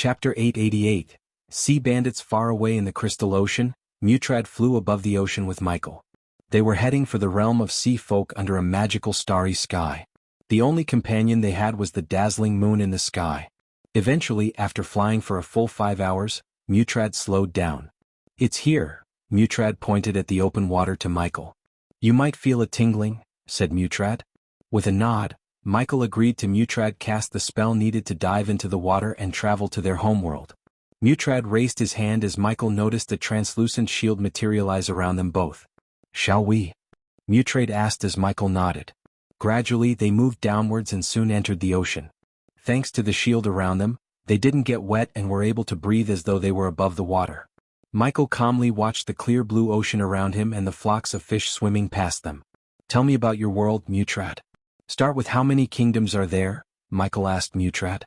Chapter 888. Sea Bandits. Far away in the crystal ocean, Mutrad flew above the ocean with Michael. They were heading for the realm of sea folk under a magical starry sky. The only companion they had was the dazzling moon in the sky. Eventually, after flying for a full 5 hours, Mutrad slowed down. "It's here," Mutrad pointed at the open water to Michael. "You might feel a tingling," said Mutrad. With a nod, Michael agreed to Mutrad cast the spell needed to dive into the water and travel to their homeworld. Mutrad raised his hand as Michael noticed a translucent shield materialize around them both. "Shall we?" Mutrad asked as Michael nodded. Gradually they moved downwards and soon entered the ocean. Thanks to the shield around them, they didn't get wet and were able to breathe as though they were above the water. Michael calmly watched the clear blue ocean around him and the flocks of fish swimming past them. "Tell me about your world, Mutrad." "Start with how many kingdoms are there?" Michael asked Mutrad.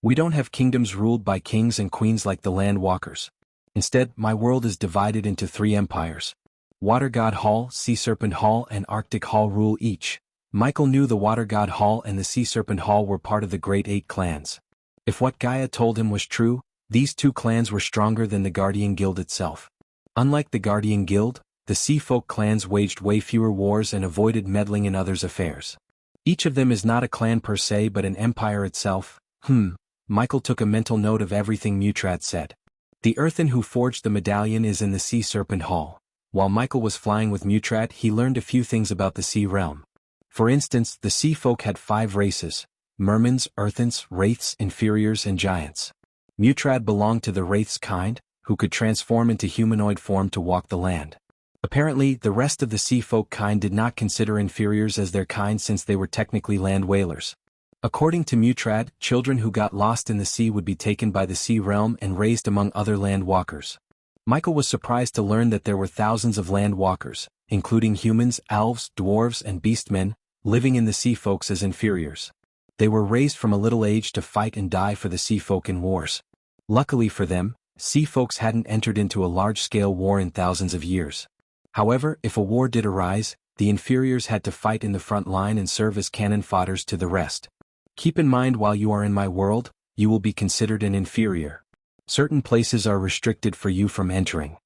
"We don't have kingdoms ruled by kings and queens like the land walkers. Instead, my world is divided into 3 empires. Water God Hall, Sea Serpent Hall and Arctic Hall rule each." Michael knew the Water God Hall and the Sea Serpent Hall were part of the Great 8 clans. If what Gaia told him was true, these 2 clans were stronger than the Guardian Guild itself. Unlike the Guardian Guild, the Sea Folk clans waged way fewer wars and avoided meddling in others' affairs. Each of them is not a clan per se but an empire itself. Michael took a mental note of everything Mutrad said. The earthen who forged the medallion is in the Sea Serpent Hall. While Michael was flying with Mutrad, he learned a few things about the sea realm. For instance, the sea folk had 5 races: mermans, earthens, wraiths, inferiors and giants. Mutrad belonged to the wraiths kind, who could transform into humanoid form to walk the land. Apparently, the rest of the sea folk kind did not consider inferiors as their kind since they were technically land whalers. According to Mutrad, children who got lost in the sea would be taken by the sea realm and raised among other land walkers. Michael was surprised to learn that there were thousands of land walkers, including humans, elves, dwarves and beastmen, living in the sea folks as inferiors. They were raised from a little age to fight and die for the sea folk in wars. Luckily for them, sea folks hadn't entered into a large-scale war in thousands of years. However, if a war did arise, the inferiors had to fight in the front line and serve as cannon fodders to the rest. "Keep in mind, while you are in my world, you will be considered an inferior. Certain places are restricted for you from entering.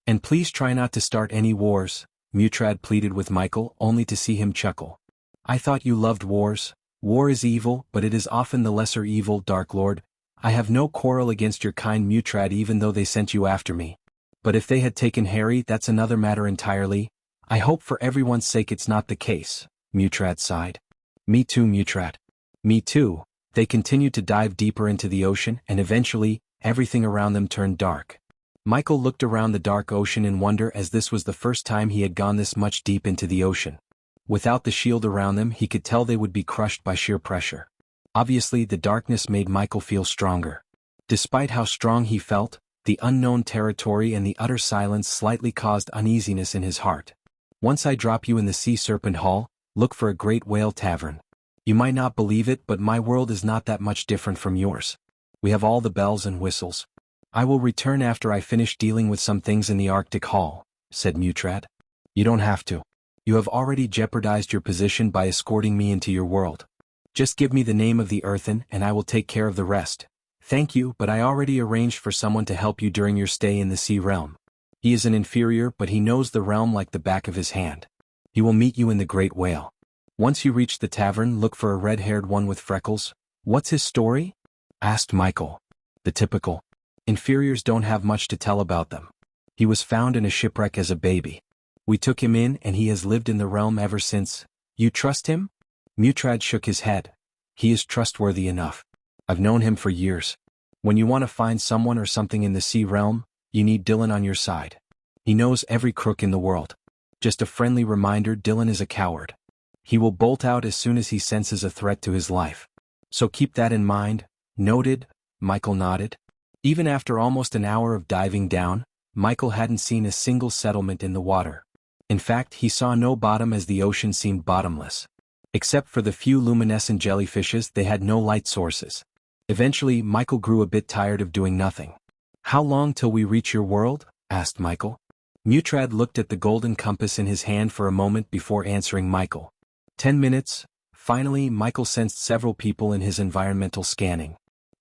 And please try not to start any wars," Mutrad pleaded with Michael, only to see him chuckle. "I thought you loved wars. War is evil, but it is often the lesser evil, Dark Lord. I have no quarrel against your kind, Mutrad, even though they sent you after me. But if they had taken Harry, that's another matter entirely. I hope for everyone's sake it's not the case," Mutrad sighed. "Me too, Mutrad." "Me too." They continued to dive deeper into the ocean, and eventually, everything around them turned dark. Michael looked around the dark ocean in wonder, as this was the first time he had gone this much deep into the ocean. Without the shield around them, he could tell they would be crushed by sheer pressure. Obviously, the darkness made Michael feel stronger. Despite how strong he felt, the unknown territory and the utter silence slightly caused uneasiness in his heart. "Once I drop you in the Sea Serpent Hall, look for a great whale tavern. You might not believe it, but my world is not that much different from yours. We have all the bells and whistles. I will return after I finish dealing with some things in the Arctic Hall," said Mutrad. "You don't have to. You have already jeopardized your position by escorting me into your world. Just give me the name of the earthen and I will take care of the rest." "Thank you, but I already arranged for someone to help you during your stay in the sea realm. He is an inferior, but he knows the realm like the back of his hand. He will meet you in the Great Whale. Once you reach the tavern, look for a red-haired one with freckles." "What's his story?" asked Michael. "The typical. Inferiors don't have much to tell about them. He was found in a shipwreck as a baby. We took him in and he has lived in the realm ever since." "You trust him?" Mutrad shook his head. "He is trustworthy enough. I've known him for years. When you want to find someone or something in the sea realm, you need Dylan on your side. He knows every crook in the world. Just a friendly reminder, Dylan is a coward. He will bolt out as soon as he senses a threat to his life. So keep that in mind." "Noted," Michael nodded. Even after almost an hour of diving down, Michael hadn't seen a single settlement in the water. In fact, he saw no bottom, as the ocean seemed bottomless. Except for the few luminescent jellyfishes, they had no light sources. Eventually, Michael grew a bit tired of doing nothing. "How long till we reach your world?" asked Michael. Mutrad looked at the golden compass in his hand for a moment before answering Michael. 10 minutes. Finally, Michael sensed several people in his environmental scanning.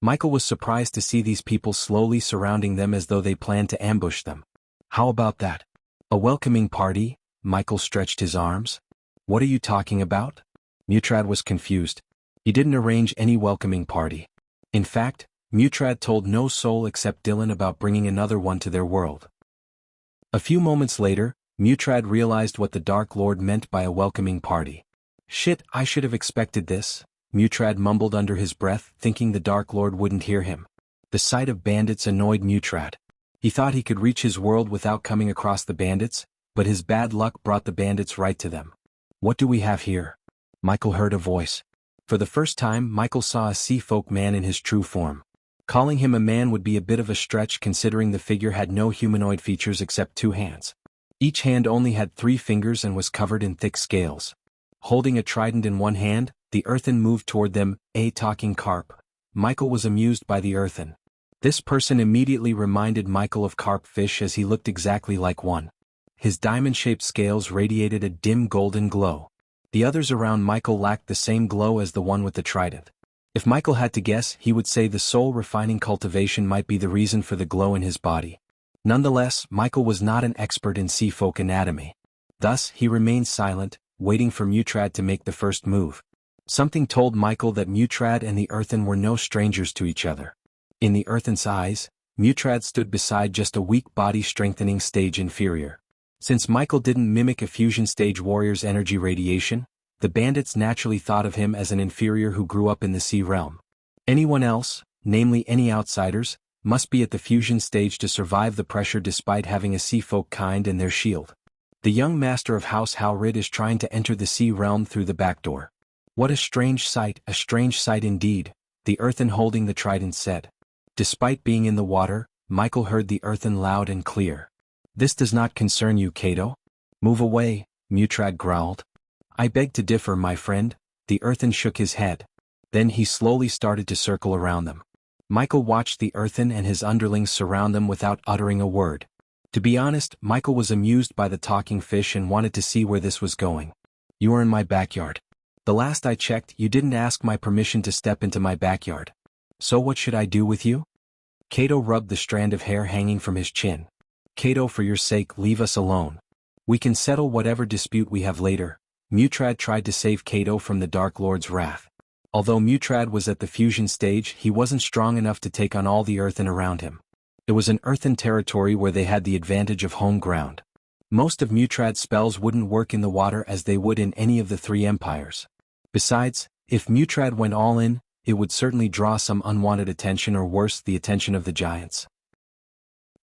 Michael was surprised to see these people slowly surrounding them as though they planned to ambush them. How about that? A welcoming party? Michael stretched his arms. What are you talking about? Mutrad was confused. He didn't arrange any welcoming party. In fact, Mutrad told no soul except Dylan about bringing another one to their world. A few moments later, Mutrad realized what the Dark Lord meant by a welcoming party. Shit, I should have expected this, Mutrad mumbled under his breath, thinking the Dark Lord wouldn't hear him. The sight of bandits annoyed Mutrad. He thought he could reach his world without coming across the bandits, but his bad luck brought the bandits right to them. What do we have here? Michael heard a voice. For the first time, Michael saw a sea folk man in his true form. Calling him a man would be a bit of a stretch considering the figure had no humanoid features except 2 hands. Each hand only had 3 fingers and was covered in thick scales. Holding a trident in one hand, the earthen moved toward them, a talking carp. Michael was amused by the earthen. This person immediately reminded Michael of carp fish as he looked exactly like one. His diamond-shaped scales radiated a dim golden glow. The others around Michael lacked the same glow as the one with the trident. If Michael had to guess, he would say the soul-refining cultivation might be the reason for the glow in his body. Nonetheless, Michael was not an expert in sea folk anatomy. Thus, he remained silent, waiting for Mutrad to make the first move. Something told Michael that Mutrad and the earthen were no strangers to each other. In the earthen's eyes, Mutrad stood beside just a weak body strengthening stage inferior. Since Michael didn't mimic a fusion stage warrior's energy radiation, the bandits naturally thought of him as an inferior who grew up in the sea realm. Anyone else, namely any outsiders, must be at the fusion stage to survive the pressure despite having a sea folk kind in their shield. The young master of House Halrid is trying to enter the sea realm through the back door. What a strange sight indeed, the earthen holding the trident said. Despite being in the water, Michael heard the earthen loud and clear. This does not concern you, Cato. Move away, Mutrad growled. I beg to differ, my friend, the earthen shook his head. Then he slowly started to circle around them. Michael watched the earthen and his underlings surround them without uttering a word. To be honest, Michael was amused by the talking fish and wanted to see where this was going. You are in my backyard. The last I checked, you didn't ask my permission to step into my backyard. So what should I do with you? Cato rubbed the strand of hair hanging from his chin. Cato, for your sake, leave us alone. We can settle whatever dispute we have later. Mutrad tried to save Cato from the Dark Lord's wrath. Although Mutrad was at the fusion stage, he wasn't strong enough to take on all the earthen around him. It was an earthen territory where they had the advantage of home ground. Most of Mutrad's spells wouldn't work in the water as they would in any of the 3 empires. Besides, if Mutrad went all in, it would certainly draw some unwanted attention or worse, the attention of the giants.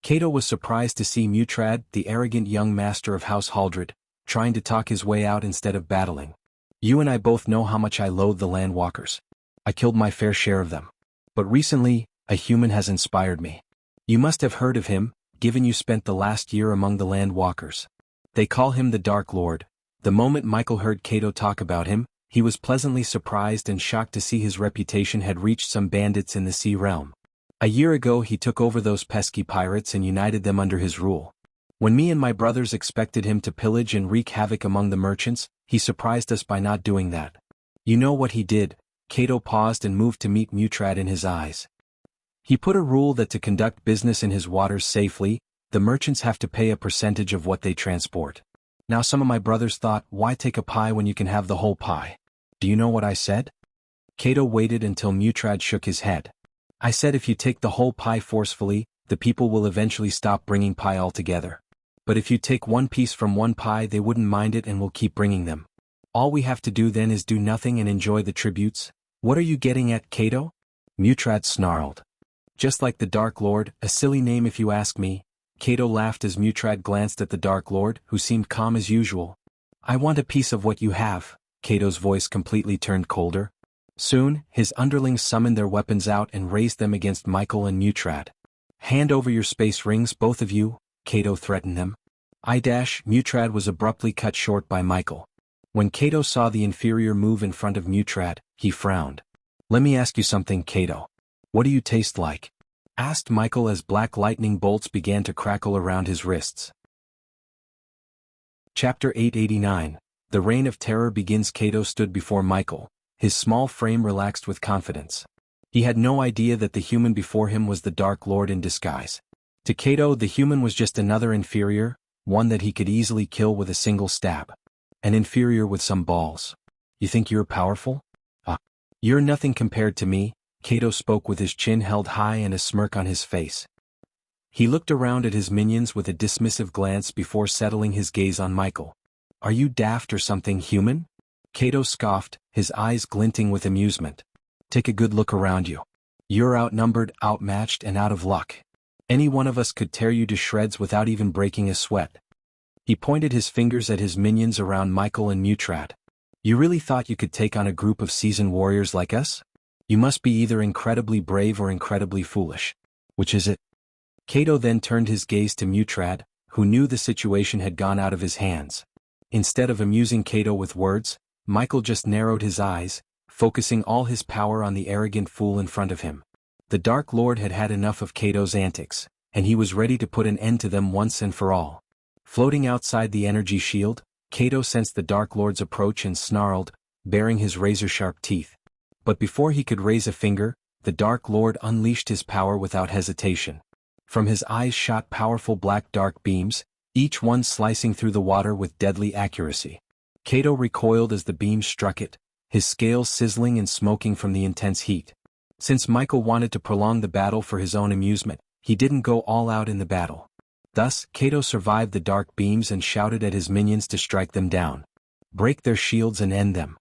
Cato was surprised to see Mutrad, the arrogant young master of House Haldred, trying to talk his way out instead of battling. You and I both know how much I loathe the landwalkers. I killed my fair share of them. But recently, a human has inspired me. You must have heard of him, given you spent the last year among the landwalkers. They call him the Dark Lord. The moment Michael heard Cato talk about him, he was pleasantly surprised and shocked to see his reputation had reached some bandits in the sea realm. A year ago he took over those pesky pirates and united them under his rule. When me and my brothers expected him to pillage and wreak havoc among the merchants, he surprised us by not doing that. You know what he did? Cato paused and moved to meet Mutrad in his eyes. He put a rule that to conduct business in his waters safely, the merchants have to pay a percentage of what they transport. Now some of my brothers thought, why take a pie when you can have the whole pie? Do you know what I said? Cato waited until Mutrad shook his head. I said if you take the whole pie forcefully, the people will eventually stop bringing pie altogether. But if you take one piece from one pie, they wouldn't mind it and will keep bringing them. All we have to do then is do nothing and enjoy the tributes. What are you getting at, Cato? Mutrad snarled. Just like the Dark Lord, a silly name if you ask me. Cato laughed as Mutrad glanced at the Dark Lord, who seemed calm as usual. I want a piece of what you have. Cato's voice completely turned colder. Soon, his underlings summoned their weapons out and raised them against Michael and Mutrad. Hand over your space rings, both of you, Cato threatened them. Mutrad was abruptly cut short by Michael. When Cato saw the inferior move in front of Mutrad, he frowned. Let me ask you something, Cato. What do you taste like? Asked Michael as black lightning bolts began to crackle around his wrists. Chapter 889. The Reign of Terror begins. Cato stood before Michael, his small frame relaxed with confidence. He had no idea that the human before him was the Dark Lord in disguise. To Kato, the human was just another inferior, one that he could easily kill with a single stab. An inferior with some balls. You think you're powerful? You're nothing compared to me, Kato spoke with his chin held high and a smirk on his face. He looked around at his minions with a dismissive glance before settling his gaze on Michael. Are you daft or something, human? Kato scoffed, his eyes glinting with amusement. Take a good look around you. You're outnumbered, outmatched, and out of luck. Any one of us could tear you to shreds without even breaking a sweat. He pointed his fingers at his minions around Michael and Mutrad. You really thought you could take on a group of seasoned warriors like us? You must be either incredibly brave or incredibly foolish. Which is it? Kato then turned his gaze to Mutrad, who knew the situation had gone out of his hands. Instead of amusing Kato with words, Michael just narrowed his eyes, focusing all his power on the arrogant fool in front of him. The Dark Lord had had enough of Kato's antics, and he was ready to put an end to them once and for all. Floating outside the energy shield, Kato sensed the Dark Lord's approach and snarled, baring his razor-sharp teeth. But before he could raise a finger, the Dark Lord unleashed his power without hesitation. From his eyes shot powerful black dark beams, each one slicing through the water with deadly accuracy. Kato recoiled as the beams struck it, his scales sizzling and smoking from the intense heat. Since Michael wanted to prolong the battle for his own amusement, he didn't go all out in the battle. Thus, Kato survived the dark beams and shouted at his minions to strike them down. Break their shields and end them.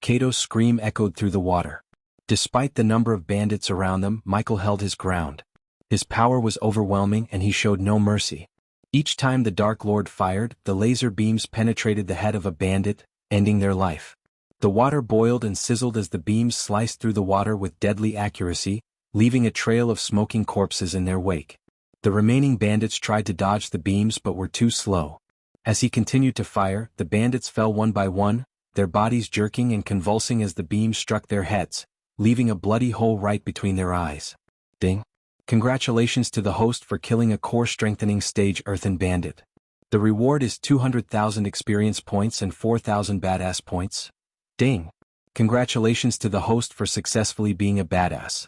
Kato's scream echoed through the water. Despite the number of bandits around them, Michael held his ground. His power was overwhelming and he showed no mercy. Each time the Dark Lord fired, the laser beams penetrated the head of a bandit, ending their life. The water boiled and sizzled as the beams sliced through the water with deadly accuracy, leaving a trail of smoking corpses in their wake. The remaining bandits tried to dodge the beams but were too slow. As he continued to fire, the bandits fell one by one, their bodies jerking and convulsing as the beams struck their heads, leaving a bloody hole right between their eyes. Ding. Congratulations to the host for killing a core-strengthening stage earthen bandit. The reward is 200,000 experience points and 4,000 badass points. Ding. Congratulations to the host for successfully being a badass.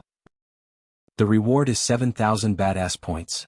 The reward is 7,000 badass points.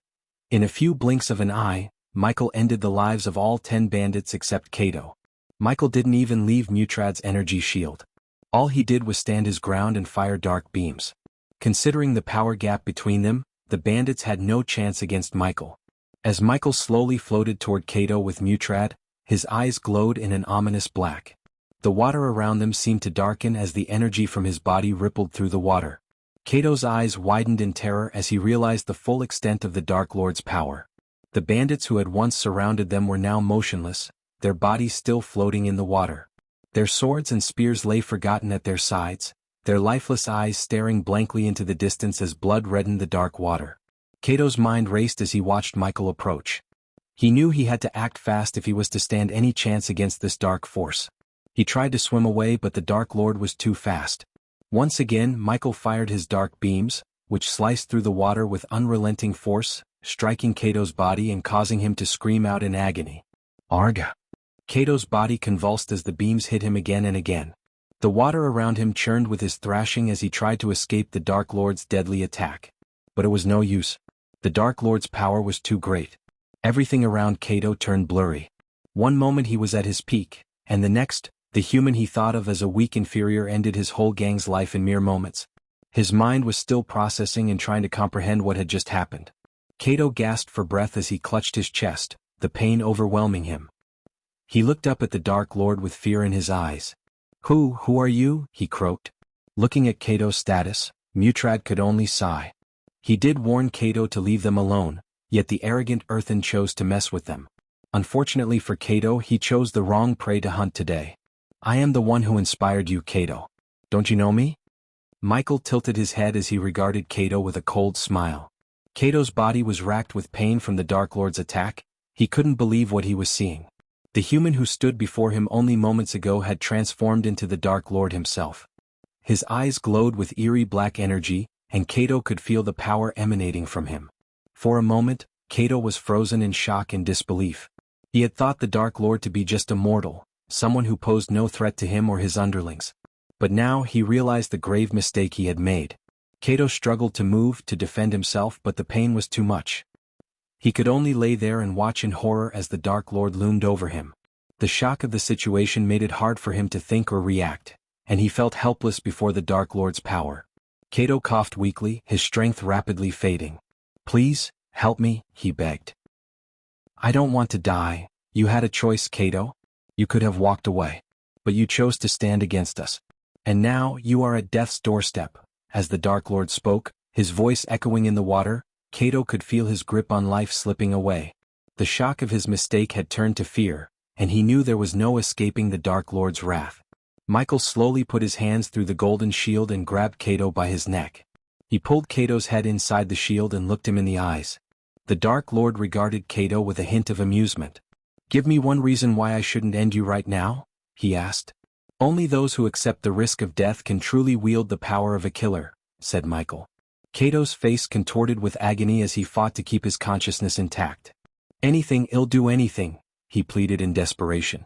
In a few blinks of an eye, Michael ended the lives of all 10 bandits except Kato. Michael didn't even leave Mutrad's energy shield. All he did was stand his ground and fire dark beams. Considering the power gap between them, the bandits had no chance against Michael. As Michael slowly floated toward Kato with Mutrad, his eyes glowed in an ominous black. The water around them seemed to darken as the energy from his body rippled through the water. Kato's eyes widened in terror as he realized the full extent of the Dark Lord's power. The bandits who had once surrounded them were now motionless, their bodies still floating in the water. Their swords and spears lay forgotten at their sides, their lifeless eyes staring blankly into the distance as blood reddened the dark water. Kato's mind raced as he watched Michael approach. He knew he had to act fast if he was to stand any chance against this dark force. He tried to swim away but the Dark Lord was too fast. Once again Michael fired his dark beams, which sliced through the water with unrelenting force, striking Kato's body and causing him to scream out in agony. Arga! Kato's body convulsed as the beams hit him again and again. The water around him churned with his thrashing as he tried to escape the Dark Lord's deadly attack. But it was no use. The Dark Lord's power was too great. Everything around Kato turned blurry. One moment he was at his peak, and the next, the human he thought of as a weak inferior ended his whole gang's life in mere moments. His mind was still processing and trying to comprehend what had just happened. Kato gasped for breath as he clutched his chest, the pain overwhelming him. He looked up at the Dark Lord with fear in his eyes. Who are you? He croaked. Looking at Kato's status, Mutrad could only sigh. He did warn Kato to leave them alone, yet the arrogant earthen chose to mess with them. Unfortunately for Kato, he chose the wrong prey to hunt today. I am the one who inspired you, Kato. Don't you know me? Michael tilted his head as he regarded Kato with a cold smile. Kato's body was racked with pain from the Dark Lord's attack. He couldn't believe what he was seeing. The human who stood before him only moments ago had transformed into the Dark Lord himself. His eyes glowed with eerie black energy, and Kato could feel the power emanating from him. For a moment, Kato was frozen in shock and disbelief. He had thought the Dark Lord to be just a mortal, someone who posed no threat to him or his underlings. But now he realized the grave mistake he had made. Kato struggled to move to defend himself, but the pain was too much. He could only lay there and watch in horror as the Dark Lord loomed over him. The shock of the situation made it hard for him to think or react, and he felt helpless before the Dark Lord's power. Kato coughed weakly, his strength rapidly fading. "Please, help me," he begged. "I don't want to die." "You had a choice, Kato. You could have walked away. But you chose to stand against us. And now you are at death's doorstep." As the Dark Lord spoke, his voice echoing in the water, Kato could feel his grip on life slipping away. The shock of his mistake had turned to fear, and he knew there was no escaping the Dark Lord's wrath. Michael slowly put his hands through the golden shield and grabbed Kato by his neck. He pulled Kato's head inside the shield and looked him in the eyes. The Dark Lord regarded Kato with a hint of amusement. "Give me one reason why I shouldn't end you right now?" he asked. "Only those who accept the risk of death can truly wield the power of a killer," said Michael. Kato's face contorted with agony as he fought to keep his consciousness intact. "Anything, I'll do anything," he pleaded in desperation.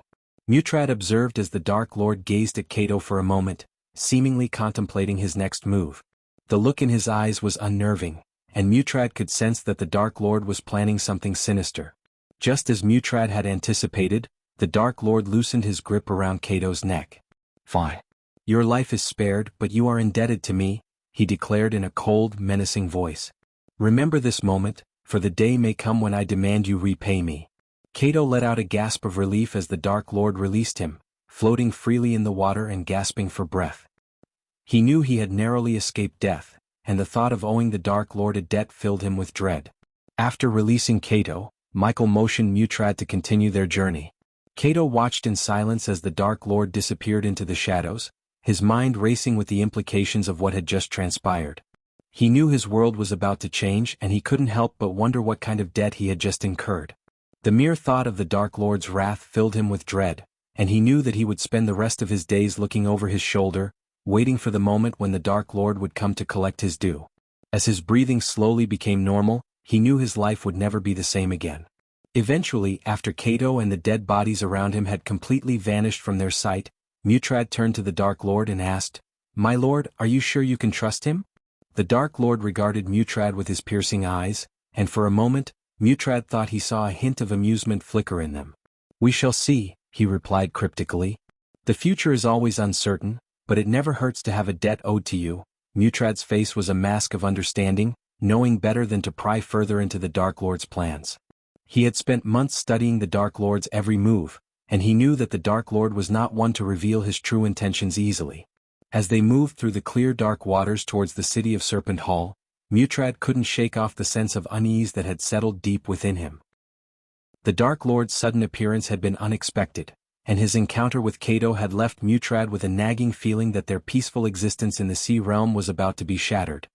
Mutrad observed as the Dark Lord gazed at Kato for a moment, seemingly contemplating his next move. The look in his eyes was unnerving, and Mutrad could sense that the Dark Lord was planning something sinister. Just as Mutrad had anticipated, the Dark Lord loosened his grip around Kato's neck. "Fine. Your life is spared, but you are indebted to me," he declared in a cold, menacing voice. "Remember this moment, for the day may come when I demand you repay me." Kato let out a gasp of relief as the Dark Lord released him, floating freely in the water and gasping for breath. He knew he had narrowly escaped death, and the thought of owing the Dark Lord a debt filled him with dread. After releasing Kato, Michael motioned Mutrad to continue their journey. Kato watched in silence as the Dark Lord disappeared into the shadows, his mind racing with the implications of what had just transpired. He knew his world was about to change, and he couldn't help but wonder what kind of debt he had just incurred. The mere thought of the Dark Lord's wrath filled him with dread, and he knew that he would spend the rest of his days looking over his shoulder, waiting for the moment when the Dark Lord would come to collect his due. As his breathing slowly became normal, he knew his life would never be the same again. Eventually, after Kato and the dead bodies around him had completely vanished from their sight, Mutrad turned to the Dark Lord and asked, "My lord, are you sure you can trust him?" The Dark Lord regarded Mutrad with his piercing eyes, and for a moment, Mutrad thought he saw a hint of amusement flicker in them. "We shall see," he replied cryptically. "The future is always uncertain, but it never hurts to have a debt owed to you." Mutrad's face was a mask of understanding, knowing better than to pry further into the Dark Lord's plans. He had spent months studying the Dark Lord's every move, and he knew that the Dark Lord was not one to reveal his true intentions easily. As they moved through the clear dark waters towards the city of Serpent Hall, Mutrad couldn't shake off the sense of unease that had settled deep within him. The Dark Lord's sudden appearance had been unexpected, and his encounter with Kato had left Mutrad with a nagging feeling that their peaceful existence in the sea realm was about to be shattered.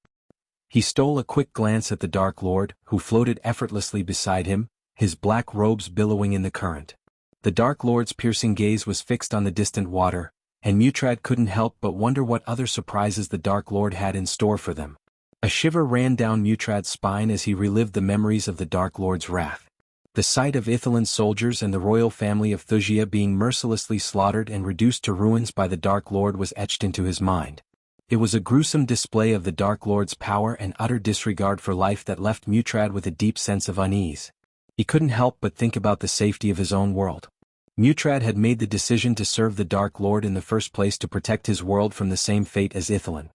He stole a quick glance at the Dark Lord, who floated effortlessly beside him, his black robes billowing in the current. The Dark Lord's piercing gaze was fixed on the distant water, and Mutrad couldn't help but wonder what other surprises the Dark Lord had in store for them. A shiver ran down Mutrad's spine as he relived the memories of the Dark Lord's wrath. The sight of Ithelan's soldiers and the royal family of Thusia being mercilessly slaughtered and reduced to ruins by the Dark Lord was etched into his mind. It was a gruesome display of the Dark Lord's power and utter disregard for life that left Mutrad with a deep sense of unease. He couldn't help but think about the safety of his own world. Mutrad had made the decision to serve the Dark Lord in the first place to protect his world from the same fate as Ithelan.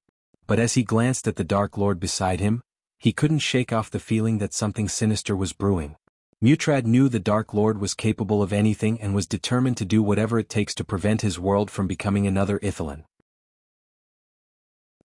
But as he glanced at the Dark Lord beside him, he couldn't shake off the feeling that something sinister was brewing. Mutrad knew the Dark Lord was capable of anything and was determined to do whatever it takes to prevent his world from becoming another Ithelan.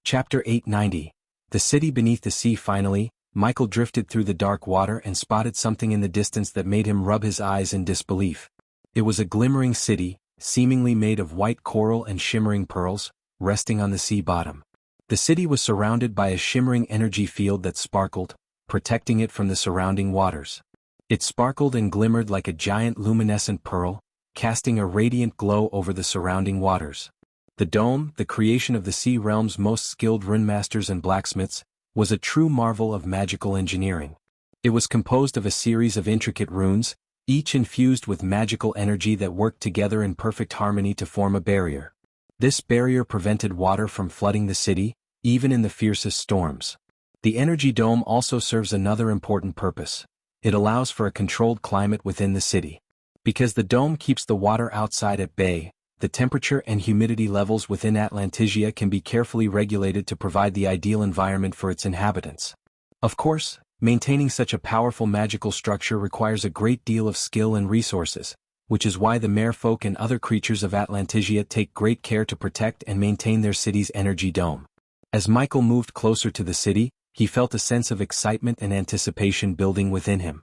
Chapter 890. The City Beneath the Sea. Finally, Michael drifted through the dark water and spotted something in the distance that made him rub his eyes in disbelief. It was a glimmering city, seemingly made of white coral and shimmering pearls, resting on the sea bottom. The city was surrounded by a shimmering energy field that sparkled, protecting it from the surrounding waters. It sparkled and glimmered like a giant luminescent pearl, casting a radiant glow over the surrounding waters. The dome, the creation of the sea realm's most skilled runemasters and blacksmiths, was a true marvel of magical engineering. It was composed of a series of intricate runes, each infused with magical energy that worked together in perfect harmony to form a barrier. This barrier prevented water from flooding the city, even in the fiercest storms. The energy dome also serves another important purpose. It allows for a controlled climate within the city. Because the dome keeps the water outside at bay, the temperature and humidity levels within Atlantasia can be carefully regulated to provide the ideal environment for its inhabitants. Of course, maintaining such a powerful magical structure requires a great deal of skill and resources, which is why the merfolk and other creatures of Atlantasia take great care to protect and maintain their city's energy dome. As Michael moved closer to the city, he felt a sense of excitement and anticipation building within him.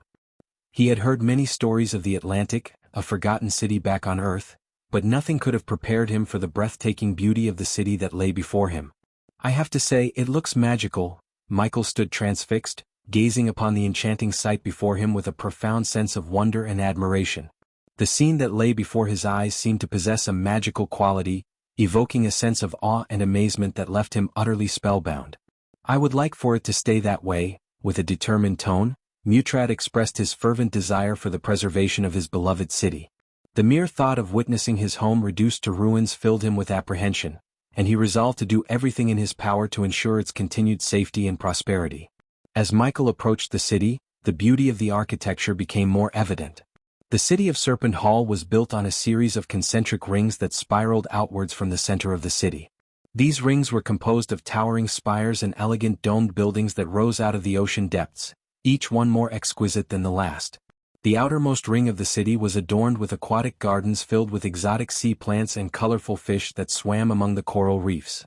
He had heard many stories of the Atlantic, a forgotten city back on Earth, but nothing could have prepared him for the breathtaking beauty of the city that lay before him. I have to say, it looks magical. Michael stood transfixed, gazing upon the enchanting sight before him with a profound sense of wonder and admiration. The scene that lay before his eyes seemed to possess a magical quality, evoking a sense of awe and amazement that left him utterly spellbound. I would like for it to stay that way. With a determined tone, Mutrad expressed his fervent desire for the preservation of his beloved city. The mere thought of witnessing his home reduced to ruins filled him with apprehension, and he resolved to do everything in his power to ensure its continued safety and prosperity. As Michael approached the city, the beauty of the architecture became more evident. The city of Serpent Hall was built on a series of concentric rings that spiraled outwards from the center of the city. These rings were composed of towering spires and elegant domed buildings that rose out of the ocean depths, each one more exquisite than the last. The outermost ring of the city was adorned with aquatic gardens filled with exotic sea plants and colorful fish that swam among the coral reefs.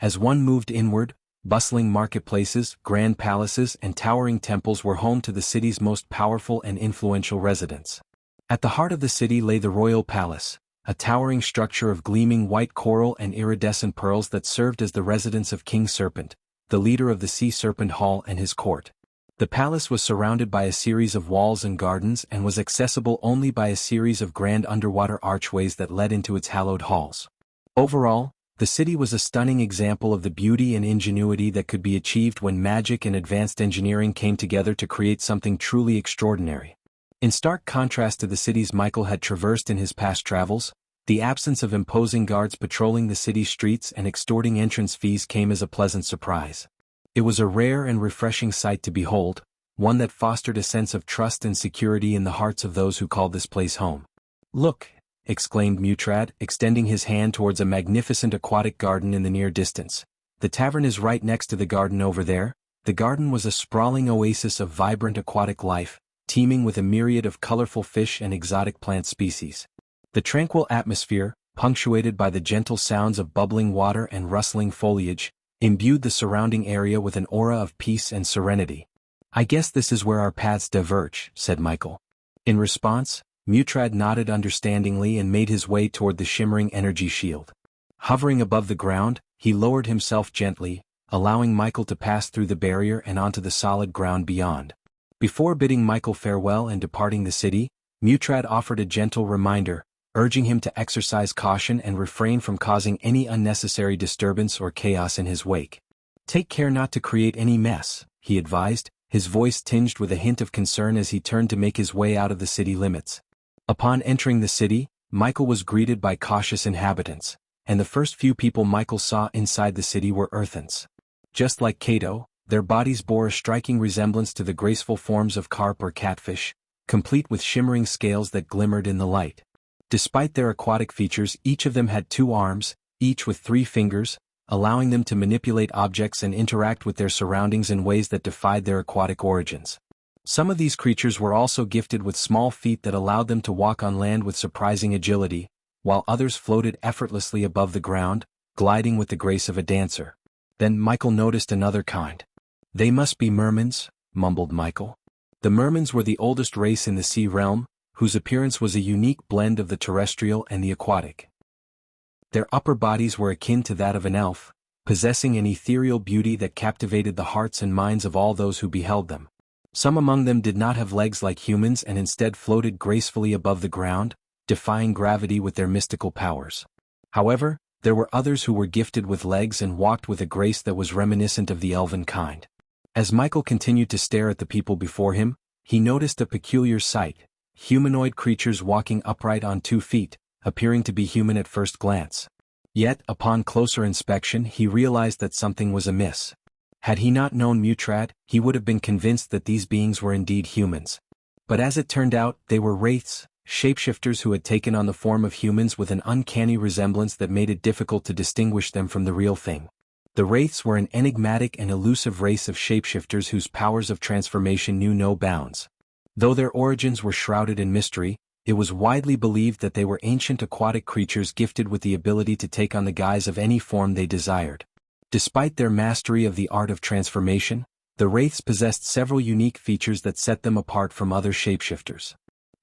As one moved inward, bustling marketplaces, grand palaces, and towering temples were home to the city's most powerful and influential residents. At the heart of the city lay the Royal Palace, a towering structure of gleaming white coral and iridescent pearls that served as the residence of King Serpent, the leader of the Sea Serpent Hall and his court. The palace was surrounded by a series of walls and gardens and was accessible only by a series of grand underwater archways that led into its hallowed halls. Overall, the city was a stunning example of the beauty and ingenuity that could be achieved when magic and advanced engineering came together to create something truly extraordinary. In stark contrast to the cities Michael had traversed in his past travels, the absence of imposing guards patrolling the city streets and extorting entrance fees came as a pleasant surprise. It was a rare and refreshing sight to behold, one that fostered a sense of trust and security in the hearts of those who called this place home. "Look!" exclaimed Mutrad, extending his hand towards a magnificent aquatic garden in the near distance. "The tavern is right next to the garden over there." The garden was a sprawling oasis of vibrant aquatic life, teeming with a myriad of colorful fish and exotic plant species. The tranquil atmosphere, punctuated by the gentle sounds of bubbling water and rustling foliage, imbued the surrounding area with an aura of peace and serenity. "I guess this is where our paths diverge," said Michael. In response, Mutrad nodded understandingly and made his way toward the shimmering energy shield. Hovering above the ground, he lowered himself gently, allowing Michael to pass through the barrier and onto the solid ground beyond. Before bidding Michael farewell and departing the city, Mutrad offered a gentle reminder, urging him to exercise caution and refrain from causing any unnecessary disturbance or chaos in his wake. "Take care not to create any mess," he advised, his voice tinged with a hint of concern as he turned to make his way out of the city limits. Upon entering the city, Michael was greeted by cautious inhabitants, and the first few people Michael saw inside the city were Earthans. Just like Cato, their bodies bore a striking resemblance to the graceful forms of carp or catfish, complete with shimmering scales that glimmered in the light. Despite their aquatic features, each of them had 2 arms, each with 3 fingers, allowing them to manipulate objects and interact with their surroundings in ways that defied their aquatic origins. Some of these creatures were also gifted with small feet that allowed them to walk on land with surprising agility, while others floated effortlessly above the ground, gliding with the grace of a dancer. Then Michael noticed another kind. "They must be mermans," mumbled Michael. The mermans were the oldest race in the sea realm, whose appearance was a unique blend of the terrestrial and the aquatic. Their upper bodies were akin to that of an elf, possessing an ethereal beauty that captivated the hearts and minds of all those who beheld them. Some among them did not have legs like humans and instead floated gracefully above the ground, defying gravity with their mystical powers. However, there were others who were gifted with legs and walked with a grace that was reminiscent of the elven kind. As Michael continued to stare at the people before him, he noticed a peculiar sight: humanoid creatures walking upright on 2 feet, appearing to be human at first glance. Yet, upon closer inspection he realized that something was amiss. Had he not known Mutrad, he would have been convinced that these beings were indeed humans. But as it turned out, they were wraiths, shapeshifters who had taken on the form of humans with an uncanny resemblance that made it difficult to distinguish them from the real thing. The wraiths were an enigmatic and elusive race of shapeshifters whose powers of transformation knew no bounds. Though their origins were shrouded in mystery, it was widely believed that they were ancient aquatic creatures gifted with the ability to take on the guise of any form they desired. Despite their mastery of the art of transformation, the wraiths possessed several unique features that set them apart from other shapeshifters.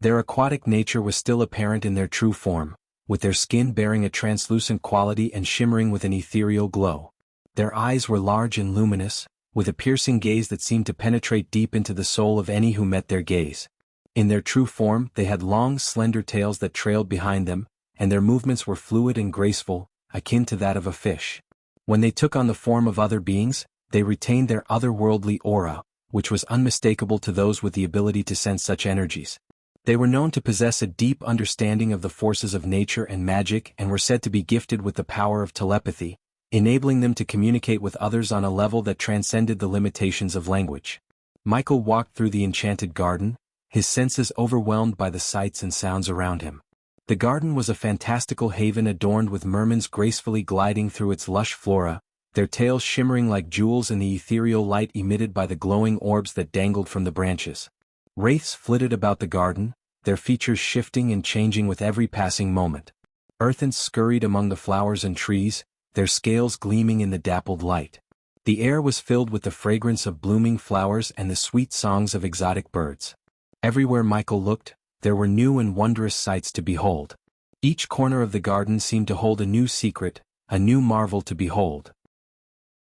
Their aquatic nature was still apparent in their true form, with their skin bearing a translucent quality and shimmering with an ethereal glow. Their eyes were large and luminous, with a piercing gaze that seemed to penetrate deep into the soul of any who met their gaze. In their true form, they had long, slender tails that trailed behind them, and their movements were fluid and graceful, akin to that of a fish. When they took on the form of other beings, they retained their otherworldly aura, which was unmistakable to those with the ability to sense such energies. They were known to possess a deep understanding of the forces of nature and magic and were said to be gifted with the power of telepathy, enabling them to communicate with others on a level that transcended the limitations of language. Michael walked through the enchanted garden, his senses overwhelmed by the sights and sounds around him. The garden was a fantastical haven adorned with mermans gracefully gliding through its lush flora, their tails shimmering like jewels in the ethereal light emitted by the glowing orbs that dangled from the branches. Wraiths flitted about the garden, their features shifting and changing with every passing moment. Earthants scurried among the flowers and trees, their scales gleaming in the dappled light. The air was filled with the fragrance of blooming flowers and the sweet songs of exotic birds. Everywhere Michael looked, there were new and wondrous sights to behold. Each corner of the garden seemed to hold a new secret, a new marvel to behold.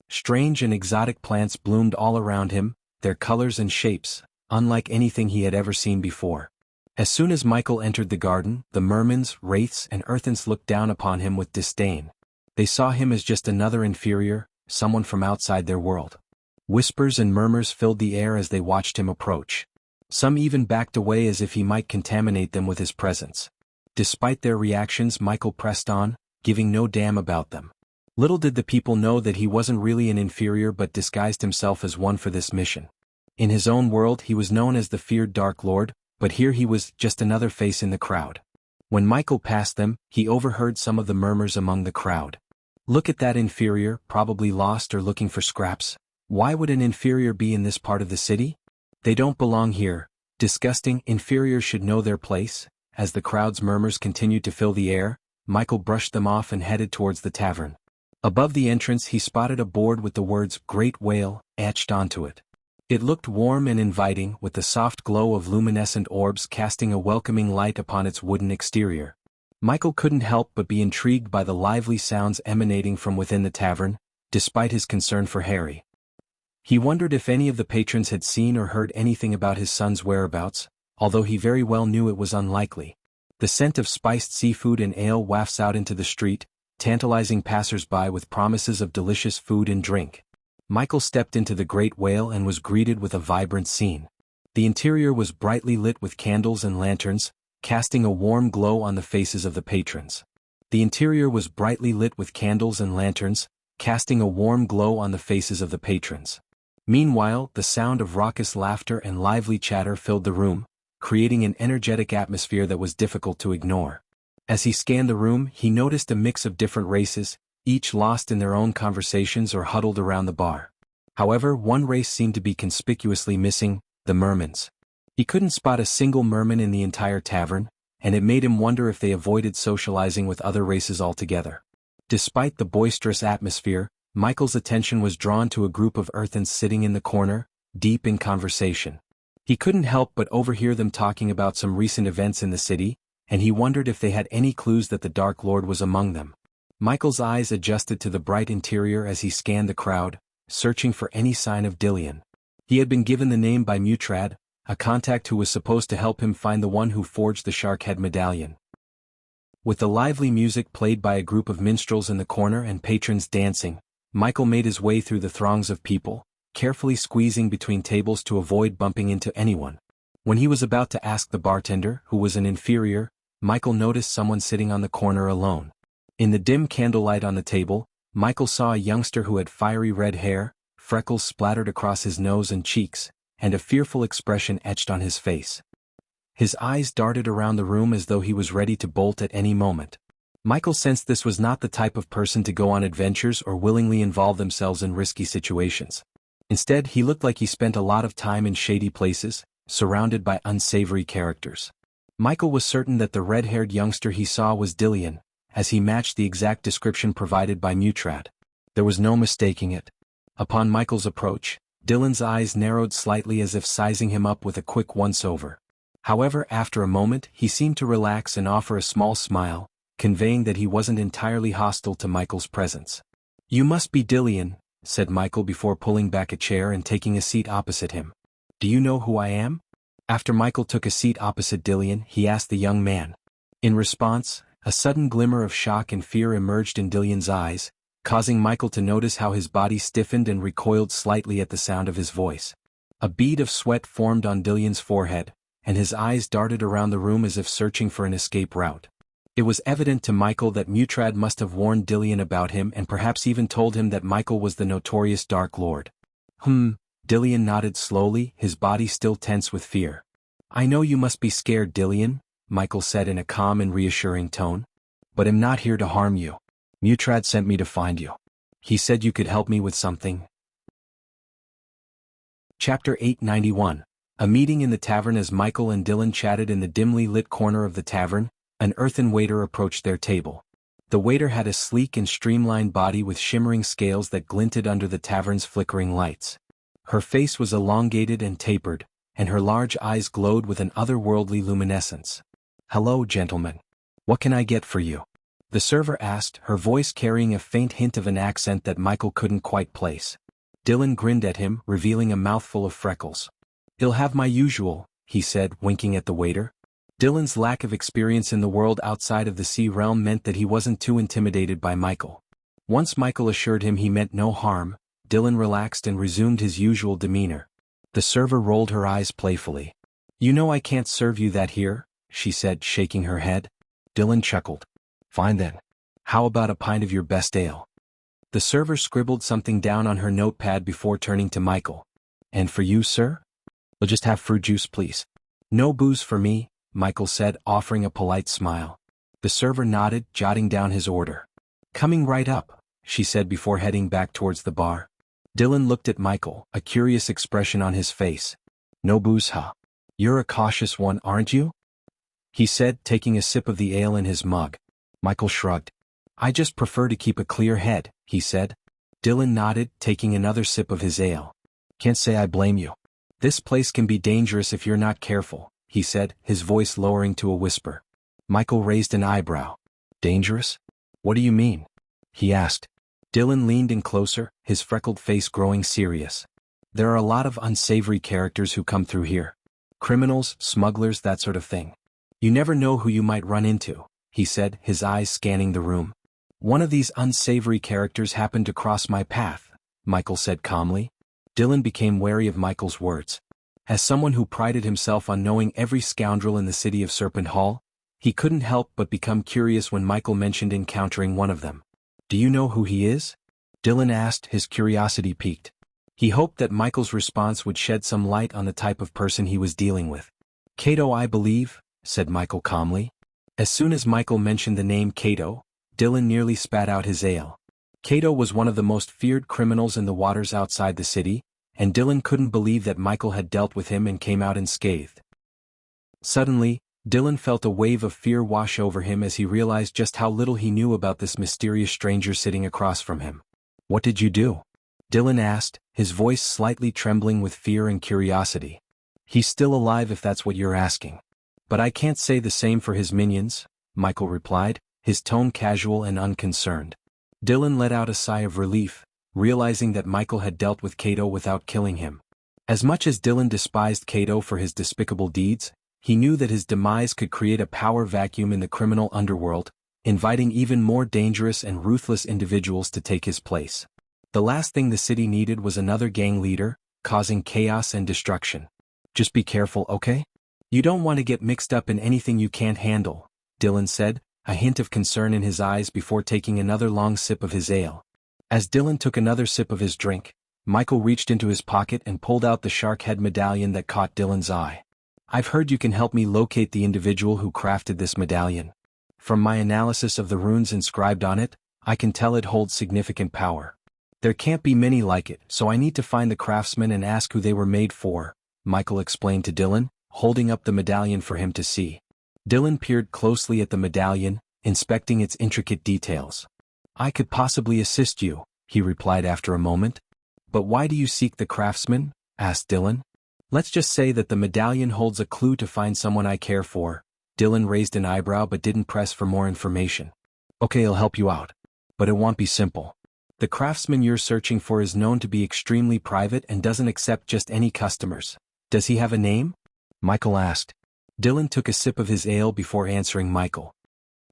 Strange and exotic plants bloomed all around him, their colors and shapes unlike anything he had ever seen before. As soon as Michael entered the garden, the mermans, wraiths, and earthants looked down upon him with disdain. They saw him as just another inferior, someone from outside their world. Whispers and murmurs filled the air as they watched him approach. Some even backed away as if he might contaminate them with his presence. Despite their reactions, Michael pressed on, giving no damn about them. Little did the people know that he wasn't really an inferior but disguised himself as one for this mission. In his own world he was known as the feared Dark Lord, but here he was just another face in the crowd. When Michael passed them, he overheard some of the murmurs among the crowd. Look at that inferior, probably lost or looking for scraps. Why would an inferior be in this part of the city? They don't belong here. Disgusting, inferiors should know their place. As the crowd's murmurs continued to fill the air, Michael brushed them off and headed towards the tavern. Above the entrance he spotted a board with the words "Great Whale" etched onto it. It looked warm and inviting, with the soft glow of luminescent orbs casting a welcoming light upon its wooden exterior. Michael couldn't help but be intrigued by the lively sounds emanating from within the tavern, despite his concern for Harry. He wondered if any of the patrons had seen or heard anything about his son's whereabouts, although he very well knew it was unlikely. The scent of spiced seafood and ale wafts out into the street, tantalizing passers-by with promises of delicious food and drink. Michael stepped into the Great Whale and was greeted with a vibrant scene. The interior was brightly lit with candles and lanterns, casting a warm glow on the faces of the patrons. Meanwhile, the sound of raucous laughter and lively chatter filled the room, creating an energetic atmosphere that was difficult to ignore. As he scanned the room, he noticed a mix of different races, each lost in their own conversations or huddled around the bar. However, one race seemed to be conspicuously missing: the mermans. He couldn't spot a single merman in the entire tavern, and it made him wonder if they avoided socializing with other races altogether. Despite the boisterous atmosphere, Michael's attention was drawn to a group of earthants sitting in the corner, deep in conversation. He couldn't help but overhear them talking about some recent events in the city, and he wondered if they had any clues that the Dark Lord was among them. Michael's eyes adjusted to the bright interior as he scanned the crowd, searching for any sign of Dillian. He had been given the name by Mutrad, a contact who was supposed to help him find the one who forged the shark head medallion. With the lively music played by a group of minstrels in the corner and patrons dancing, Michael made his way through the throngs of people, carefully squeezing between tables to avoid bumping into anyone. When he was about to ask the bartender, who was an inferior, Michael noticed someone sitting on the corner alone. In the dim candlelight on the table, Michael saw a youngster who had fiery red hair, freckles splattered across his nose and cheeks, and a fearful expression etched on his face. His eyes darted around the room as though he was ready to bolt at any moment. Michael sensed this was not the type of person to go on adventures or willingly involve themselves in risky situations. Instead, he looked like he spent a lot of time in shady places, surrounded by unsavory characters. Michael was certain that the red-haired youngster he saw was Dillian, as he matched the exact description provided by Mutrad. There was no mistaking it. Upon Michael's approach, Dylan's eyes narrowed slightly as if sizing him up with a quick once-over. However, after a moment, he seemed to relax and offer a small smile, conveying that he wasn't entirely hostile to Michael's presence. "You must be Dillian," said Michael before pulling back a chair and taking a seat opposite him. "Do you know who I am?" After Michael took a seat opposite Dillian, he asked the young man. In response, a sudden glimmer of shock and fear emerged in Dillian's eyes, causing Michael to notice how his body stiffened and recoiled slightly at the sound of his voice. A bead of sweat formed on Dillian's forehead, and his eyes darted around the room as if searching for an escape route. It was evident to Michael that Mutrad must have warned Dillian about him and perhaps even told him that Michael was the notorious Dark Lord. Dillian nodded slowly, his body still tense with fear. "I know you must be scared, Dillian," Michael said in a calm and reassuring tone. "But I'm not here to harm you. Mutrad sent me to find you. He said you could help me with something." Chapter 891. A meeting in the tavern. As Michael and Dylan chatted in the dimly lit corner of the tavern, an earthen waiter approached their table. The waiter had a sleek and streamlined body with shimmering scales that glinted under the tavern's flickering lights. Her face was elongated and tapered, and her large eyes glowed with an otherworldly luminescence. "Hello, gentlemen. What can I get for you?" the server asked, her voice carrying a faint hint of an accent that Michael couldn't quite place. Dylan grinned at him, revealing a mouthful of freckles. "He'll have my usual," he said, winking at the waiter. Dylan's lack of experience in the world outside of the sea realm meant that he wasn't too intimidated by Michael. Once Michael assured him he meant no harm, Dylan relaxed and resumed his usual demeanor. The server rolled her eyes playfully. "You know I can't serve you that here," she said, shaking her head. Dylan chuckled. "Fine then. How about a pint of your best ale?" The server scribbled something down on her notepad before turning to Michael. "And for you, sir?" "We'll just have fruit juice, please." "No booze for me," Michael said, offering a polite smile. The server nodded, jotting down his order. "Coming right up," she said before heading back towards the bar. Dylan looked at Michael, a curious expression on his face. "No booze, huh? You're a cautious one, aren't you?" he said, taking a sip of the ale in his mug. Michael shrugged. "I just prefer to keep a clear head," he said. Dylan nodded, taking another sip of his ale. "Can't say I blame you. This place can be dangerous if you're not careful," he said, his voice lowering to a whisper. Michael raised an eyebrow. "Dangerous? What do you mean?" he asked. Dylan leaned in closer, his freckled face growing serious. "There are a lot of unsavory characters who come through here. Criminals, smugglers, that sort of thing. You never know who you might run into," he said, his eyes scanning the room. "One of these unsavory characters happened to cross my path," Michael said calmly. Dylan became wary of Michael's words. As someone who prided himself on knowing every scoundrel in the city of Serpent Hall, he couldn't help but become curious when Michael mentioned encountering one of them. "Do you know who he is?" Dylan asked, his curiosity piqued. He hoped that Michael's response would shed some light on the type of person he was dealing with. "Cato, I believe," said Michael calmly. As soon as Michael mentioned the name Cato, Dylan nearly spat out his ale. Cato was one of the most feared criminals in the waters outside the city, and Dylan couldn't believe that Michael had dealt with him and came out unscathed. Suddenly, Dylan felt a wave of fear wash over him as he realized just how little he knew about this mysterious stranger sitting across from him. "What did you do?" Dylan asked, his voice slightly trembling with fear and curiosity. "He's still alive if that's what you're asking. But I can't say the same for his minions," Michael replied, his tone casual and unconcerned. Dylan let out a sigh of relief, realizing that Michael had dealt with Cato without killing him. As much as Dylan despised Cato for his despicable deeds, he knew that his demise could create a power vacuum in the criminal underworld, inviting even more dangerous and ruthless individuals to take his place. The last thing the city needed was another gang leader, causing chaos and destruction. "Just be careful, okay? You don't want to get mixed up in anything you can't handle," Dylan said, a hint of concern in his eyes before taking another long sip of his ale. As Dylan took another sip of his drink, Michael reached into his pocket and pulled out the shark head medallion that caught Dylan's eye. "I've heard you can help me locate the individual who crafted this medallion. From my analysis of the runes inscribed on it, I can tell it holds significant power. There can't be many like it, so I need to find the craftsman and ask who they were made for," Michael explained to Dylan, holding up the medallion for him to see. Dylan peered closely at the medallion, inspecting its intricate details. "I could possibly assist you," he replied after a moment. "But why do you seek the craftsman?" asked Dylan. "Let's just say that the medallion holds a clue to find someone I care for." Dylan raised an eyebrow but didn't press for more information. "Okay, I'll help you out. But it won't be simple. The craftsman you're searching for is known to be extremely private and doesn't accept just any customers. Does he have a name?" Michael asked. Dylan took a sip of his ale before answering Michael.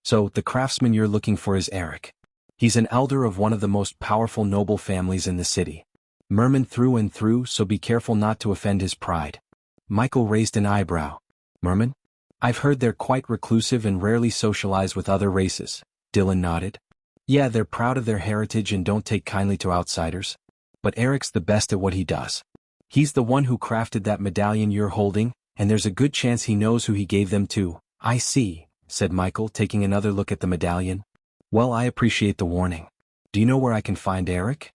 "So, the craftsman you're looking for is Eric. He's an elder of one of the most powerful noble families in the city. Merman through and through, so be careful not to offend his pride." Michael raised an eyebrow. "Merman? I've heard they're quite reclusive and rarely socialize with other races." Dylan nodded. "Yeah, they're proud of their heritage and don't take kindly to outsiders. But Eric's the best at what he does. He's the one who crafted that medallion you're holding, and there's a good chance he knows who he gave them to." "I see," said Michael, taking another look at the medallion. "Well, I appreciate the warning. Do you know where I can find Eric?"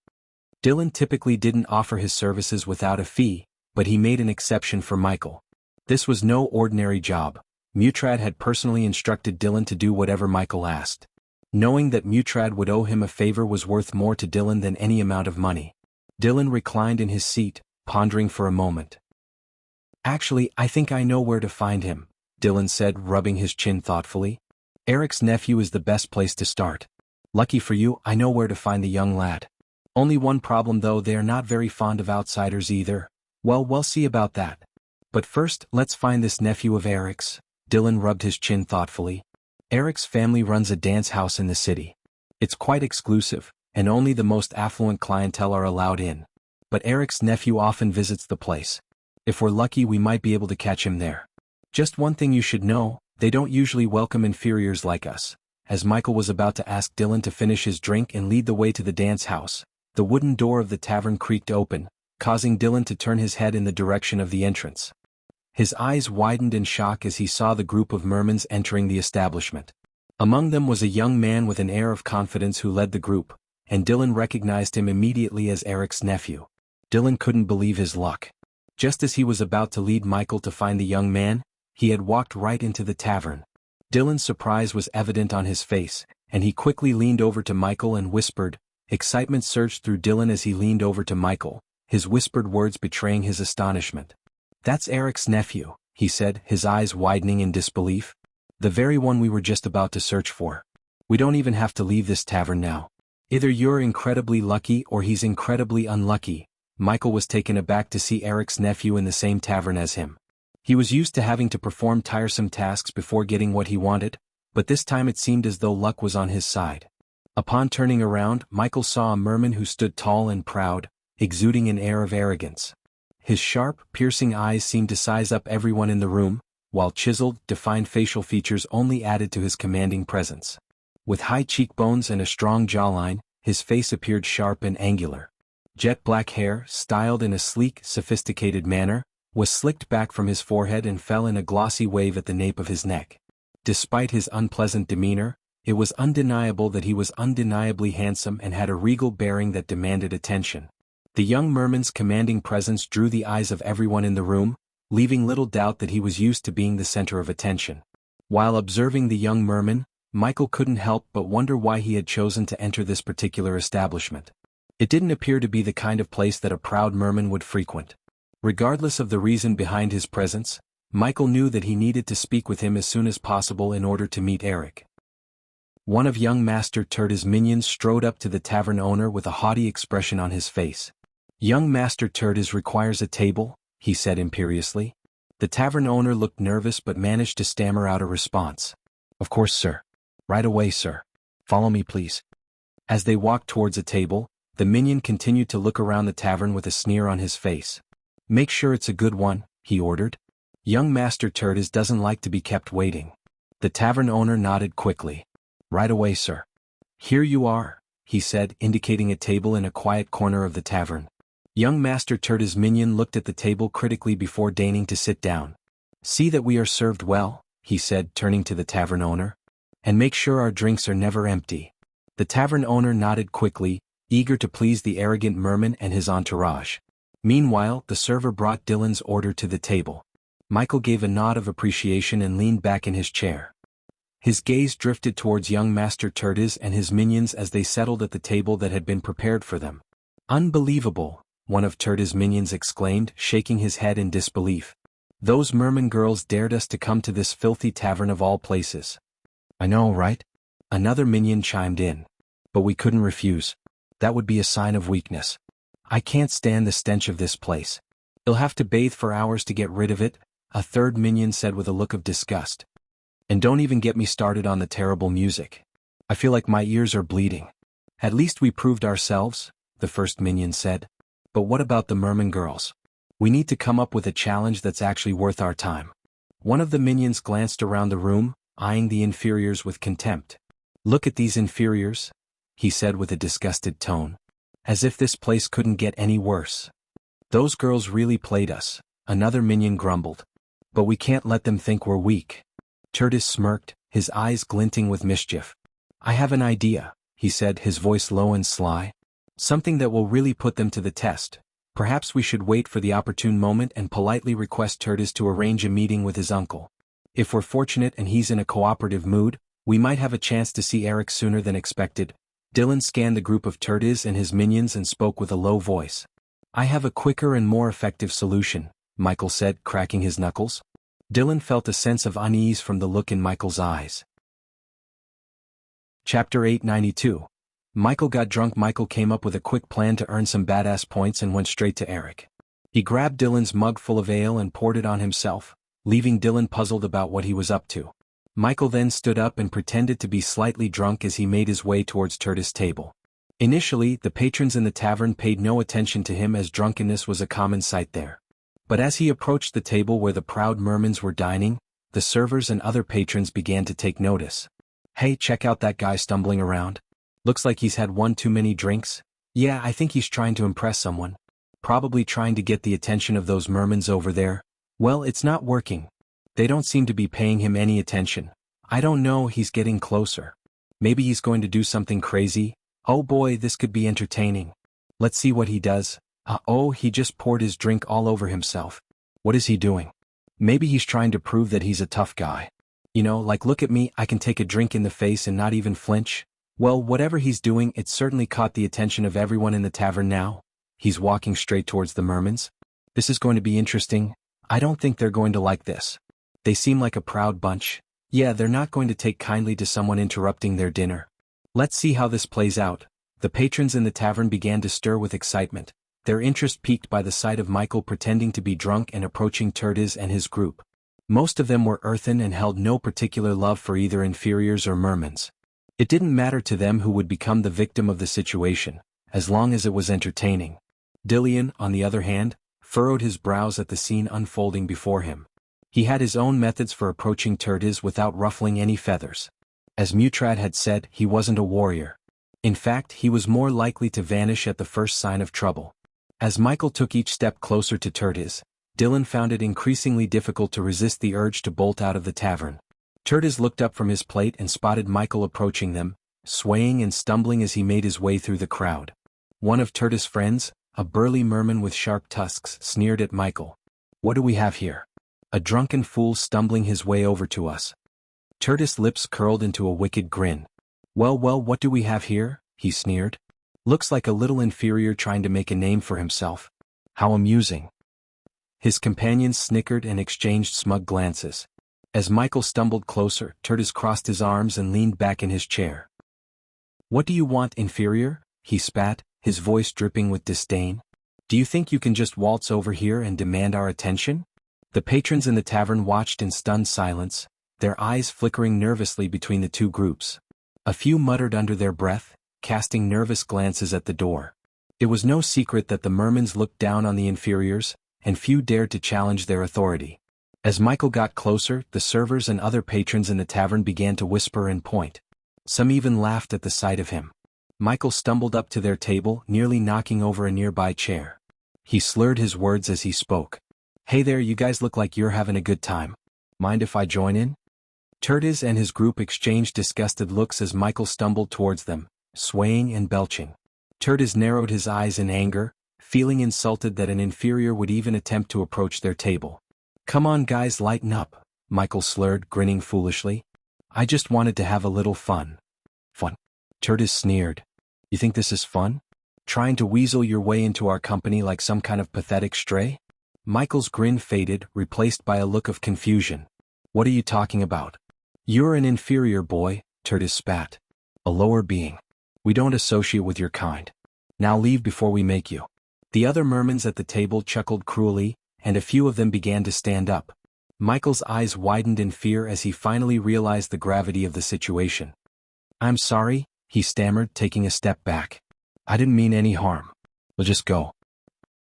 Dylan typically didn't offer his services without a fee, but he made an exception for Michael. This was no ordinary job. Mutrad had personally instructed Dylan to do whatever Michael asked. Knowing that Mutrad would owe him a favor was worth more to Dylan than any amount of money. Dylan reclined in his seat, pondering for a moment. "Actually, I think I know where to find him," Dylan said, rubbing his chin thoughtfully. "Eric's nephew is the best place to start. Lucky for you, I know where to find the young lad. Only one problem though, they are not very fond of outsiders either. Well, we'll see about that. But first, let's find this nephew of Eric's." Dylan rubbed his chin thoughtfully. "Eric's family runs a dance house in the city. It's quite exclusive, and only the most affluent clientele are allowed in. But Eric's nephew often visits the place. If we're lucky, we might be able to catch him there. Just one thing you should know, they don't usually welcome inferiors like us." As Michael was about to ask Dylan to finish his drink and lead the way to the dance house, the wooden door of the tavern creaked open, causing Dylan to turn his head in the direction of the entrance. His eyes widened in shock as he saw the group of mermans entering the establishment. Among them was a young man with an air of confidence who led the group, and Dylan recognized him immediately as Eric's nephew. Dylan couldn't believe his luck. Just as he was about to lead Michael to find the young man, he had walked right into the tavern. Dylan's surprise was evident on his face, and he quickly leaned over to Michael and whispered. Excitement surged through Dylan as he leaned over to Michael, his whispered words betraying his astonishment. "That's Eric's nephew," he said, his eyes widening in disbelief. "The very one we were just about to search for. We don't even have to leave this tavern now. Either you're incredibly lucky or he's incredibly unlucky." Michael was taken aback to see Eric's nephew in the same tavern as him. He was used to having to perform tiresome tasks before getting what he wanted, but this time it seemed as though luck was on his side. Upon turning around, Michael saw a merman who stood tall and proud, exuding an air of arrogance. His sharp, piercing eyes seemed to size up everyone in the room, while chiseled, defined facial features only added to his commanding presence. With high cheekbones and a strong jawline, his face appeared sharp and angular. Jet black hair, styled in a sleek, sophisticated manner, was slicked back from his forehead and fell in a glossy wave at the nape of his neck. Despite his unpleasant demeanor, it was undeniable that he was undeniably handsome and had a regal bearing that demanded attention. The young merman's commanding presence drew the eyes of everyone in the room, leaving little doubt that he was used to being the center of attention. While observing the young merman, Michael couldn't help but wonder why he had chosen to enter this particular establishment. It didn't appear to be the kind of place that a proud merman would frequent. Regardless of the reason behind his presence, Michael knew that he needed to speak with him as soon as possible in order to meet Eric. One of young Master Turda's minions strode up to the tavern owner with a haughty expression on his face. "Young Master Turda's requires a table," he said imperiously. The tavern owner looked nervous but managed to stammer out a response. "Of course, sir. Right away, sir. Follow me, please." As they walked towards a table, the minion continued to look around the tavern with a sneer on his face. "Make sure it's a good one," he ordered. "Young Master Turda's doesn't like to be kept waiting." The tavern owner nodded quickly. "Right away, sir." "Here you are," he said, indicating a table in a quiet corner of the tavern. Young Master Turda's minion looked at the table critically before deigning to sit down. "See that we are served well," he said, turning to the tavern owner. "And make sure our drinks are never empty." The tavern owner nodded quickly, eager to please the arrogant merman and his entourage. Meanwhile, the server brought Dylan's order to the table. Michael gave a nod of appreciation and leaned back in his chair. His gaze drifted towards young Master Turdas and his minions as they settled at the table that had been prepared for them. "Unbelievable," one of Turdas' minions exclaimed, shaking his head in disbelief. "Those merman girls dared us to come to this filthy tavern of all places." "I know, right?" Another minion chimed in. "But we couldn't refuse. That would be a sign of weakness. I can't stand the stench of this place. You'll have to bathe for hours to get rid of it," a third minion said with a look of disgust. "And don't even get me started on the terrible music. I feel like my ears are bleeding." "At least we proved ourselves," the first minion said. "But what about the merman girls? We need to come up with a challenge that's actually worth our time." One of the minions glanced around the room, eyeing the inferiors with contempt. "Look at these inferiors," he said with a disgusted tone. "As if this place couldn't get any worse. Those girls really played us," another minion grumbled. "But we can't let them think we're weak." Turdas smirked, his eyes glinting with mischief. "I have an idea," he said, his voice low and sly. "Something that will really put them to the test. Perhaps we should wait for the opportune moment and politely request Turdas to arrange a meeting with his uncle. If we're fortunate and he's in a cooperative mood, we might have a chance to see Eric sooner than expected." Dylan scanned the group of Turdas and his minions and spoke with a low voice. "I have a quicker and more effective solution," Michael said, cracking his knuckles. Dylan felt a sense of unease from the look in Michael's eyes. Chapter 892. Michael got drunk. Michael came up with a quick plan to earn some badass points and went straight to Eric. He grabbed Dylan's mug full of ale and poured it on himself, leaving Dylan puzzled about what he was up to. Michael then stood up and pretended to be slightly drunk as he made his way towards Turdas' table. Initially, the patrons in the tavern paid no attention to him as drunkenness was a common sight there. But as he approached the table where the proud mermans were dining, the servers and other patrons began to take notice. "Hey, check out that guy stumbling around. Looks like he's had one too many drinks. Yeah, I think he's trying to impress someone. Probably trying to get the attention of those mermans over there. Well, it's not working. They don't seem to be paying him any attention. I don't know, he's getting closer. Maybe he's going to do something crazy. Oh boy, this could be entertaining. Let's see what he does. Oh, he just poured his drink all over himself. What is he doing? Maybe he's trying to prove that he's a tough guy. You know, like look at me, I can take a drink in the face and not even flinch." Well, whatever he's doing, it certainly caught the attention of everyone in the tavern now. He's walking straight towards the mermans. This is going to be interesting. I don't think they're going to like this. They seem like a proud bunch. Yeah, they're not going to take kindly to someone interrupting their dinner. Let's see how this plays out. The patrons in the tavern began to stir with excitement, their interest piqued by the sight of Michael pretending to be drunk and approaching Turdas and his group. Most of them were earthen and held no particular love for either inferiors or mermans. It didn't matter to them who would become the victim of the situation, as long as it was entertaining. Dillian, on the other hand, furrowed his brows at the scene unfolding before him. He had his own methods for approaching Turdas without ruffling any feathers. As Mutrad had said, he wasn't a warrior. In fact, he was more likely to vanish at the first sign of trouble. As Michael took each step closer to Turdas, Dylan found it increasingly difficult to resist the urge to bolt out of the tavern. Turdas looked up from his plate and spotted Michael approaching them, swaying and stumbling as he made his way through the crowd. One of Turdas' friends, a burly merman with sharp tusks, sneered at Michael. "What do we have here? A drunken fool stumbling his way over to us." Turdas' lips curled into a wicked grin. Well, what do we have here?" he sneered. "Looks like a little inferior trying to make a name for himself. How amusing." His companions snickered and exchanged smug glances. As Michael stumbled closer, Turdas crossed his arms and leaned back in his chair. "What do you want, inferior?" he spat, his voice dripping with disdain. "Do you think you can just waltz over here and demand our attention?" The patrons in the tavern watched in stunned silence, their eyes flickering nervously between the two groups. A few muttered under their breath, casting nervous glances at the door. It was no secret that the mermans looked down on the inferiors, and few dared to challenge their authority. As Michael got closer, the servers and other patrons in the tavern began to whisper and point. Some even laughed at the sight of him. Michael stumbled up to their table, nearly knocking over a nearby chair. He slurred his words as he spoke. "Hey there, you guys look like you're having a good time. Mind if I join in?" Tertiz and his group exchanged disgusted looks as Michael stumbled towards them, swaying and belching. Tertiz narrowed his eyes in anger, feeling insulted that an inferior would even attempt to approach their table. "Come on guys, lighten up," Michael slurred, grinning foolishly. "I just wanted to have a little fun." "Fun?" Tertiz sneered. "You think this is fun? Trying to weasel your way into our company like some kind of pathetic stray?" Michael's grin faded, replaced by a look of confusion. "What are you talking about? You're an inferior boy," Tertiz spat. "A lower being. We don't associate with your kind. Now leave before we make you." The other mermans at the table chuckled cruelly, and a few of them began to stand up. Michael's eyes widened in fear as he finally realized the gravity of the situation. "I'm sorry," he stammered, taking a step back. "I didn't mean any harm. We'll just go."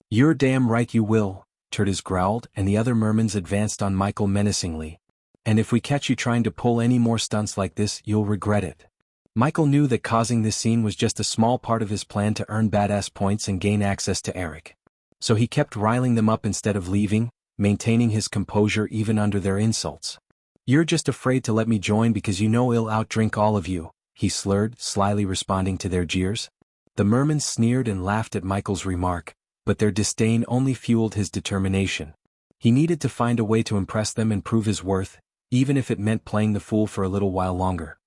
"You're damn right you will," Tertiz growled, and the other mermans advanced on Michael menacingly. "And if we catch you trying to pull any more stunts like this, you'll regret it." Michael knew that causing this scene was just a small part of his plan to earn badass points and gain access to Eric. So he kept riling them up instead of leaving, maintaining his composure even under their insults. "You're just afraid to let me join because you know I'll outdrink all of you," he slurred, slyly responding to their jeers. The mermans sneered and laughed at Michael's remark, but their disdain only fueled his determination. He needed to find a way to impress them and prove his worth, even if it meant playing the fool for a little while longer.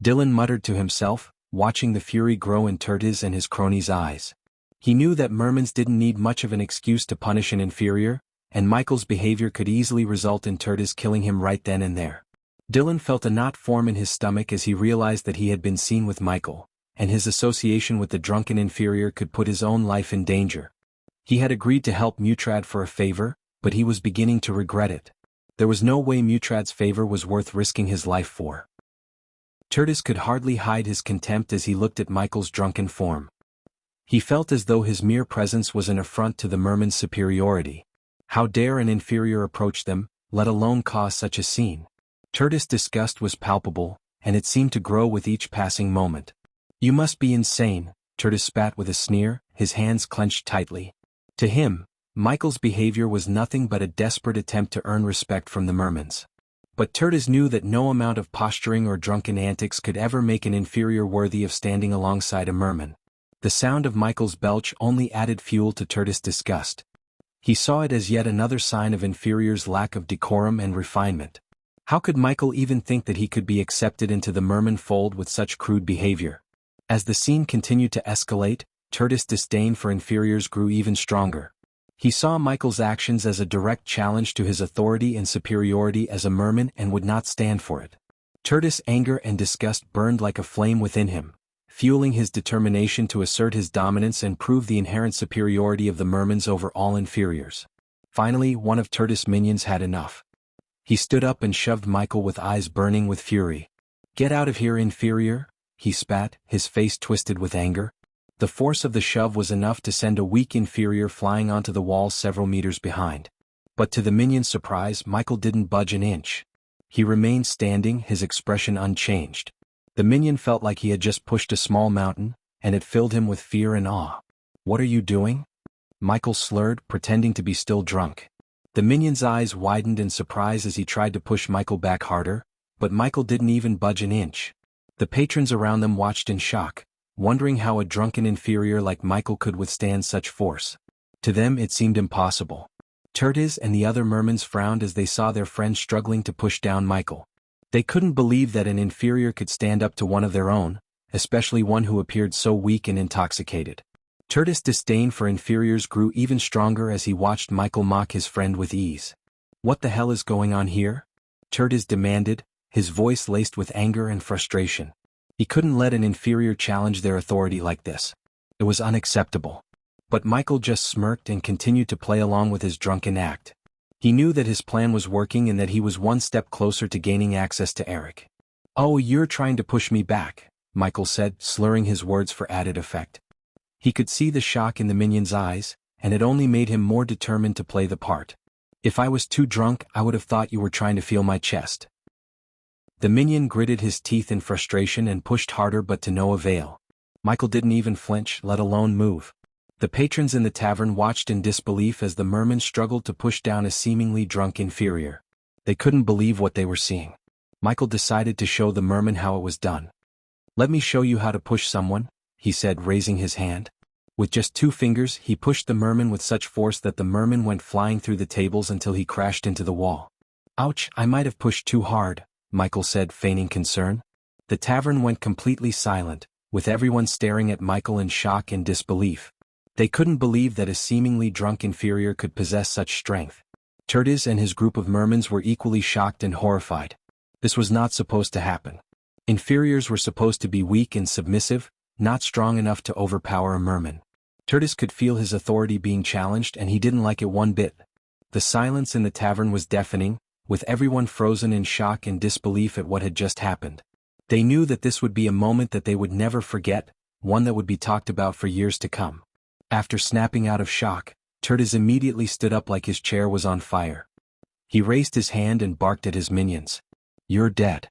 Dylan muttered to himself, watching the fury grow in Tertiz and his cronies' eyes. He knew that mermans didn't need much of an excuse to punish an inferior, and Michael's behavior could easily result in Tertiz killing him right then and there. Dylan felt a knot form in his stomach as he realized that he had been seen with Michael, and his association with the drunken inferior could put his own life in danger. He had agreed to help Mutrad for a favor, but he was beginning to regret it. There was no way Mutrad's favor was worth risking his life for. Tertiz could hardly hide his contempt as he looked at Michael's drunken form. He felt as though his mere presence was an affront to the merman's superiority. How dare an inferior approach them, let alone cause such a scene? Tertiz's disgust was palpable, and it seemed to grow with each passing moment. "You must be insane," Tertiz spat with a sneer, his hands clenched tightly. To him, Michael's behavior was nothing but a desperate attempt to earn respect from the mermans. But Tertiz knew that no amount of posturing or drunken antics could ever make an inferior worthy of standing alongside a merman. The sound of Michael's belch only added fuel to Tertiz's disgust. He saw it as yet another sign of inferior's lack of decorum and refinement. How could Michael even think that he could be accepted into the merman fold with such crude behavior? As the scene continued to escalate, Tertiz's disdain for inferiors grew even stronger. He saw Michael's actions as a direct challenge to his authority and superiority as a merman and would not stand for it. Tertiz's anger and disgust burned like a flame within him, fueling his determination to assert his dominance and prove the inherent superiority of the mermans over all inferiors. Finally, one of Tertiz's minions had enough. He stood up and shoved Michael with eyes burning with fury. "Get out of here, inferior," he spat, his face twisted with anger. The force of the shove was enough to send a weak inferior flying onto the wall several meters behind. But to the minion's surprise, Michael didn't budge an inch. He remained standing, his expression unchanged. The minion felt like he had just pushed a small mountain, and it filled him with fear and awe. "What are you doing?" Michael slurred, pretending to be still drunk. The minion's eyes widened in surprise as he tried to push Michael back harder, but Michael didn't even budge an inch. The patrons around them watched in shock, wondering how a drunken inferior like Michael could withstand such force. To them it seemed impossible. Tertiz and the other mermans frowned as they saw their friend struggling to push down Michael. They couldn't believe that an inferior could stand up to one of their own, especially one who appeared so weak and intoxicated. Tertiz's disdain for inferiors grew even stronger as he watched Michael mock his friend with ease. "What the hell is going on here?" Tertiz demanded, his voice laced with anger and frustration. He couldn't let an inferior challenge their authority like this. It was unacceptable. But Michael just smirked and continued to play along with his drunken act. He knew that his plan was working and that he was one step closer to gaining access to Eric. "Oh, you're trying to push me back," Michael said, slurring his words for added effect. He could see the shock in the minion's eyes, and it only made him more determined to play the part. If I was too drunk, I would have thought you were trying to feel my chest. The minion gritted his teeth in frustration and pushed harder, but to no avail. Michael didn't even flinch, let alone move. The patrons in the tavern watched in disbelief as the merman struggled to push down a seemingly drunk inferior. They couldn't believe what they were seeing. Michael decided to show the merman how it was done. "Let me show you how to push someone," he said, raising his hand. With just 2 fingers, he pushed the merman with such force that the merman went flying through the tables until he crashed into the wall. "Ouch, I might have pushed too hard," Michael said, feigning concern. The tavern went completely silent, with everyone staring at Michael in shock and disbelief. They couldn't believe that a seemingly drunk inferior could possess such strength. Tertiz and his group of mermans were equally shocked and horrified. This was not supposed to happen. Inferiors were supposed to be weak and submissive, not strong enough to overpower a merman. Tertiz could feel his authority being challenged, and he didn't like it one bit. The silence in the tavern was deafening, with everyone frozen in shock and disbelief at what had just happened. They knew that this would be a moment that they would never forget, one that would be talked about for years to come. After snapping out of shock, Tertiz immediately stood up like his chair was on fire. He raised his hand and barked at his minions. "You're dead."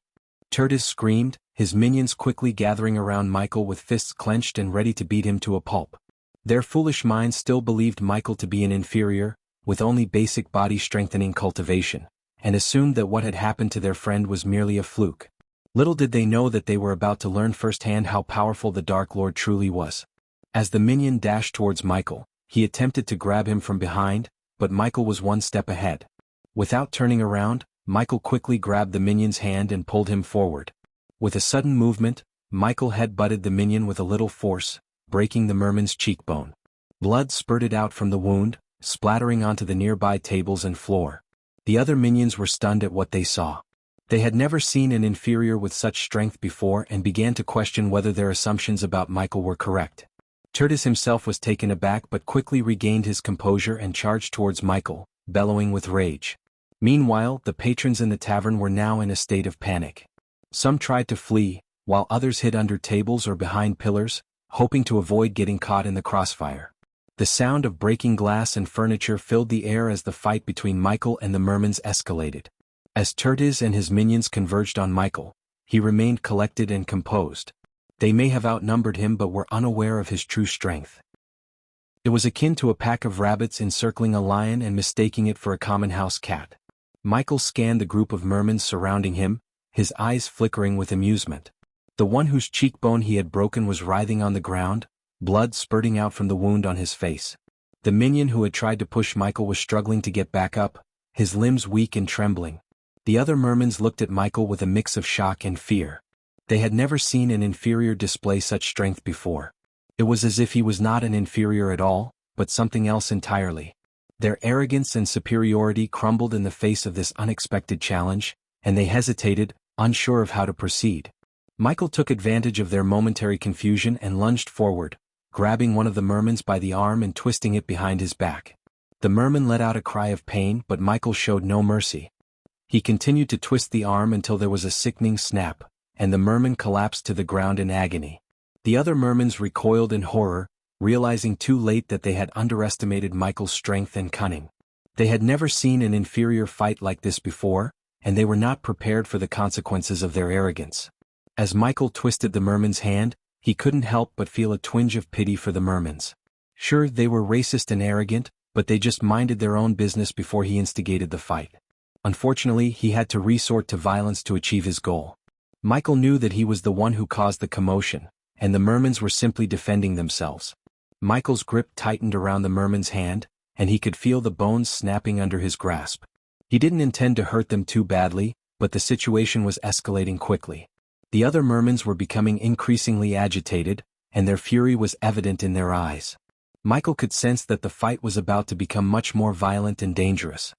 Tertiz screamed, his minions quickly gathering around Michael with fists clenched and ready to beat him to a pulp. Their foolish minds still believed Michael to be an inferior, with only basic body-strengthening cultivation, and assumed that what had happened to their friend was merely a fluke. Little did they know that they were about to learn firsthand how powerful the Dark Lord truly was. As the minion dashed towards Michael, he attempted to grab him from behind, but Michael was one step ahead. Without turning around, Michael quickly grabbed the minion's hand and pulled him forward. With a sudden movement, Michael head-butted the minion with a little force, breaking the merman's cheekbone. Blood spurted out from the wound, splattering onto the nearby tables and floor. The other minions were stunned at what they saw. They had never seen an inferior with such strength before and began to question whether their assumptions about Michael were correct. Tertiz himself was taken aback but quickly regained his composure and charged towards Michael, bellowing with rage. Meanwhile, the patrons in the tavern were now in a state of panic. Some tried to flee, while others hid under tables or behind pillars, hoping to avoid getting caught in the crossfire. The sound of breaking glass and furniture filled the air as the fight between Michael and the mermans escalated. As Tertiz and his minions converged on Michael, he remained collected and composed. They may have outnumbered him but were unaware of his true strength. It was akin to a pack of rabbits encircling a lion and mistaking it for a common house cat. Michael scanned the group of mermans surrounding him, his eyes flickering with amusement. The one whose cheekbone he had broken was writhing on the ground, blood spurting out from the wound on his face. The minion who had tried to push Michael was struggling to get back up, his limbs weak and trembling. The other mermans looked at Michael with a mix of shock and fear. They had never seen an inferior display such strength before. It was as if he was not an inferior at all, but something else entirely. Their arrogance and superiority crumbled in the face of this unexpected challenge, and they hesitated, unsure of how to proceed. Michael took advantage of their momentary confusion and lunged forward, grabbing one of the mermans by the arm and twisting it behind his back. The merman let out a cry of pain, but Michael showed no mercy. He continued to twist the arm until there was a sickening snap, and the merman collapsed to the ground in agony. The other mermans recoiled in horror, realizing too late that they had underestimated Michael's strength and cunning. They had never seen an inferior fight like this before, and they were not prepared for the consequences of their arrogance. As Michael twisted the merman's hand, he couldn't help but feel a twinge of pity for the mermans. Sure, they were racist and arrogant, but they just minded their own business before he instigated the fight. Unfortunately, he had to resort to violence to achieve his goal. Michael knew that he was the one who caused the commotion, and the mermans were simply defending themselves. Michael's grip tightened around the merman's hand, and he could feel the bones snapping under his grasp. He didn't intend to hurt them too badly, but the situation was escalating quickly. The other mermans were becoming increasingly agitated, and their fury was evident in their eyes. Michael could sense that the fight was about to become much more violent and dangerous.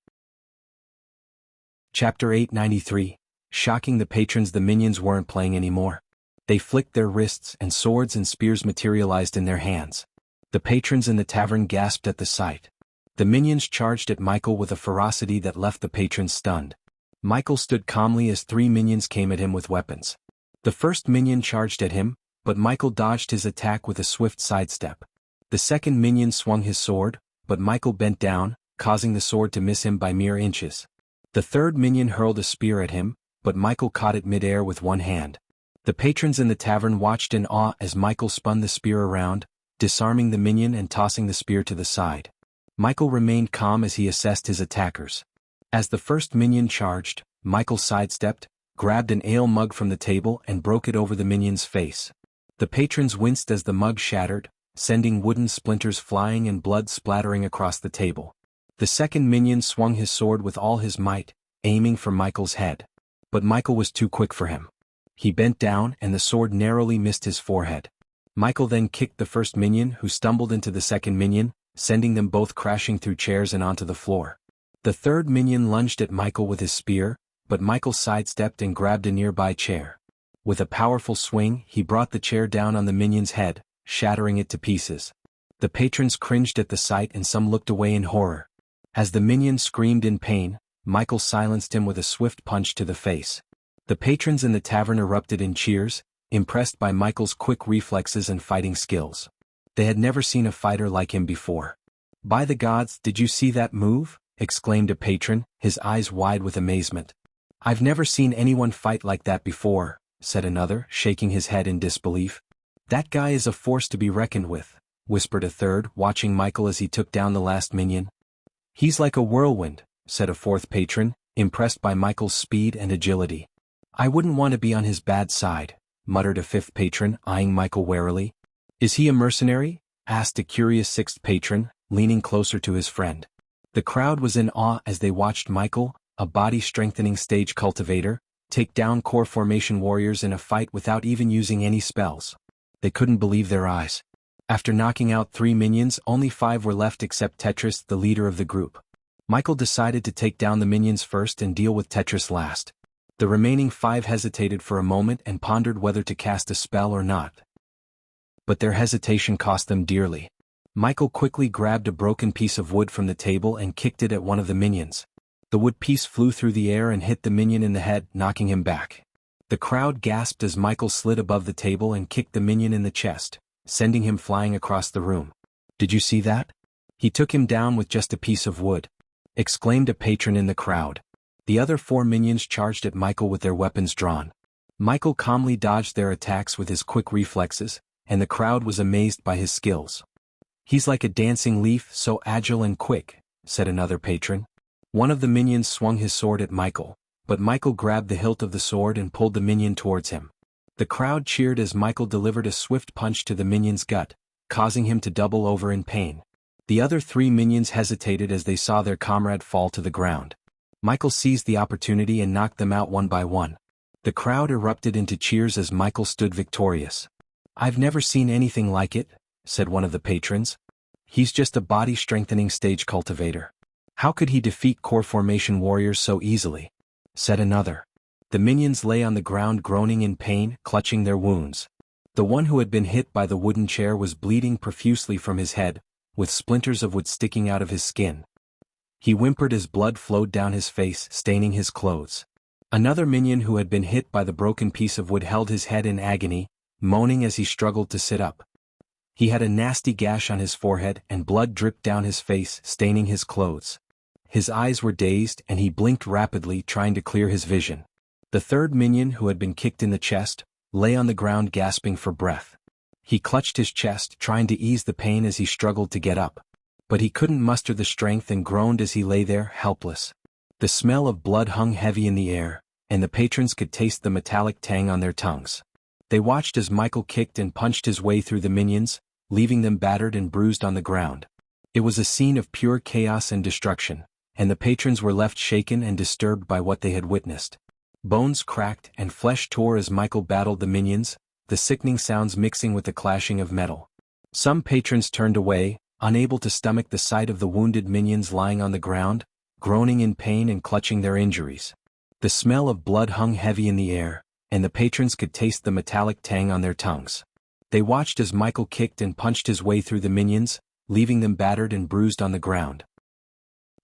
Chapter 893. Shocking the patrons. The minions weren't playing anymore. They flicked their wrists and swords and spears materialized in their hands. The patrons in the tavern gasped at the sight. The minions charged at Michael with a ferocity that left the patrons stunned. Michael stood calmly as 3 minions came at him with weapons. The first minion charged at him, but Michael dodged his attack with a swift sidestep. The second minion swung his sword, but Michael bent down, causing the sword to miss him by mere inches. The third minion hurled a spear at him, but Michael caught it mid-air with one hand. The patrons in the tavern watched in awe as Michael spun the spear around, disarming the minion and tossing the spear to the side. Michael remained calm as he assessed his attackers. As the first minion charged, Michael sidestepped, grabbed an ale mug from the table and broke it over the minion's face. The patrons winced as the mug shattered, sending wooden splinters flying and blood splattering across the table. The second minion swung his sword with all his might, aiming for Michael's head. But Michael was too quick for him. He bent down and the sword narrowly missed his forehead. Michael then kicked the first minion, who stumbled into the second minion, sending them both crashing through chairs and onto the floor. The third minion lunged at Michael with his spear, but Michael sidestepped and grabbed a nearby chair. With a powerful swing, he brought the chair down on the minion's head, shattering it to pieces. The patrons cringed at the sight and some looked away in horror. As the minion screamed in pain, Michael silenced him with a swift punch to the face. The patrons in the tavern erupted in cheers, impressed by Michael's quick reflexes and fighting skills. They had never seen a fighter like him before. "By the gods, did you see that move?" exclaimed a patron, his eyes wide with amazement. "I've never seen anyone fight like that before," said another, shaking his head in disbelief. "That guy is a force to be reckoned with," whispered a third, watching Michael as he took down the last minion. "He's like a whirlwind," said a fourth patron, impressed by Michael's speed and agility. "I wouldn't want to be on his bad side," muttered a fifth patron, eyeing Michael warily. "Is he a mercenary?" asked a curious sixth patron, leaning closer to his friend. The crowd was in awe as they watched Michael, a body-strengthening stage cultivator, take down core formation warriors in a fight without even using any spells. They couldn't believe their eyes. After knocking out 3 minions, only 5 were left except Tetris, the leader of the group. Michael decided to take down the minions first and deal with Tetris last. The remaining 5 hesitated for a moment and pondered whether to cast a spell or not. But their hesitation cost them dearly. Michael quickly grabbed a broken piece of wood from the table and kicked it at one of the minions. The wood piece flew through the air and hit the minion in the head, knocking him back. The crowd gasped as Michael slid above the table and kicked the minion in the chest, sending him flying across the room. "Did you see that? He took him down with just a piece of wood," exclaimed a patron in the crowd. The other 4 minions charged at Michael with their weapons drawn. Michael calmly dodged their attacks with his quick reflexes, and the crowd was amazed by his skills. "He's like a dancing leaf, so agile and quick," said another patron. One of the minions swung his sword at Michael, but Michael grabbed the hilt of the sword and pulled the minion towards him. The crowd cheered as Michael delivered a swift punch to the minion's gut, causing him to double over in pain. The other 3 minions hesitated as they saw their comrade fall to the ground. Michael seized the opportunity and knocked them out one by one. The crowd erupted into cheers as Michael stood victorious. "I've never seen anything like it," said one of the patrons. "He's just a body-strengthening stage cultivator. How could he defeat core formation warriors so easily?" said another. The minions lay on the ground groaning in pain, clutching their wounds. The one who had been hit by the wooden chair was bleeding profusely from his head, with splinters of wood sticking out of his skin. He whimpered as blood flowed down his face, staining his clothes. Another minion who had been hit by the broken piece of wood held his head in agony, moaning as he struggled to sit up. He had a nasty gash on his forehead and blood dripped down his face, staining his clothes. His eyes were dazed and he blinked rapidly, trying to clear his vision. The third minion, who had been kicked in the chest, lay on the ground gasping for breath. He clutched his chest, trying to ease the pain as he struggled to get up. But he couldn't muster the strength and groaned as he lay there, helpless. The smell of blood hung heavy in the air, and the patrons could taste the metallic tang on their tongues. They watched as Michael kicked and punched his way through the minions, leaving them battered and bruised on the ground. It was a scene of pure chaos and destruction, and the patrons were left shaken and disturbed by what they had witnessed. Bones cracked and flesh tore as Michael battled the minions, the sickening sounds mixing with the clashing of metal. Some patrons turned away, unable to stomach the sight of the wounded minions lying on the ground, groaning in pain and clutching their injuries. The smell of blood hung heavy in the air, and the patrons could taste the metallic tang on their tongues. They watched as Michael kicked and punched his way through the minions, leaving them battered and bruised on the ground.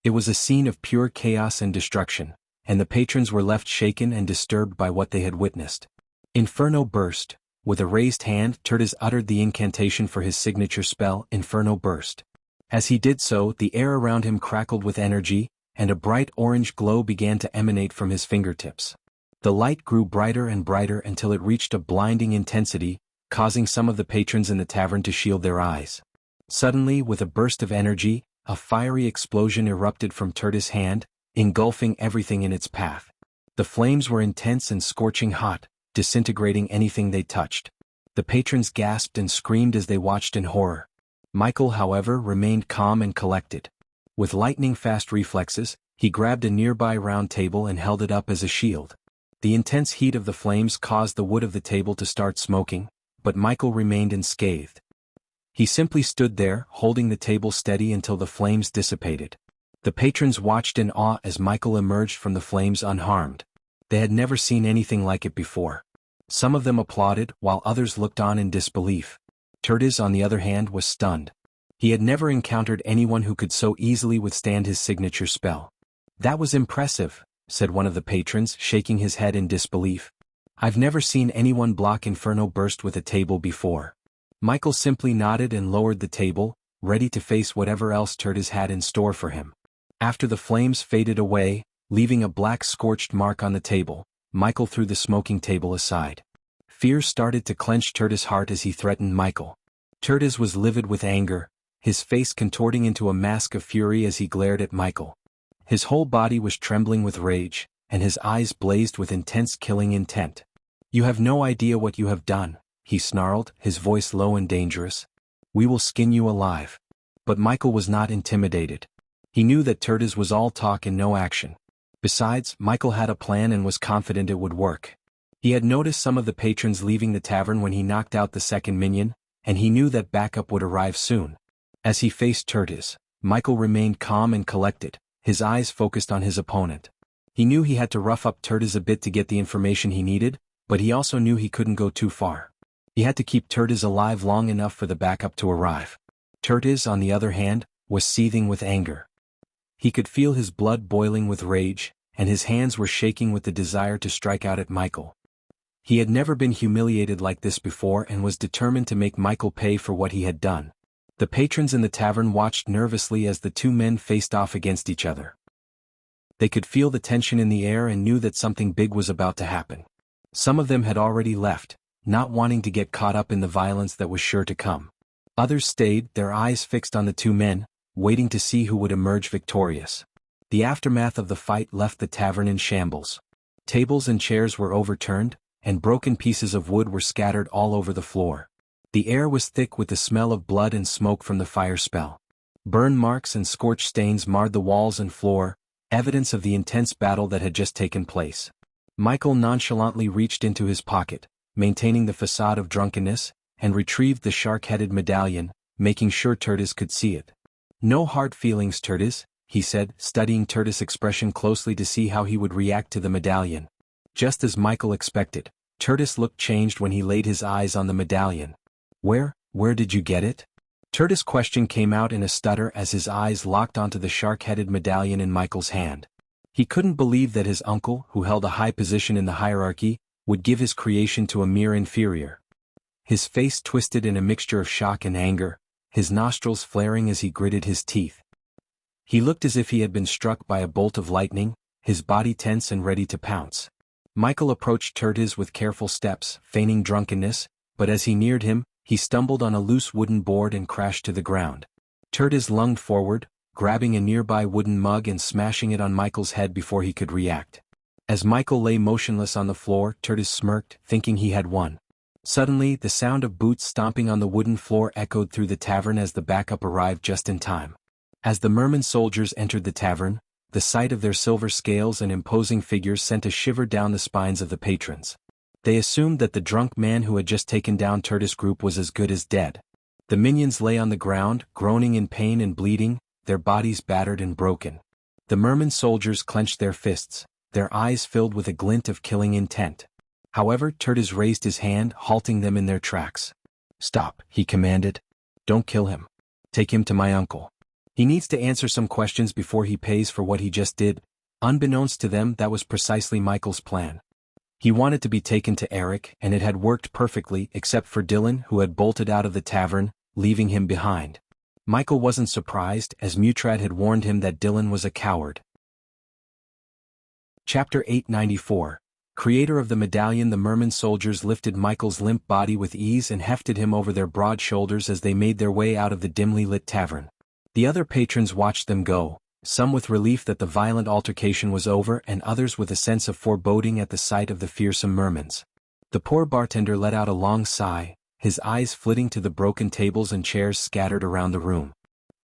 It was a scene of pure chaos and destruction, and the patrons were left shaken and disturbed by what they had witnessed. Inferno burst. With a raised hand, Tertius uttered the incantation for his signature spell, Inferno Burst. As he did so, the air around him crackled with energy, and a bright orange glow began to emanate from his fingertips. The light grew brighter and brighter until it reached a blinding intensity, causing some of the patrons in the tavern to shield their eyes. Suddenly, with a burst of energy, a fiery explosion erupted from Turtis' hand, engulfing everything in its path. The flames were intense and scorching hot, disintegrating anything they touched. The patrons gasped and screamed as they watched in horror. Michael, however, remained calm and collected. With lightning-fast reflexes, he grabbed a nearby round table and held it up as a shield. The intense heat of the flames caused the wood of the table to start smoking, but Michael remained unscathed. He simply stood there, holding the table steady until the flames dissipated. The patrons watched in awe as Michael emerged from the flames unharmed. They had never seen anything like it before. Some of them applauded, while others looked on in disbelief. Turtis, on the other hand, was stunned. He had never encountered anyone who could so easily withstand his signature spell. "That was impressive," said one of the patrons, shaking his head in disbelief. "I've never seen anyone block Inferno Burst with a table before." Michael simply nodded and lowered the table, ready to face whatever else Turtis had in store for him. After the flames faded away, leaving a black scorched mark on the table, Michael threw the smoking table aside. Fear started to clench Turtis' heart as he threatened Michael. Turtis was livid with anger, his face contorting into a mask of fury as he glared at Michael. His whole body was trembling with rage, and his eyes blazed with intense killing intent. "You have no idea what you have done," he snarled, his voice low and dangerous. "We will skin you alive." But Michael was not intimidated. He knew that Turtis was all talk and no action. Besides, Michael had a plan and was confident it would work. He had noticed some of the patrons leaving the tavern when he knocked out the second minion, and he knew that backup would arrive soon. As he faced Turtis, Michael remained calm and collected, his eyes focused on his opponent. He knew he had to rough up Turtis a bit to get the information he needed, but he also knew he couldn't go too far. He had to keep Turtis alive long enough for the backup to arrive. Turtis, on the other hand, was seething with anger. He could feel his blood boiling with rage, and his hands were shaking with the desire to strike out at Michael. He had never been humiliated like this before and was determined to make Michael pay for what he had done. The patrons in the tavern watched nervously as the two men faced off against each other. They could feel the tension in the air and knew that something big was about to happen. Some of them had already left, not wanting to get caught up in the violence that was sure to come. Others stayed, their eyes fixed on the two men, waiting to see who would emerge victorious. The aftermath of the fight left the tavern in shambles. Tables and chairs were overturned, and broken pieces of wood were scattered all over the floor. The air was thick with the smell of blood and smoke from the fire spell. Burn marks and scorch stains marred the walls and floor, evidence of the intense battle that had just taken place. Michael nonchalantly reached into his pocket, maintaining the facade of drunkenness, and retrieved the shark-headed medallion, making sure Turtis could see it. "No hard feelings, Turtis," he said, studying Turtis' expression closely to see how he would react to the medallion. Just as Michael expected, Turtis looked changed when he laid his eyes on the medallion. Where did you get it?" Turtis' question came out in a stutter as his eyes locked onto the shark-headed medallion in Michael's hand. He couldn't believe that his uncle, who held a high position in the hierarchy, would give his creation to a mere inferior. His face twisted in a mixture of shock and anger, his nostrils flaring as he gritted his teeth. He looked as if he had been struck by a bolt of lightning, his body tense and ready to pounce. Michael approached Turtis with careful steps, feigning drunkenness, but as he neared him, he stumbled on a loose wooden board and crashed to the ground. Turtis lunged forward, grabbing a nearby wooden mug and smashing it on Michael's head before he could react. As Michael lay motionless on the floor, Turtis smirked, thinking he had won. Suddenly, the sound of boots stomping on the wooden floor echoed through the tavern as the backup arrived just in time. As the merman soldiers entered the tavern, the sight of their silver scales and imposing figures sent a shiver down the spines of the patrons. They assumed that the drunk man who had just taken down Turtis' group was as good as dead. The minions lay on the ground, groaning in pain and bleeding, their bodies battered and broken. The merman soldiers clenched their fists, their eyes filled with a glint of killing intent. However, Turtis raised his hand, halting them in their tracks. "Stop," he commanded. "Don't kill him. Take him to my uncle. He needs to answer some questions before he pays for what he just did." Unbeknownst to them, that was precisely Michael's plan. He wanted to be taken to Eric, and it had worked perfectly except for Dylan, who had bolted out of the tavern, leaving him behind. Michael wasn't surprised, as Mutrad had warned him that Dylan was a coward. Chapter 894. Creator of the medallion. The merman soldiers lifted Michael's limp body with ease and hefted him over their broad shoulders as they made their way out of the dimly lit tavern. The other patrons watched them go, some with relief that the violent altercation was over and others with a sense of foreboding at the sight of the fearsome mermans. The poor bartender let out a long sigh, his eyes flitting to the broken tables and chairs scattered around the room.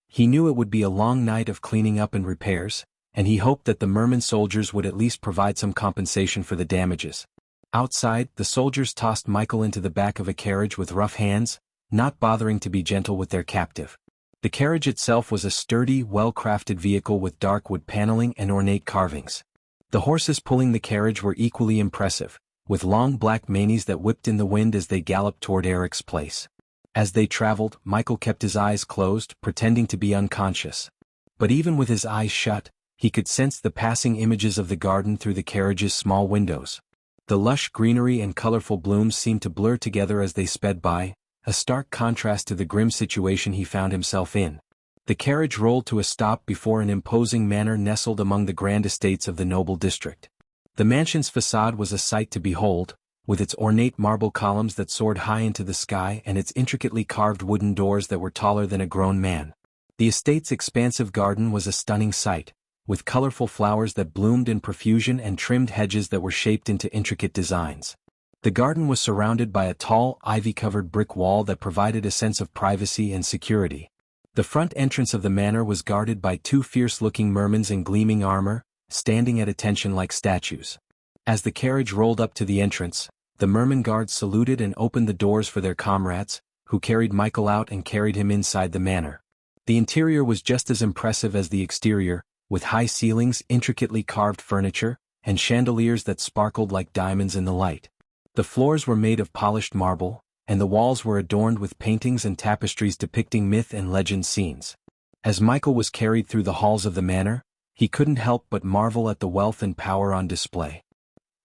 He knew it would be a long night of cleaning up and repairs, and he hoped that the merman soldiers would at least provide some compensation for the damages. Outside, the soldiers tossed Michael into the back of a carriage with rough hands, not bothering to be gentle with their captive. The carriage itself was a sturdy, well-crafted vehicle with dark wood paneling and ornate carvings. The horses pulling the carriage were equally impressive, with long black manes that whipped in the wind as they galloped toward Eric's place. As they traveled, Michael kept his eyes closed, pretending to be unconscious. But even with his eyes shut, he could sense the passing images of the garden through the carriage's small windows. The lush greenery and colorful blooms seemed to blur together as they sped by, a stark contrast to the grim situation he found himself in. The carriage rolled to a stop before an imposing manor nestled among the grand estates of the noble district. The mansion's facade was a sight to behold, with its ornate marble columns that soared high into the sky and its intricately carved wooden doors that were taller than a grown man. The estate's expansive garden was a stunning sight, with colorful flowers that bloomed in profusion and trimmed hedges that were shaped into intricate designs. The garden was surrounded by a tall, ivy-covered brick wall that provided a sense of privacy and security. The front entrance of the manor was guarded by two fierce-looking mermans in gleaming armor, standing at attention like statues. As the carriage rolled up to the entrance, the merman guards saluted and opened the doors for their comrades, who carried Michael out and carried him inside the manor. The interior was just as impressive as the exterior, with high ceilings, intricately carved furniture, and chandeliers that sparkled like diamonds in the light. The floors were made of polished marble, and the walls were adorned with paintings and tapestries depicting myth and legend scenes. As Michael was carried through the halls of the manor, he couldn't help but marvel at the wealth and power on display.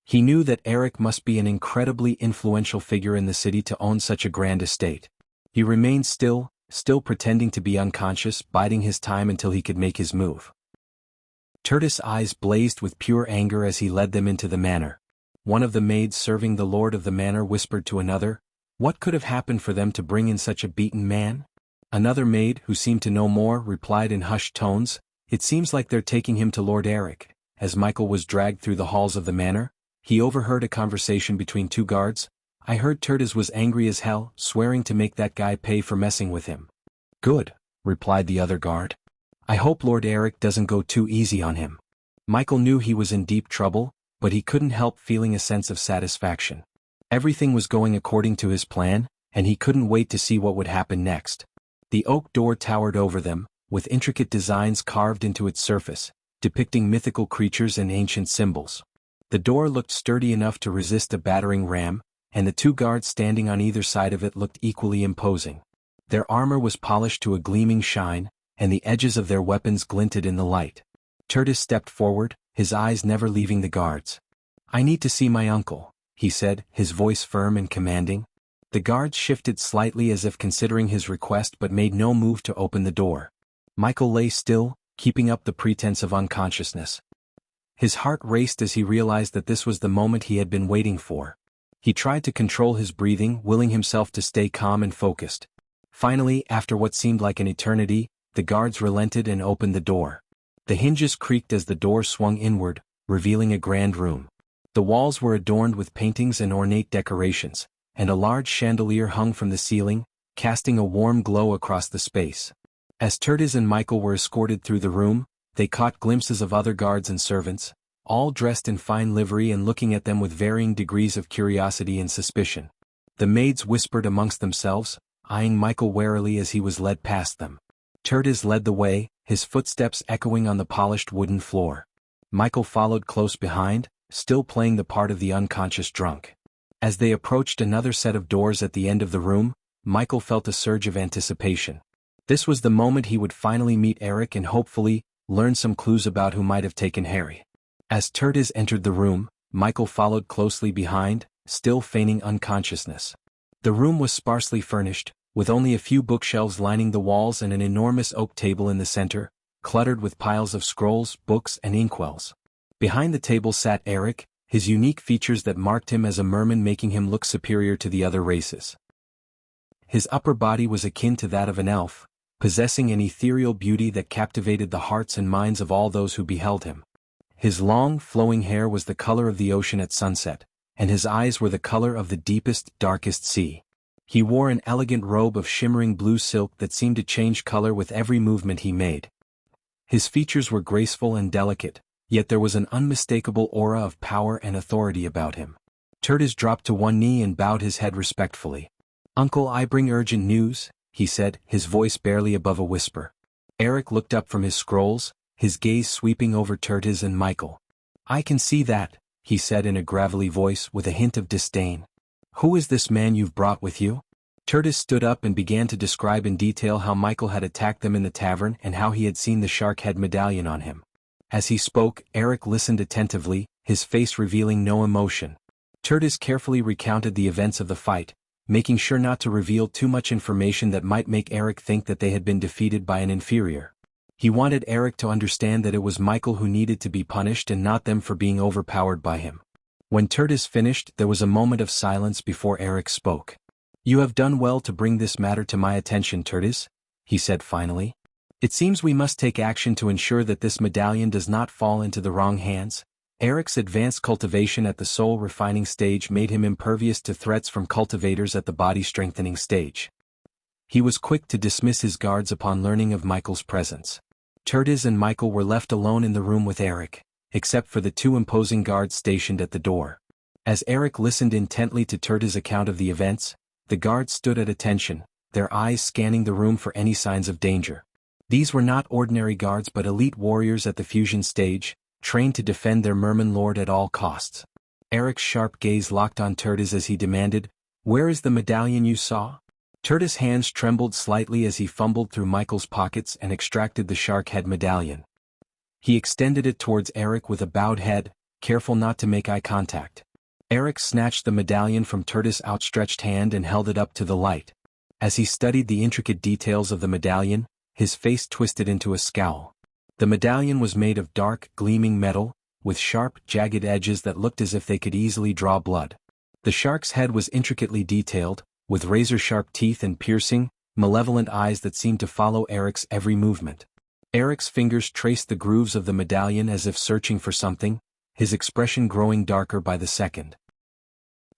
He knew that Eric must be an incredibly influential figure in the city to own such a grand estate. He remained still pretending to be unconscious, biding his time until he could make his move. Tertis' eyes blazed with pure anger as he led them into the manor. One of the maids serving the lord of the manor whispered to another, "What could have happened for them to bring in such a beaten man?" Another maid, who seemed to know more, replied in hushed tones, "It seems like they're taking him to Lord Eric." As Michael was dragged through the halls of the manor, he overheard a conversation between two guards. "I heard Tertis was angry as hell, swearing to make that guy pay for messing with him." "Good," replied the other guard. "I hope Lord Eric doesn't go too easy on him." Michael knew he was in deep trouble, but he couldn't help feeling a sense of satisfaction. Everything was going according to his plan, and he couldn't wait to see what would happen next. The oak door towered over them, with intricate designs carved into its surface, depicting mythical creatures and ancient symbols. The door looked sturdy enough to resist a battering ram, and the two guards standing on either side of it looked equally imposing. Their armor was polished to a gleaming shine, and the edges of their weapons glinted in the light. Tertis stepped forward, his eyes never leaving the guards. "I need to see my uncle," he said, his voice firm and commanding. The guards shifted slightly as if considering his request but made no move to open the door. Michael lay still, keeping up the pretense of unconsciousness. His heart raced as he realized that this was the moment he had been waiting for. He tried to control his breathing, willing himself to stay calm and focused. Finally, after what seemed like an eternity, the guards relented and opened the door. The hinges creaked as the door swung inward, revealing a grand room. The walls were adorned with paintings and ornate decorations, and a large chandelier hung from the ceiling, casting a warm glow across the space. As Tertis and Michael were escorted through the room, they caught glimpses of other guards and servants, all dressed in fine livery and looking at them with varying degrees of curiosity and suspicion. The maids whispered amongst themselves, eyeing Michael warily as he was led past them. Tertis led the way, his footsteps echoing on the polished wooden floor. Michael followed close behind, still playing the part of the unconscious drunk. As they approached another set of doors at the end of the room, Michael felt a surge of anticipation. This was the moment he would finally meet Eric and hopefully learn some clues about who might have taken Harry. As Tertis entered the room, Michael followed closely behind, still feigning unconsciousness. The room was sparsely furnished, with only a few bookshelves lining the walls and an enormous oak table in the center, cluttered with piles of scrolls, books, and inkwells. Behind the table sat Eric, his unique features that marked him as a merman making him look superior to the other races. His upper body was akin to that of an elf, possessing an ethereal beauty that captivated the hearts and minds of all those who beheld him. His long, flowing hair was the color of the ocean at sunset, and his eyes were the color of the deepest, darkest sea. He wore an elegant robe of shimmering blue silk that seemed to change color with every movement he made. His features were graceful and delicate, yet there was an unmistakable aura of power and authority about him. Tertius dropped to one knee and bowed his head respectfully. "Uncle, I bring urgent news," he said, his voice barely above a whisper. Eric looked up from his scrolls, his gaze sweeping over Tertius and Michael. "I can see that," he said in a gravelly voice with a hint of disdain. "Who is this man you've brought with you?" Tertius stood up and began to describe in detail how Michael had attacked them in the tavern and how he had seen the shark head medallion on him. As he spoke, Eric listened attentively, his face revealing no emotion. Tertius carefully recounted the events of the fight, making sure not to reveal too much information that might make Eric think that they had been defeated by an inferior. He wanted Eric to understand that it was Michael who needed to be punished and not them for being overpowered by him. When Tertius finished, there was a moment of silence before Eric spoke. "You have done well to bring this matter to my attention, Tertius," he said finally. "It seems we must take action to ensure that this medallion does not fall into the wrong hands." Eric's advanced cultivation at the soul refining stage made him impervious to threats from cultivators at the body strengthening stage. He was quick to dismiss his guards upon learning of Michael's presence. Tertius and Michael were left alone in the room with Eric, except for the two imposing guards stationed at the door. As Eric listened intently to Tertius' account of the events, the guards stood at attention, their eyes scanning the room for any signs of danger. These were not ordinary guards but elite warriors at the fusion stage, trained to defend their merman lord at all costs. Eric's sharp gaze locked on Tertius as he demanded, "Where is the medallion you saw?" Tertius' hands trembled slightly as he fumbled through Michael's pockets and extracted the shark head medallion. He extended it towards Eric with a bowed head, careful not to make eye contact. Eric snatched the medallion from Tertius' outstretched hand and held it up to the light. As he studied the intricate details of the medallion, his face twisted into a scowl. The medallion was made of dark, gleaming metal, with sharp, jagged edges that looked as if they could easily draw blood. The shark's head was intricately detailed, with razor-sharp teeth and piercing, malevolent eyes that seemed to follow Eric's every movement. Eric's fingers traced the grooves of the medallion as if searching for something, his expression growing darker by the second.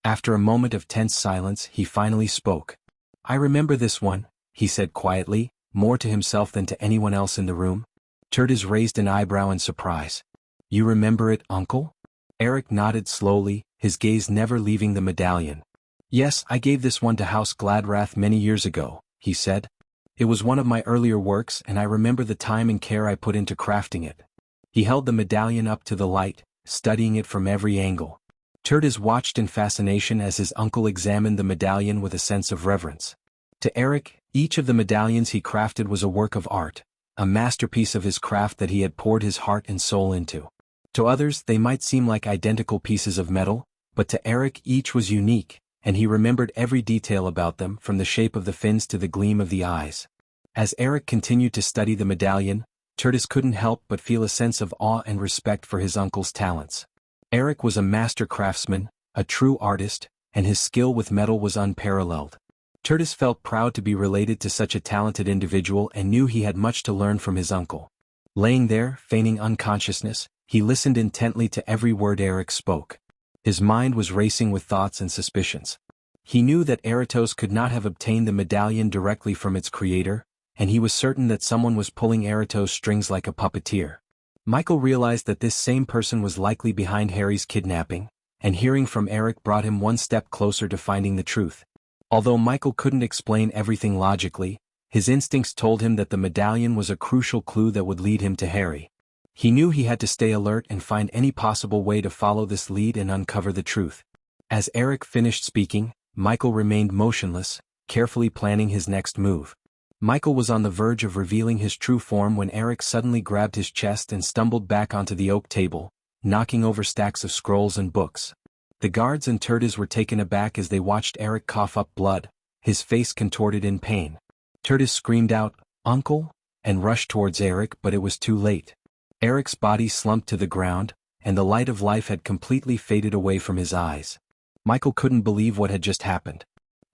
After a moment of tense silence, he finally spoke. "I remember this one," he said quietly, more to himself than to anyone else in the room. Tertius raised an eyebrow in surprise. "You remember it, uncle?" Eric nodded slowly, his gaze never leaving the medallion. "Yes, I gave this one to House Gladrath many years ago," he said. "It was one of my earlier works and I remember the time and care I put into crafting it." He held the medallion up to the light, studying it from every angle. Tertius watched in fascination as his uncle examined the medallion with a sense of reverence. To Eric, each of the medallions he crafted was a work of art, a masterpiece of his craft that he had poured his heart and soul into. To others, they might seem like identical pieces of metal, but to Eric each was unique, and he remembered every detail about them from the shape of the fins to the gleam of the eyes. As Eric continued to study the medallion, Tertius couldn't help but feel a sense of awe and respect for his uncle's talents. Eric was a master craftsman, a true artist, and his skill with metal was unparalleled. Tertius felt proud to be related to such a talented individual and knew he had much to learn from his uncle. Laying there, feigning unconsciousness, he listened intently to every word Eric spoke. His mind was racing with thoughts and suspicions. He knew that Eratos could not have obtained the medallion directly from its creator, and he was certain that someone was pulling Eratos' strings like a puppeteer. Michael realized that this same person was likely behind Harry's kidnapping, and hearing from Eric brought him one step closer to finding the truth. Although Michael couldn't explain everything logically, his instincts told him that the medallion was a crucial clue that would lead him to Harry. He knew he had to stay alert and find any possible way to follow this lead and uncover the truth. As Eric finished speaking, Michael remained motionless, carefully planning his next move. Michael was on the verge of revealing his true form when Eric suddenly grabbed his chest and stumbled back onto the oak table, knocking over stacks of scrolls and books. The guards and Tertius were taken aback as they watched Eric cough up blood, his face contorted in pain. Tertis screamed out, "Uncle!" and rushed towards Eric, but it was too late. Eric's body slumped to the ground, and the light of life had completely faded away from his eyes. Michael couldn't believe what had just happened.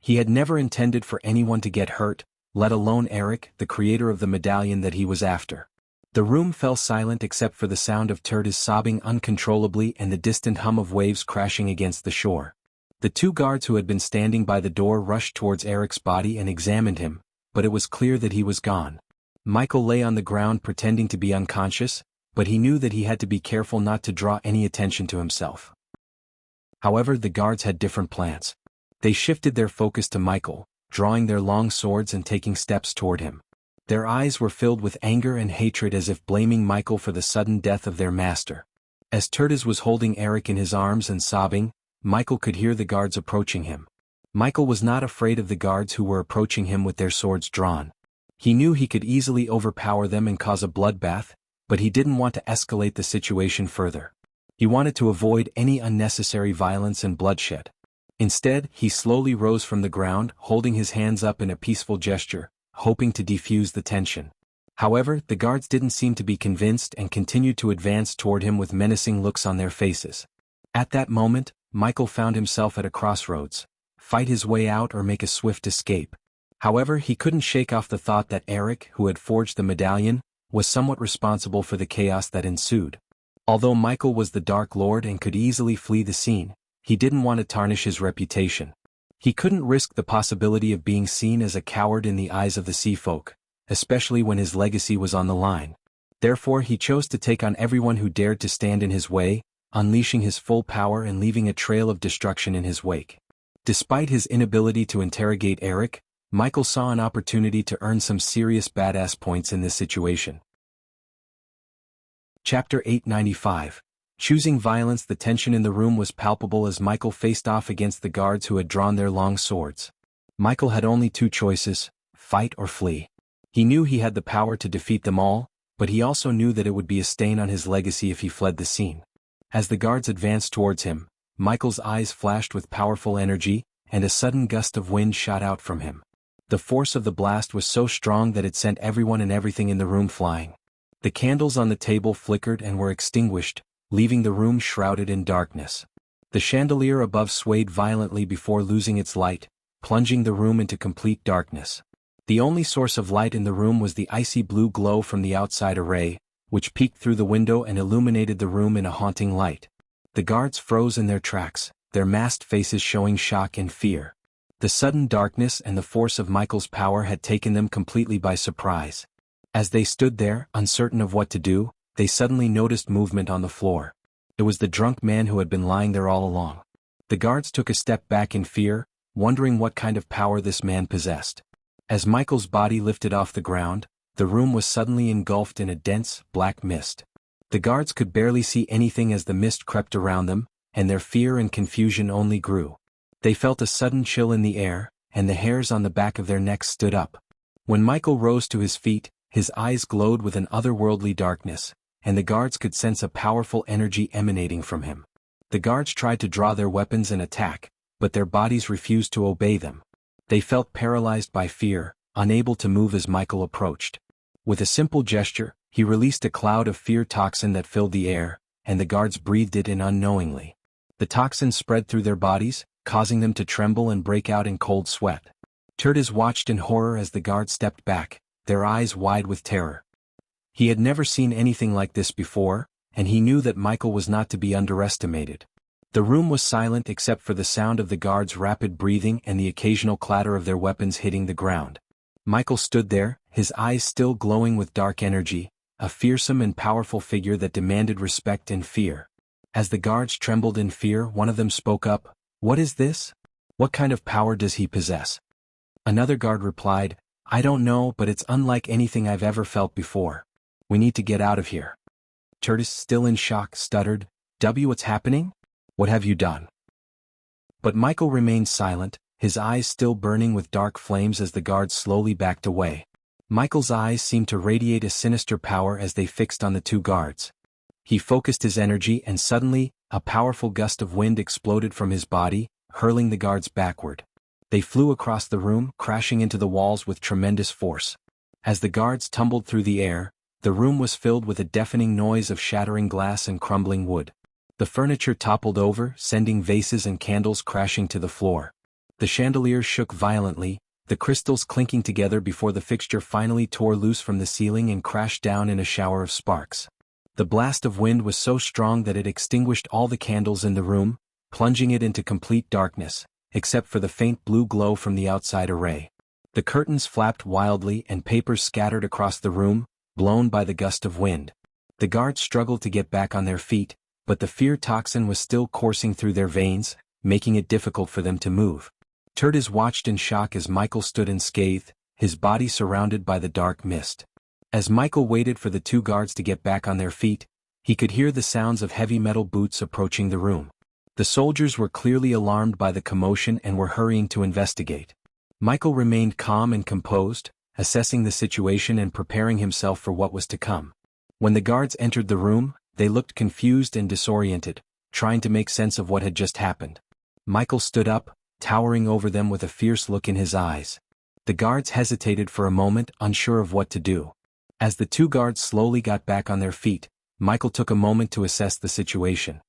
He had never intended for anyone to get hurt, let alone Eric, the creator of the medallion that he was after. The room fell silent except for the sound of Tertis sobbing uncontrollably and the distant hum of waves crashing against the shore. The two guards who had been standing by the door rushed towards Eric's body and examined him, but it was clear that he was gone. Michael lay on the ground pretending to be unconscious, but he knew that he had to be careful not to draw any attention to himself. However, the guards had different plans. They shifted their focus to Michael, drawing their long swords and taking steps toward him. Their eyes were filled with anger and hatred as if blaming Michael for the sudden death of their master. As Tertis was holding Eric in his arms and sobbing, Michael could hear the guards approaching him. Michael was not afraid of the guards who were approaching him with their swords drawn. He knew he could easily overpower them and cause a bloodbath, but he didn't want to escalate the situation further. He wanted to avoid any unnecessary violence and bloodshed. Instead, he slowly rose from the ground, holding his hands up in a peaceful gesture, hoping to defuse the tension. However, the guards didn't seem to be convinced and continued to advance toward him with menacing looks on their faces. At that moment, Michael found himself at a crossroads: fight his way out or make a swift escape. However, he couldn't shake off the thought that Eric, who had forged the medallion, was somewhat responsible for the chaos that ensued. Although Michael was the Dark Lord and could easily flee the scene, he didn't want to tarnish his reputation. He couldn't risk the possibility of being seen as a coward in the eyes of the sea folk, especially when his legacy was on the line. Therefore, he chose to take on everyone who dared to stand in his way, unleashing his full power and leaving a trail of destruction in his wake. Despite his inability to interrogate Eric, Michael saw an opportunity to earn some serious badass points in this situation. Chapter 895. Choosing violence. The tension in the room was palpable as Michael faced off against the guards who had drawn their long swords. Michael had only two choices: fight or flee. He knew he had the power to defeat them all, but he also knew that it would be a stain on his legacy if he fled the scene. As the guards advanced towards him, Michael's eyes flashed with powerful energy, and a sudden gust of wind shot out from him. The force of the blast was so strong that it sent everyone and everything in the room flying. The candles on the table flickered and were extinguished, leaving the room shrouded in darkness. The chandelier above swayed violently before losing its light, plunging the room into complete darkness. The only source of light in the room was the icy blue glow from the outside array, which peeked through the window and illuminated the room in a haunting light. The guards froze in their tracks, their masked faces showing shock and fear. The sudden darkness and the force of Michael's power had taken them completely by surprise. As they stood there, uncertain of what to do, they suddenly noticed movement on the floor. It was the drunk man who had been lying there all along. The guards took a step back in fear, wondering what kind of power this man possessed. As Michael's body lifted off the ground, the room was suddenly engulfed in a dense, black mist. The guards could barely see anything as the mist crept around them, and their fear and confusion only grew. They felt a sudden chill in the air, and the hairs on the back of their necks stood up. When Michael rose to his feet, his eyes glowed with an otherworldly darkness, and the guards could sense a powerful energy emanating from him. The guards tried to draw their weapons and attack, but their bodies refused to obey them. They felt paralyzed by fear, unable to move as Michael approached. With a simple gesture, he released a cloud of fear toxin that filled the air, and the guards breathed it in unknowingly. The toxin spread through their bodies, causing them to tremble and break out in cold sweat. Tertis watched in horror as the guards stepped back, their eyes wide with terror. He had never seen anything like this before, and he knew that Michael was not to be underestimated. The room was silent except for the sound of the guards' rapid breathing and the occasional clatter of their weapons hitting the ground. Michael stood there, his eyes still glowing with dark energy, a fearsome and powerful figure that demanded respect and fear. As the guards trembled in fear, one of them spoke up, "What is this? What kind of power does he possess?" Another guard replied, "I don't know, but it's unlike anything I've ever felt before. We need to get out of here." Tertis, still in shock, stuttered, "What's happening? What have you done?" But Michael remained silent, his eyes still burning with dark flames as the guards slowly backed away. Michael's eyes seemed to radiate a sinister power as they fixed on the two guards. He focused his energy and suddenly, a powerful gust of wind exploded from his body, hurling the guards backward. They flew across the room, crashing into the walls with tremendous force. As the guards tumbled through the air, the room was filled with a deafening noise of shattering glass and crumbling wood. The furniture toppled over, sending vases and candles crashing to the floor. The chandeliers shook violently, the crystals clinking together before the fixture finally tore loose from the ceiling and crashed down in a shower of sparks. The blast of wind was so strong that it extinguished all the candles in the room, plunging it into complete darkness, except for the faint blue glow from the outside array. The curtains flapped wildly and papers scattered across the room, blown by the gust of wind. The guards struggled to get back on their feet, but the fear toxin was still coursing through their veins, making it difficult for them to move. Tertius watched in shock as Michael stood unscathed, his body surrounded by the dark mist. As Michael waited for the two guards to get back on their feet, he could hear the sounds of heavy metal boots approaching the room. The soldiers were clearly alarmed by the commotion and were hurrying to investigate. Michael remained calm and composed, assessing the situation and preparing himself for what was to come. When the guards entered the room, they looked confused and disoriented, trying to make sense of what had just happened. Michael stood up, towering over them with a fierce look in his eyes. The guards hesitated for a moment, unsure of what to do. As the two guards slowly got back on their feet, Michael took a moment to assess the situation.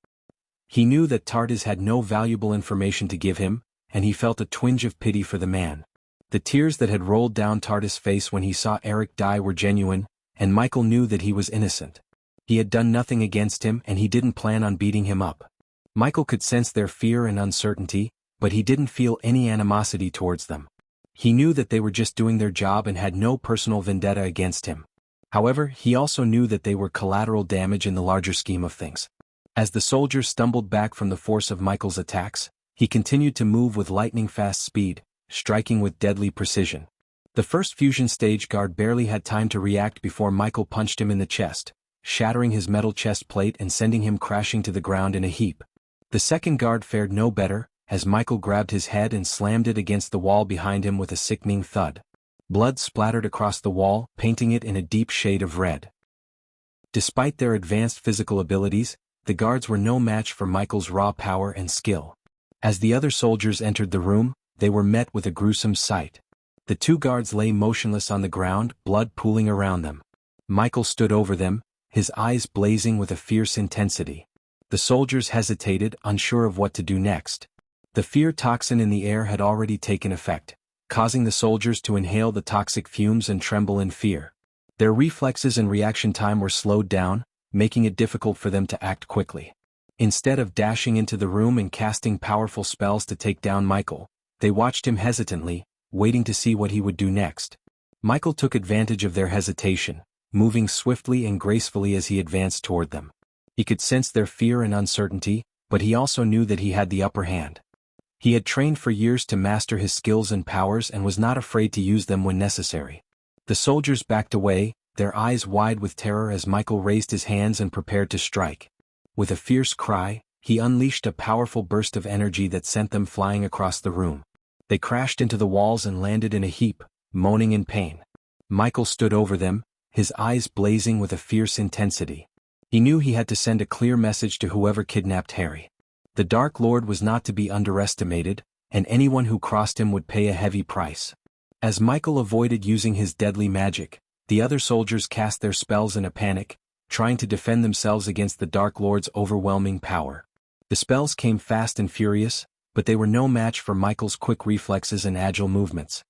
He knew that Tertius had no valuable information to give him, and he felt a twinge of pity for the man. The tears that had rolled down Tertius' face when he saw Eric die were genuine, and Michael knew that he was innocent. He had done nothing against him and he didn't plan on beating him up. Michael could sense their fear and uncertainty, but he didn't feel any animosity towards them. He knew that they were just doing their job and had no personal vendetta against him. However, he also knew that they were collateral damage in the larger scheme of things. As the soldiers stumbled back from the force of Michael's attacks, he continued to move with lightning-fast speed, striking with deadly precision. The first fusion stage guard barely had time to react before Michael punched him in the chest, shattering his metal chest plate and sending him crashing to the ground in a heap. The second guard fared no better, as Michael grabbed his head and slammed it against the wall behind him with a sickening thud. Blood splattered across the wall, painting it in a deep shade of red. Despite their advanced physical abilities, the guards were no match for Michael's raw power and skill. As the other soldiers entered the room, they were met with a gruesome sight. The two guards lay motionless on the ground, blood pooling around them. Michael stood over them, his eyes blazing with a fierce intensity. The soldiers hesitated, unsure of what to do next. The fear toxin in the air had already taken effect, causing the soldiers to inhale the toxic fumes and tremble in fear. Their reflexes and reaction time were slowed down, making it difficult for them to act quickly. Instead of dashing into the room and casting powerful spells to take down Michael, they watched him hesitantly, waiting to see what he would do next. Michael took advantage of their hesitation, moving swiftly and gracefully as he advanced toward them. He could sense their fear and uncertainty, but he also knew that he had the upper hand. He had trained for years to master his skills and powers and was not afraid to use them when necessary. The soldiers backed away, their eyes wide with terror as Michael raised his hands and prepared to strike. With a fierce cry, he unleashed a powerful burst of energy that sent them flying across the room. They crashed into the walls and landed in a heap, moaning in pain. Michael stood over them, his eyes blazing with a fierce intensity. He knew he had to send a clear message to whoever kidnapped Harry. The Dark Lord was not to be underestimated, and anyone who crossed him would pay a heavy price. As Michael avoided using his deadly magic, the other soldiers cast their spells in a panic, trying to defend themselves against the Dark Lord's overwhelming power. The spells came fast and furious, but they were no match for Michael's quick reflexes and agile movements.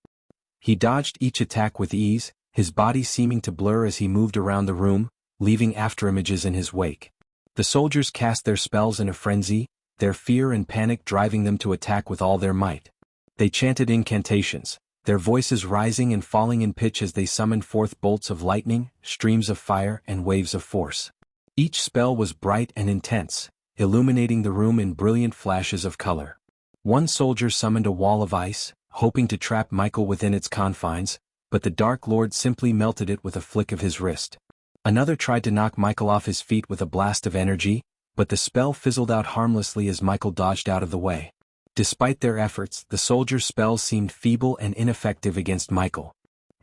He dodged each attack with ease, his body seeming to blur as he moved around the room, leaving afterimages in his wake. The soldiers cast their spells in a frenzy, their fear and panic driving them to attack with all their might. They chanted incantations, their voices rising and falling in pitch as they summoned forth bolts of lightning, streams of fire, and waves of force. Each spell was bright and intense, illuminating the room in brilliant flashes of color. One soldier summoned a wall of ice, hoping to trap Michael within its confines, but the Dark Lord simply melted it with a flick of his wrist. Another tried to knock Michael off his feet with a blast of energy, but the spell fizzled out harmlessly as Michael dodged out of the way. Despite their efforts, the soldier's spells seemed feeble and ineffective against Michael.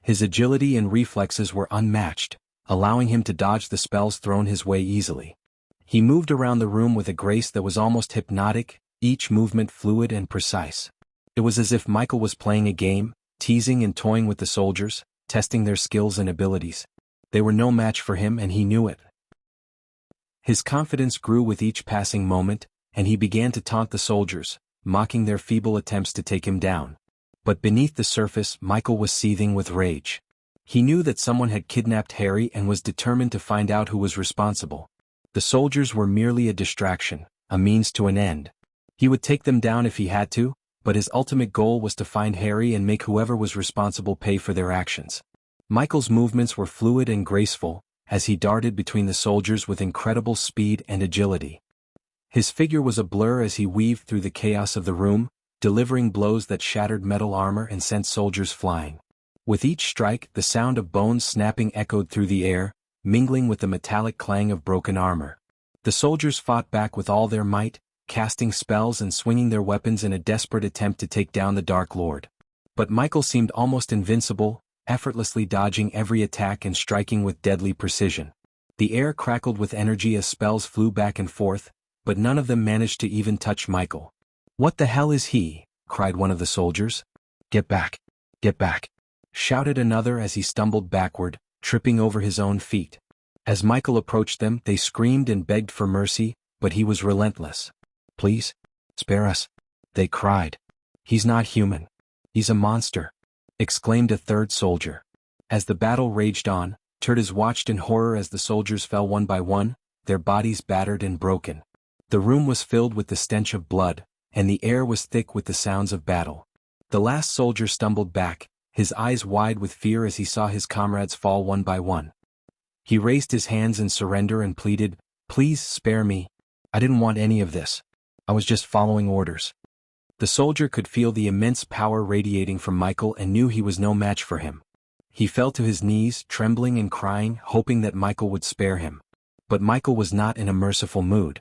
His agility and reflexes were unmatched, allowing him to dodge the spells thrown his way easily. He moved around the room with a grace that was almost hypnotic, each movement fluid and precise. It was as if Michael was playing a game, teasing and toying with the soldiers, testing their skills and abilities. They were no match for him and he knew it. His confidence grew with each passing moment, and he began to taunt the soldiers, mocking their feeble attempts to take him down. But beneath the surface, Michael was seething with rage. He knew that someone had kidnapped Harry and was determined to find out who was responsible. The soldiers were merely a distraction, a means to an end. He would take them down if he had to, but his ultimate goal was to find Harry and make whoever was responsible pay for their actions. Michael's movements were fluid and graceful, as he darted between the soldiers with incredible speed and agility. His figure was a blur as he weaved through the chaos of the room, delivering blows that shattered metal armor and sent soldiers flying. With each strike, the sound of bones snapping echoed through the air, mingling with the metallic clang of broken armor. The soldiers fought back with all their might, casting spells and swinging their weapons in a desperate attempt to take down the Dark Lord. But Michael seemed almost invincible, effortlessly dodging every attack and striking with deadly precision. The air crackled with energy as spells flew back and forth, but none of them managed to even touch Michael. "What the hell is he?" cried one of the soldiers. "Get back! Get back!" shouted another as he stumbled backward, tripping over his own feet. As Michael approached them, they screamed and begged for mercy, but he was relentless. "Please, spare us," they cried. "He's not human. He's a monster," exclaimed a third soldier. As the battle raged on, Tertius watched in horror as the soldiers fell one by one, their bodies battered and broken. The room was filled with the stench of blood, and the air was thick with the sounds of battle. The last soldier stumbled back, his eyes wide with fear as he saw his comrades fall one by one. He raised his hands in surrender and pleaded, "Please spare me. I didn't want any of this. I was just following orders." The soldier could feel the immense power radiating from Michael and knew he was no match for him. He fell to his knees, trembling and crying, hoping that Michael would spare him. But Michael was not in a merciful mood.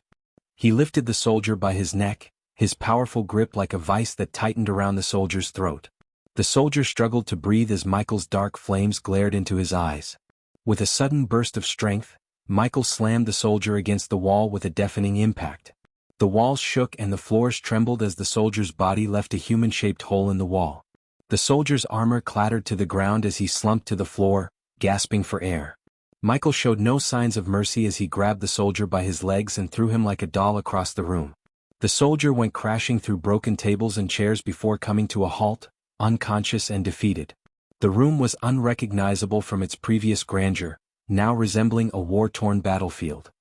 He lifted the soldier by his neck, his powerful grip like a vice that tightened around the soldier's throat. The soldier struggled to breathe as Michael's dark flames glared into his eyes. With a sudden burst of strength, Michael slammed the soldier against the wall with a deafening impact. The walls shook and the floors trembled as the soldier's body left a human-shaped hole in the wall. The soldier's armor clattered to the ground as he slumped to the floor, gasping for air. Michael showed no signs of mercy as he grabbed the soldier by his legs and threw him like a doll across the room. The soldier went crashing through broken tables and chairs before coming to a halt, unconscious and defeated. The room was unrecognizable from its previous grandeur, now resembling a war-torn battlefield.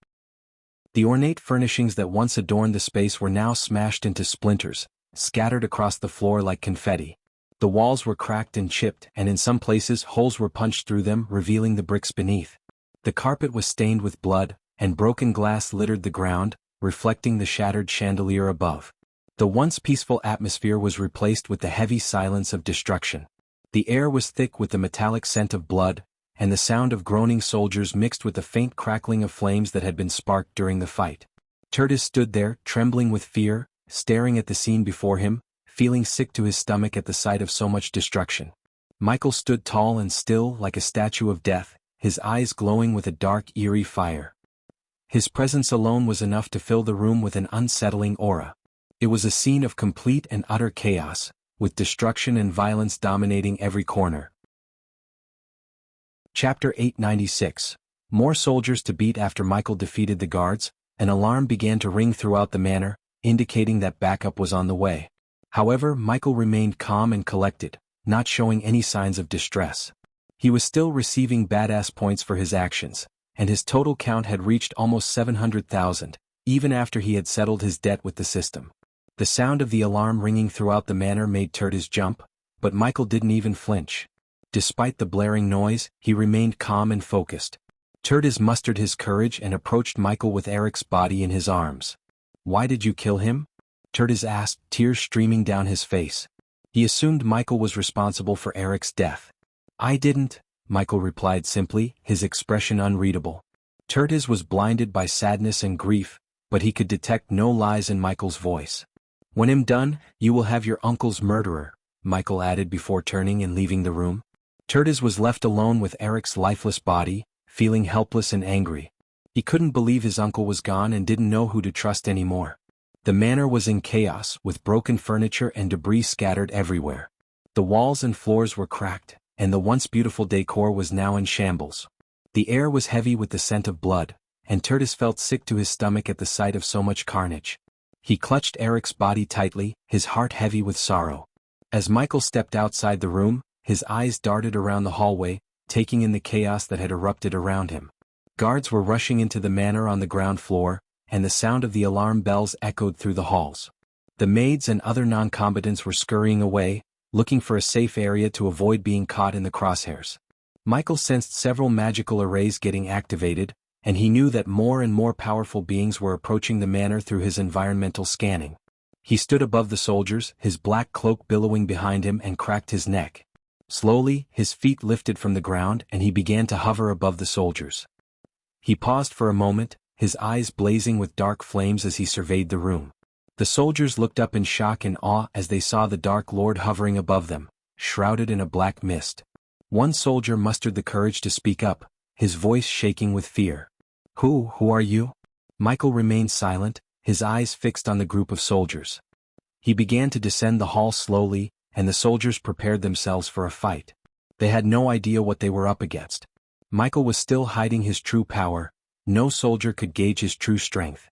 The ornate furnishings that once adorned the space were now smashed into splinters, scattered across the floor like confetti. The walls were cracked and chipped, and in some places holes were punched through them, revealing the bricks beneath. The carpet was stained with blood, and broken glass littered the ground, reflecting the shattered chandelier above. The once peaceful atmosphere was replaced with the heavy silence of destruction. The air was thick with the metallic scent of blood, and the sound of groaning soldiers mixed with the faint crackling of flames that had been sparked during the fight. Tertius stood there, trembling with fear, staring at the scene before him, feeling sick to his stomach at the sight of so much destruction. Michael stood tall and still like a statue of death, his eyes glowing with a dark, eerie fire. His presence alone was enough to fill the room with an unsettling aura. It was a scene of complete and utter chaos, with destruction and violence dominating every corner. Chapter 896. More soldiers to beat. After Michael defeated the guards, an alarm began to ring throughout the manor, indicating that backup was on the way. However, Michael remained calm and collected, not showing any signs of distress. He was still receiving badass points for his actions, and his total count had reached almost 700,000, even after he had settled his debt with the system. The sound of the alarm ringing throughout the manor made Tertius jump, but Michael didn't even flinch. Despite the blaring noise, he remained calm and focused. Tertius mustered his courage and approached Michael with Eric's body in his arms. "Why did you kill him?" Tertius asked, tears streaming down his face. He assumed Michael was responsible for Eric's death. "I didn't," Michael replied simply, his expression unreadable. Tertius was blinded by sadness and grief, but he could detect no lies in Michael's voice. "When I'm done, you will have your uncle's murderer," Michael added before turning and leaving the room. Tertius was left alone with Eric's lifeless body, feeling helpless and angry. He couldn't believe his uncle was gone and didn't know who to trust anymore. The manor was in chaos, with broken furniture and debris scattered everywhere. The walls and floors were cracked, and the once beautiful decor was now in shambles. The air was heavy with the scent of blood, and Tertis felt sick to his stomach at the sight of so much carnage. He clutched Eric's body tightly, his heart heavy with sorrow. As Michael stepped outside the room, his eyes darted around the hallway, taking in the chaos that had erupted around him. Guards were rushing into the manor on the ground floor, and the sound of the alarm bells echoed through the halls. The maids and other non-combatants were scurrying away, looking for a safe area to avoid being caught in the crosshairs. Michael sensed several magical arrays getting activated, and he knew that more and more powerful beings were approaching the manor through his environmental scanning. He stood above the soldiers, his black cloak billowing behind him, and cracked his neck. Slowly, his feet lifted from the ground and he began to hover above the soldiers. He paused for a moment, his eyes blazing with dark flames as he surveyed the room. The soldiers looked up in shock and awe as they saw the Dark Lord hovering above them, shrouded in a black mist. One soldier mustered the courage to speak up, his voice shaking with fear. Who are you?" Michael remained silent, his eyes fixed on the group of soldiers. He began to descend the hall slowly, and the soldiers prepared themselves for a fight. They had no idea what they were up against. Michael was still hiding his true power. No soldier could gauge his true strength.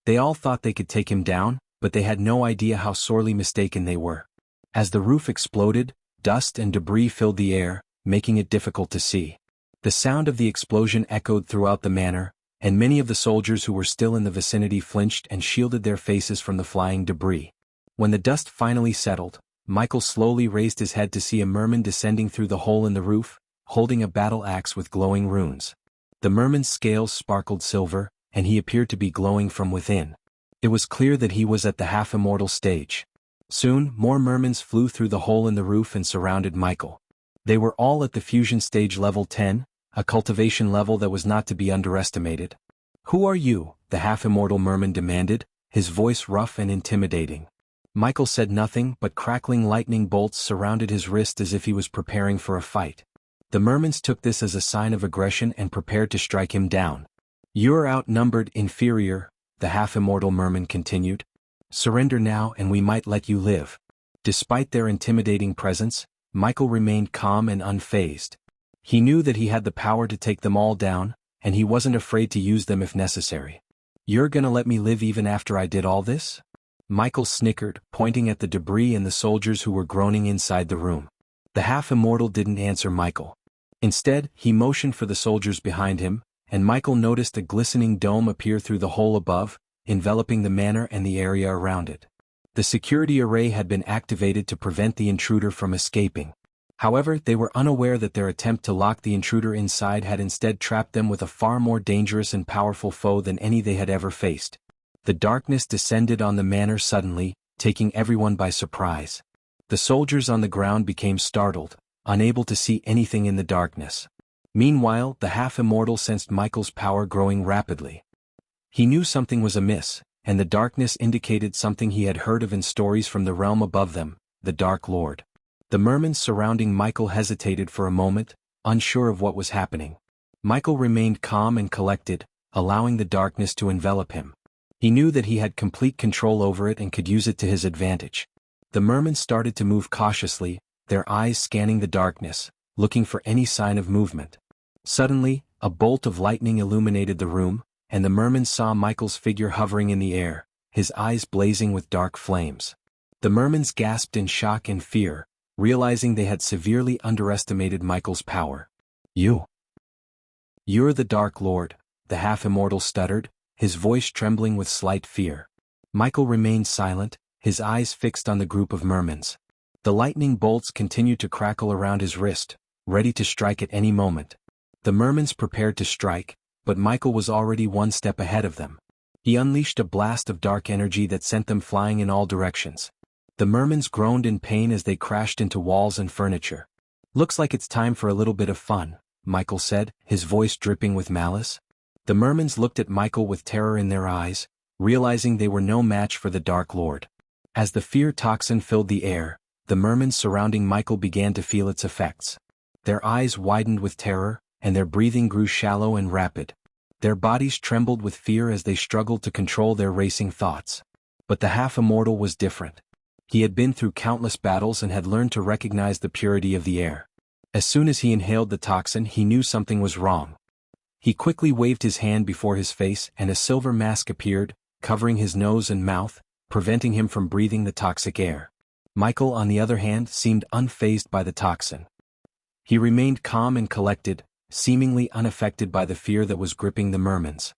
They all thought they could take him down, but they had no idea how sorely mistaken they were. As the roof exploded, dust and debris filled the air, making it difficult to see. The sound of the explosion echoed throughout the manor, and many of the soldiers who were still in the vicinity flinched and shielded their faces from the flying debris. When the dust finally settled, Michael slowly raised his head to see a merman descending through the hole in the roof, holding a battle axe with glowing runes. The merman's scales sparkled silver, and he appeared to be glowing from within. It was clear that he was at the half-immortal stage. Soon, more mermans flew through the hole in the roof and surrounded Michael. They were all at the fusion stage level 10, a cultivation level that was not to be underestimated. "Who are you?" the half-immortal merman demanded, his voice rough and intimidating. Michael said nothing, but crackling lightning bolts surrounded his wrist as if he was preparing for a fight. The mermans took this as a sign of aggression and prepared to strike him down. "You're outnumbered, inferior," the half-immortal merman continued. "Surrender now and we might let you live." Despite their intimidating presence, Michael remained calm and unfazed. He knew that he had the power to take them all down, and he wasn't afraid to use them if necessary. "You're gonna let me live even after I did all this?" Michael snickered, pointing at the debris and the soldiers who were groaning inside the room. The half-immortal didn't answer Michael. Instead, he motioned for the soldiers behind him, and Michael noticed a glistening dome appear through the hole above, enveloping the manor and the area around it. The security array had been activated to prevent the intruder from escaping. However, they were unaware that their attempt to lock the intruder inside had instead trapped them with a far more dangerous and powerful foe than any they had ever faced. The darkness descended on the manor suddenly, taking everyone by surprise. The soldiers on the ground became startled, unable to see anything in the darkness. Meanwhile, the half-immortal sensed Michael's power growing rapidly. He knew something was amiss, and the darkness indicated something he had heard of in stories from the realm above them, the Dark Lord. The mermans surrounding Michael hesitated for a moment, unsure of what was happening. Michael remained calm and collected, allowing the darkness to envelop him. He knew that he had complete control over it and could use it to his advantage. The mermen started to move cautiously, their eyes scanning the darkness, looking for any sign of movement. Suddenly, a bolt of lightning illuminated the room, and the mermen saw Michael's figure hovering in the air, his eyes blazing with dark flames. The mermens gasped in shock and fear, realizing they had severely underestimated Michael's power. "You're the Dark Lord," the half-immortal stuttered, his voice trembling with slight fear. Michael remained silent, his eyes fixed on the group of mermens. The lightning bolts continued to crackle around his wrist, ready to strike at any moment. The mermens prepared to strike, but Michael was already one step ahead of them. He unleashed a blast of dark energy that sent them flying in all directions. The mermens groaned in pain as they crashed into walls and furniture. "Looks like it's time for a little bit of fun," Michael said, his voice dripping with malice. The mermens looked at Michael with terror in their eyes, realizing they were no match for the Dark Lord. As the fear toxin filled the air, the mermens surrounding Michael began to feel its effects. Their eyes widened with terror, and their breathing grew shallow and rapid. Their bodies trembled with fear as they struggled to control their racing thoughts. But the half-immortal was different. He had been through countless battles and had learned to recognize the purity of the air. As soon as he inhaled the toxin, he knew something was wrong. He quickly waved his hand before his face and a silver mask appeared, covering his nose and mouth, preventing him from breathing the toxic air. Michael, on the other hand, seemed unfazed by the toxin. He remained calm and collected, seemingly unaffected by the fear that was gripping the mermans.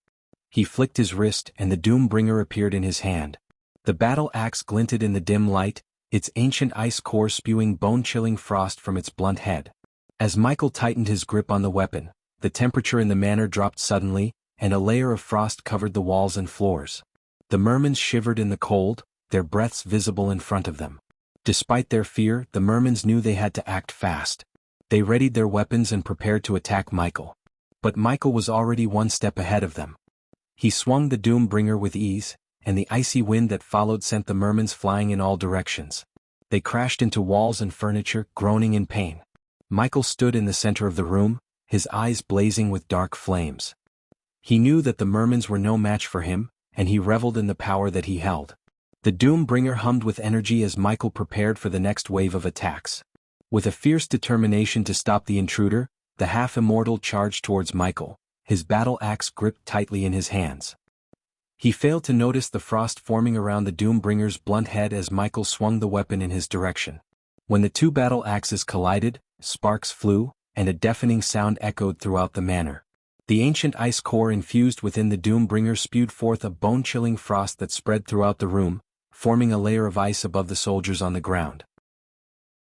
He flicked his wrist and the Doombringer appeared in his hand. The battle axe glinted in the dim light, its ancient ice core spewing bone-chilling frost from its blunt head. As Michael tightened his grip on the weapon, the temperature in the manor dropped suddenly, and a layer of frost covered the walls and floors. The mermans shivered in the cold, their breaths visible in front of them. Despite their fear, the mermans knew they had to act fast. They readied their weapons and prepared to attack Michael. But Michael was already one step ahead of them. He swung the Doombringer with ease, and the icy wind that followed sent the mermans flying in all directions. They crashed into walls and furniture, groaning in pain. Michael stood in the center of the room, his eyes blazing with dark flames. He knew that the mermans were no match for him, and he reveled in the power that he held. The Doombringer hummed with energy as Michael prepared for the next wave of attacks. With a fierce determination to stop the intruder, the half-immortal charged towards Michael, his battle axe gripped tightly in his hands. He failed to notice the frost forming around the Doombringer's blunt head as Michael swung the weapon in his direction. When the two battle axes collided, sparks flew, and a deafening sound echoed throughout the manor. The ancient ice core infused within the Doombringer spewed forth a bone-chilling frost that spread throughout the room, forming a layer of ice above the soldiers on the ground.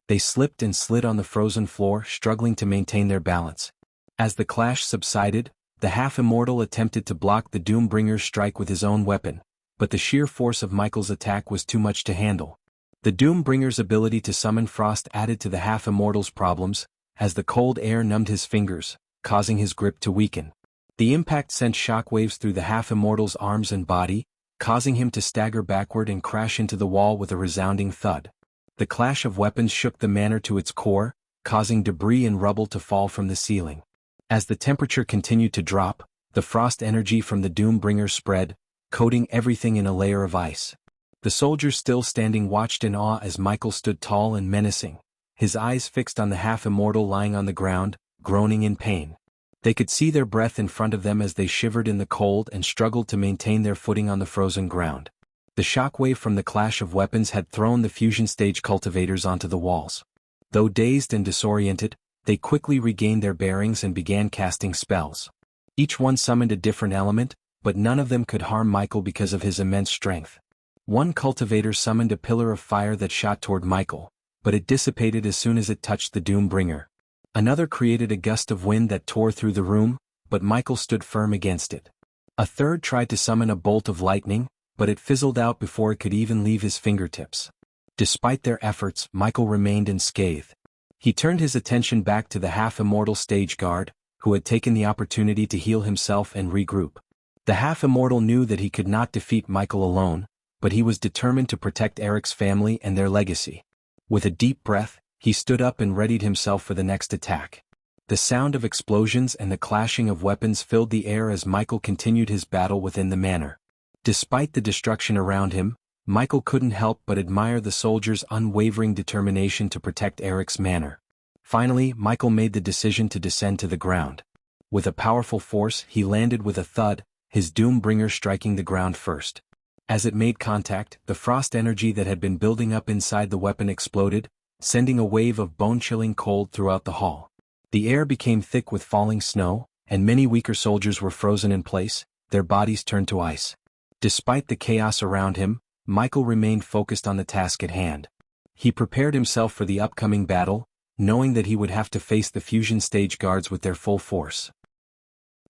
They slipped and slid on the frozen floor, struggling to maintain their balance. As the clash subsided, the half-immortal attempted to block the Doombringer's strike with his own weapon, but the sheer force of Michael's attack was too much to handle. The Doombringer's ability to summon frost added to the half-immortal's problems, as the cold air numbed his fingers, causing his grip to weaken. The impact sent shockwaves through the half-immortal's arms and body, causing him to stagger backward and crash into the wall with a resounding thud. The clash of weapons shook the manor to its core, causing debris and rubble to fall from the ceiling. As the temperature continued to drop, the frost energy from the Doombringer spread, coating everything in a layer of ice. The soldiers still standing watched in awe as Michael stood tall and menacing, his eyes fixed on the half-immortal lying on the ground, groaning in pain. They could see their breath in front of them as they shivered in the cold and struggled to maintain their footing on the frozen ground. The shockwave from the clash of weapons had thrown the fusion stage cultivators onto the walls. Though dazed and disoriented, they quickly regained their bearings and began casting spells. Each one summoned a different element, but none of them could harm Michael because of his immense strength. One cultivator summoned a pillar of fire that shot toward Michael, but it dissipated as soon as it touched the Doombringer. Another created a gust of wind that tore through the room, but Michael stood firm against it. A third tried to summon a bolt of lightning, but it fizzled out before it could even leave his fingertips. Despite their efforts, Michael remained unscathed. He turned his attention back to the half-immortal stage guard, who had taken the opportunity to heal himself and regroup. The half-immortal knew that he could not defeat Michael alone, but he was determined to protect Eric's family and their legacy. With a deep breath, he stood up and readied himself for the next attack. The sound of explosions and the clashing of weapons filled the air as Michael continued his battle within the manor. Despite the destruction around him, Michael couldn't help but admire the soldiers' unwavering determination to protect Eric's manor. Finally, Michael made the decision to descend to the ground. With a powerful force, he landed with a thud, his Doombringer striking the ground first. As it made contact, the frost energy that had been building up inside the weapon exploded, sending a wave of bone-chilling cold throughout the hall. The air became thick with falling snow, and many weaker soldiers were frozen in place, their bodies turned to ice. Despite the chaos around him, Michael remained focused on the task at hand. He prepared himself for the upcoming battle, knowing that he would have to face the fusion stage guards with their full force.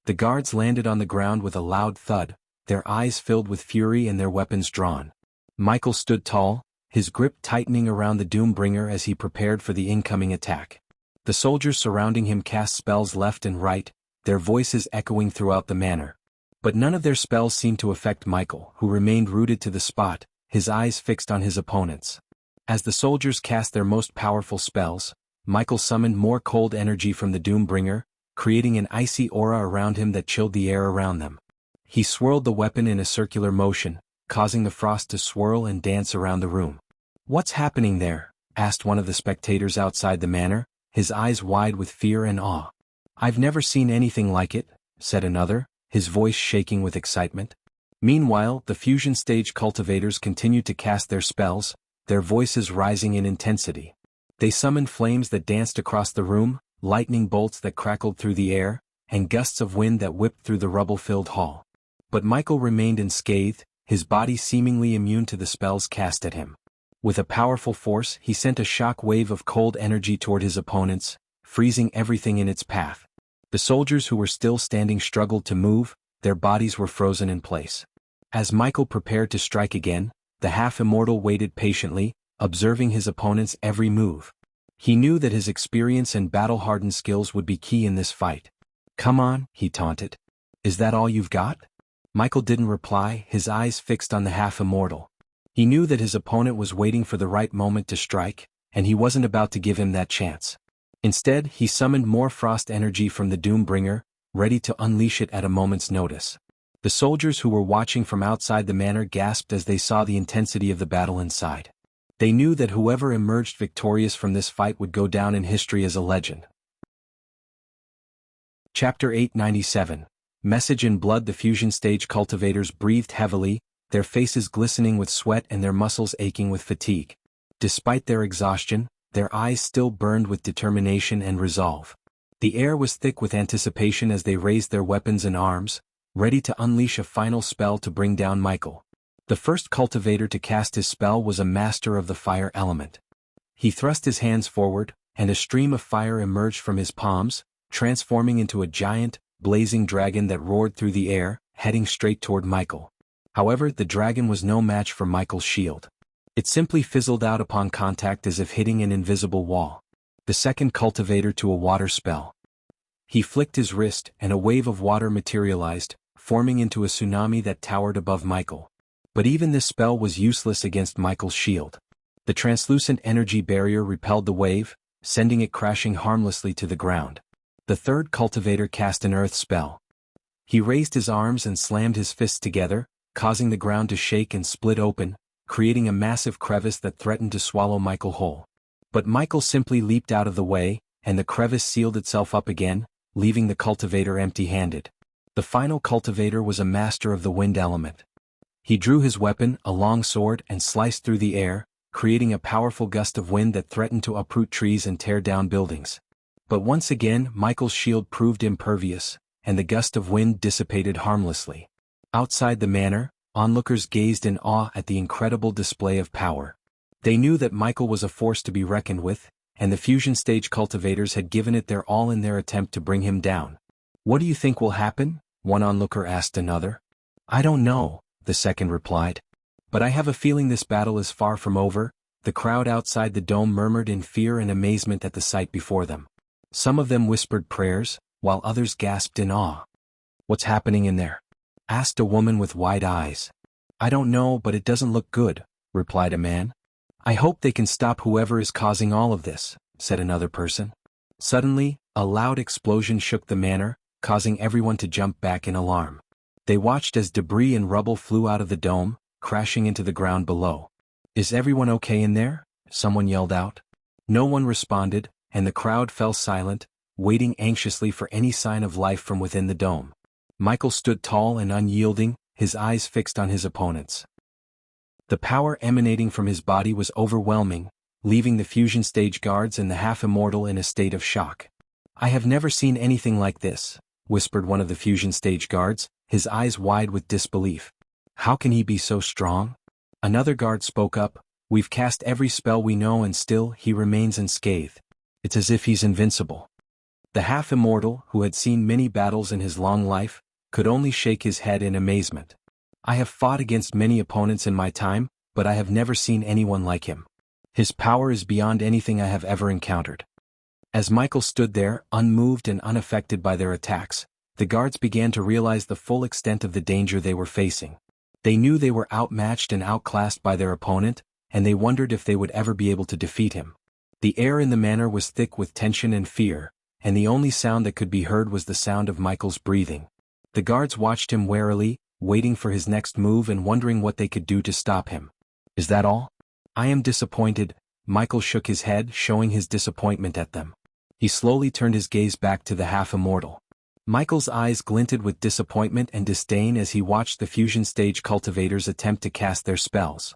The guards landed on the ground with a loud thud, their eyes filled with fury and their weapons drawn. Michael stood tall, his grip tightening around the Doombringer as he prepared for the incoming attack. The soldiers surrounding him cast spells left and right, their voices echoing throughout the manor. But none of their spells seemed to affect Michael, who remained rooted to the spot, his eyes fixed on his opponents. As the soldiers cast their most powerful spells, Michael summoned more cold energy from the Doombringer, creating an icy aura around him that chilled the air around them. He swirled the weapon in a circular motion, causing the frost to swirl and dance around the room. "What's happening there?" asked one of the spectators outside the manor, his eyes wide with fear and awe. "I've never seen anything like it," said another, his voice shaking with excitement. Meanwhile, the fusion stage cultivators continued to cast their spells, their voices rising in intensity. They summoned flames that danced across the room, lightning bolts that crackled through the air, and gusts of wind that whipped through the rubble-filled hall. But Michael remained unscathed, his body seemingly immune to the spells cast at him. With a powerful force, he sent a shock wave of cold energy toward his opponents, freezing everything in its path. The soldiers who were still standing struggled to move, their bodies were frozen in place. As Michael prepared to strike again, the half-immortal waited patiently, observing his opponent's every move. He knew that his experience and battle-hardened skills would be key in this fight. "Come on," he taunted. "Is that all you've got?" Michael didn't reply, his eyes fixed on the half-immortal. He knew that his opponent was waiting for the right moment to strike, and he wasn't about to give him that chance. Instead, he summoned more frost energy from the Doombringer, ready to unleash it at a moment's notice. The soldiers who were watching from outside the manor gasped as they saw the intensity of the battle inside. They knew that whoever emerged victorious from this fight would go down in history as a legend. Chapter 897. Message in Blood. The fusion stage cultivators breathed heavily, their faces glistening with sweat and their muscles aching with fatigue. Despite their exhaustion, their eyes still burned with determination and resolve. The air was thick with anticipation as they raised their weapons and arms, ready to unleash a final spell to bring down Michael. The first cultivator to cast his spell was a master of the fire element. He thrust his hands forward, and a stream of fire emerged from his palms, transforming into a giant, blazing dragon that roared through the air, heading straight toward Michael. However, the dragon was no match for Michael's shield. It simply fizzled out upon contact as if hitting an invisible wall. The second cultivator to a water spell. He flicked his wrist, and a wave of water materialized, forming into a tsunami that towered above Michael. But even this spell was useless against Michael's shield. The translucent energy barrier repelled the wave, sending it crashing harmlessly to the ground. The third cultivator cast an earth spell. He raised his arms and slammed his fists together, causing the ground to shake and split open, creating a massive crevice that threatened to swallow Michael whole. But Michael simply leaped out of the way, and the crevice sealed itself up again, leaving the cultivator empty-handed. The final cultivator was a master of the wind element. He drew his weapon, a long sword, and sliced through the air, creating a powerful gust of wind that threatened to uproot trees and tear down buildings. But once again, Michael's shield proved impervious, and the gust of wind dissipated harmlessly. Outside the manor, onlookers gazed in awe at the incredible display of power. They knew that Michael was a force to be reckoned with, and the fusion stage cultivators had given it their all in their attempt to bring him down. "What do you think will happen?" one onlooker asked another. "I don't know," the second replied. "But I have a feeling this battle is far from over." The crowd outside the dome murmured in fear and amazement at the sight before them. Some of them whispered prayers, while others gasped in awe. "What's happening in there?" asked a woman with wide eyes. "I don't know, but it doesn't look good," replied a man. "I hope they can stop whoever is causing all of this," said another person. Suddenly, a loud explosion shook the manor, causing everyone to jump back in alarm. They watched as debris and rubble flew out of the dome, crashing into the ground below. "Is everyone okay in there?" someone yelled out. No one responded, and the crowd fell silent, waiting anxiously for any sign of life from within the dome. Michael stood tall and unyielding, his eyes fixed on his opponents. The power emanating from his body was overwhelming, leaving the fusion stage guards and the half-immortal in a state of shock. "I have never seen anything like this," whispered one of the fusion stage guards, his eyes wide with disbelief. "How can he be so strong?" Another guard spoke up, "We've cast every spell we know and still he remains unscathed. It's as if he's invincible." The half-immortal, who had seen many battles in his long life, could only shake his head in amazement. "I have fought against many opponents in my time, but I have never seen anyone like him. His power is beyond anything I have ever encountered." As Michael stood there, unmoved and unaffected by their attacks, the guards began to realize the full extent of the danger they were facing. They knew they were outmatched and outclassed by their opponent, and they wondered if they would ever be able to defeat him. The air in the manor was thick with tension and fear, and the only sound that could be heard was the sound of Michael's breathing. The guards watched him warily, waiting for his next move and wondering what they could do to stop him. Is that all? I am disappointed. Michael shook his head, showing his disappointment at them. He slowly turned his gaze back to the half-immortal. Michael's eyes glinted with disappointment and disdain as he watched the fusion stage cultivators attempt to cast their spells.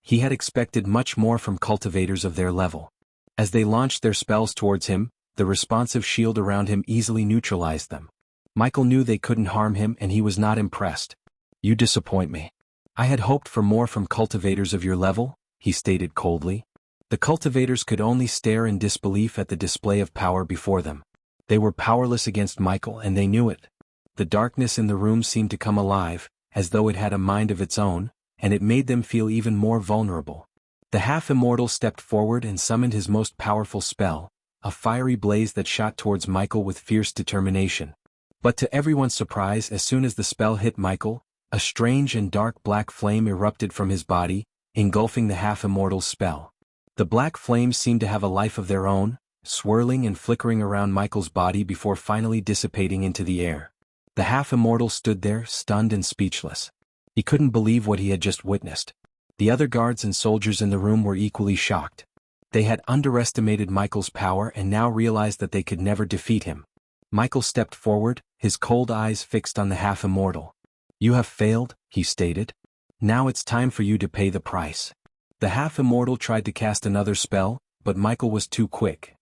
He had expected much more from cultivators of their level. As they launched their spells towards him, the responsive shield around him easily neutralized them. Michael knew they couldn't harm him and he was not impressed. You disappoint me. I had hoped for more from cultivators of your level, he stated coldly. The cultivators could only stare in disbelief at the display of power before them. They were powerless against Michael and they knew it. The darkness in the room seemed to come alive, as though it had a mind of its own, and it made them feel even more vulnerable. The half-immortal stepped forward and summoned his most powerful spell, a fiery blaze that shot towards Michael with fierce determination. But to everyone's surprise, as soon as the spell hit Michael, a strange and dark black flame erupted from his body, engulfing the half-immortal's spell. The black flames seemed to have a life of their own, swirling and flickering around Michael's body before finally dissipating into the air. The half-immortal stood there, stunned and speechless. He couldn't believe what he had just witnessed. The other guards and soldiers in the room were equally shocked. They had underestimated Michael's power and now realized that they could never defeat him. Michael stepped forward, his cold eyes fixed on the half-immortal. You have failed, he stated. Now it's time for you to pay the price. The half-immortal tried to cast another spell, but Michael was too quick.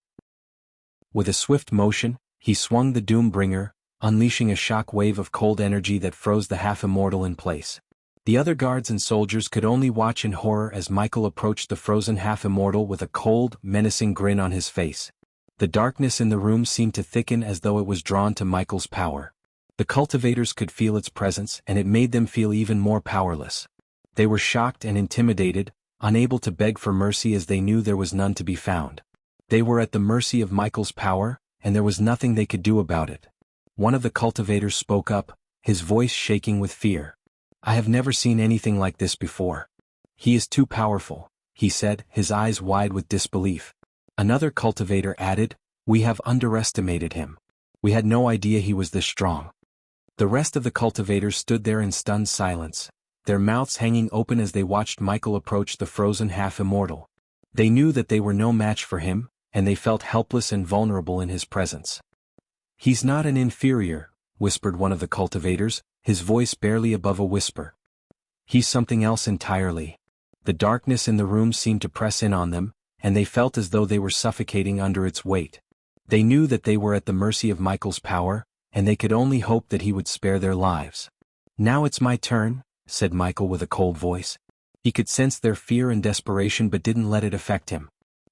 With a swift motion, he swung the Doombringer, unleashing a shock wave of cold energy that froze the half-immortal in place. The other guards and soldiers could only watch in horror as Michael approached the frozen half-immortal with a cold, menacing grin on his face. The darkness in the room seemed to thicken as though it was drawn to Michael's power. The cultivators could feel its presence and it made them feel even more powerless. They were shocked and intimidated, unable to beg for mercy as they knew there was none to be found. They were at the mercy of Michael's power, and there was nothing they could do about it. One of the cultivators spoke up, his voice shaking with fear. I have never seen anything like this before. He is too powerful, he said, his eyes wide with disbelief. Another cultivator added, we have underestimated him. We had no idea he was this strong. The rest of the cultivators stood there in stunned silence, their mouths hanging open as they watched Michael approach the frozen half-immortal. They knew that they were no match for him, and they felt helpless and vulnerable in his presence. He's not an inferior, whispered one of the cultivators, his voice barely above a whisper. He's something else entirely. The darkness in the room seemed to press in on them, and they felt as though they were suffocating under its weight. They knew that they were at the mercy of Michael's power, and they could only hope that he would spare their lives. Now it's my turn, said Michael with a cold voice. He could sense their fear and desperation but didn't let it affect him.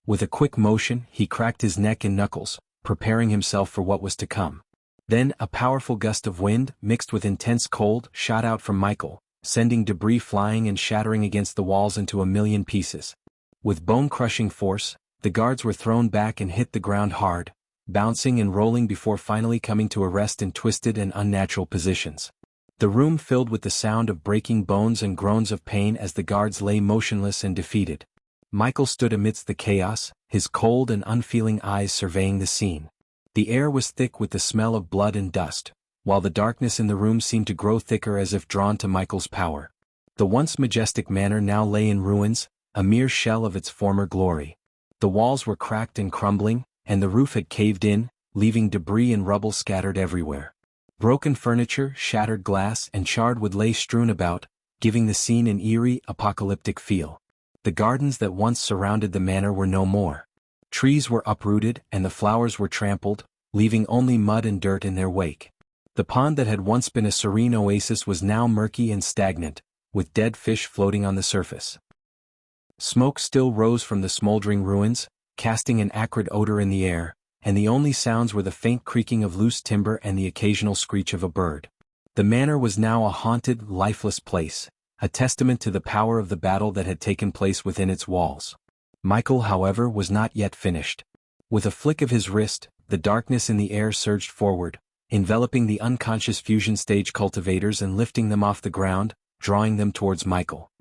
With a quick motion, he cracked his neck and knuckles, preparing himself for what was to come. Then, a powerful gust of wind, mixed with intense cold, shot out from Michael, sending debris flying and shattering against the walls into a million pieces. With bone-crushing force, the guards were thrown back and hit the ground hard, bouncing and rolling before finally coming to a rest in twisted and unnatural positions. The room filled with the sound of breaking bones and groans of pain as the guards lay motionless and defeated. Michael stood amidst the chaos, his cold and unfeeling eyes surveying the scene. The air was thick with the smell of blood and dust, while the darkness in the room seemed to grow thicker as if drawn to Michael's power. The once majestic manor now lay in ruins, a mere shell of its former glory. The walls were cracked and crumbling, and the roof had caved in, leaving debris and rubble scattered everywhere. Broken furniture, shattered glass, and charred wood lay strewn about, giving the scene an eerie, apocalyptic feel. The gardens that once surrounded the manor were no more. Trees were uprooted and the flowers were trampled, leaving only mud and dirt in their wake. The pond that had once been a serene oasis was now murky and stagnant, with dead fish floating on the surface. Smoke still rose from the smoldering ruins, casting an acrid odor in the air, and the only sounds were the faint creaking of loose timber and the occasional screech of a bird. The manor was now a haunted, lifeless place, a testament to the power of the battle that had taken place within its walls. Michael, however, was not yet finished. With a flick of his wrist, the darkness in the air surged forward, enveloping the unconscious fusion stage cultivators and lifting them off the ground, drawing them towards Michael.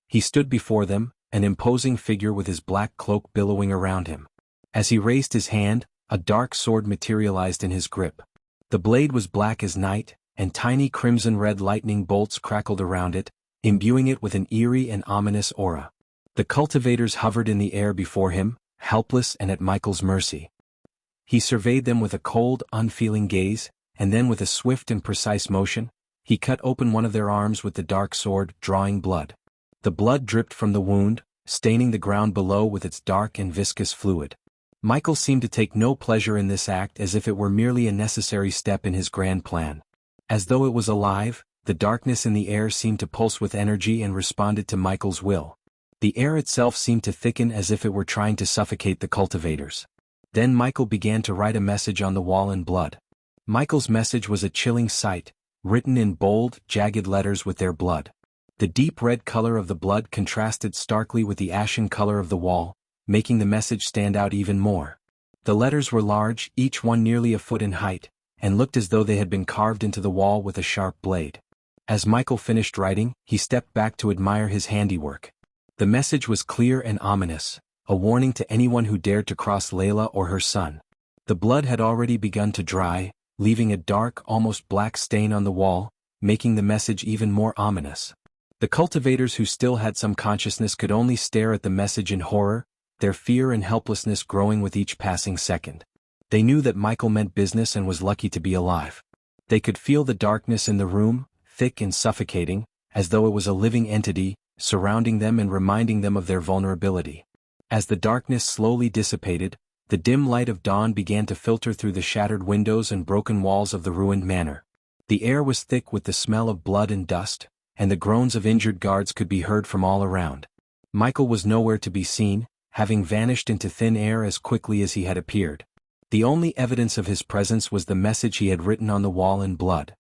He stood before them, an imposing figure with his black cloak billowing around him. As he raised his hand, a dark sword materialized in his grip. The blade was black as night, and tiny crimson-red lightning bolts crackled around it, imbuing it with an eerie and ominous aura. The cultivators hovered in the air before him, helpless and at Michael's mercy. He surveyed them with a cold, unfeeling gaze, and then with a swift and precise motion, he cut open one of their arms with the dark sword, drawing blood. The blood dripped from the wound, staining the ground below with its dark and viscous fluid. Michael seemed to take no pleasure in this act, as if it were merely a necessary step in his grand plan. As though it was alive, the darkness in the air seemed to pulse with energy and responded to Michael's will. The air itself seemed to thicken as if it were trying to suffocate the cultivators. Then Michael began to write a message on the wall in blood. Michael's message was a chilling sight, written in bold, jagged letters with their blood. The deep red color of the blood contrasted starkly with the ashen color of the wall, making the message stand out even more. The letters were large, each one nearly a foot in height, and looked as though they had been carved into the wall with a sharp blade. As Michael finished writing, he stepped back to admire his handiwork. The message was clear and ominous, a warning to anyone who dared to cross Layla or her son. The blood had already begun to dry, leaving a dark, almost black stain on the wall, making the message even more ominous. The cultivators who still had some consciousness could only stare at the message in horror, their fear and helplessness growing with each passing second. They knew that Michael meant business and was lucky to be alive. They could feel the darkness in the room, thick and suffocating, as though it was a living entity, surrounding them and reminding them of their vulnerability. As the darkness slowly dissipated, the dim light of dawn began to filter through the shattered windows and broken walls of the ruined manor. The air was thick with the smell of blood and dust, and the groans of injured guards could be heard from all around. Michael was nowhere to be seen, having vanished into thin air as quickly as he had appeared. The only evidence of his presence was the message he had written on the wall in blood.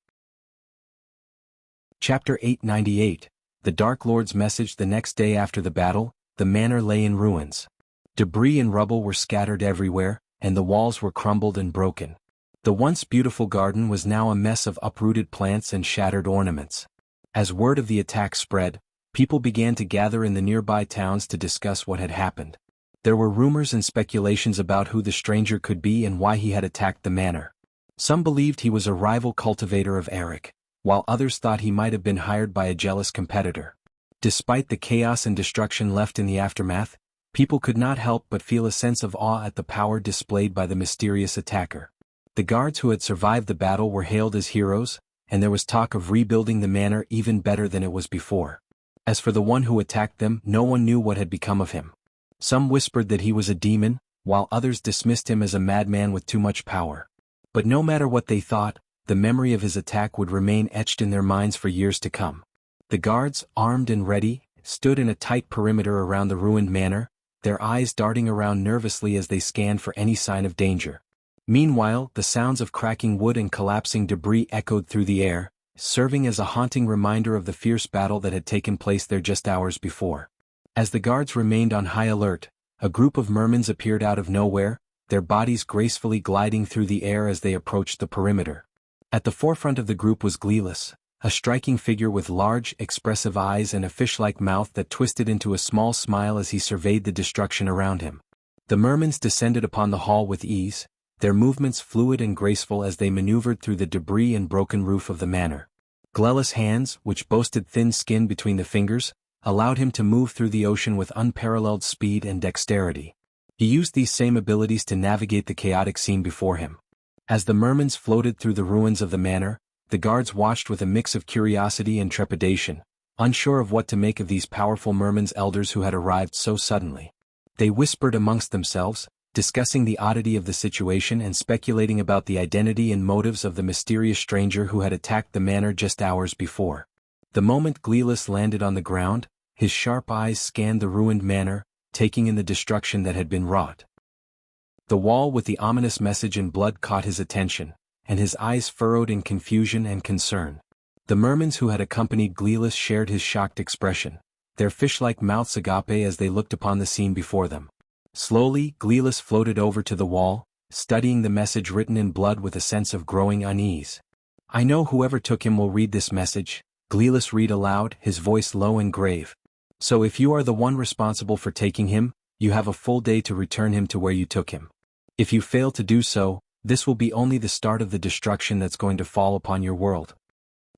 Chapter 898. The Dark Lord's message. The next day after the battle, the manor lay in ruins. Debris and rubble were scattered everywhere, and the walls were crumbled and broken. The once beautiful garden was now a mess of uprooted plants and shattered ornaments. As word of the attack spread, people began to gather in the nearby towns to discuss what had happened. There were rumors and speculations about who the stranger could be and why he had attacked the manor. Some believed he was a rival cultivator of Eric, while others thought he might have been hired by a jealous competitor. Despite the chaos and destruction left in the aftermath, people could not help but feel a sense of awe at the power displayed by the mysterious attacker. The guards who had survived the battle were hailed as heroes, and there was talk of rebuilding the manor even better than it was before. As for the one who attacked them, no one knew what had become of him. Some whispered that he was a demon, while others dismissed him as a madman with too much power. But no matter what they thought, the memory of his attack would remain etched in their minds for years to come. The guards, armed and ready, stood in a tight perimeter around the ruined manor, their eyes darting around nervously as they scanned for any sign of danger. Meanwhile, the sounds of cracking wood and collapsing debris echoed through the air, serving as a haunting reminder of the fierce battle that had taken place there just hours before. As the guards remained on high alert, a group of mermans appeared out of nowhere, their bodies gracefully gliding through the air as they approached the perimeter. At the forefront of the group was Gleelis, a striking figure with large, expressive eyes and a fish-like mouth that twisted into a small smile as he surveyed the destruction around him. The mermans descended upon the hall with ease, their movements fluid and graceful as they maneuvered through the debris and broken roof of the manor. Gleelis' hands, which boasted thin skin between the fingers, allowed him to move through the ocean with unparalleled speed and dexterity. He used these same abilities to navigate the chaotic scene before him. As the mermans floated through the ruins of the manor, the guards watched with a mix of curiosity and trepidation, unsure of what to make of these powerful mermen's elders who had arrived so suddenly. They whispered amongst themselves, discussing the oddity of the situation and speculating about the identity and motives of the mysterious stranger who had attacked the manor just hours before. The moment Gleelis landed on the ground, his sharp eyes scanned the ruined manor, taking in the destruction that had been wrought. The wall with the ominous message in blood caught his attention, and his eyes furrowed in confusion and concern. The mermans who had accompanied Gleelis shared his shocked expression, their fish-like mouths agape as they looked upon the scene before them. Slowly, Gleelis floated over to the wall, studying the message written in blood with a sense of growing unease. "I know whoever took him will read this message," Gleelis read aloud, his voice low and grave. "So if you are the one responsible for taking him, you have a full day to return him to where you took him. If you fail to do so, this will be only the start of the destruction that's going to fall upon your world."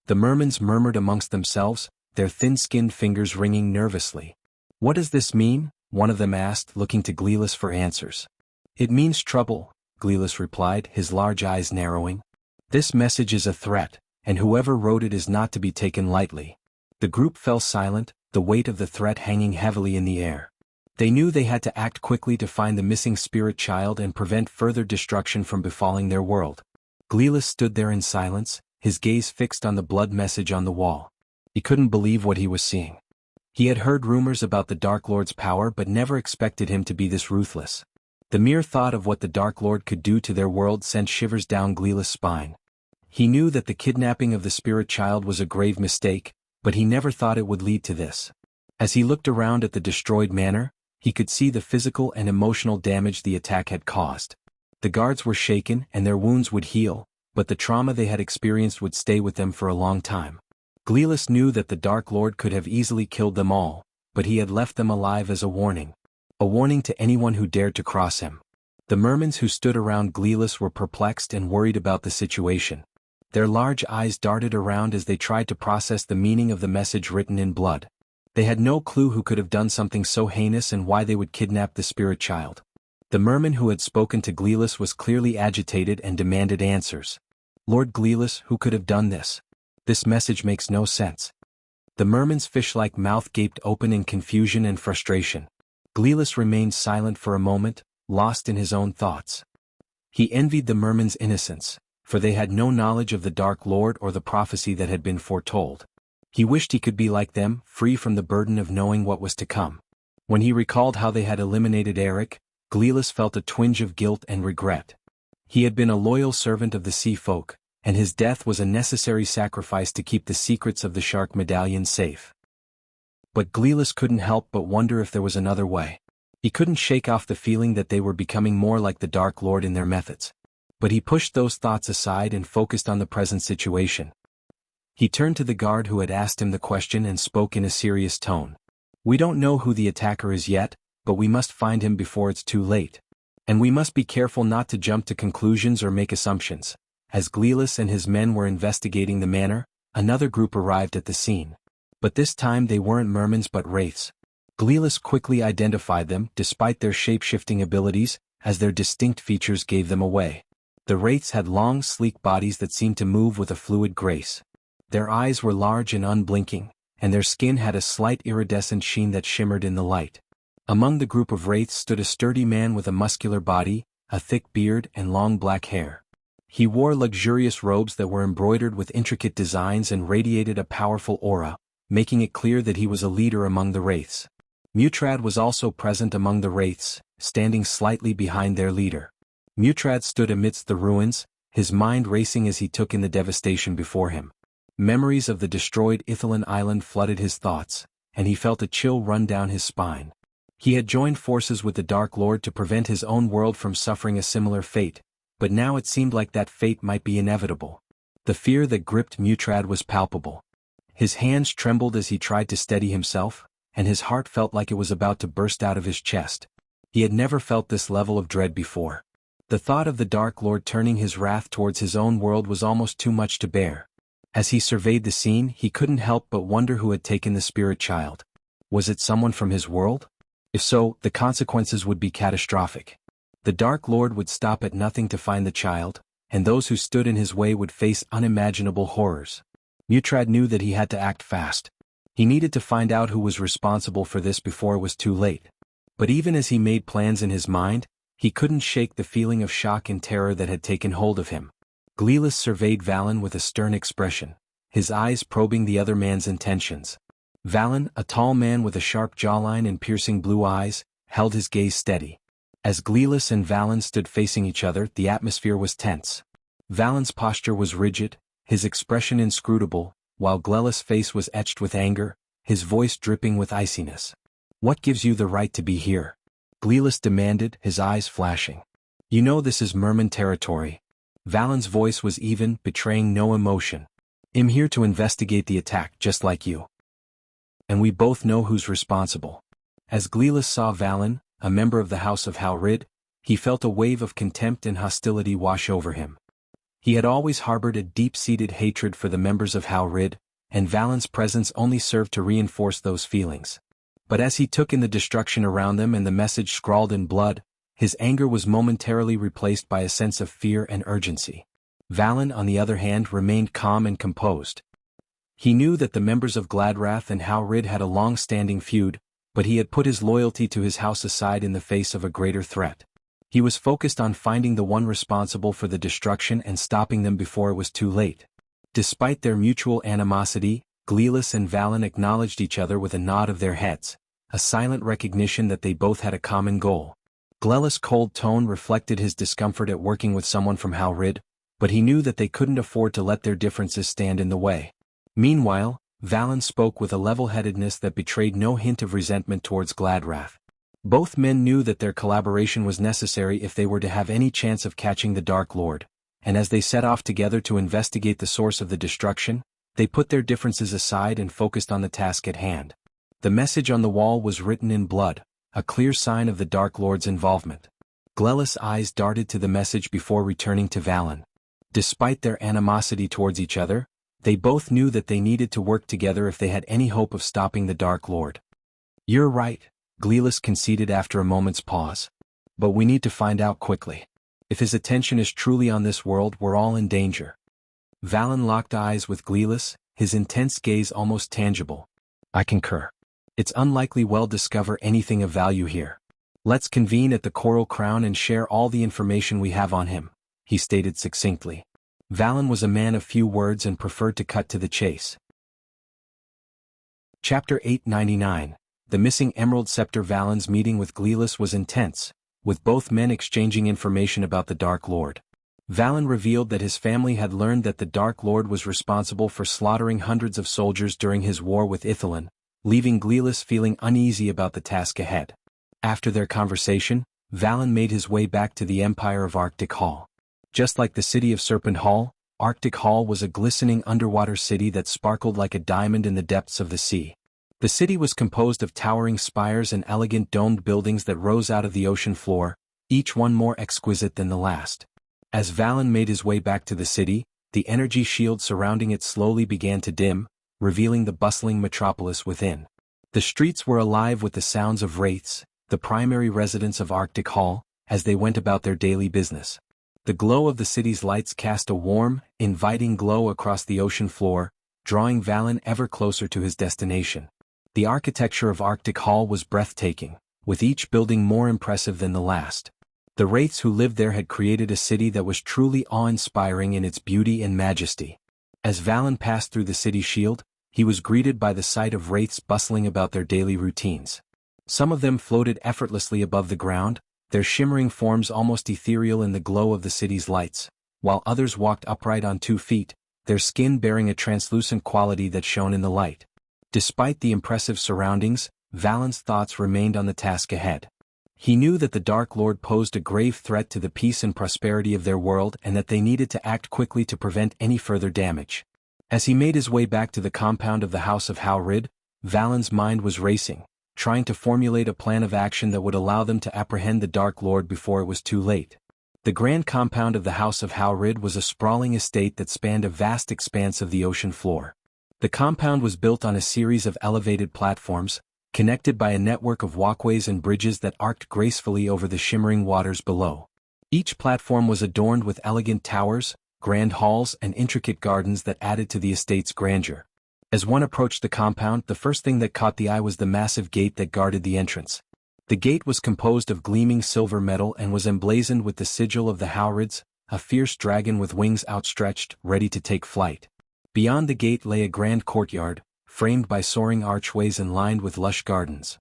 The mermans murmured amongst themselves, their thin-skinned fingers ringing nervously. "What does this mean?" one of them asked, looking to Gleelis for answers. "It means trouble," Gleelis replied, his large eyes narrowing. "This message is a threat, and whoever wrote it is not to be taken lightly." The group fell silent, the weight of the threat hanging heavily in the air. They knew they had to act quickly to find the missing spirit child and prevent further destruction from befalling their world. Gleelis stood there in silence, his gaze fixed on the blood message on the wall. He couldn't believe what he was seeing. He had heard rumors about the Dark Lord's power but never expected him to be this ruthless. The mere thought of what the Dark Lord could do to their world sent shivers down Gleelis' spine. He knew that the kidnapping of the spirit child was a grave mistake, but he never thought it would lead to this. As he looked around at the destroyed manor, he could see the physical and emotional damage the attack had caused. The guards were shaken and their wounds would heal, but the trauma they had experienced would stay with them for a long time. Gleelis knew that the Dark Lord could have easily killed them all, but he had left them alive as a warning. A warning to anyone who dared to cross him. The mermans who stood around Gleelis were perplexed and worried about the situation. Their large eyes darted around as they tried to process the meaning of the message written in blood. They had no clue who could have done something so heinous and why they would kidnap the spirit child. The merman who had spoken to Gleelis was clearly agitated and demanded answers. "Lord Gleelis, who could have done this? This message makes no sense." The merman's fish-like mouth gaped open in confusion and frustration. Gleelis remained silent for a moment, lost in his own thoughts. He envied the merman's innocence, for they had no knowledge of the Dark Lord or the prophecy that had been foretold. He wished he could be like them, free from the burden of knowing what was to come. When he recalled how they had eliminated Eric, Gleelis felt a twinge of guilt and regret. He had been a loyal servant of the sea folk, and his death was a necessary sacrifice to keep the secrets of the Shark Medallion safe. But Gleelis couldn't help but wonder if there was another way. He couldn't shake off the feeling that they were becoming more like the Dark Lord in their methods. But he pushed those thoughts aside and focused on the present situation. He turned to the guard who had asked him the question and spoke in a serious tone. "We don't know who the attacker is yet, but we must find him before it's too late. And we must be careful not to jump to conclusions or make assumptions." As Gleelis and his men were investigating the manor, another group arrived at the scene. But this time they weren't mermans but wraiths. Gleelis quickly identified them, despite their shape-shifting abilities, as their distinct features gave them away. The wraiths had long, sleek bodies that seemed to move with a fluid grace. Their eyes were large and unblinking, and their skin had a slight iridescent sheen that shimmered in the light. Among the group of wraiths stood a sturdy man with a muscular body, a thick beard and long black hair. He wore luxurious robes that were embroidered with intricate designs and radiated a powerful aura, making it clear that he was a leader among the wraiths. Mutrad was also present among the wraiths, standing slightly behind their leader. Mutrad stood amidst the ruins, his mind racing as he took in the devastation before him. Memories of the destroyed Ithilien island flooded his thoughts, and he felt a chill run down his spine. He had joined forces with the Dark Lord to prevent his own world from suffering a similar fate, but now it seemed like that fate might be inevitable. The fear that gripped Mutrad was palpable. His hands trembled as he tried to steady himself, and his heart felt like it was about to burst out of his chest. He had never felt this level of dread before. The thought of the Dark Lord turning his wrath towards his own world was almost too much to bear. As he surveyed the scene, he couldn't help but wonder who had taken the spirit child. Was it someone from his world? If so, the consequences would be catastrophic. The Dark Lord would stop at nothing to find the child, and those who stood in his way would face unimaginable horrors. Mutrad knew that he had to act fast. He needed to find out who was responsible for this before it was too late. But even as he made plans in his mind, he couldn't shake the feeling of shock and terror that had taken hold of him. Gleelis surveyed Valen with a stern expression, his eyes probing the other man's intentions. Valen, a tall man with a sharp jawline and piercing blue eyes, held his gaze steady. As Gleelis and Valen stood facing each other, the atmosphere was tense. Valen's posture was rigid, his expression inscrutable, while Gleelis' face was etched with anger, his voice dripping with iciness. "What gives you the right to be here?" Gleelis demanded, his eyes flashing. "You know this is merman territory." Valen's voice was even, betraying no emotion. "I'm here to investigate the attack just like you. And we both know who's responsible." As Gleelis saw Valen, a member of the House of Halrid, he felt a wave of contempt and hostility wash over him. He had always harbored a deep-seated hatred for the members of Howrid, and Valen's presence only served to reinforce those feelings. But as he took in the destruction around them and the message scrawled in blood, his anger was momentarily replaced by a sense of fear and urgency. Valen, on the other hand, remained calm and composed. He knew that the members of Gladrath and Howrid had a long-standing feud, but he had put his loyalty to his house aside in the face of a greater threat. He was focused on finding the one responsible for the destruction and stopping them before it was too late. Despite their mutual animosity, Gleelis and Valen acknowledged each other with a nod of their heads, a silent recognition that they both had a common goal. Gleelis' cold tone reflected his discomfort at working with someone from Howrid, but he knew that they couldn't afford to let their differences stand in the way. Meanwhile, Valen spoke with a level-headedness that betrayed no hint of resentment towards Gladrath. Both men knew that their collaboration was necessary if they were to have any chance of catching the Dark Lord, and as they set off together to investigate the source of the destruction, they put their differences aside and focused on the task at hand. The message on the wall was written in blood, a clear sign of the Dark Lord's involvement. Gleelis' eyes darted to the message before returning to Valen. Despite their animosity towards each other, they both knew that they needed to work together if they had any hope of stopping the Dark Lord. "You're right," Gleelis conceded after a moment's pause. "But we need to find out quickly. If his attention is truly on this world, we're all in danger." Valen locked eyes with Gleelis, his intense gaze almost tangible. "I concur. It's unlikely we'll discover anything of value here. Let's convene at the Coral Crown and share all the information we have on him," he stated succinctly. Valen was a man of few words and preferred to cut to the chase. Chapter 899. The Missing Emerald Scepter. Valen's meeting with Gleelis was intense, with both men exchanging information about the Dark Lord. Valen revealed that his family had learned that the Dark Lord was responsible for slaughtering hundreds of soldiers during his war with Ithilin, leaving Gleelis feeling uneasy about the task ahead. After their conversation, Valen made his way back to the Empire of Arctic Hall. Just like the city of Serpent Hall, Arctic Hall was a glistening underwater city that sparkled like a diamond in the depths of the sea. The city was composed of towering spires and elegant domed buildings that rose out of the ocean floor, each one more exquisite than the last. As Valen made his way back to the city, the energy shield surrounding it slowly began to dim, revealing the bustling metropolis within. The streets were alive with the sounds of wraiths, the primary residents of Arctic Hall, as they went about their daily business. The glow of the city's lights cast a warm, inviting glow across the ocean floor, drawing Valen ever closer to his destination. The architecture of Arctic Hall was breathtaking, with each building more impressive than the last. The wraiths who lived there had created a city that was truly awe-inspiring in its beauty and majesty. As Valen passed through the city shield, he was greeted by the sight of wraiths bustling about their daily routines. Some of them floated effortlessly above the ground, their shimmering forms almost ethereal in the glow of the city's lights, while others walked upright on 2 feet, their skin bearing a translucent quality that shone in the light. Despite the impressive surroundings, Valen's thoughts remained on the task ahead. He knew that the Dark Lord posed a grave threat to the peace and prosperity of their world and that they needed to act quickly to prevent any further damage. As he made his way back to the compound of the House of Howrid, Valen's mind was racing, trying to formulate a plan of action that would allow them to apprehend the Dark Lord before it was too late. The grand compound of the House of Howrid was a sprawling estate that spanned a vast expanse of the ocean floor. The compound was built on a series of elevated platforms, connected by a network of walkways and bridges that arced gracefully over the shimmering waters below. Each platform was adorned with elegant towers, grand halls and intricate gardens that added to the estate's grandeur. As one approached the compound, the first thing that caught the eye was the massive gate that guarded the entrance. The gate was composed of gleaming silver metal and was emblazoned with the sigil of the Howrids, a fierce dragon with wings outstretched, ready to take flight. Beyond the gate lay a grand courtyard, framed by soaring archways and lined with lush gardens.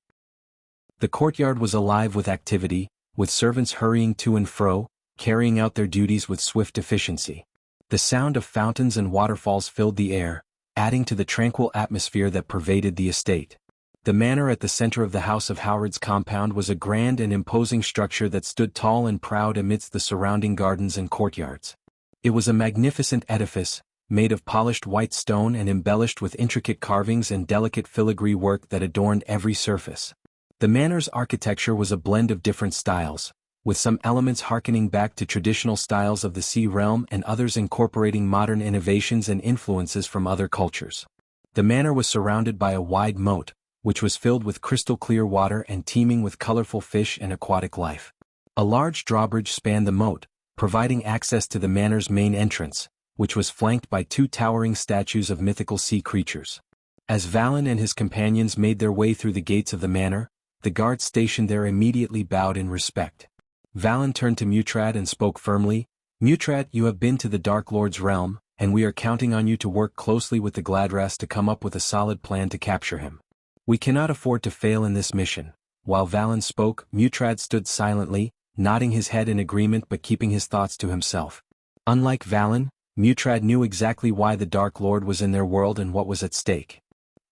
The courtyard was alive with activity, with servants hurrying to and fro, carrying out their duties with swift efficiency. The sound of fountains and waterfalls filled the air, adding to the tranquil atmosphere that pervaded the estate. The manor at the center of the House of Howard's compound was a grand and imposing structure that stood tall and proud amidst the surrounding gardens and courtyards. It was a magnificent edifice, made of polished white stone and embellished with intricate carvings and delicate filigree work that adorned every surface. The manor's architecture was a blend of different styles, with some elements harkening back to traditional styles of the Sea realm and others incorporating modern innovations and influences from other cultures. The manor was surrounded by a wide moat, which was filled with crystal-clear water and teeming with colorful fish and aquatic life. A large drawbridge spanned the moat, providing access to the manor's main entrance, which was flanked by two towering statues of mythical sea creatures. As Valen and his companions made their way through the gates of the manor, the guards stationed there immediately bowed in respect. Valen turned to Mutrad and spoke firmly, "Mutrad, you have been to the Dark Lord's realm, and we are counting on you to work closely with the Gladras to come up with a solid plan to capture him. We cannot afford to fail in this mission." While Valen spoke, Mutrad stood silently, nodding his head in agreement but keeping his thoughts to himself. Unlike Valen, Mutrad knew exactly why the Dark Lord was in their world and what was at stake.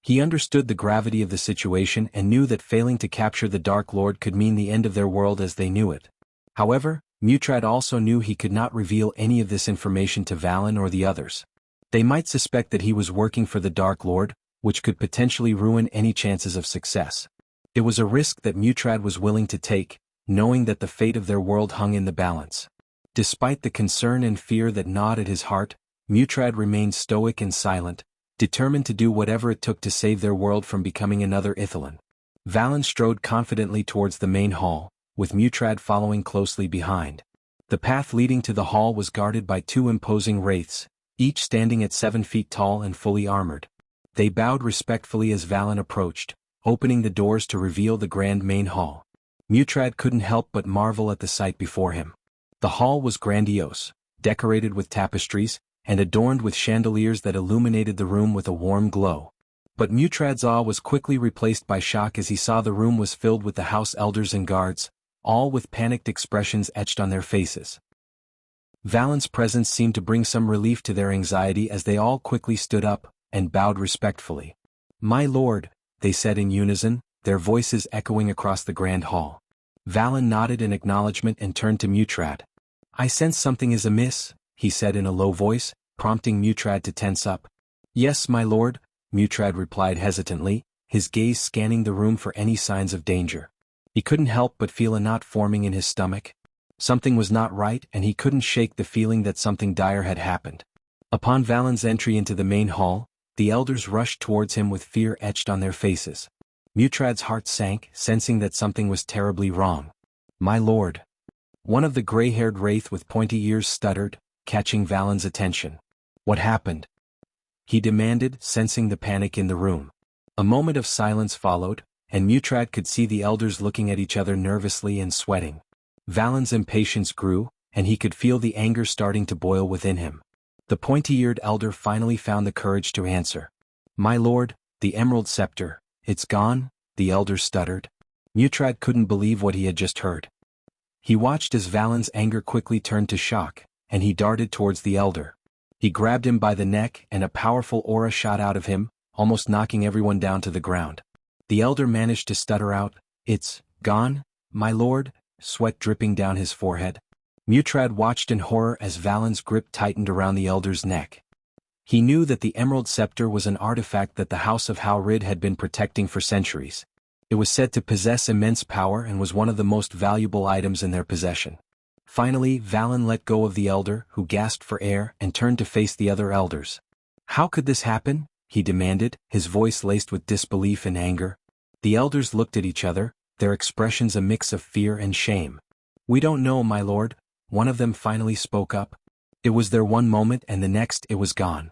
He understood the gravity of the situation and knew that failing to capture the Dark Lord could mean the end of their world as they knew it. However, Mutrad also knew he could not reveal any of this information to Valen or the others. They might suspect that he was working for the Dark Lord, which could potentially ruin any chances of success. It was a risk that Mutrad was willing to take, knowing that the fate of their world hung in the balance. Despite the concern and fear that gnawed at his heart, Mutrad remained stoic and silent, determined to do whatever it took to save their world from becoming another Ithilien. Valen strode confidently towards the main hall, with Mutrad following closely behind. The path leading to the hall was guarded by two imposing wraiths, each standing at 7 feet tall and fully armored. They bowed respectfully as Valen approached, opening the doors to reveal the grand main hall. Mutrad couldn't help but marvel at the sight before him. The hall was grandiose, decorated with tapestries, and adorned with chandeliers that illuminated the room with a warm glow. But Mutrad's awe was quickly replaced by shock as he saw the room was filled with the house elders and guards, all with panicked expressions etched on their faces. Valen's presence seemed to bring some relief to their anxiety as they all quickly stood up and bowed respectfully. "My lord," they said in unison, their voices echoing across the grand hall. Valen nodded in acknowledgement and turned to Mutrad. "I sense something is amiss," he said in a low voice, prompting Mutrad to tense up. "Yes, my lord," Mutrad replied hesitantly, his gaze scanning the room for any signs of danger. He couldn't help but feel a knot forming in his stomach. Something was not right and he couldn't shake the feeling that something dire had happened. Upon Valen's entry into the main hall, the elders rushed towards him with fear etched on their faces. Mutrad's heart sank, sensing that something was terribly wrong. "My lord." One of the gray-haired wraith with pointy ears stuttered, catching Valen's attention. "What happened?" he demanded, sensing the panic in the room. A moment of silence followed, and Mutrad could see the elders looking at each other nervously and sweating. Valen's impatience grew, and he could feel the anger starting to boil within him. The pointy-eared elder finally found the courage to answer. "My lord, the Emerald Scepter, it's gone," the elder stuttered. Mutrad couldn't believe what he had just heard. He watched as Valen's anger quickly turned to shock, and he darted towards the elder. He grabbed him by the neck and a powerful aura shot out of him, almost knocking everyone down to the ground. The elder managed to stutter out, "It's gone, my lord," sweat dripping down his forehead. Mutrad watched in horror as Valen's grip tightened around the elder's neck. He knew that the Emerald Scepter was an artifact that the House of Howrid had been protecting for centuries. It was said to possess immense power and was one of the most valuable items in their possession. Finally, Valen let go of the elder, who gasped for air and turned to face the other elders. "How could this happen?" he demanded, his voice laced with disbelief and anger. The elders looked at each other, their expressions a mix of fear and shame. "We don't know, my lord," one of them finally spoke up. It was there one moment and the next it was gone.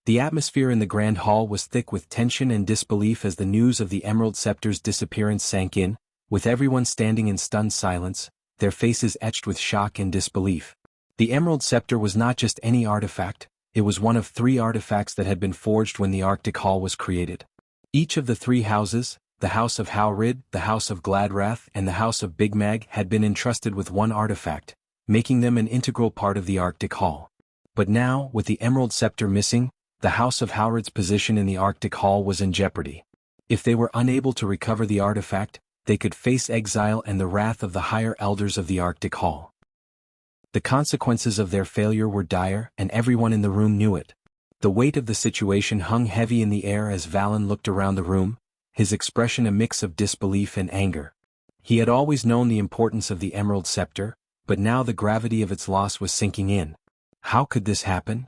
The atmosphere in the grand hall was thick with tension and disbelief as the news of the Emerald Scepter's disappearance sank in, with everyone standing in stunned silence, their faces etched with shock and disbelief. The Emerald Scepter was not just any artifact, it was one of 3 artifacts that had been forged when the Arctic Hall was created. Each of the 3 houses, the House of Howrid, the House of Gladrath, and the House of Big Mag, had been entrusted with one artifact, making them an integral part of the Arctic Hall. But now, with the Emerald Scepter missing, the House of Howrid's position in the Arctic Hall was in jeopardy. If they were unable to recover the artifact, they could face exile and the wrath of the higher elders of the Arctic Hall. The consequences of their failure were dire, and everyone in the room knew it. The weight of the situation hung heavy in the air as Valen looked around the room, his expression a mix of disbelief and anger. He had always known the importance of the Emerald Scepter, but now the gravity of its loss was sinking in. How could this happen?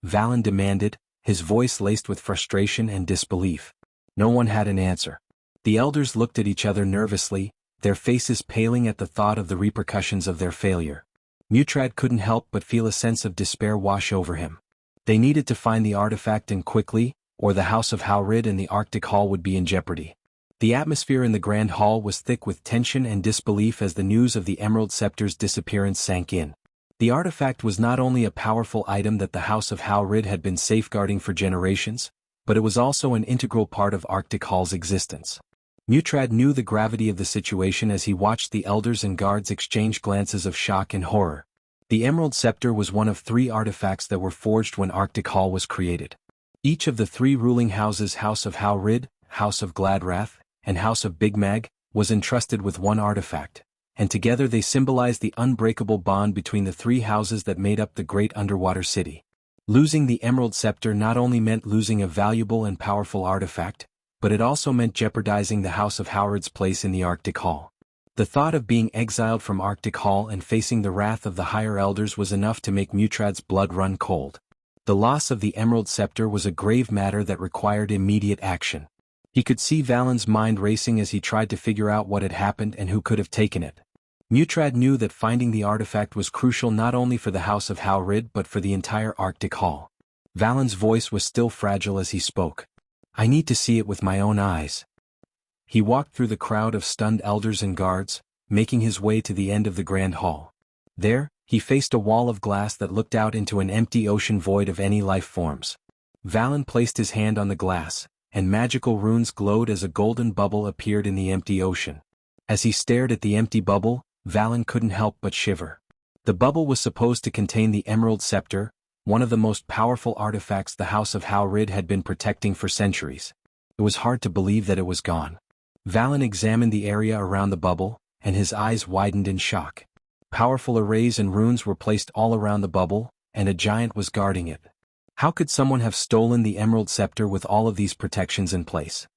Valen demanded, his voice laced with frustration and disbelief. No one had an answer. The elders looked at each other nervously, their faces paling at the thought of the repercussions of their failure. Mutrad couldn't help but feel a sense of despair wash over him. They needed to find the artifact and quickly, or the House of Howrid and the Arctic Hall would be in jeopardy. The atmosphere in the Grand Hall was thick with tension and disbelief as the news of the Emerald Scepter's disappearance sank in. The artifact was not only a powerful item that the House of Howrid had been safeguarding for generations, but it was also an integral part of Arctic Hall's existence. Mutrad knew the gravity of the situation as he watched the elders and guards exchange glances of shock and horror. The Emerald Scepter was one of 3 artifacts that were forged when Arctic Hall was created. Each of the 3 ruling houses, House of Howrid, House of Gladrath, and House of Big Mag, was entrusted with one artifact, and together they symbolized the unbreakable bond between the 3 houses that made up the great underwater city. Losing the Emerald Scepter not only meant losing a valuable and powerful artifact, but it also meant jeopardizing the House of Howard's place in the Arctic Hall. The thought of being exiled from Arctic Hall and facing the wrath of the higher elders was enough to make Mutrad's blood run cold. The loss of the Emerald Scepter was a grave matter that required immediate action. He could see Valen's mind racing as he tried to figure out what had happened and who could have taken it. Mutrad knew that finding the artifact was crucial not only for the House of Howrid but for the entire Arctic Hall. Valen's voice was still fragile as he spoke. "I need to see it with my own eyes." He walked through the crowd of stunned elders and guards, making his way to the end of the Grand Hall. There, he faced a wall of glass that looked out into an empty ocean void of any life forms. Valen placed his hand on the glass, and magical runes glowed as a golden bubble appeared in the empty ocean. As he stared at the empty bubble, Valen couldn't help but shiver. The bubble was supposed to contain the Emerald Scepter, one of the most powerful artifacts the House of Howrid had been protecting for centuries. It was hard to believe that it was gone. Valen examined the area around the bubble, and his eyes widened in shock. Powerful arrays and runes were placed all around the bubble, and a giant was guarding it. How could someone have stolen the Emerald Scepter with all of these protections in place?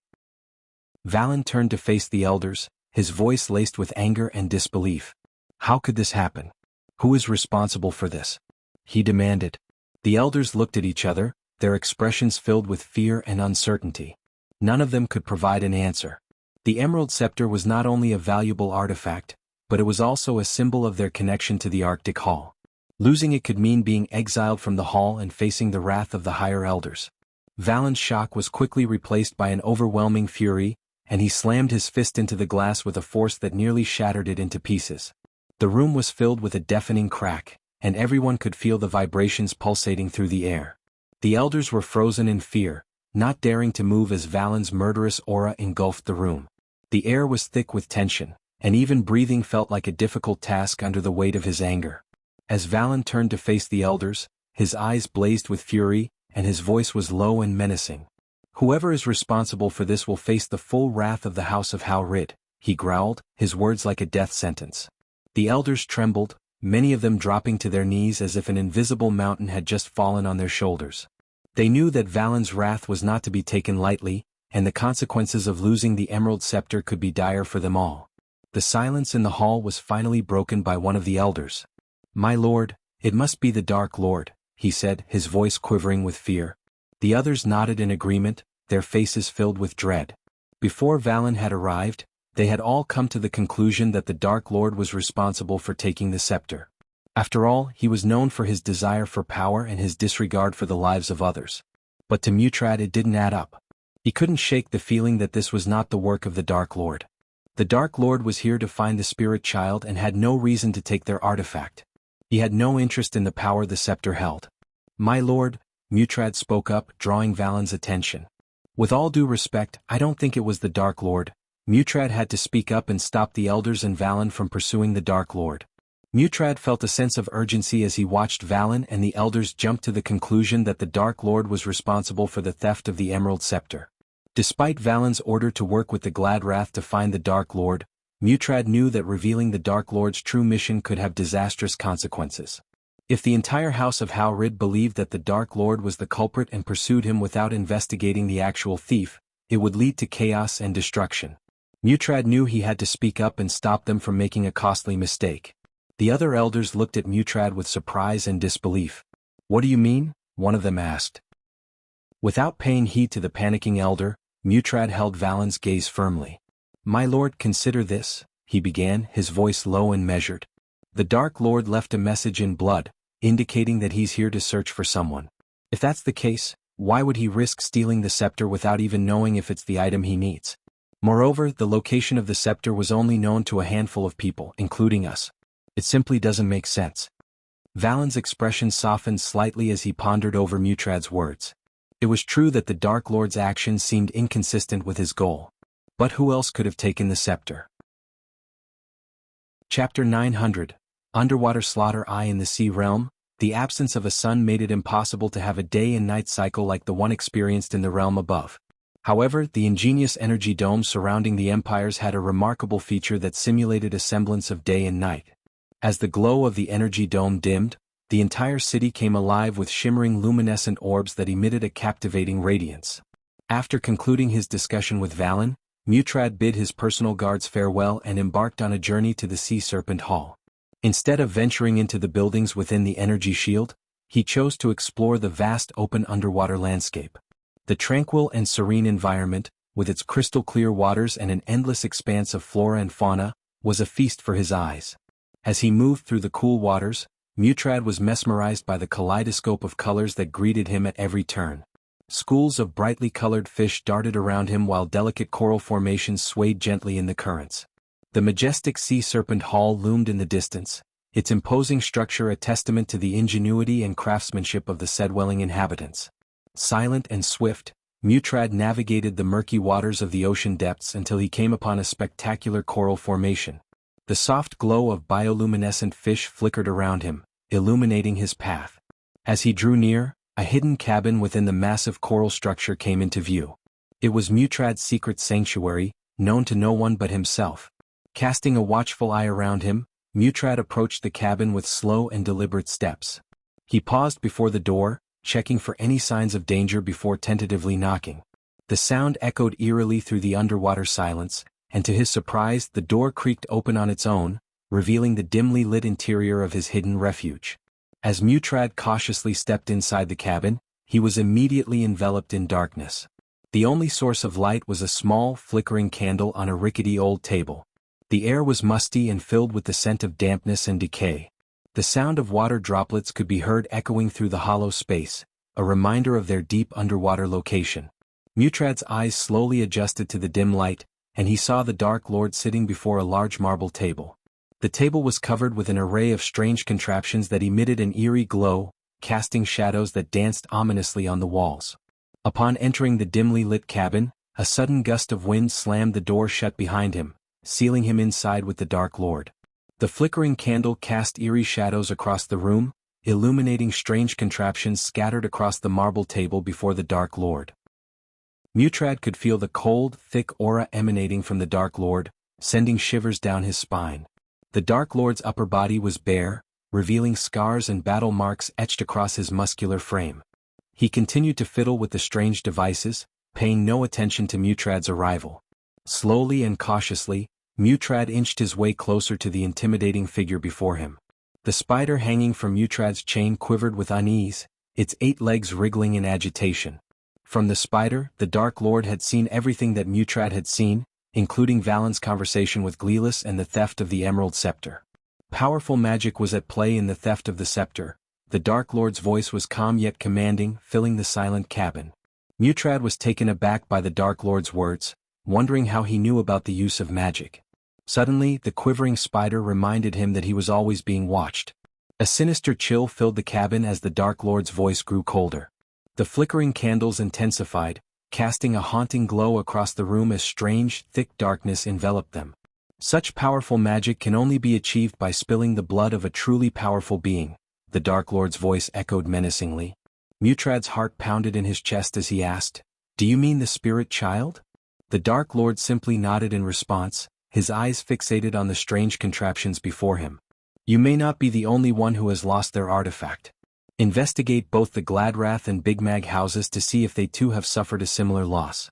Valen turned to face the elders, his voice laced with anger and disbelief. "How could this happen? Who is responsible for this?" he demanded. The elders looked at each other, their expressions filled with fear and uncertainty. None of them could provide an answer. The Emerald Scepter was not only a valuable artifact, but it was also a symbol of their connection to the Arctic Hall. Losing it could mean being exiled from the hall and facing the wrath of the higher elders. Valen's shock was quickly replaced by an overwhelming fury, and he slammed his fist into the glass with a force that nearly shattered it into pieces. The room was filled with a deafening crack, and everyone could feel the vibrations pulsating through the air. The elders were frozen in fear, not daring to move as Valen's murderous aura engulfed the room. The air was thick with tension, and even breathing felt like a difficult task under the weight of his anger. As Valen turned to face the elders, his eyes blazed with fury, and his voice was low and menacing. "Whoever is responsible for this will face the full wrath of the House of Howrid," he growled, his words like a death sentence. The elders trembled, many of them dropping to their knees as if an invisible mountain had just fallen on their shoulders. They knew that Valen's wrath was not to be taken lightly, and the consequences of losing the Emerald Scepter could be dire for them all. The silence in the hall was finally broken by one of the elders. "My lord, it must be the Dark Lord," he said, his voice quivering with fear. The others nodded in agreement, their faces filled with dread. Before Valen had arrived, they had all come to the conclusion that the Dark Lord was responsible for taking the scepter. After all, he was known for his desire for power and his disregard for the lives of others. But to Mutrad it didn't add up. He couldn't shake the feeling that this was not the work of the Dark Lord. The Dark Lord was here to find the Spirit Child and had no reason to take their artifact. He had no interest in the power the scepter held. "My lord," Mutrad spoke up, drawing Valen's attention. "With all due respect, I don't think it was the Dark Lord." Mutrad had to speak up and stop the elders and Valen from pursuing the Dark Lord. Mutrad felt a sense of urgency as he watched Valen and the elders jump to the conclusion that the Dark Lord was responsible for the theft of the Emerald Scepter. Despite Valen's order to work with the Gladrath to find the Dark Lord, Mutrad knew that revealing the Dark Lord's true mission could have disastrous consequences. If the entire House of Howrid believed that the Dark Lord was the culprit and pursued him without investigating the actual thief, it would lead to chaos and destruction. Mutrad knew he had to speak up and stop them from making a costly mistake. The other elders looked at Mutrad with surprise and disbelief. "What do you mean?" one of them asked. Without paying heed to the panicking elder, Mutrad held Valen's gaze firmly. "My lord, consider this," he began, his voice low and measured. "The Dark Lord left a message in blood, indicating that he's here to search for someone. If that's the case, why would he risk stealing the scepter without even knowing if it's the item he needs? Moreover, the location of the scepter was only known to a handful of people, including us. It simply doesn't make sense." Valen's expression softened slightly as he pondered over Mutrad's words. It was true that the Dark Lord's actions seemed inconsistent with his goal. But who else could have taken the scepter? Chapter 900. Underwater Slaughter. In the sea realm, the absence of a sun made it impossible to have a day and night cycle like the one experienced in the realm above. However, the ingenious energy dome surrounding the empires had a remarkable feature that simulated a semblance of day and night. As the glow of the energy dome dimmed, the entire city came alive with shimmering luminescent orbs that emitted a captivating radiance. After concluding his discussion with Valen, Mutrad bid his personal guards farewell and embarked on a journey to the Sea Serpent Hall. Instead of venturing into the buildings within the energy shield, he chose to explore the vast open underwater landscape. The tranquil and serene environment, with its crystal-clear waters and an endless expanse of flora and fauna, was a feast for his eyes. As he moved through the cool waters, Mutrad was mesmerized by the kaleidoscope of colors that greeted him at every turn. Schools of brightly colored fish darted around him while delicate coral formations swayed gently in the currents. The majestic Sea Serpent Hall loomed in the distance, its imposing structure a testament to the ingenuity and craftsmanship of the Sedwelling inhabitants. Silent and swift, Mutrad navigated the murky waters of the ocean depths until he came upon a spectacular coral formation. The soft glow of bioluminescent fish flickered around him, illuminating his path. As he drew near, a hidden cabin within the massive coral structure came into view. It was Mutrad's secret sanctuary, known to no one but himself. Casting a watchful eye around him, Mutrad approached the cabin with slow and deliberate steps. He paused before the door, checking for any signs of danger before tentatively knocking. The sound echoed eerily through the underwater silence, and to his surprise the door creaked open on its own, revealing the dimly lit interior of his hidden refuge. As Mutrad cautiously stepped inside the cabin, he was immediately enveloped in darkness. The only source of light was a small, flickering candle on a rickety old table. The air was musty and filled with the scent of dampness and decay. The sound of water droplets could be heard echoing through the hollow space, a reminder of their deep underwater location. Mutrad's eyes slowly adjusted to the dim light, and he saw the Dark Lord sitting before a large marble table. The table was covered with an array of strange contraptions that emitted an eerie glow, casting shadows that danced ominously on the walls. Upon entering the dimly lit cabin, a sudden gust of wind slammed the door shut behind him, sealing him inside with the Dark Lord. The flickering candle cast eerie shadows across the room, illuminating strange contraptions scattered across the marble table before the Dark Lord. Mutrad could feel the cold, thick aura emanating from the Dark Lord, sending shivers down his spine. The Dark Lord's upper body was bare, revealing scars and battle marks etched across his muscular frame. He continued to fiddle with the strange devices, paying no attention to Mutrad's arrival. Slowly and cautiously, Mutrad inched his way closer to the intimidating figure before him. The spider hanging from Mutrad's chain quivered with unease, its 8 legs wriggling in agitation. From the spider, the Dark Lord had seen everything that Mutrad had seen, including Valen's conversation with Gleelis and the theft of the Emerald Scepter. Powerful magic was at play in the theft of the scepter. The Dark Lord's voice was calm yet commanding, filling the silent cabin. Mutrad was taken aback by the Dark Lord's words, wondering how he knew about the use of magic. Suddenly, the quivering spider reminded him that he was always being watched. A sinister chill filled the cabin as the Dark Lord's voice grew colder. The flickering candles intensified, casting a haunting glow across the room as strange, thick darkness enveloped them. Such powerful magic can only be achieved by spilling the blood of a truly powerful being, the Dark Lord's voice echoed menacingly. Mutrad's heart pounded in his chest as he asked, "Do you mean the spirit child?" The Dark Lord simply nodded in response, his eyes fixated on the strange contraptions before him. "You may not be the only one who has lost their artifact. Investigate both the Gladrath and Big Mag houses to see if they too have suffered a similar loss."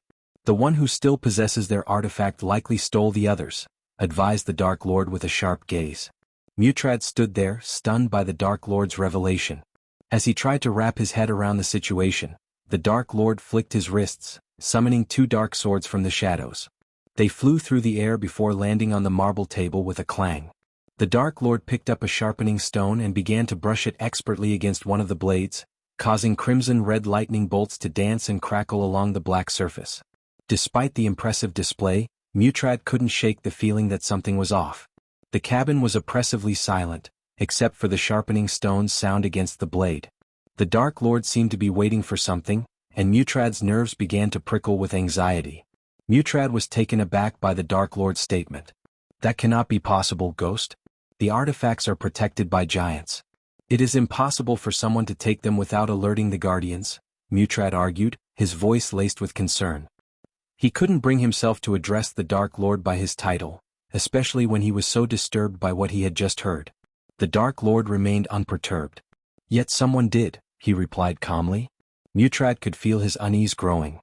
The one who still possesses their artifact likely stole the others, advised the Dark Lord with a sharp gaze. Mutrad stood there, stunned by the Dark Lord's revelation. As he tried to wrap his head around the situation, the Dark Lord flicked his wrists, summoning 2 dark swords from the shadows. They flew through the air before landing on the marble table with a clang. The Dark Lord picked up a sharpening stone and began to brush it expertly against one of the blades, causing crimson-red lightning bolts to dance and crackle along the black surface. Despite the impressive display, Mutrad couldn't shake the feeling that something was off. The cabin was oppressively silent, except for the sharpening stone's sound against the blade. The Dark Lord seemed to be waiting for something, and Mutrad's nerves began to prickle with anxiety. Mutrad was taken aback by the Dark Lord's statement. "That cannot be possible, Ghost. The artifacts are protected by giants. It is impossible for someone to take them without alerting the Guardians," Mutrad argued, his voice laced with concern. He couldn't bring himself to address the Dark Lord by his title, especially when he was so disturbed by what he had just heard. The Dark Lord remained unperturbed. "Yet someone did," he replied calmly. Mutrad could feel his unease growing.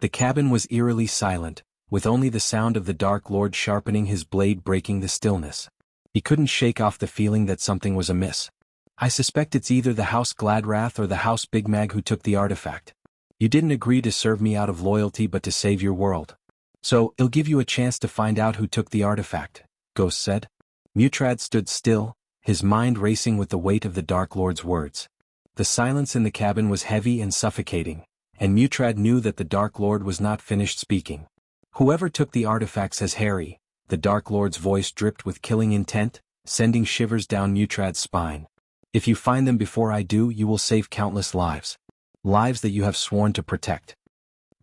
The cabin was eerily silent, with only the sound of the Dark Lord sharpening his blade breaking the stillness. He couldn't shake off the feeling that something was amiss. "I suspect it's either the House Gladrath or the House Big Mag who took the artifact. You didn't agree to serve me out of loyalty but to save your world. So, I'll give you a chance to find out who took the artifact," Ghost said. Mutrad stood still, his mind racing with the weight of the Dark Lord's words. The silence in the cabin was heavy and suffocating, and Mutrad knew that the Dark Lord was not finished speaking. "Whoever took the artifact says Harry," the Dark Lord's voice dripped with killing intent, sending shivers down Mutrad's spine. "If you find them before I do, you will save countless lives. Lives that you have sworn to protect."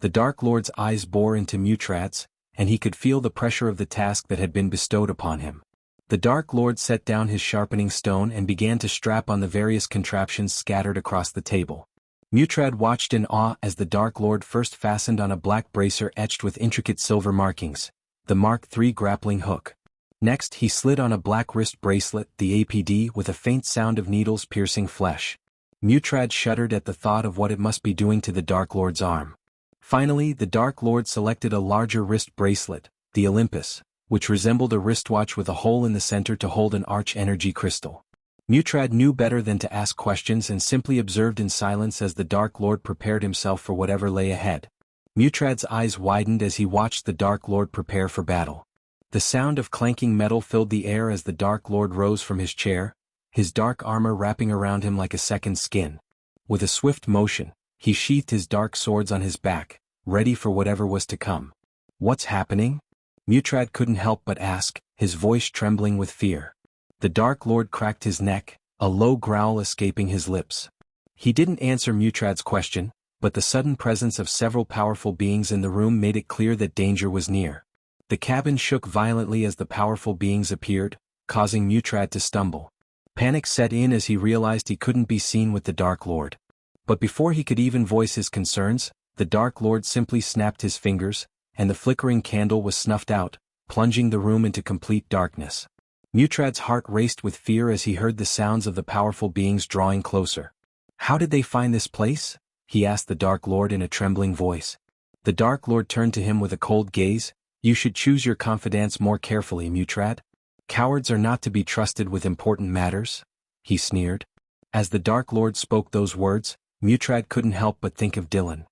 The Dark Lord's eyes bore into Mutrad's, and he could feel the pressure of the task that had been bestowed upon him. The Dark Lord set down his sharpening stone and began to strap on the various contraptions scattered across the table. Mutrad watched in awe as the Dark Lord first fastened on a black bracer etched with intricate silver markings, the Mark III grappling hook. Next he slid on a black wrist bracelet, the APD, with a faint sound of needles piercing flesh. Mutrad shuddered at the thought of what it must be doing to the Dark Lord's arm. Finally, the Dark Lord selected a larger wrist bracelet, the Olympus, which resembled a wristwatch with a hole in the center to hold an arch-energy crystal. Mutrad knew better than to ask questions and simply observed in silence as the Dark Lord prepared himself for whatever lay ahead. Mutrad's eyes widened as he watched the Dark Lord prepare for battle. The sound of clanking metal filled the air as the Dark Lord rose from his chair, his dark armor wrapping around him like a second skin. With a swift motion, he sheathed his dark swords on his back, ready for whatever was to come. "What's happening?" Mutrad couldn't help but ask, his voice trembling with fear. The Dark Lord cracked his neck, a low growl escaping his lips. He didn't answer Mutrad's question, but the sudden presence of several powerful beings in the room made it clear that danger was near. The cabin shook violently as the powerful beings appeared, causing Mutrad to stumble. Panic set in as he realized he couldn't be seen with the Dark Lord. But before he could even voice his concerns, the Dark Lord simply snapped his fingers, and the flickering candle was snuffed out, plunging the room into complete darkness. Mutrad's heart raced with fear as he heard the sounds of the powerful beings drawing closer. "How did they find this place?" he asked the Dark Lord in a trembling voice. The Dark Lord turned to him with a cold gaze. "You should choose your confidants more carefully, Mutrad. Cowards are not to be trusted with important matters," he sneered. As the Dark Lord spoke those words, Mutrad couldn't help but think of Dylan.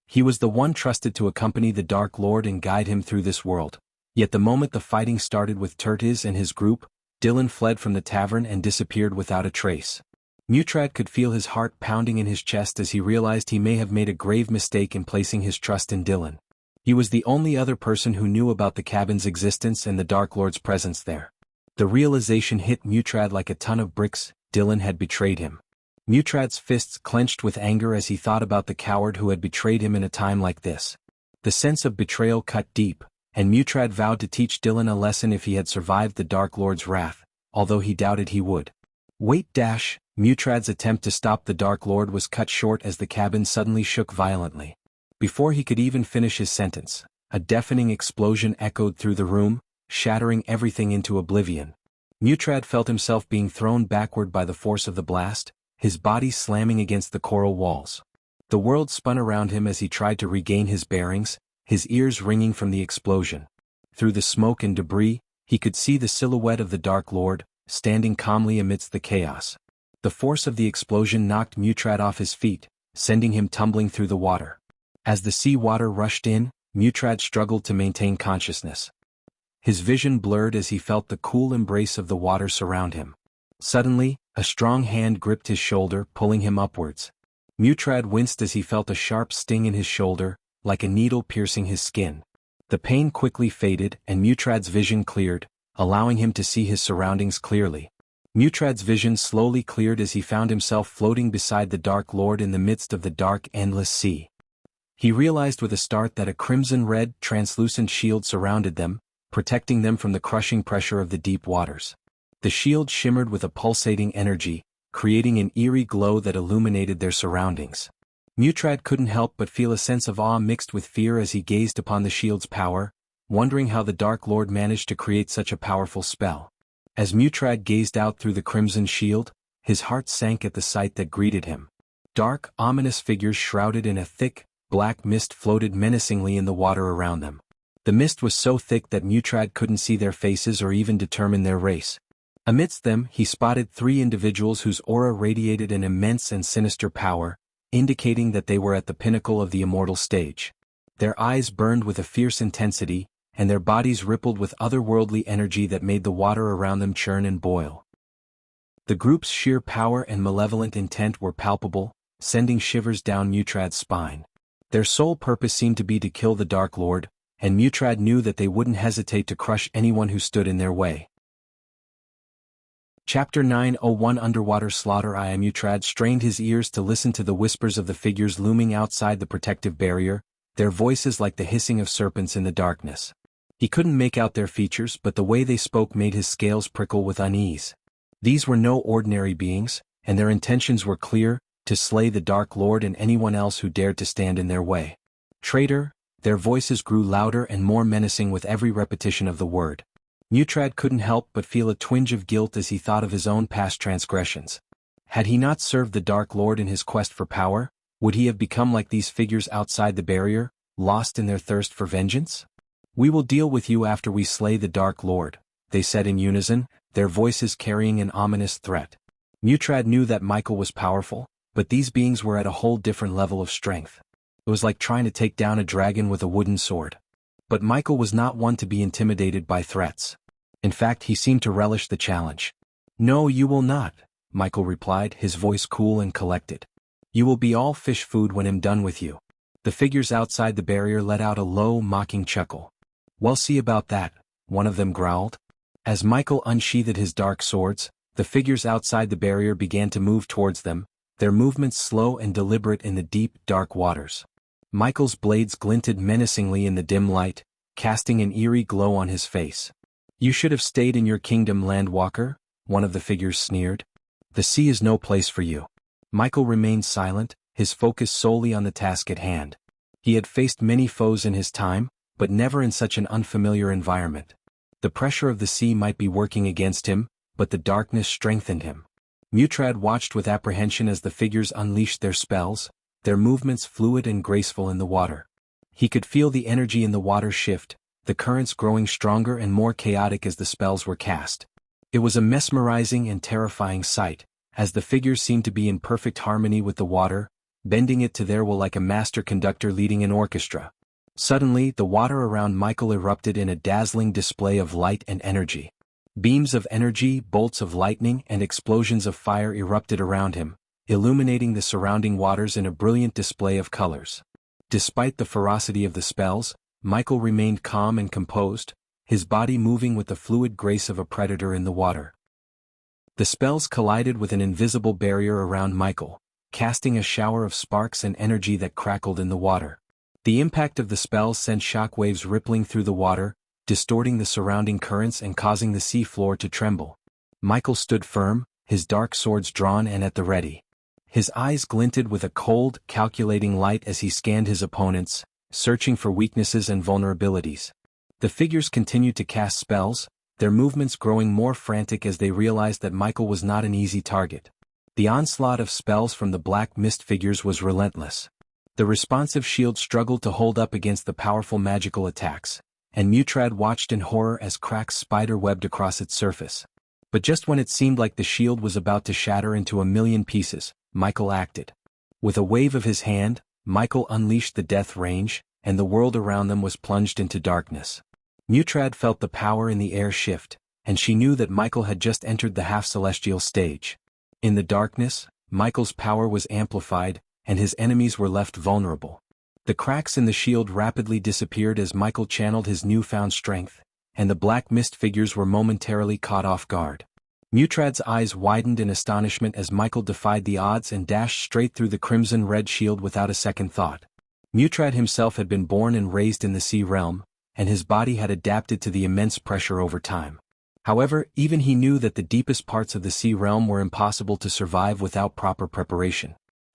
He was the one trusted to accompany the Dark Lord and guide him through this world. Yet the moment the fighting started with Tertiz and his group, Dylan fled from the tavern and disappeared without a trace. Mutrad could feel his heart pounding in his chest as he realized he may have made a grave mistake in placing his trust in Dylan. He was the only other person who knew about the cabin's existence and the Dark Lord's presence there. The realization hit Mutrad like a ton of bricks. Dylan had betrayed him. Mutrad's fists clenched with anger as he thought about the coward who had betrayed him in a time like this. The sense of betrayal cut deep, and Mutrad vowed to teach Dylan a lesson if he had survived the Dark Lord's wrath, although he doubted he would. "Wait! Mutrad's attempt to stop the Dark Lord was cut short as the cabin suddenly shook violently. Before he could even finish his sentence, a deafening explosion echoed through the room, shattering everything into oblivion. Mutrad felt himself being thrown backward by the force of the blast, his body slamming against the coral walls. The world spun around him as he tried to regain his bearings, his ears ringing from the explosion. Through the smoke and debris, he could see the silhouette of the Dark Lord, standing calmly amidst the chaos. The force of the explosion knocked Mutrad off his feet, sending him tumbling through the water. As the sea water rushed in, Mutrad struggled to maintain consciousness. His vision blurred as he felt the cool embrace of the water surround him. Suddenly, a strong hand gripped his shoulder, pulling him upwards. Mutrad winced as he felt a sharp sting in his shoulder, like a needle piercing his skin. The pain quickly faded and Mutrad's vision cleared, allowing him to see his surroundings clearly. Mutrad's vision slowly cleared as he found himself floating beside the Dark Lord in the midst of the dark, endless sea. He realized with a start that a crimson-red, translucent shield surrounded them, protecting them from the crushing pressure of the deep waters. The shield shimmered with a pulsating energy, creating an eerie glow that illuminated their surroundings. Mutrad couldn't help but feel a sense of awe mixed with fear as he gazed upon the shield's power, wondering how the Dark Lord managed to create such a powerful spell. As Mutrad gazed out through the crimson shield, his heart sank at the sight that greeted him. Dark, ominous figures shrouded in a thick, black mist floated menacingly in the water around them. The mist was so thick that Mutrad couldn't see their faces or even determine their race. Amidst them, he spotted 3 individuals whose aura radiated an immense and sinister power, indicating that they were at the pinnacle of the immortal stage. Their eyes burned with a fierce intensity, and their bodies rippled with otherworldly energy that made the water around them churn and boil. The group's sheer power and malevolent intent were palpable, sending shivers down Mutrad's spine. Their sole purpose seemed to be to kill the Dark Lord, and Mutrad knew that they wouldn't hesitate to crush anyone who stood in their way. Chapter 901 Underwater Slaughter. Mutrad strained his ears to listen to the whispers of the figures looming outside the protective barrier, their voices like the hissing of serpents in the darkness. He couldn't make out their features, but the way they spoke made his scales prickle with unease. These were no ordinary beings, and their intentions were clear: to slay the Dark Lord and anyone else who dared to stand in their way. Traitor! Their voices grew louder and more menacing with every repetition of the word. Mutrad couldn't help but feel a twinge of guilt as he thought of his own past transgressions. Had he not served the Dark Lord in his quest for power, would he have become like these figures outside the barrier, lost in their thirst for vengeance? "We will deal with you after we slay the Dark Lord," they said in unison, their voices carrying an ominous threat. Mutrad knew that Michael was powerful, but these beings were at a whole different level of strength. It was like trying to take down a dragon with a wooden sword. But Michael was not one to be intimidated by threats. In fact, he seemed to relish the challenge. "No, you will not," Michael replied, his voice cool and collected. "You will be all fish food when I'm done with you." The figures outside the barrier let out a low, mocking chuckle. "We'll see about that," one of them growled. As Michael unsheathed his dark swords, the figures outside the barrier began to move towards them, their movements slow and deliberate in the deep, dark waters. Michael's blades glinted menacingly in the dim light, casting an eerie glow on his face. "You should have stayed in your kingdom, Landwalker," one of the figures sneered. "The sea is no place for you." Michael remained silent, his focus solely on the task at hand. He had faced many foes in his time, but never in such an unfamiliar environment. The pressure of the sea might be working against him, but the darkness strengthened him. Mutrad watched with apprehension as the figures unleashed their spells, their movements fluid and graceful in the water. He could feel the energy in the water shift, the currents growing stronger and more chaotic as the spells were cast. It was a mesmerizing and terrifying sight, as the figures seemed to be in perfect harmony with the water, bending it to their will like a master conductor leading an orchestra. Suddenly, the water around Michael erupted in a dazzling display of light and energy. Beams of energy, bolts of lightning, and explosions of fire erupted around him, illuminating the surrounding waters in a brilliant display of colors. Despite the ferocity of the spells, Michael remained calm and composed, his body moving with the fluid grace of a predator in the water. The spells collided with an invisible barrier around Michael, casting a shower of sparks and energy that crackled in the water. The impact of the spells sent shockwaves rippling through the water, distorting the surrounding currents and causing the sea floor to tremble. Michael stood firm, his dark swords drawn and at the ready. His eyes glinted with a cold, calculating light as he scanned his opponents, searching for weaknesses and vulnerabilities. The figures continued to cast spells, their movements growing more frantic as they realized that Michael was not an easy target. The onslaught of spells from the black mist figures was relentless. The responsive shield struggled to hold up against the powerful magical attacks, and Mutrad watched in horror as cracks spider-webbed across its surface. But just when it seemed like the shield was about to shatter into a million pieces, Michael acted. With a wave of his hand, Michael unleashed the death range, and the world around them was plunged into darkness. Mutrad felt the power in the air shift, and she knew that Michael had just entered the half-celestial stage. In the darkness, Michael's power was amplified, and his enemies were left vulnerable. The cracks in the shield rapidly disappeared as Michael channeled his newfound strength, and the black mist figures were momentarily caught off guard. Mutrad's eyes widened in astonishment as Michael defied the odds and dashed straight through the crimson-red shield without a second thought. Mutrad himself had been born and raised in the sea realm, and his body had adapted to the immense pressure over time. However, even he knew that the deepest parts of the sea realm were impossible to survive without proper preparation.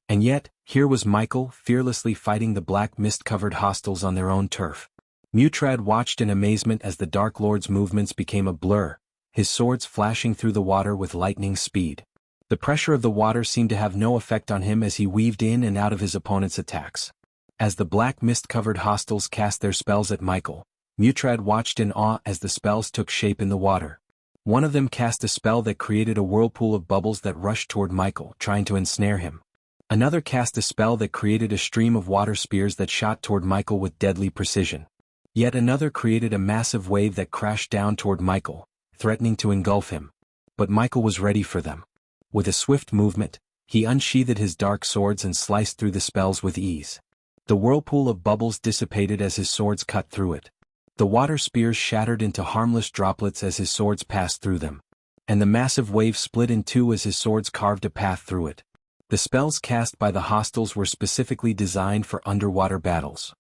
And yet, here was Michael fearlessly fighting the black mist-covered hostiles on their own turf. Mutrad watched in amazement as the Dark Lord's movements became a blur, his swords flashing through the water with lightning speed. The pressure of the water seemed to have no effect on him as he weaved in and out of his opponent's attacks. As the black mist-covered hostiles cast their spells at Michael, Mutrad watched in awe as the spells took shape in the water. One of them cast a spell that created a whirlpool of bubbles that rushed toward Michael, trying to ensnare him. Another cast a spell that created a stream of water spears that shot toward Michael with deadly precision. Yet another created a massive wave that crashed down toward Michael, threatening to engulf him. But Michael was ready for them. With a swift movement, he unsheathed his dark swords and sliced through the spells with ease. The whirlpool of bubbles dissipated as his swords cut through it. The water spears shattered into harmless droplets as his swords passed through them. And the massive wave split in two as his swords carved a path through it. The spells cast by the hostiles were specifically designed for underwater battles.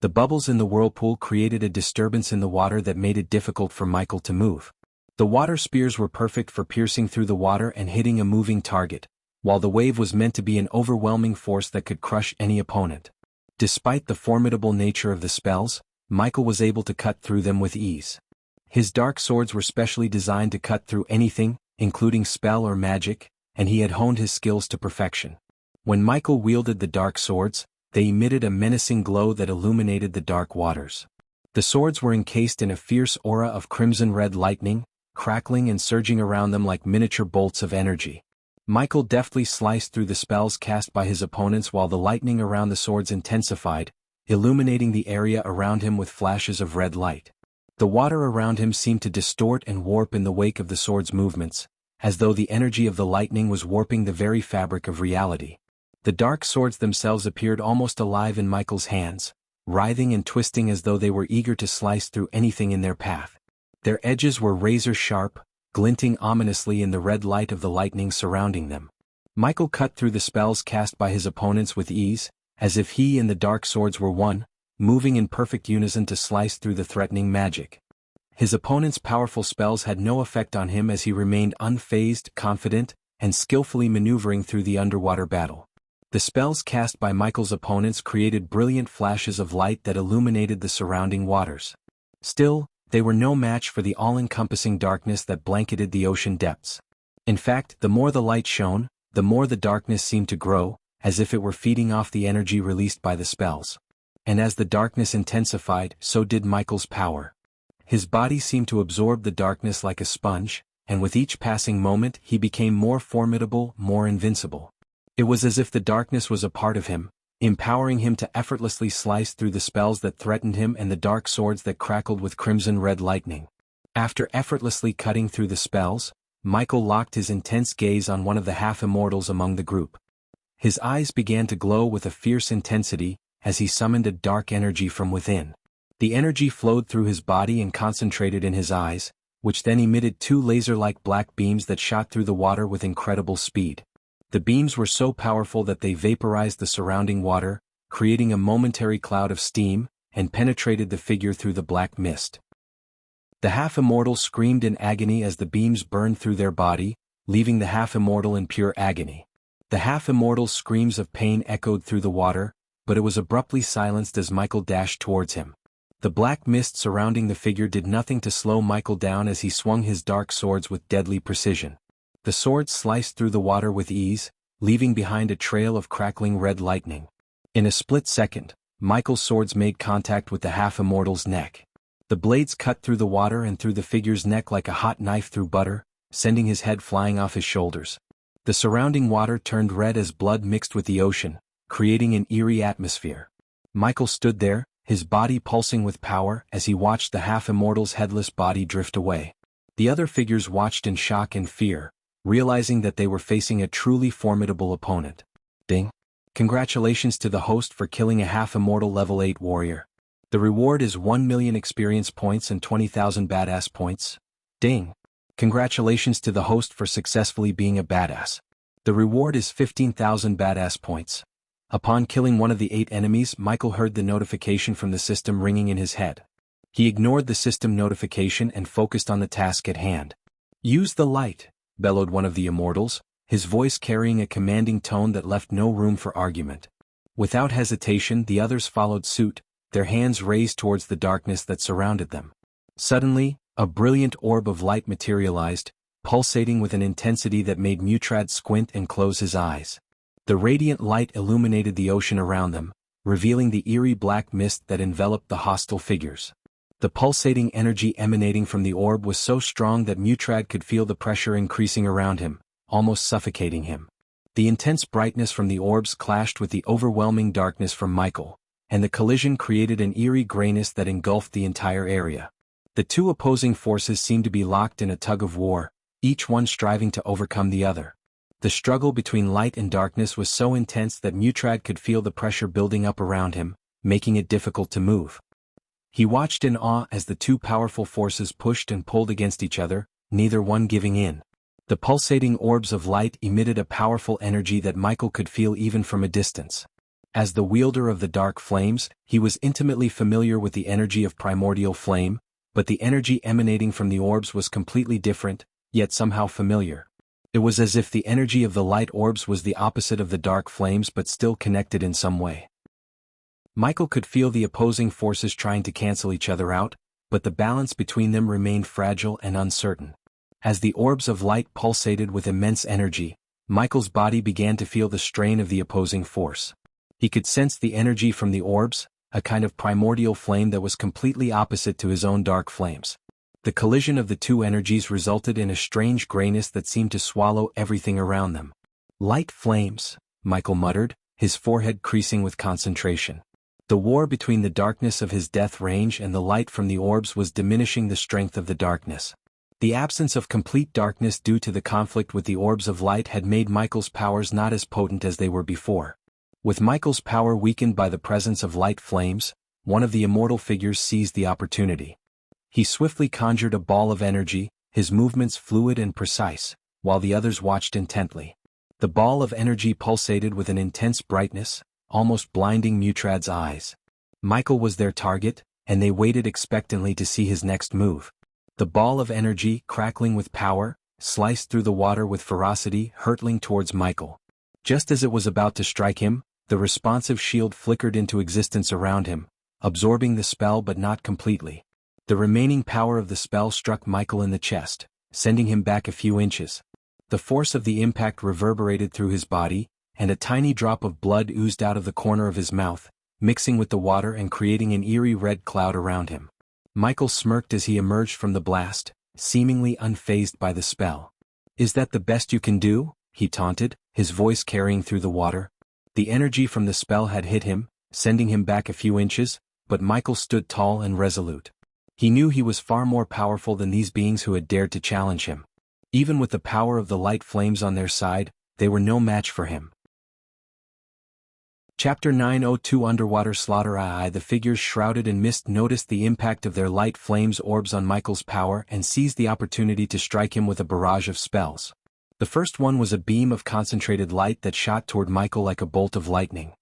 The bubbles in the whirlpool created a disturbance in the water that made it difficult for Michael to move. The water spears were perfect for piercing through the water and hitting a moving target, while the wave was meant to be an overwhelming force that could crush any opponent. Despite the formidable nature of the spells, Michael was able to cut through them with ease. His dark swords were specially designed to cut through anything, including spell or magic, and he had honed his skills to perfection. When Michael wielded the dark swords, they emitted a menacing glow that illuminated the dark waters. The swords were encased in a fierce aura of crimson-red lightning, crackling and surging around them like miniature bolts of energy. Michael deftly sliced through the spells cast by his opponents while the lightning around the swords intensified, illuminating the area around him with flashes of red light. The water around him seemed to distort and warp in the wake of the sword's movements, as though the energy of the lightning was warping the very fabric of reality. The dark swords themselves appeared almost alive in Michael's hands, writhing and twisting as though they were eager to slice through anything in their path. Their edges were razor-sharp, glinting ominously in the red light of the lightning surrounding them. Michael cut through the spells cast by his opponents with ease, as if he and the dark swords were one, moving in perfect unison to slice through the threatening magic. His opponent's powerful spells had no effect on him as he remained unfazed, confident, and skillfully maneuvering through the underwater battle. The spells cast by Michael's opponents created brilliant flashes of light that illuminated the surrounding waters. Still, they were no match for the all-encompassing darkness that blanketed the ocean depths. In fact, the more the light shone, the more the darkness seemed to grow, as if it were feeding off the energy released by the spells. And as the darkness intensified, so did Michael's power. His body seemed to absorb the darkness like a sponge, and with each passing moment he became more formidable, more invincible. It was as if the darkness was a part of him, empowering him to effortlessly slice through the spells that threatened him and the dark swords that crackled with crimson-red lightning. After effortlessly cutting through the spells, Michael locked his intense gaze on one of the half-immortals among the group. His eyes began to glow with a fierce intensity, as he summoned a dark energy from within. The energy flowed through his body and concentrated in his eyes, which then emitted two laser-like black beams that shot through the water with incredible speed. The beams were so powerful that they vaporized the surrounding water, creating a momentary cloud of steam, and penetrated the figure through the black mist. The half-immortal screamed in agony as the beams burned through their body, leaving the half-immortal in pure agony. The half-immortal's screams of pain echoed through the water, but it was abruptly silenced as Michael dashed towards him. The black mist surrounding the figure did nothing to slow Michael down as he swung his dark swords with deadly precision. The swords sliced through the water with ease, leaving behind a trail of crackling red lightning. In a split second, Michael's swords made contact with the half-immortal's neck. The blades cut through the water and through the figure's neck like a hot knife through butter, sending his head flying off his shoulders. The surrounding water turned red as blood mixed with the ocean, creating an eerie atmosphere. Michael stood there, his body pulsing with power as he watched the half-immortal's headless body drift away. The other figures watched in shock and fear, realizing that they were facing a truly formidable opponent. Ding! Congratulations to the host for killing a half-immortal level 8 warrior. The reward is 1 million experience points and 20,000 badass points. Ding! Congratulations to the host for successfully being a badass. The reward is 15,000 badass points. Upon killing one of the 8 enemies, Michael heard the notification from the system ringing in his head. He ignored the system notification and focused on the task at hand. Use the light, bellowed one of the immortals, his voice carrying a commanding tone that left no room for argument. Without hesitation, the others followed suit, their hands raised towards the darkness that surrounded them. Suddenly, a brilliant orb of light materialized, pulsating with an intensity that made Mutrad squint and close his eyes. The radiant light illuminated the ocean around them, revealing the eerie black mist that enveloped the hostile figures. The pulsating energy emanating from the orb was so strong that Mutrad could feel the pressure increasing around him, almost suffocating him. The intense brightness from the orbs clashed with the overwhelming darkness from Michael, and the collision created an eerie grayness that engulfed the entire area. The two opposing forces seemed to be locked in a tug of war, each one striving to overcome the other. The struggle between light and darkness was so intense that Mutrad could feel the pressure building up around him, making it difficult to move. He watched in awe as the two powerful forces pushed and pulled against each other, neither one giving in. The pulsating orbs of light emitted a powerful energy that Michael could feel even from a distance. As the wielder of the dark flames, he was intimately familiar with the energy of primordial flame, but the energy emanating from the orbs was completely different, yet somehow familiar. It was as if the energy of the light orbs was the opposite of the dark flames but still connected in some way. Michael could feel the opposing forces trying to cancel each other out, but the balance between them remained fragile and uncertain. As the orbs of light pulsated with immense energy, Michael's body began to feel the strain of the opposing force. He could sense the energy from the orbs, a kind of primordial flame that was completely opposite to his own dark flames. The collision of the two energies resulted in a strange grayness that seemed to swallow everything around them. Light flames, Michael muttered, his forehead creasing with concentration. The war between the darkness of his death range and the light from the orbs was diminishing the strength of the darkness. The absence of complete darkness due to the conflict with the orbs of light had made Michael's powers not as potent as they were before. With Michael's power weakened by the presence of light flames, one of the immortal figures seized the opportunity. He swiftly conjured a ball of energy, his movements fluid and precise, while the others watched intently. The ball of energy pulsated with an intense brightness, almost blinding Mutrad's eyes. Michael was their target, and they waited expectantly to see his next move. The ball of energy, crackling with power, sliced through the water with ferocity, hurtling towards Michael. Just as it was about to strike him, the responsive shield flickered into existence around him, absorbing the spell but not completely. The remaining power of the spell struck Michael in the chest, sending him back a few inches. The force of the impact reverberated through his body, and a tiny drop of blood oozed out of the corner of his mouth, mixing with the water and creating an eerie red cloud around him. Michael smirked as he emerged from the blast, seemingly unfazed by the spell. "Is that the best you can do?" he taunted, his voice carrying through the water. The energy from the spell had hit him, sending him back a few inches, but Michael stood tall and resolute. He knew he was far more powerful than these beings who had dared to challenge him. Even with the power of the light flames on their side, they were no match for him. Chapter 902 Underwater Slaughter. The figures shrouded in mist noticed the impact of their light flames orbs on Michael's power and seized the opportunity to strike him with a barrage of spells. The first one was a beam of concentrated light that shot toward Michael like a bolt of lightning.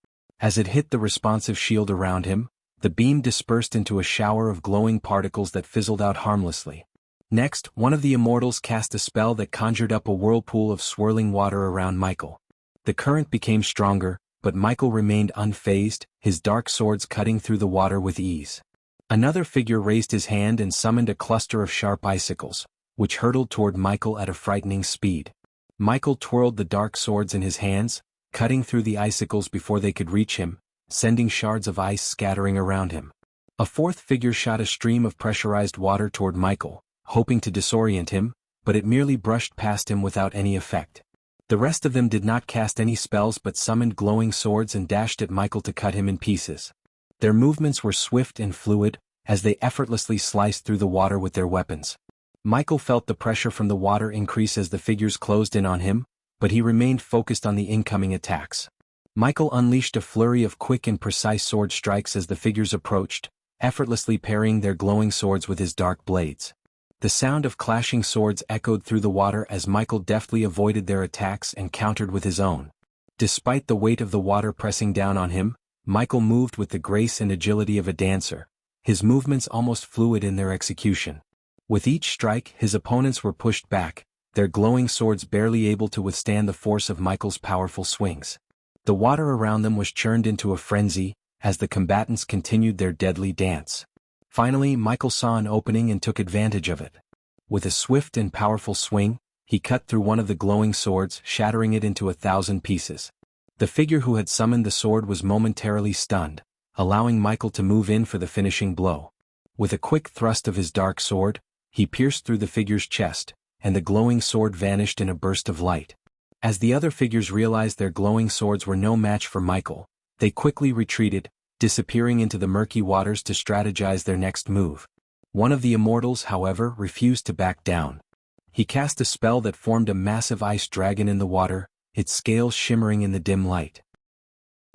As it hit the responsive shield around him, the beam dispersed into a shower of glowing particles that fizzled out harmlessly. Next, one of the immortals cast a spell that conjured up a whirlpool of swirling water around Michael. The current became stronger, but Michael remained unfazed, his dark swords cutting through the water with ease. Another figure raised his hand and summoned a cluster of sharp icicles, which hurtled toward Michael at a frightening speed. Michael twirled the dark swords in his hands, cutting through the icicles before they could reach him, sending shards of ice scattering around him. A fourth figure shot a stream of pressurized water toward Michael, hoping to disorient him, but it merely brushed past him without any effect. The rest of them did not cast any spells but summoned glowing swords and dashed at Michael to cut him in pieces. Their movements were swift and fluid, as they effortlessly sliced through the water with their weapons. Michael felt the pressure from the water increase as the figures closed in on him, but he remained focused on the incoming attacks. Michael unleashed a flurry of quick and precise sword strikes as the figures approached, effortlessly parrying their glowing swords with his dark blades. The sound of clashing swords echoed through the water as Michael deftly avoided their attacks and countered with his own. Despite the weight of the water pressing down on him, Michael moved with the grace and agility of a dancer, his movements almost fluid in their execution. With each strike, his opponents were pushed back, their glowing swords barely able to withstand the force of Michael's powerful swings. The water around them was churned into a frenzy, as the combatants continued their deadly dance. Finally, Michael saw an opening and took advantage of it. With a swift and powerful swing, he cut through one of the glowing swords, shattering it into 1,000 pieces. The figure who had summoned the sword was momentarily stunned, allowing Michael to move in for the finishing blow. With a quick thrust of his dark sword, he pierced through the figure's chest, and the glowing sword vanished in a burst of light. As the other figures realized their glowing swords were no match for Michael, they quickly retreated, disappearing into the murky waters to strategize their next move. One of the immortals, however, refused to back down. He cast a spell that formed a massive ice dragon in the water, its scales shimmering in the dim light.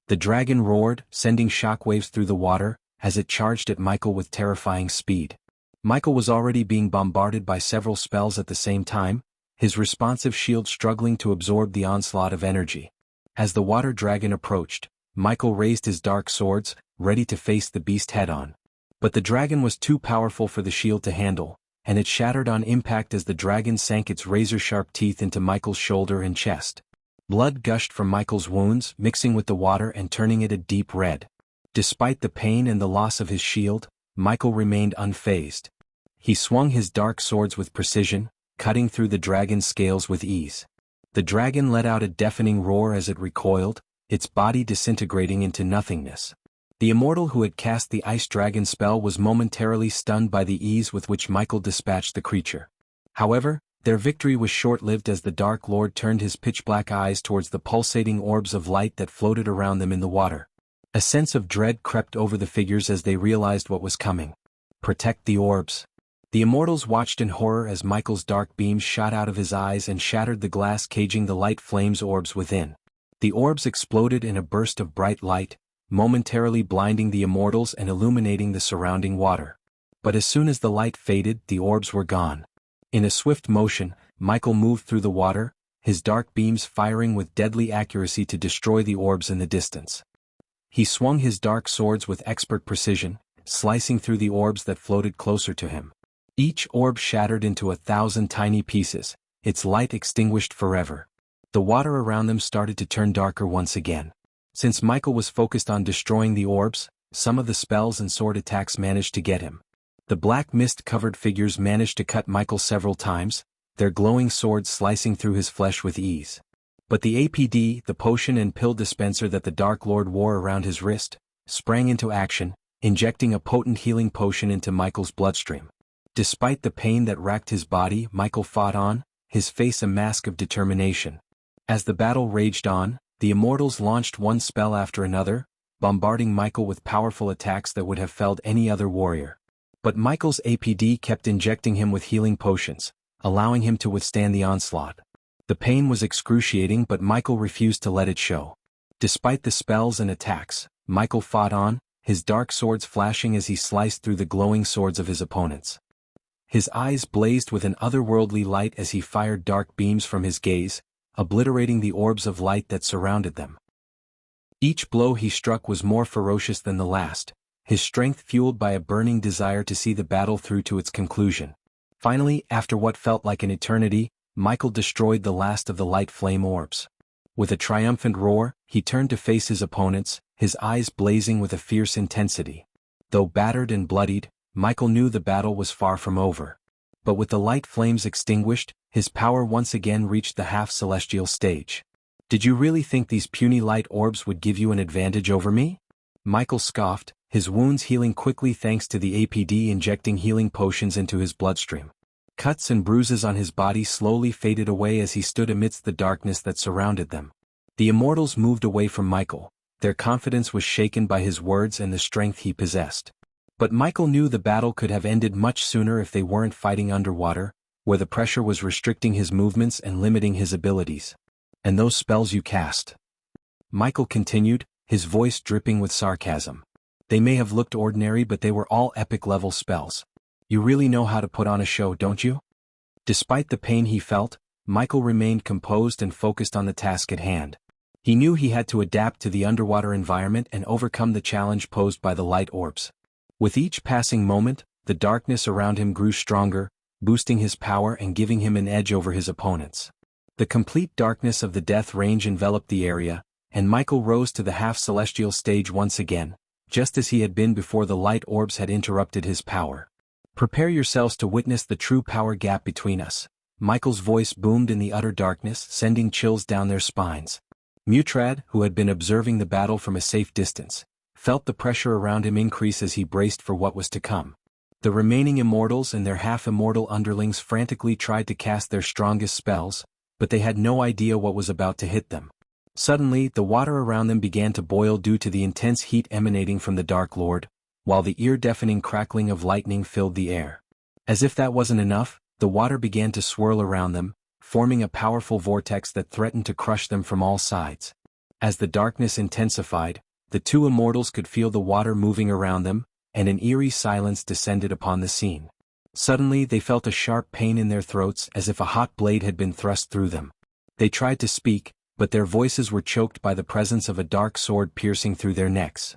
The dragon roared, sending shockwaves through the water, as it charged at Michael with terrifying speed. Michael was already being bombarded by several spells at the same time, his responsive shield struggling to absorb the onslaught of energy. As the water dragon approached, Michael raised his dark swords, ready to face the beast head-on. But the dragon was too powerful for the shield to handle, and it shattered on impact as the dragon sank its razor-sharp teeth into Michael's shoulder and chest. Blood gushed from Michael's wounds, mixing with the water and turning it a deep red. Despite the pain and the loss of his shield, Michael remained unfazed. He swung his dark swords with precision, cutting through the dragon's scales with ease. The dragon let out a deafening roar as it recoiled, its body disintegrating into nothingness. The immortal who had cast the ice dragon spell was momentarily stunned by the ease with which Michael dispatched the creature. However, their victory was short-lived as the Dark Lord turned his pitch-black eyes towards the pulsating orbs of light that floated around them in the water. A sense of dread crept over the figures as they realized what was coming. Protect the orbs. The immortals watched in horror as Michael's dark beams shot out of his eyes and shattered the glass caging the light flames orbs within. The orbs exploded in a burst of bright light, momentarily blinding the immortals and illuminating the surrounding water. But as soon as the light faded, the orbs were gone. In a swift motion, Michael moved through the water, his dark beams firing with deadly accuracy to destroy the orbs in the distance. He swung his dark swords with expert precision, slicing through the orbs that floated closer to him. Each orb shattered into 1,000 tiny pieces, its light extinguished forever. The water around them started to turn darker once again. Since Michael was focused on destroying the orbs, some of the spells and sword attacks managed to get him. The black mist-covered figures managed to cut Michael several times, their glowing swords slicing through his flesh with ease. But the APD, the potion and pill dispenser that the Dark Lord wore around his wrist, sprang into action, injecting a potent healing potion into Michael's bloodstream. Despite the pain that racked his body, Michael fought on, his face a mask of determination. As the battle raged on, the immortals launched one spell after another, bombarding Michael with powerful attacks that would have felled any other warrior. But Michael's APD kept injecting him with healing potions, allowing him to withstand the onslaught. The pain was excruciating, but Michael refused to let it show. Despite the spells and attacks, Michael fought on, his dark swords flashing as he sliced through the glowing swords of his opponents. His eyes blazed with an otherworldly light as he fired dark beams from his gaze, obliterating the orbs of light that surrounded them. Each blow he struck was more ferocious than the last, his strength fueled by a burning desire to see the battle through to its conclusion. Finally, after what felt like an eternity, Michael destroyed the last of the light flame orbs. With a triumphant roar, he turned to face his opponents, his eyes blazing with a fierce intensity. Though battered and bloodied, Michael knew the battle was far from over. But with the light flames extinguished, his power once again reached the half-celestial stage. Did you really think these puny light orbs would give you an advantage over me? Michael scoffed, his wounds healing quickly thanks to the APD injecting healing potions into his bloodstream. Cuts and bruises on his body slowly faded away as he stood amidst the darkness that surrounded them. The immortals moved away from Michael. Their confidence was shaken by his words and the strength he possessed. But Michael knew the battle could have ended much sooner if they weren't fighting underwater, where the pressure was restricting his movements and limiting his abilities. "And those spells you cast?" Michael continued, his voice dripping with sarcasm. "They may have looked ordinary, but they were all epic-level spells. You really know how to put on a show, don't you?" Despite the pain he felt, Michael remained composed and focused on the task at hand. He knew he had to adapt to the underwater environment and overcome the challenge posed by the light orbs. With each passing moment, the darkness around him grew stronger, boosting his power and giving him an edge over his opponents. The complete darkness of the death range enveloped the area, and Michael rose to the half-celestial stage once again, just as he had been before the light orbs had interrupted his power. "Prepare yourselves to witness the true power gap between us." Michael's voice boomed in the utter darkness, sending chills down their spines. Mutrad, who had been observing the battle from a safe distance, felt the pressure around him increase as he braced for what was to come. The remaining immortals and their half-immortal underlings frantically tried to cast their strongest spells, but they had no idea what was about to hit them. Suddenly, the water around them began to boil due to the intense heat emanating from the Dark Lord, while the ear-deafening crackling of lightning filled the air. As if that wasn't enough, the water began to swirl around them, forming a powerful vortex that threatened to crush them from all sides. As the darkness intensified, the two immortals could feel the water moving around them, and an eerie silence descended upon the scene. Suddenly they felt a sharp pain in their throats as if a hot blade had been thrust through them. They tried to speak, but their voices were choked by the presence of a dark sword piercing through their necks.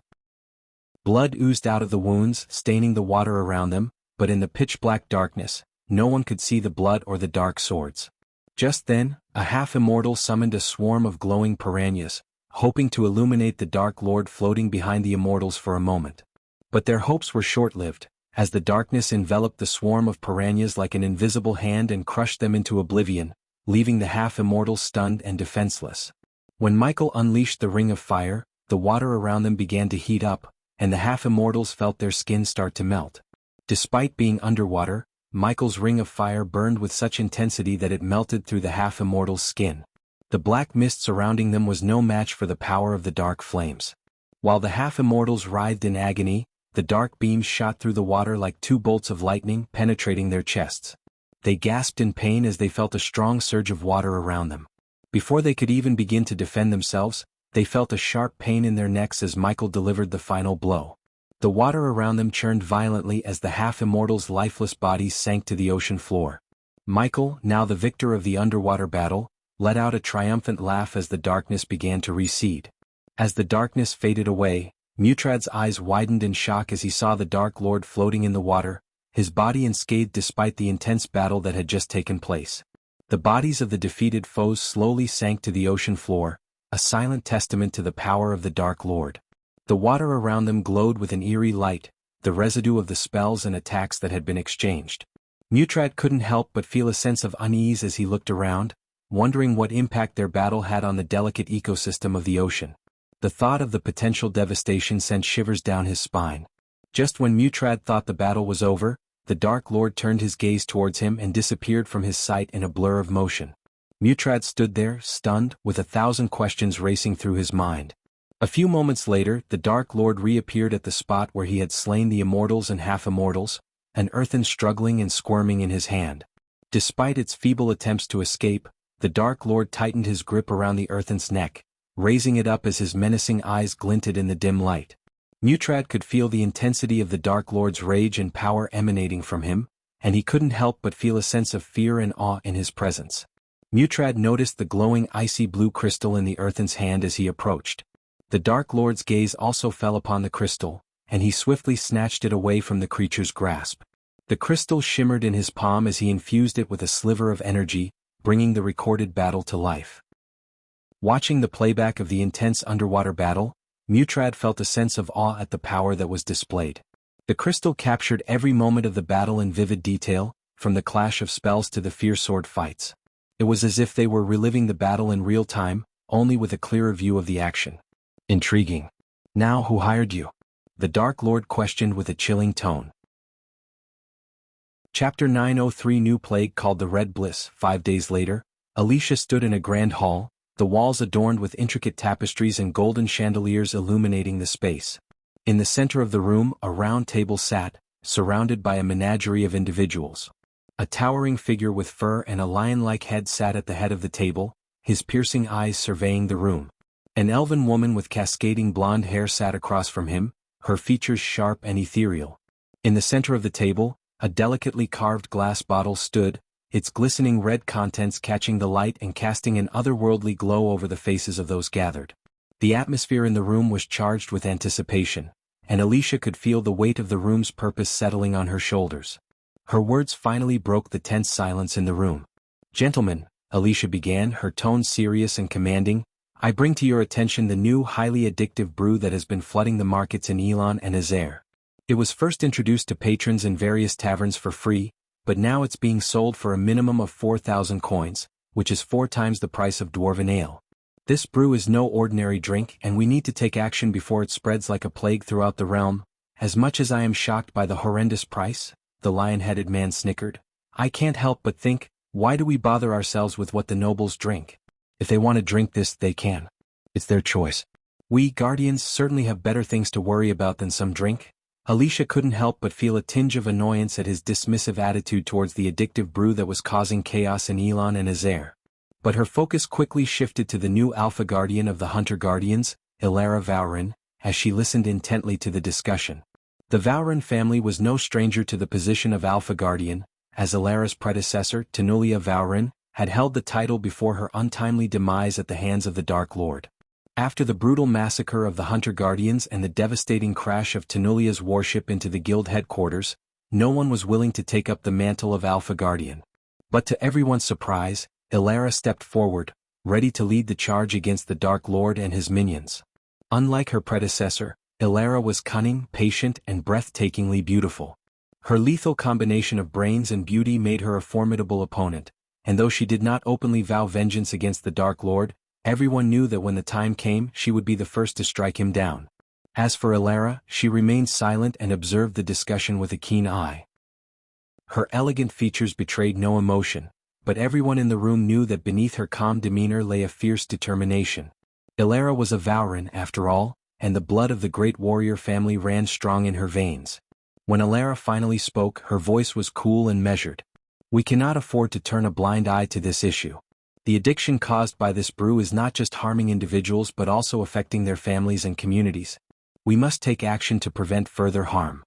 Blood oozed out of the wounds, staining the water around them, but in the pitch-black darkness, no one could see the blood or the dark swords. Just then, a half-immortal summoned a swarm of glowing piranhas, hoping to illuminate the Dark Lord floating behind the immortals for a moment. But their hopes were short-lived, as the darkness enveloped the swarm of piranhas like an invisible hand and crushed them into oblivion, leaving the half-immortals stunned and defenseless. When Michael unleashed the ring of fire, the water around them began to heat up, and the half-immortals felt their skin start to melt. Despite being underwater, Michael's ring of fire burned with such intensity that it melted through the half-immortal's skin. The black mist surrounding them was no match for the power of the dark flames. While the half-immortals writhed in agony, the dark beams shot through the water like two bolts of lightning, penetrating their chests. They gasped in pain as they felt a strong surge of water around them. Before they could even begin to defend themselves, they felt a sharp pain in their necks as Michael delivered the final blow. The water around them churned violently as the half-immortals' lifeless bodies sank to the ocean floor. Michael, now the victor of the underwater battle, let out a triumphant laugh as the darkness began to recede. As the darkness faded away, Mutrad's eyes widened in shock as he saw the Dark Lord floating in the water, his body unscathed despite the intense battle that had just taken place. The bodies of the defeated foes slowly sank to the ocean floor, a silent testament to the power of the Dark Lord. The water around them glowed with an eerie light, the residue of the spells and attacks that had been exchanged. Mutrad couldn't help but feel a sense of unease as he looked around, wondering what impact their battle had on the delicate ecosystem of the ocean. The thought of the potential devastation sent shivers down his spine. Just when Mutrad thought the battle was over, the Dark Lord turned his gaze towards him and disappeared from his sight in a blur of motion. Mutrad stood there, stunned, with 1,000 questions racing through his mind. A few moments later, the Dark Lord reappeared at the spot where he had slain the immortals and half-immortals, an earthen struggling and squirming in his hand. Despite its feeble attempts to escape, the Dark Lord tightened his grip around the earthen's neck, raising it up as his menacing eyes glinted in the dim light. Mutrad could feel the intensity of the Dark Lord's rage and power emanating from him, and he couldn't help but feel a sense of fear and awe in his presence. Mutrad noticed the glowing icy blue crystal in the earthen's hand as he approached. The Dark Lord's gaze also fell upon the crystal, and he swiftly snatched it away from the creature's grasp. The crystal shimmered in his palm as he infused it with a sliver of energy, bringing the recorded battle to life. Watching the playback of the intense underwater battle, Mutrad felt a sense of awe at the power that was displayed. The crystal captured every moment of the battle in vivid detail, from the clash of spells to the fierce sword fights. It was as if they were reliving the battle in real time, only with a clearer view of the action. Intriguing. Now who hired you? The Dark Lord questioned with a chilling tone. Chapter 903 New Plague called the Red Bliss. 5 days later, Alicia stood in a grand hall, the walls adorned with intricate tapestries and golden chandeliers illuminating the space. In the center of the room, a round table sat, surrounded by a menagerie of individuals. A towering figure with fur and a lion-like head sat at the head of the table, his piercing eyes surveying the room. An elven woman with cascading blonde hair sat across from him, her features sharp and ethereal. In the center of the table, a delicately carved glass bottle stood, its glistening red contents catching the light and casting an otherworldly glow over the faces of those gathered. The atmosphere in the room was charged with anticipation, and Alicia could feel the weight of the room's purpose settling on her shoulders. Her words finally broke the tense silence in the room. "Gentlemen," Alicia began, her tone serious and commanding, "I bring to your attention the new highly addictive brew that has been flooding the markets in Elon and Azair. It was first introduced to patrons in various taverns for free, but now it's being sold for a minimum of 4,000 coins, which is 4 times the price of dwarven ale. This brew is no ordinary drink and we need to take action before it spreads like a plague throughout the realm. As much as I am shocked by the horrendous price," the lion-headed man snickered, "I can't help but think, why do we bother ourselves with what the nobles drink? If they want to drink this, they can. It's their choice. We guardians certainly have better things to worry about than some drink." Alicia couldn't help but feel a tinge of annoyance at his dismissive attitude towards the addictive brew that was causing chaos in Elon and Azair. But her focus quickly shifted to the new Alpha Guardian of the Hunter Guardians, Ilara Vauren, as she listened intently to the discussion. The Vauren family was no stranger to the position of Alpha Guardian, as Ilara's predecessor, Tenulia Vauren, had held the title before her untimely demise at the hands of the Dark Lord. After the brutal massacre of the Hunter Guardians and the devastating crash of Tenulia's warship into the guild headquarters, no one was willing to take up the mantle of Alpha Guardian. But to everyone's surprise, Ilara stepped forward, ready to lead the charge against the Dark Lord and his minions. Unlike her predecessor, Ilara was cunning, patient, and breathtakingly beautiful. Her lethal combination of brains and beauty made her a formidable opponent, and though she did not openly vow vengeance against the Dark Lord, everyone knew that when the time came she would be the first to strike him down. As for Ilara, she remained silent and observed the discussion with a keen eye. Her elegant features betrayed no emotion, but everyone in the room knew that beneath her calm demeanor lay a fierce determination. Ilara was a Vauren, after all, and the blood of the great warrior family ran strong in her veins. When Ilara finally spoke, her voice was cool and measured. "We cannot afford to turn a blind eye to this issue. The addiction caused by this brew is not just harming individuals but also affecting their families and communities. We must take action to prevent further harm."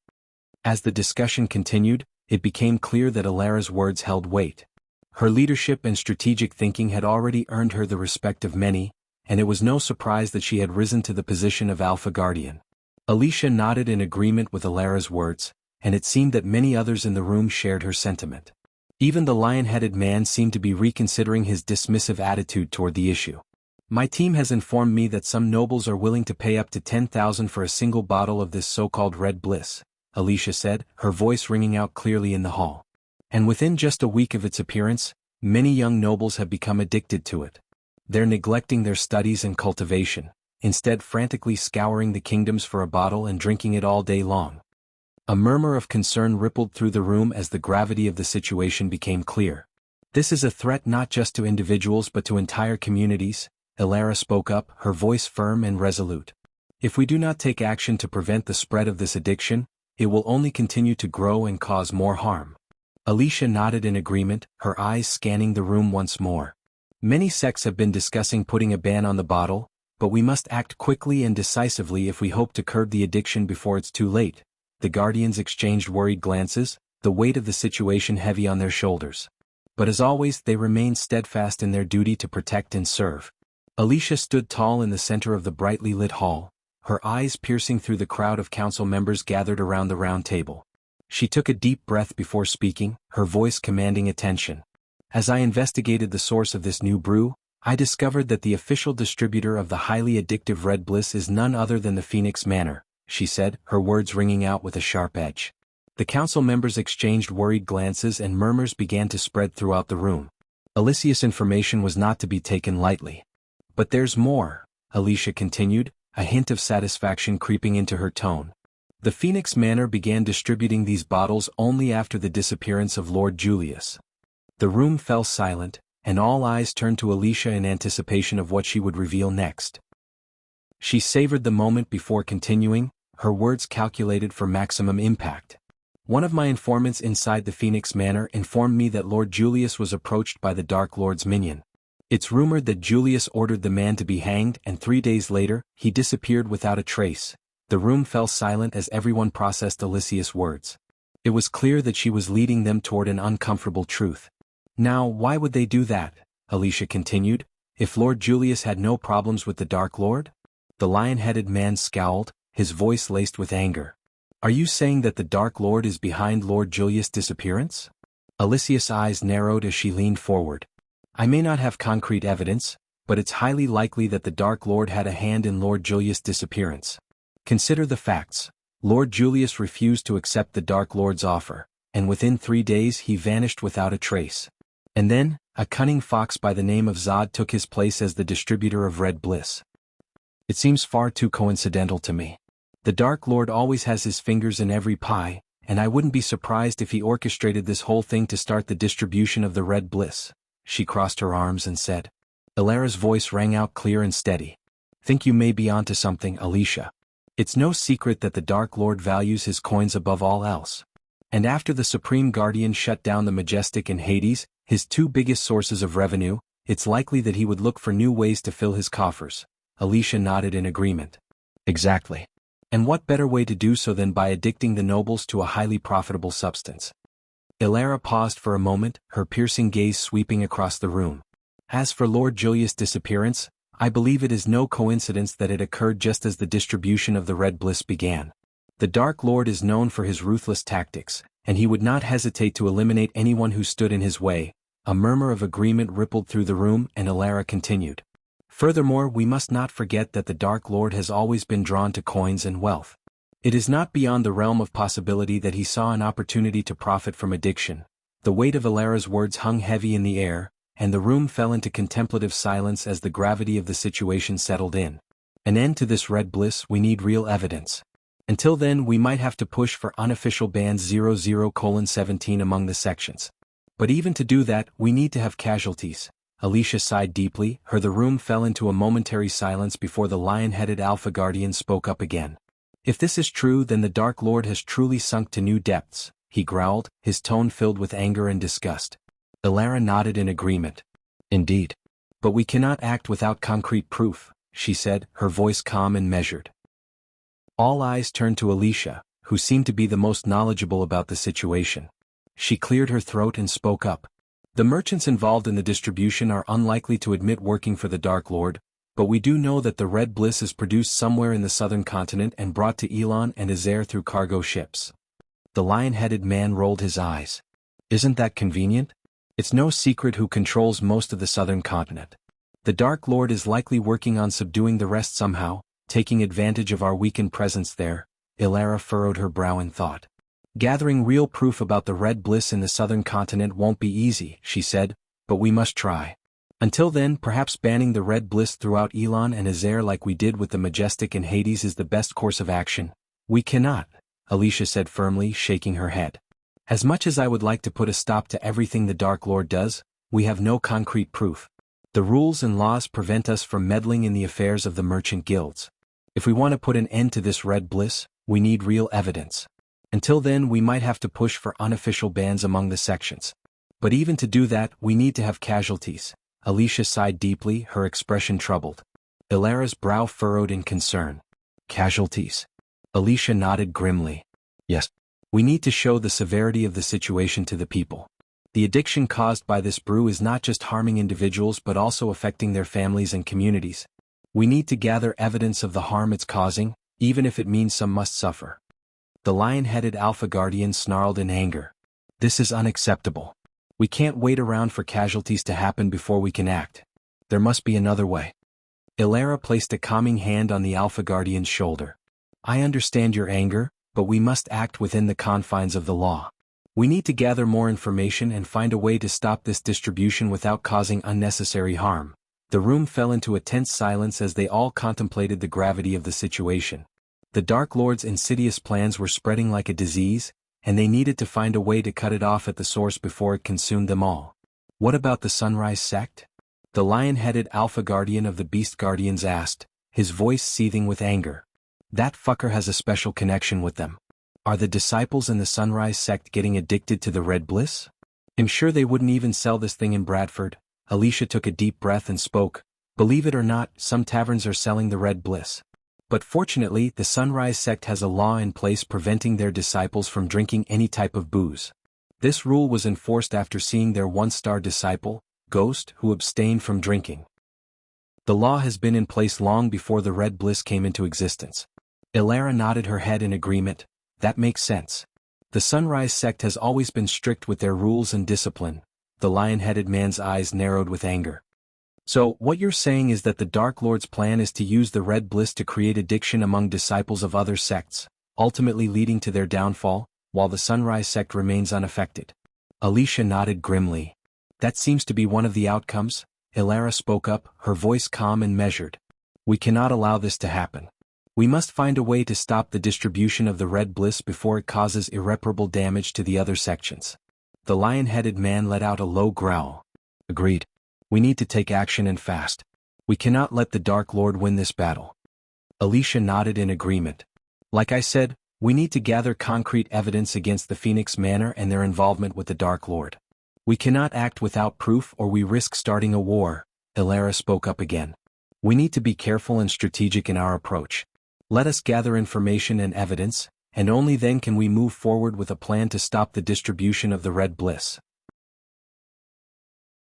As the discussion continued, it became clear that Ilara's words held weight. Her leadership and strategic thinking had already earned her the respect of many, and it was no surprise that she had risen to the position of Alpha Guardian. Alicia nodded in agreement with Ilara's words, and it seemed that many others in the room shared her sentiment. Even the lion-headed man seemed to be reconsidering his dismissive attitude toward the issue. "My team has informed me that some nobles are willing to pay up to 10,000 for a single bottle of this so-called Red Bliss," Alicia said, her voice ringing out clearly in the hall. "And within just a week of its appearance, many young nobles have become addicted to it. They're neglecting their studies and cultivation, instead frantically scouring the kingdoms for a bottle and drinking it all day long." A murmur of concern rippled through the room as the gravity of the situation became clear. "This is a threat not just to individuals but to entire communities," Ilara spoke up, her voice firm and resolute. "If we do not take action to prevent the spread of this addiction, it will only continue to grow and cause more harm." Alicia nodded in agreement, her eyes scanning the room once more. "Many sects have been discussing putting a ban on the bottle, but we must act quickly and decisively if we hope to curb the addiction before it's too late." The Guardians exchanged worried glances, the weight of the situation heavy on their shoulders. But as always, they remained steadfast in their duty to protect and serve. Alicia stood tall in the center of the brightly lit hall, her eyes piercing through the crowd of council members gathered around the round table. She took a deep breath before speaking, her voice commanding attention. "As I investigated the source of this new brew, I discovered that the official distributor of the highly addictive Red Bliss is none other than the Phoenix Manor," she said, her words ringing out with a sharp edge. The council members exchanged worried glances and murmurs began to spread throughout the room. Alicia's information was not to be taken lightly. "But there's more," Alicia continued, a hint of satisfaction creeping into her tone. The Phoenix Manor began distributing these bottles only after the disappearance of Lord Julius. The room fell silent, and all eyes turned to Alicia in anticipation of what she would reveal next. She savored the moment before continuing, her words calculated for maximum impact. One of my informants inside the Phoenix Manor informed me that Lord Julius was approached by the Dark Lord's minion. It's rumored that Julius ordered the man to be hanged, and 3 days later, he disappeared without a trace. The room fell silent as everyone processed Alicia's words. It was clear that she was leading them toward an uncomfortable truth. Now, why would they do that? Alicia continued. If Lord Julius had no problems with the Dark Lord? The lion-headed man scowled, his voice laced with anger. Are you saying that the Dark Lord is behind Lord Julius' disappearance? Alicia's eyes narrowed as she leaned forward. I may not have concrete evidence, but it's highly likely that the Dark Lord had a hand in Lord Julius' disappearance. Consider the facts. Lord Julius refused to accept the Dark Lord's offer, and within 3 days he vanished without a trace. And then, a cunning fox by the name of Zod took his place as the distributor of red bliss. It seems far too coincidental to me. The Dark Lord always has his fingers in every pie, and I wouldn't be surprised if he orchestrated this whole thing to start the distribution of the red bliss. She crossed her arms and said. Ilara's voice rang out clear and steady. Think you may be onto something, Alicia. It's no secret that the Dark Lord values his coins above all else. And after the Supreme Guardian shut down the Majestic and Hades, his 2 biggest sources of revenue, it's likely that he would look for new ways to fill his coffers. Alicia nodded in agreement. Exactly. And what better way to do so than by addicting the nobles to a highly profitable substance? Ilara paused for a moment, her piercing gaze sweeping across the room. As for Lord Julius' disappearance, I believe it is no coincidence that it occurred just as the distribution of the red bliss began. The Dark Lord is known for his ruthless tactics, and he would not hesitate to eliminate anyone who stood in his way. A murmur of agreement rippled through the room, and Ilara continued. Furthermore, we must not forget that the Dark Lord has always been drawn to coins and wealth. It is not beyond the realm of possibility that he saw an opportunity to profit from addiction. The weight of Ilara's words hung heavy in the air, and the room fell into contemplative silence as the gravity of the situation settled in. An end to this red bliss, we need real evidence. Until then, we might have to push for unofficial bans 00:17 among the sections. But even to do that, we need to have casualties. Alicia sighed deeply, the room fell into a momentary silence before the lion-headed Alpha Guardian spoke up again. If this is true, then the Dark Lord has truly sunk to new depths, he growled, his tone filled with anger and disgust. Ilara nodded in agreement. Indeed. But we cannot act without concrete proof, she said, her voice calm and measured. All eyes turned to Alicia, who seemed to be the most knowledgeable about the situation. She cleared her throat and spoke up. The merchants involved in the distribution are unlikely to admit working for the Dark Lord, but we do know that the red bliss is produced somewhere in the southern continent and brought to Elon and Azair through cargo ships. The lion-headed man rolled his eyes. Isn't that convenient? It's no secret who controls most of the southern continent. The Dark Lord is likely working on subduing the rest somehow, taking advantage of our weakened presence there. Ilara furrowed her brow in thought. Gathering real proof about the red bliss in the southern continent won't be easy, she said, but we must try. Until then, perhaps banning the red bliss throughout Elon and Azair like we did with the Majestic and Hades is the best course of action. We cannot, Alicia said firmly, shaking her head. As much as I would like to put a stop to everything the Dark Lord does, we have no concrete proof. The rules and laws prevent us from meddling in the affairs of the merchant guilds. If we want to put an end to this red bliss, we need real evidence. Until then, we might have to push for unofficial bans among the sections. But even to do that, we need to have casualties. Alicia sighed deeply, her expression troubled. Ilara's brow furrowed in concern. Casualties? Alicia nodded grimly. Yes. We need to show the severity of the situation to the people. The addiction caused by this brew is not just harming individuals but also affecting their families and communities. We need to gather evidence of the harm it's causing, even if it means some must suffer. The lion-headed Alpha Guardian snarled in anger. This is unacceptable. We can't wait around for casualties to happen before we can act. There must be another way. Ilara placed a calming hand on the Alpha Guardian's shoulder. I understand your anger, but we must act within the confines of the law. We need to gather more information and find a way to stop this distribution without causing unnecessary harm. The room fell into a tense silence as they all contemplated the gravity of the situation. The Dark Lord's insidious plans were spreading like a disease, and they needed to find a way to cut it off at the source before it consumed them all. What about the Sunrise Sect? The lion-headed Alpha Guardian of the Beast Guardians asked, his voice seething with anger. That fucker has a special connection with them. Are the disciples in the Sunrise Sect getting addicted to the Red Bliss? I'm sure they wouldn't even sell this thing in Bradford. Alicia took a deep breath and spoke. Believe it or not, some taverns are selling the Red Bliss. But fortunately, the Sunrise Sect has a law in place preventing their disciples from drinking any type of booze. This rule was enforced after seeing their one-star disciple, Ghost, who abstained from drinking. The law has been in place long before the Red Bliss came into existence. Ilara nodded her head in agreement. That makes sense. The Sunrise Sect has always been strict with their rules and discipline. The lion-headed man's eyes narrowed with anger. So, what you're saying is that the Dark Lord's plan is to use the Red Bliss to create addiction among disciples of other sects, ultimately leading to their downfall, while the Sunrise Sect remains unaffected. Alicia nodded grimly. That seems to be one of the outcomes. Ilara spoke up, her voice calm and measured. We cannot allow this to happen. We must find a way to stop the distribution of the Red Bliss before it causes irreparable damage to the other sections. The lion-headed man let out a low growl. Agreed. We need to take action and fast. We cannot let the Dark Lord win this battle. Alicia nodded in agreement. Like I said, we need to gather concrete evidence against the Phoenix Manor and their involvement with the Dark Lord. We cannot act without proof or we risk starting a war. Ilara spoke up again. We need to be careful and strategic in our approach. Let us gather information and evidence, and only then can we move forward with a plan to stop the distribution of the Red Bliss.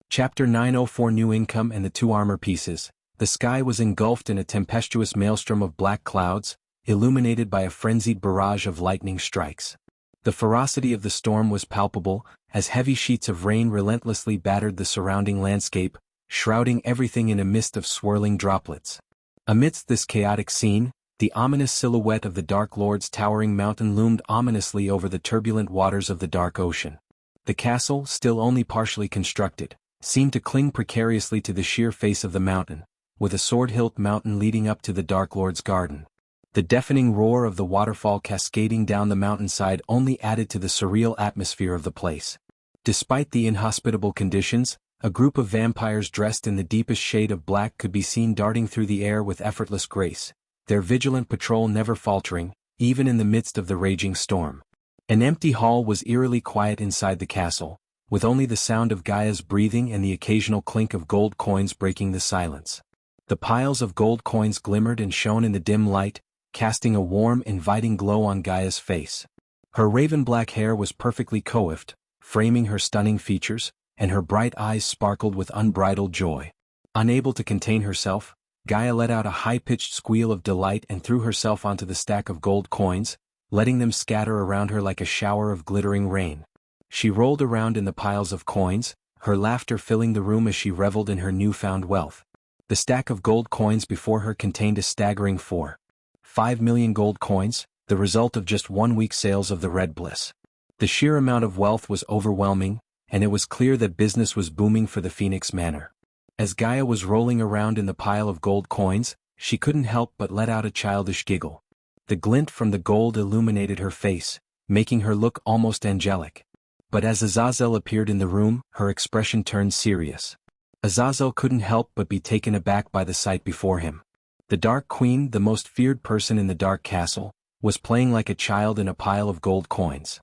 Chapter 904 New Income and the Two Armor Pieces. The sky was engulfed in a tempestuous maelstrom of black clouds, illuminated by a frenzied barrage of lightning strikes. The ferocity of the storm was palpable, as heavy sheets of rain relentlessly battered the surrounding landscape, shrouding everything in a mist of swirling droplets. Amidst this chaotic scene, the ominous silhouette of the Dark Lord's towering mountain loomed ominously over the turbulent waters of the dark ocean. The castle, still only partially constructed, seemed to cling precariously to the sheer face of the mountain, with a sword-hilt mountain leading up to the Dark Lord's garden. The deafening roar of the waterfall cascading down the mountainside only added to the surreal atmosphere of the place. Despite the inhospitable conditions, a group of vampires dressed in the deepest shade of black could be seen darting through the air with effortless grace, their vigilant patrol never faltering, even in the midst of the raging storm. An empty hall was eerily quiet inside the castle, with only the sound of Gaia's breathing and the occasional clink of gold coins breaking the silence. The piles of gold coins glimmered and shone in the dim light, casting a warm, inviting glow on Gaia's face. Her raven-black hair was perfectly coiffed, framing her stunning features, and her bright eyes sparkled with unbridled joy. Unable to contain herself, Gaia let out a high-pitched squeal of delight and threw herself onto the stack of gold coins, letting them scatter around her like a shower of glittering rain. She rolled around in the piles of coins, her laughter filling the room as she reveled in her newfound wealth. The stack of gold coins before her contained a staggering 4.5 million gold coins, the result of just 1 week's sales of the Red Bliss. The sheer amount of wealth was overwhelming, and it was clear that business was booming for the Phoenix Manor. As Gaia was rolling around in the pile of gold coins, she couldn't help but let out a childish giggle. The glint from the gold illuminated her face, making her look almost angelic. But as Azazel appeared in the room, her expression turned serious. Azazel couldn't help but be taken aback by the sight before him. The Dark Queen, the most feared person in the Dark Castle, was playing like a child in a pile of gold coins.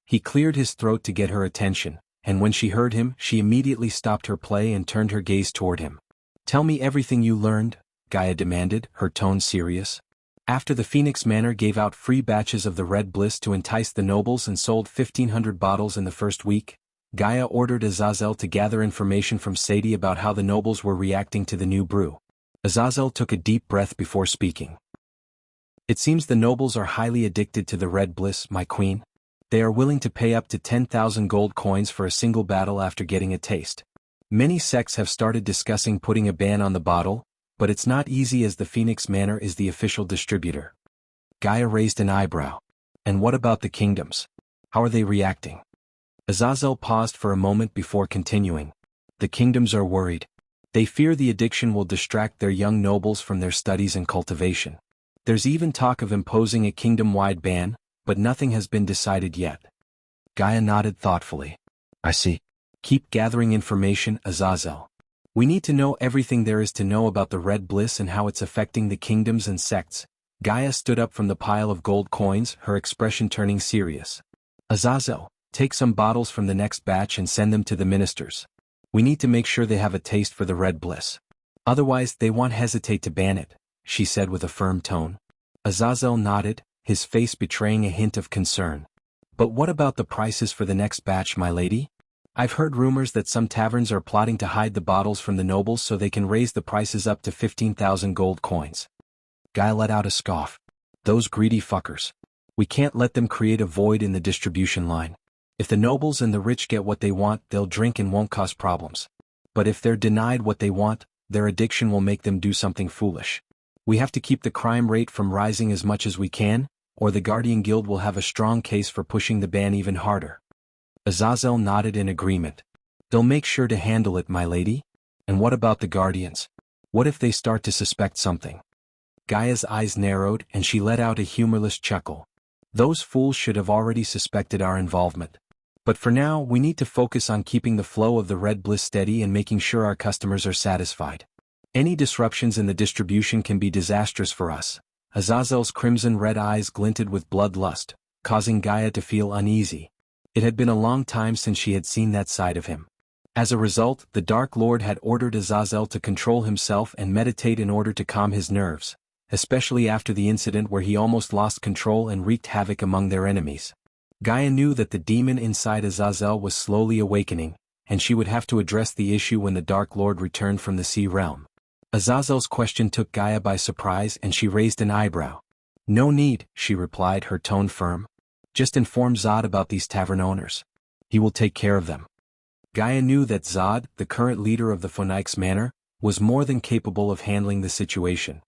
He cleared his throat to get her attention, and when she heard him, she immediately stopped her play and turned her gaze toward him. "Tell me everything you learned," Gaia demanded, her tone serious. After the Phoenix Manor gave out free batches of the Red Bliss to entice the nobles and sold 1,500 bottles in the first week, Gaia ordered Azazel to gather information from Sadie about how the nobles were reacting to the new brew. Azazel took a deep breath before speaking. "It seems the nobles are highly addicted to the Red Bliss, my queen. They are willing to pay up to 10,000 gold coins for a single battle after getting a taste. Many sects have started discussing putting a ban on the bottle, but it's not easy as the Phoenix Manor is the official distributor." Gaia raised an eyebrow. "And what about the kingdoms? How are they reacting?" Azazel paused for a moment before continuing. "The kingdoms are worried. They fear the addiction will distract their young nobles from their studies and cultivation. There's even talk of imposing a kingdom-wide ban, but nothing has been decided yet. Gaia nodded thoughtfully. I see. Keep gathering information, Azazel. We need to know everything there is to know about the Red Bliss and how it's affecting the kingdoms and sects. Gaia stood up from the pile of gold coins, her expression turning serious. Azazel, take some bottles from the next batch and send them to the ministers. We need to make sure they have a taste for the Red Bliss. Otherwise, they won't hesitate to ban it, she said with a firm tone. Azazel nodded, his face betraying a hint of concern. But what about the prices for the next batch, my lady? I've heard rumors that some taverns are plotting to hide the bottles from the nobles so they can raise the prices up to 15,000 gold coins. Guy let out a scoff. Those greedy fuckers. We can't let them create a void in the distribution line. If the nobles and the rich get what they want, they'll drink and won't cause problems. But if they're denied what they want, their addiction will make them do something foolish. We have to keep the crime rate from rising as much as we can, or the Guardian Guild will have a strong case for pushing the ban even harder. Azazel nodded in agreement. They'll make sure to handle it, my lady. And what about the Guardians? What if they start to suspect something? Gaia's eyes narrowed and she let out a humorless chuckle. Those fools should have already suspected our involvement. But for now, we need to focus on keeping the flow of the Red Bliss steady and making sure our customers are satisfied. Any disruptions in the distribution can be disastrous for us. Azazel's crimson-red eyes glinted with bloodlust, causing Gaia to feel uneasy. It had been a long time since she had seen that side of him. As a result, the Dark Lord had ordered Azazel to control himself and meditate in order to calm his nerves, especially after the incident where he almost lost control and wreaked havoc among their enemies. Gaia knew that the demon inside Azazel was slowly awakening, and she would have to address the issue when the Dark Lord returned from the Sea Realm. Azazel's question took Gaia by surprise and she raised an eyebrow. No need, she replied, her tone firm. Just inform Zod about these tavern owners. He will take care of them. Gaia knew that Zod, the current leader of the Phoenix Manor, was more than capable of handling the situation.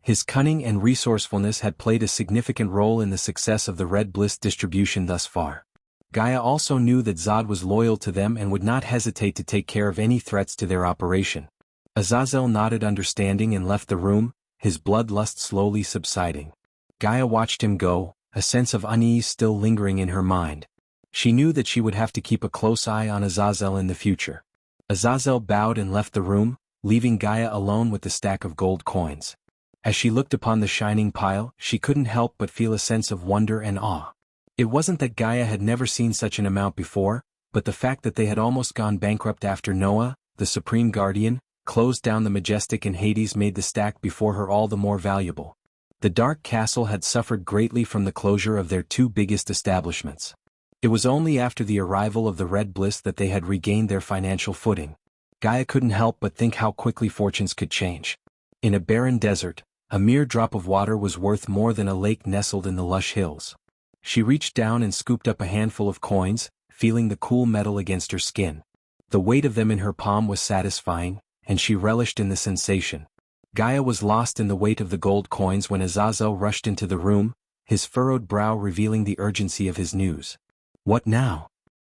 His cunning and resourcefulness had played a significant role in the success of the Red Bliss distribution thus far. Gaia also knew that Zod was loyal to them and would not hesitate to take care of any threats to their operation. Azazel nodded understanding and left the room, his bloodlust slowly subsiding. Gaia watched him go, a sense of unease still lingering in her mind. She knew that she would have to keep a close eye on Azazel in the future. Azazel bowed and left the room, leaving Gaia alone with the stack of gold coins. As she looked upon the shining pile, she couldn't help but feel a sense of wonder and awe. It wasn't that Gaia had never seen such an amount before, but the fact that they had almost gone bankrupt after Noah, the Supreme Guardian, closed down the Majestic in Hades made the stack before her all the more valuable. The Dark Castle had suffered greatly from the closure of their two biggest establishments. It was only after the arrival of the Red Bliss that they had regained their financial footing. Gaia couldn't help but think how quickly fortunes could change. In a barren desert, a mere drop of water was worth more than a lake nestled in the lush hills. She reached down and scooped up a handful of coins, feeling the cool metal against her skin. The weight of them in her palm was satisfying, and she relished in the sensation. Gaia was lost in the weight of the gold coins when Azazel rushed into the room, his furrowed brow revealing the urgency of his news. What now?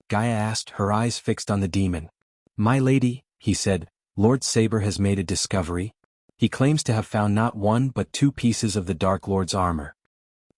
Gaia asked, her eyes fixed on the demon. My lady, he said, Lord Saber has made a discovery. He claims to have found not one but two pieces of the Dark Lord's armor.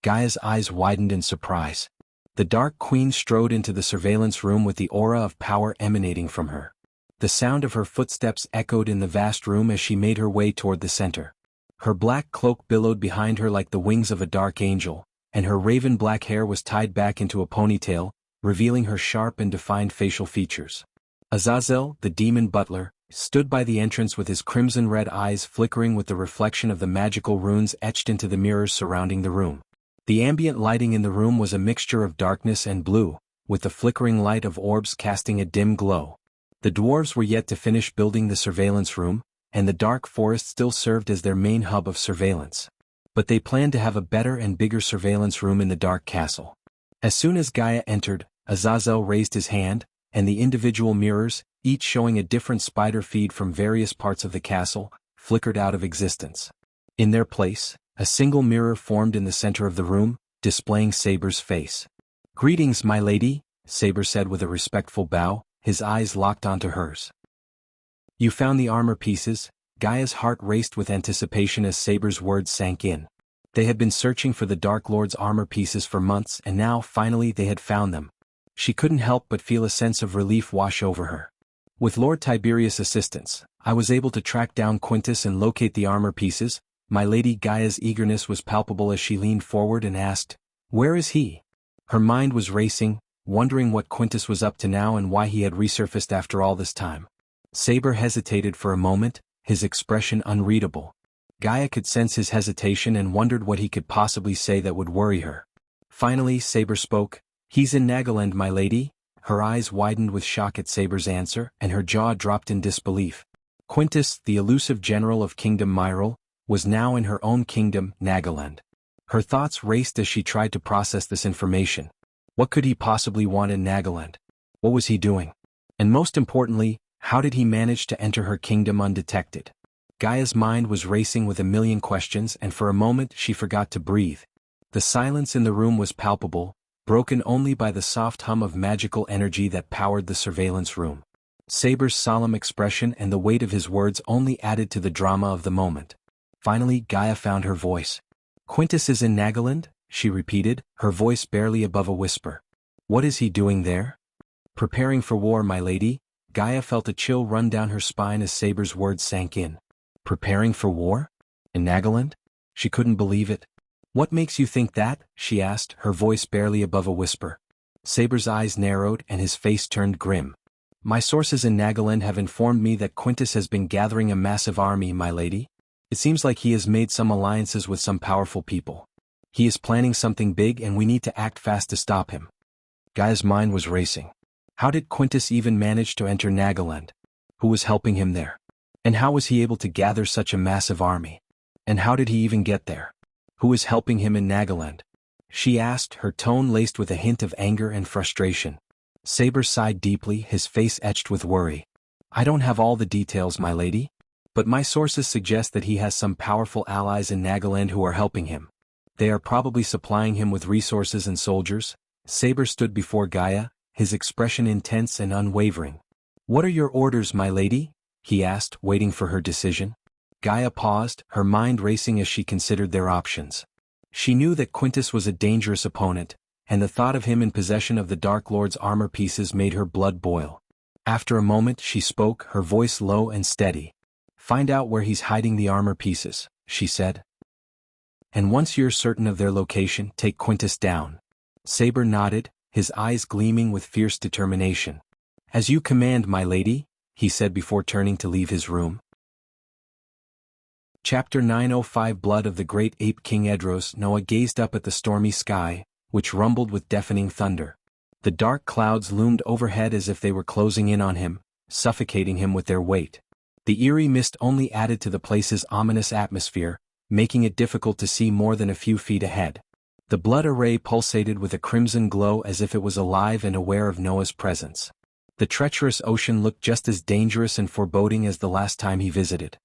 Gaia's eyes widened in surprise. The Dark Queen strode into the surveillance room with the aura of power emanating from her. The sound of her footsteps echoed in the vast room as she made her way toward the center. Her black cloak billowed behind her like the wings of a dark angel, and her raven-black hair was tied back into a ponytail, revealing her sharp and defined facial features. Azazel, the demon butler, stood by the entrance with his crimson-red eyes flickering with the reflection of the magical runes etched into the mirrors surrounding the room. The ambient lighting in the room was a mixture of darkness and blue, with the flickering light of orbs casting a dim glow. The dwarves were yet to finish building the surveillance room, and the dark forest still served as their main hub of surveillance. But they planned to have a better and bigger surveillance room in the dark castle. As soon as Gaia entered, Azazel raised his hand, and the individual mirrors, each showing a different spider feed from various parts of the castle, flickered out of existence. In their place, a single mirror formed in the center of the room, displaying Saber's face. Greetings, my lady, Saber said with a respectful bow, his eyes locked onto hers. You found the armor pieces? Gaia's heart raced with anticipation as Saber's words sank in. They had been searching for the Dark Lord's armor pieces for months and now, finally, they had found them. She couldn't help but feel a sense of relief wash over her. With Lord Tiberius' assistance, I was able to track down Quintus and locate the armor pieces. My lady. Gaia's eagerness was palpable as she leaned forward and asked, "Where is he?" Her mind was racing, wondering what Quintus was up to now and why he had resurfaced after all this time. Saber hesitated for a moment, his expression unreadable. Gaia could sense his hesitation and wondered what he could possibly say that would worry her. Finally, Saber spoke, "He's in Nagaland, my lady." Her eyes widened with shock at Saber's answer, and her jaw dropped in disbelief. Quintus, the elusive general of Kingdom Myril, was now in her own kingdom, Nagaland. Her thoughts raced as she tried to process this information. What could he possibly want in Nagaland? What was he doing? And most importantly, how did he manage to enter her kingdom undetected? Gaia's mind was racing with a million questions, and for a moment she forgot to breathe. The silence in the room was palpable, broken only by the soft hum of magical energy that powered the surveillance room. Saber's solemn expression and the weight of his words only added to the drama of the moment. Finally, Gaia found her voice. "Quintus is in Nagaland?" she repeated, her voice barely above a whisper. "What is he doing there?" "Preparing for war, my lady." Gaia felt a chill run down her spine as Saber's words sank in. Preparing for war? In Nagaland? She couldn't believe it. "What makes you think that?" she asked, her voice barely above a whisper. Saber's eyes narrowed and his face turned grim. "My sources in Nagaland have informed me that Quintus has been gathering a massive army, my lady. It seems like he has made some alliances with some powerful people. He is planning something big and we need to act fast to stop him." Gaia's mind was racing. How did Quintus even manage to enter Nagaland? Who was helping him there? And how was he able to gather such a massive army? And how did he even get there? Who is helping him in Nagaland? She asked, her tone laced with a hint of anger and frustration. Saber sighed deeply, his face etched with worry. "I don't have all the details, my lady. But my sources suggest that he has some powerful allies in Nagaland who are helping him. They are probably supplying him with resources and soldiers." Saber stood before Gaia, his expression intense and unwavering. "What are your orders, my lady?" he asked, waiting for her decision. Gaia paused, her mind racing as she considered their options. She knew that Quintus was a dangerous opponent, and the thought of him in possession of the Dark Lord's armor pieces made her blood boil. After a moment she spoke, her voice low and steady. "Find out where he's hiding the armor pieces," she said. "And once you're certain of their location, take Quintus down." Saber nodded, his eyes gleaming with fierce determination. "As you command, my lady," he said before turning to leave his room. Chapter 905 Blood of the Great Ape King Edros. Noah gazed up at the stormy sky, which rumbled with deafening thunder. The dark clouds loomed overhead as if they were closing in on him, suffocating him with their weight. The eerie mist only added to the place's ominous atmosphere, making it difficult to see more than a few feet ahead. The blood array pulsated with a crimson glow as if it was alive and aware of Noah's presence. The treacherous ocean looked just as dangerous and foreboding as the last time he visited.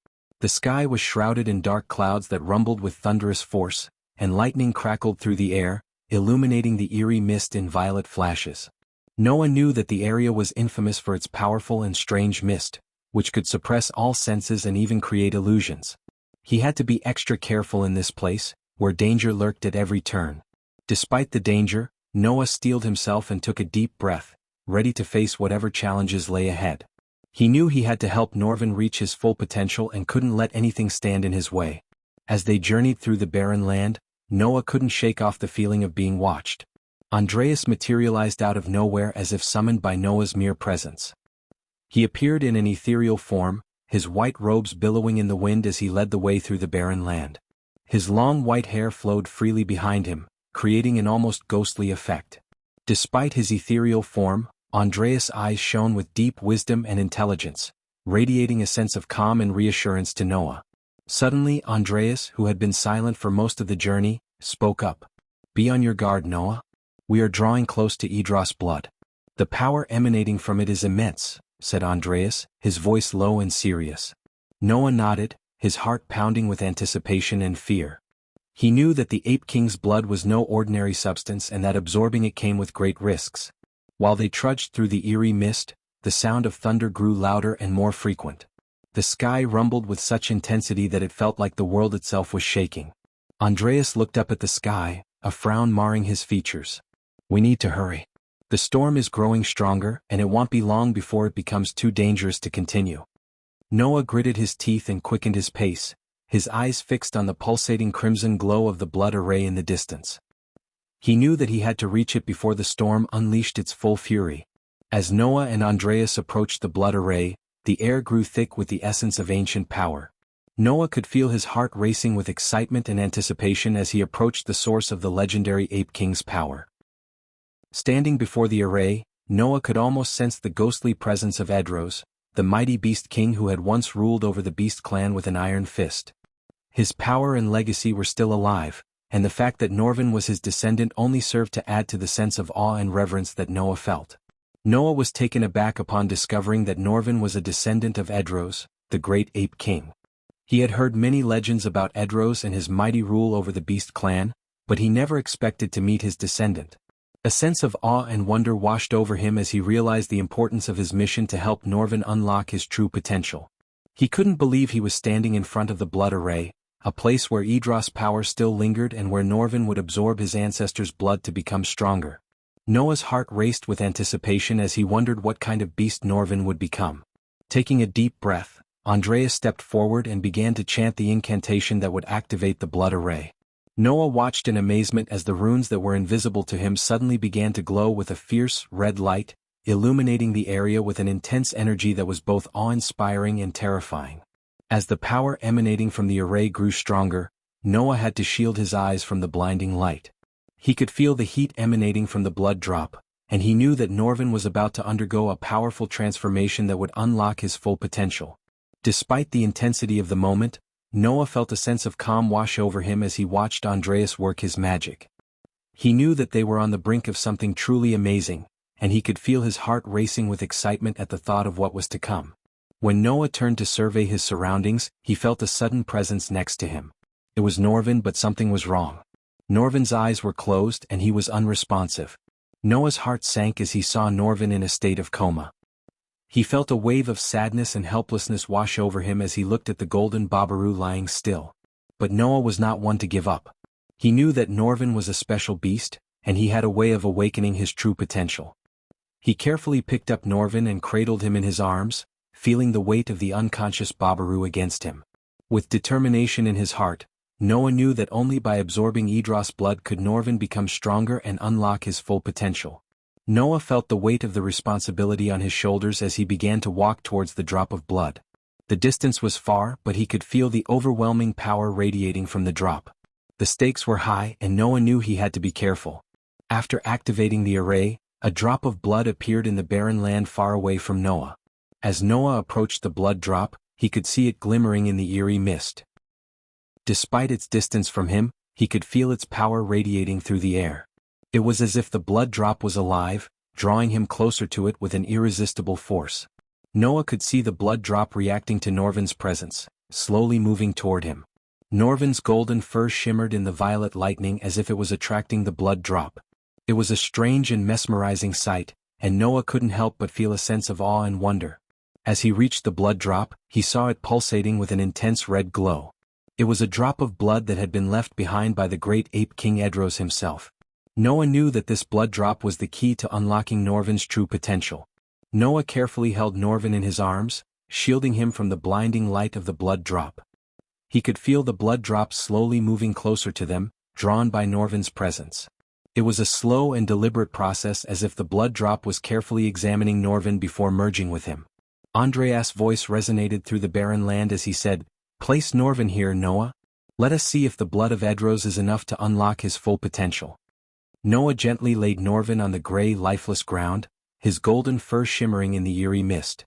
The sky was shrouded in dark clouds that rumbled with thunderous force, and lightning crackled through the air, illuminating the eerie mist in violet flashes. Noah knew that the area was infamous for its powerful and strange mist, which could suppress all senses and even create illusions. He had to be extra careful in this place, where danger lurked at every turn. Despite the danger, Noah steeled himself and took a deep breath, ready to face whatever challenges lay ahead. He knew he had to help Norvin reach his full potential and couldn't let anything stand in his way. As they journeyed through the barren land, Noah couldn't shake off the feeling of being watched. Andreas materialized out of nowhere as if summoned by Noah's mere presence. He appeared in an ethereal form, his white robes billowing in the wind as he led the way through the barren land. His long white hair flowed freely behind him, creating an almost ghostly effect. Despite his ethereal form, Andreas' eyes shone with deep wisdom and intelligence, radiating a sense of calm and reassurance to Noah. Suddenly, Andreas, who had been silent for most of the journey, spoke up. "Be on your guard, Noah. We are drawing close to Idros' blood. The power emanating from it is immense," said Andreas, his voice low and serious. Noah nodded, his heart pounding with anticipation and fear. He knew that the Ape King's blood was no ordinary substance and that absorbing it came with great risks. While they trudged through the eerie mist, the sound of thunder grew louder and more frequent. The sky rumbled with such intensity that it felt like the world itself was shaking. Andreas looked up at the sky, a frown marring his features. We need to hurry. The storm is growing stronger, and it won't be long before it becomes too dangerous to continue. Noah gritted his teeth and quickened his pace, his eyes fixed on the pulsating crimson glow of the blood array in the distance. He knew that he had to reach it before the storm unleashed its full fury. As Noah and Andreas approached the blood array, the air grew thick with the essence of ancient power. Noah could feel his heart racing with excitement and anticipation as he approached the source of the legendary Ape King's power. Standing before the array, Noah could almost sense the ghostly presence of Edros, the mighty beast king who had once ruled over the beast clan with an iron fist. His power and legacy were still alive, and the fact that Norvin was his descendant only served to add to the sense of awe and reverence that Noah felt. Noah was taken aback upon discovering that Norvin was a descendant of Edros, the great ape king. He had heard many legends about Edros and his mighty rule over the beast clan, but he never expected to meet his descendant. A sense of awe and wonder washed over him as he realized the importance of his mission to help Norvin unlock his true potential. He couldn't believe he was standing in front of the blood array, a place where Idros' power still lingered and where Norvin would absorb his ancestors' blood to become stronger. Noah's heart raced with anticipation as he wondered what kind of beast Norvin would become. Taking a deep breath, Andreas stepped forward and began to chant the incantation that would activate the blood array. Noah watched in amazement as the runes that were invisible to him suddenly began to glow with a fierce, red light, illuminating the area with an intense energy that was both awe-inspiring and terrifying. As the power emanating from the array grew stronger, Noah had to shield his eyes from the blinding light. He could feel the heat emanating from the blood drop, and he knew that Norvin was about to undergo a powerful transformation that would unlock his full potential. Despite the intensity of the moment, Noah felt a sense of calm wash over him as he watched Andreas work his magic. He knew that they were on the brink of something truly amazing, and he could feel his heart racing with excitement at the thought of what was to come. When Noah turned to survey his surroundings, he felt a sudden presence next to him. It was Norvin, but something was wrong. Norvin's eyes were closed and he was unresponsive. Noah's heart sank as he saw Norvin in a state of coma. He felt a wave of sadness and helplessness wash over him as he looked at the golden Babaru lying still. But Noah was not one to give up. He knew that Norvin was a special beast, and he had a way of awakening his true potential. He carefully picked up Norvin and cradled him in his arms, feeling the weight of the unconscious Babaru against him. With determination in his heart, Noah knew that only by absorbing Idros' blood could Norvin become stronger and unlock his full potential. Noah felt the weight of the responsibility on his shoulders as he began to walk towards the drop of blood. The distance was far, but he could feel the overwhelming power radiating from the drop. The stakes were high, and Noah knew he had to be careful. After activating the array, a drop of blood appeared in the barren land far away from Noah. As Noah approached the blood drop, he could see it glimmering in the eerie mist. Despite its distance from him, he could feel its power radiating through the air. It was as if the blood drop was alive, drawing him closer to it with an irresistible force. Noah could see the blood drop reacting to Norvin's presence, slowly moving toward him. Norvin's golden fur shimmered in the violet lightning as if it was attracting the blood drop. It was a strange and mesmerizing sight, and Noah couldn't help but feel a sense of awe and wonder. As he reached the blood drop, he saw it pulsating with an intense red glow. It was a drop of blood that had been left behind by the great ape king Edros himself. Noah knew that this blood drop was the key to unlocking Norvin's true potential. Noah carefully held Norvin in his arms, shielding him from the blinding light of the blood drop. He could feel the blood drop slowly moving closer to them, drawn by Norvin's presence. It was a slow and deliberate process, as if the blood drop was carefully examining Norvin before merging with him. Andreas' voice resonated through the barren land as he said, "Place Norvin here, Noah. Let us see if the blood of Edros is enough to unlock his full potential." Noah gently laid Norvin on the gray, lifeless ground, his golden fur shimmering in the eerie mist.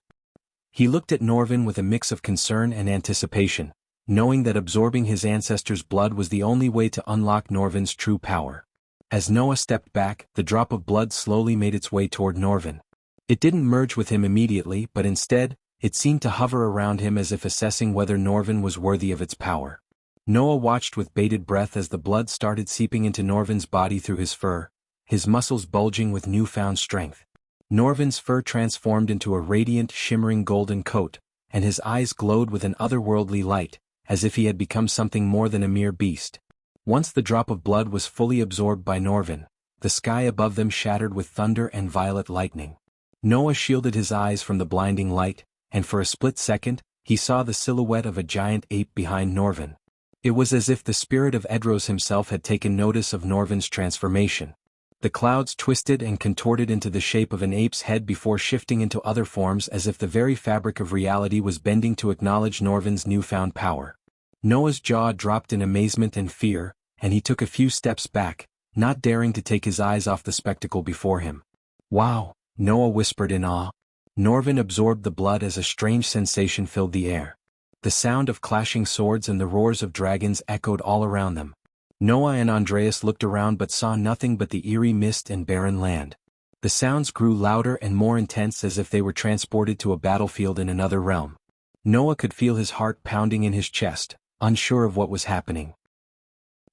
He looked at Norvin with a mix of concern and anticipation, knowing that absorbing his ancestors' blood was the only way to unlock Norvin's true power. As Noah stepped back, the drop of blood slowly made its way toward Norvin. It didn't merge with him immediately, but instead, it seemed to hover around him as if assessing whether Norvin was worthy of its power. Noah watched with bated breath as the blood started seeping into Norvin's body through his fur, his muscles bulging with newfound strength. Norvin's fur transformed into a radiant, shimmering golden coat, and his eyes glowed with an otherworldly light, as if he had become something more than a mere beast. Once the drop of blood was fully absorbed by Norvin, the sky above them shattered with thunder and violet lightning. Noah shielded his eyes from the blinding light, and for a split second, he saw the silhouette of a giant ape behind Norvin. It was as if the spirit of Edros himself had taken notice of Norvin's transformation. The clouds twisted and contorted into the shape of an ape's head before shifting into other forms as if the very fabric of reality was bending to acknowledge Norvin's newfound power. Noah's jaw dropped in amazement and fear, and he took a few steps back, not daring to take his eyes off the spectacle before him. "Wow," Noah whispered in awe. Norvin absorbed the blood as a strange sensation filled the air. The sound of clashing swords and the roars of dragons echoed all around them. Noah and Andreas looked around but saw nothing but the eerie mist and barren land. The sounds grew louder and more intense as if they were transported to a battlefield in another realm. Noah could feel his heart pounding in his chest, unsure of what was happening.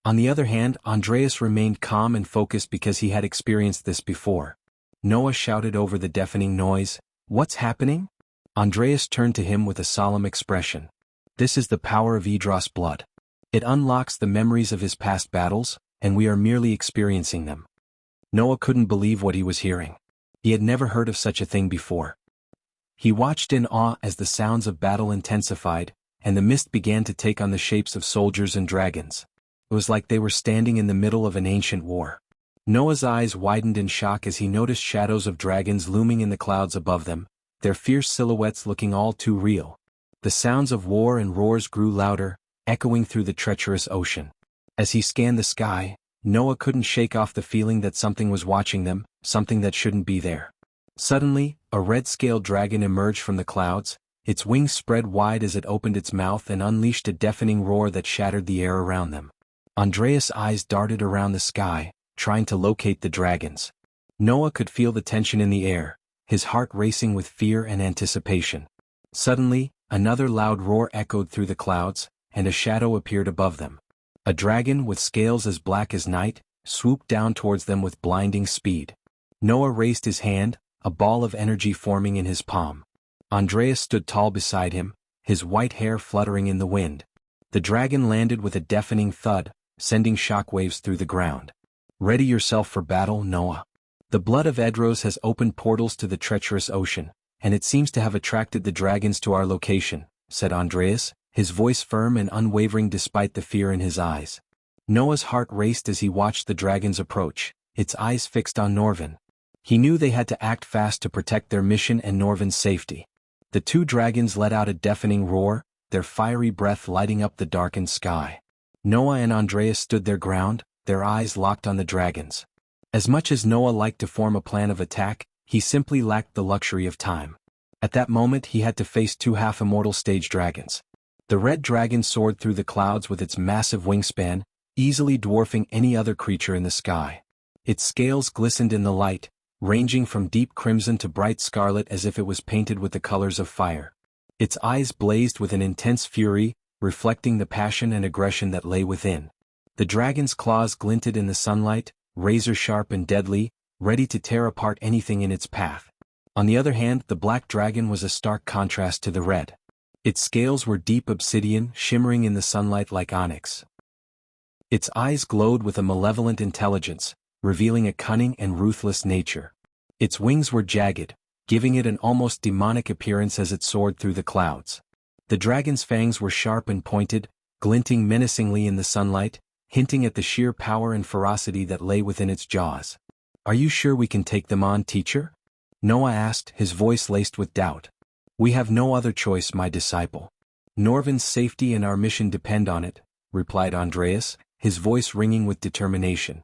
On the other hand, Andreas remained calm and focused because he had experienced this before. Noah shouted over the deafening noise, "What's happening?" Andreas turned to him with a solemn expression. "This is the power of Idros blood. It unlocks the memories of his past battles, and we are merely experiencing them." Noah couldn't believe what he was hearing. He had never heard of such a thing before. He watched in awe as the sounds of battle intensified, and the mist began to take on the shapes of soldiers and dragons. It was like they were standing in the middle of an ancient war. Noah's eyes widened in shock as he noticed shadows of dragons looming in the clouds above them, their fierce silhouettes looking all too real. The sounds of war and roars grew louder, echoing through the treacherous ocean. As he scanned the sky, Noah couldn't shake off the feeling that something was watching them, something that shouldn't be there. Suddenly, a red-scaled dragon emerged from the clouds, its wings spread wide as it opened its mouth and unleashed a deafening roar that shattered the air around them. Andreas' eyes darted around the sky, trying to locate the dragons. Noah could feel the tension in the air, his heart racing with fear and anticipation. Suddenly, another loud roar echoed through the clouds, and a shadow appeared above them. A dragon with scales as black as night swooped down towards them with blinding speed. Noah raised his hand, a ball of energy forming in his palm. Andreas stood tall beside him, his white hair fluttering in the wind. The dragon landed with a deafening thud, sending shockwaves through the ground. "Ready yourself for battle, Noah. The blood of Edros has opened portals to the treacherous ocean, and it seems to have attracted the dragons to our location," said Andreas, his voice firm and unwavering despite the fear in his eyes. Noah's heart raced as he watched the dragons approach, its eyes fixed on Norvin. He knew they had to act fast to protect their mission and Norvin's safety. The two dragons let out a deafening roar, their fiery breath lighting up the darkened sky. Noah and Andreas stood their ground, their eyes locked on the dragons. As much as Noah liked to form a plan of attack, he simply lacked the luxury of time. At that moment he had to face two half-immortal stage dragons. The red dragon soared through the clouds with its massive wingspan, easily dwarfing any other creature in the sky. Its scales glistened in the light, ranging from deep crimson to bright scarlet as if it was painted with the colors of fire. Its eyes blazed with an intense fury, reflecting the passion and aggression that lay within. The dragon's claws glinted in the sunlight, razor-sharp and deadly, ready to tear apart anything in its path. On the other hand, the black dragon was a stark contrast to the red. Its scales were deep obsidian, shimmering in the sunlight like onyx. Its eyes glowed with a malevolent intelligence, revealing a cunning and ruthless nature. Its wings were jagged, giving it an almost demonic appearance as it soared through the clouds. The dragon's fangs were sharp and pointed, glinting menacingly in the sunlight, hinting at the sheer power and ferocity that lay within its jaws. "Are you sure we can take them on, teacher?" Noah asked, his voice laced with doubt. "We have no other choice, my disciple. Norvin's safety and our mission depend on it," replied Andreas, his voice ringing with determination.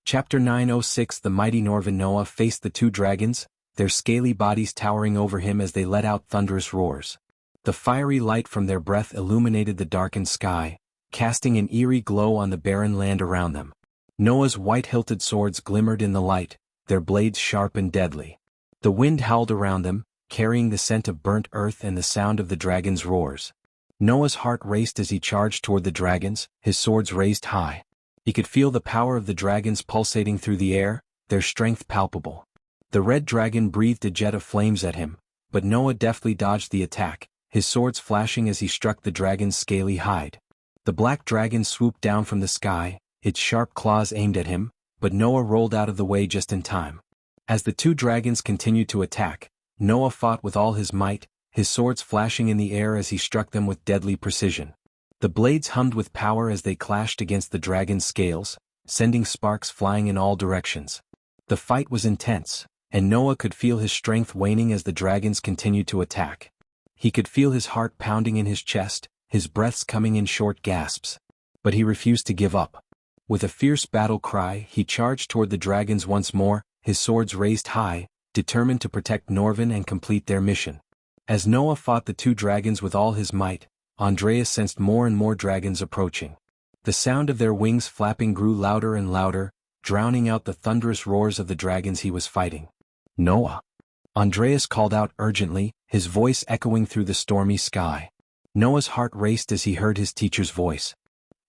Chapter 906. The mighty Norvin. Noah faced the two dragons, their scaly bodies towering over him as they let out thunderous roars. The fiery light from their breath illuminated the darkened sky, casting an eerie glow on the barren land around them. Noah's white-hilted swords glimmered in the light, their blades sharp and deadly. The wind howled around them, carrying the scent of burnt earth and the sound of the dragon's roars. Noah's heart raced as he charged toward the dragons, his swords raised high. He could feel the power of the dragons pulsating through the air, their strength palpable. The red dragon breathed a jet of flames at him, but Noah deftly dodged the attack, his swords flashing as he struck the dragon's scaly hide. The black dragon swooped down from the sky, its sharp claws aimed at him, but Noah rolled out of the way just in time. As the two dragons continued to attack, Noah fought with all his might, his swords flashing in the air as he struck them with deadly precision. The blades hummed with power as they clashed against the dragon's scales, sending sparks flying in all directions. The fight was intense, and Noah could feel his strength waning as the dragons continued to attack. He could feel his heart pounding in his chest, his breaths coming in short gasps. But he refused to give up. With a fierce battle cry, he charged toward the dragons once more, his swords raised high, determined to protect Norvin and complete their mission. As Noah fought the two dragons with all his might, Andreas sensed more and more dragons approaching. The sound of their wings flapping grew louder and louder, drowning out the thunderous roars of the dragons he was fighting. "Noah!" Andreas called out urgently, his voice echoing through the stormy sky. Noah's heart raced as he heard his teacher's voice.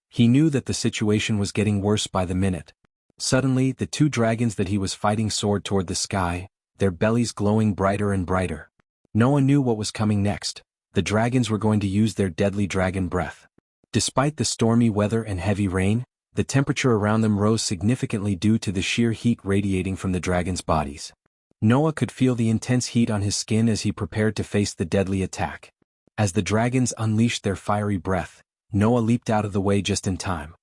He knew that the situation was getting worse by the minute. Suddenly, the two dragons that he was fighting soared toward the sky, their bellies glowing brighter and brighter. Noah knew what was coming next. The dragons were going to use their deadly dragon breath. Despite the stormy weather and heavy rain, the temperature around them rose significantly due to the sheer heat radiating from the dragons' bodies. Noah could feel the intense heat on his skin as he prepared to face the deadly attack. As the dragons unleashed their fiery breath, Noah leaped out of the way just in time.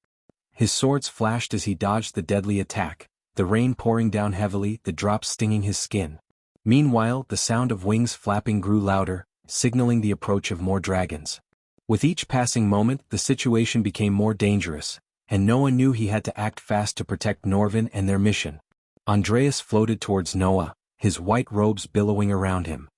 His swords flashed as he dodged the deadly attack, the rain pouring down heavily, the drops stinging his skin. Meanwhile, the sound of wings flapping grew louder, signaling the approach of more dragons. With each passing moment, the situation became more dangerous, and Noah knew he had to act fast to protect Norvin and their mission. Andreas floated towards Noah, his white robes billowing around him.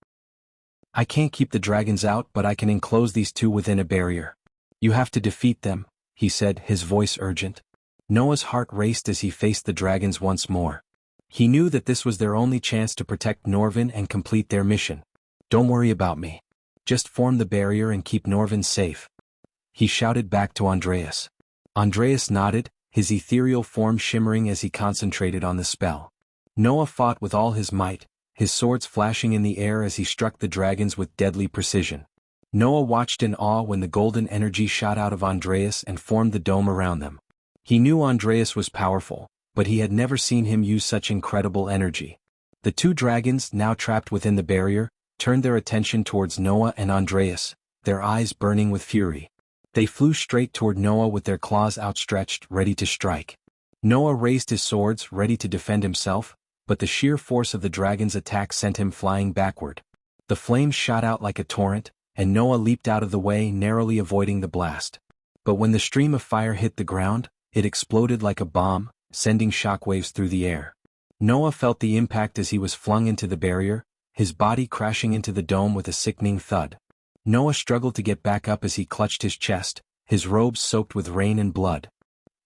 "I can't keep the dragons out, but I can enclose these two within a barrier. You have to defeat them," he said, his voice urgent. Noah's heart raced as he faced the dragons once more. He knew that this was their only chance to protect Norvin and complete their mission. "Don't worry about me. Just form the barrier and keep Norvin safe," he shouted back to Andreas. Andreas nodded, his ethereal form shimmering as he concentrated on the spell. Noah fought with all his might, his swords flashing in the air as he struck the dragons with deadly precision. Noah watched in awe when the golden energy shot out of Andreas and formed the dome around them. He knew Andreas was powerful, but he had never seen him use such incredible energy. The two dragons, now trapped within the barrier, turned their attention towards Noah and Andreas, their eyes burning with fury. They flew straight toward Noah with their claws outstretched, ready to strike. Noah raised his swords, ready to defend himself, but the sheer force of the dragon's attack sent him flying backward. The flames shot out like a torrent, and Noah leaped out of the way, narrowly avoiding the blast. But when the stream of fire hit the ground, it exploded like a bomb, sending shockwaves through the air. Noah felt the impact as he was flung into the barrier, his body crashing into the dome with a sickening thud. Noah struggled to get back up as he clutched his chest, his robes soaked with rain and blood.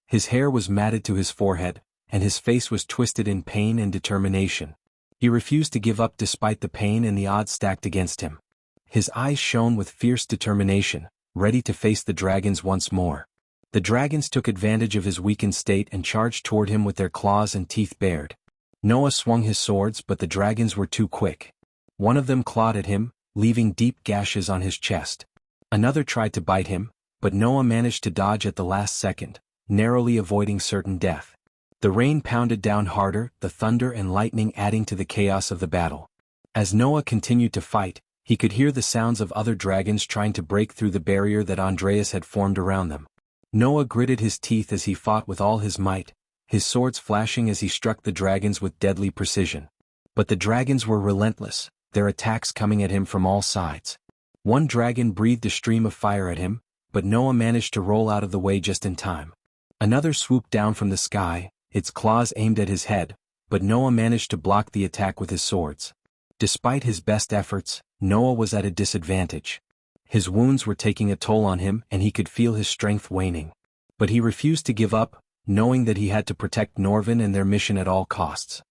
His hair was matted to his forehead, and his face was twisted in pain and determination. He refused to give up despite the pain and the odds stacked against him. His eyes shone with fierce determination, ready to face the dragons once more. The dragons took advantage of his weakened state and charged toward him with their claws and teeth bared. Noah swung his swords, but the dragons were too quick. One of them clawed at him, leaving deep gashes on his chest. Another tried to bite him, but Noah managed to dodge at the last second, narrowly avoiding certain death. The rain pounded down harder, the thunder and lightning adding to the chaos of the battle. As Noah continued to fight, he could hear the sounds of other dragons trying to break through the barrier that Andreas had formed around them. Noah gritted his teeth as he fought with all his might, his swords flashing as he struck the dragons with deadly precision. But the dragons were relentless, their attacks coming at him from all sides. One dragon breathed a stream of fire at him, but Noah managed to roll out of the way just in time. Another swooped down from the sky, its claws aimed at his head, but Noah managed to block the attack with his swords. Despite his best efforts, Noah was at a disadvantage. His wounds were taking a toll on him and he could feel his strength waning. But he refused to give up, knowing that he had to protect Norvin and their mission at all costs.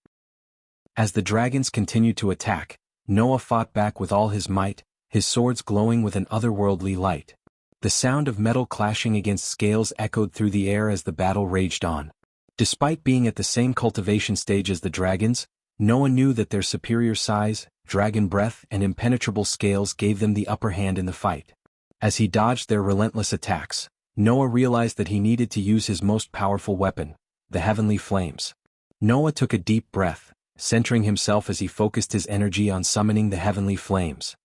As the dragons continued to attack, Noah fought back with all his might, his swords glowing with an otherworldly light. The sound of metal clashing against scales echoed through the air as the battle raged on. Despite being at the same cultivation stage as the dragons, Noah knew that their superior size, dragon breath and impenetrable scales gave them the upper hand in the fight. As he dodged their relentless attacks, Noah realized that he needed to use his most powerful weapon, the heavenly flames. Noah took a deep breath, centering himself as he focused his energy on summoning the heavenly flames.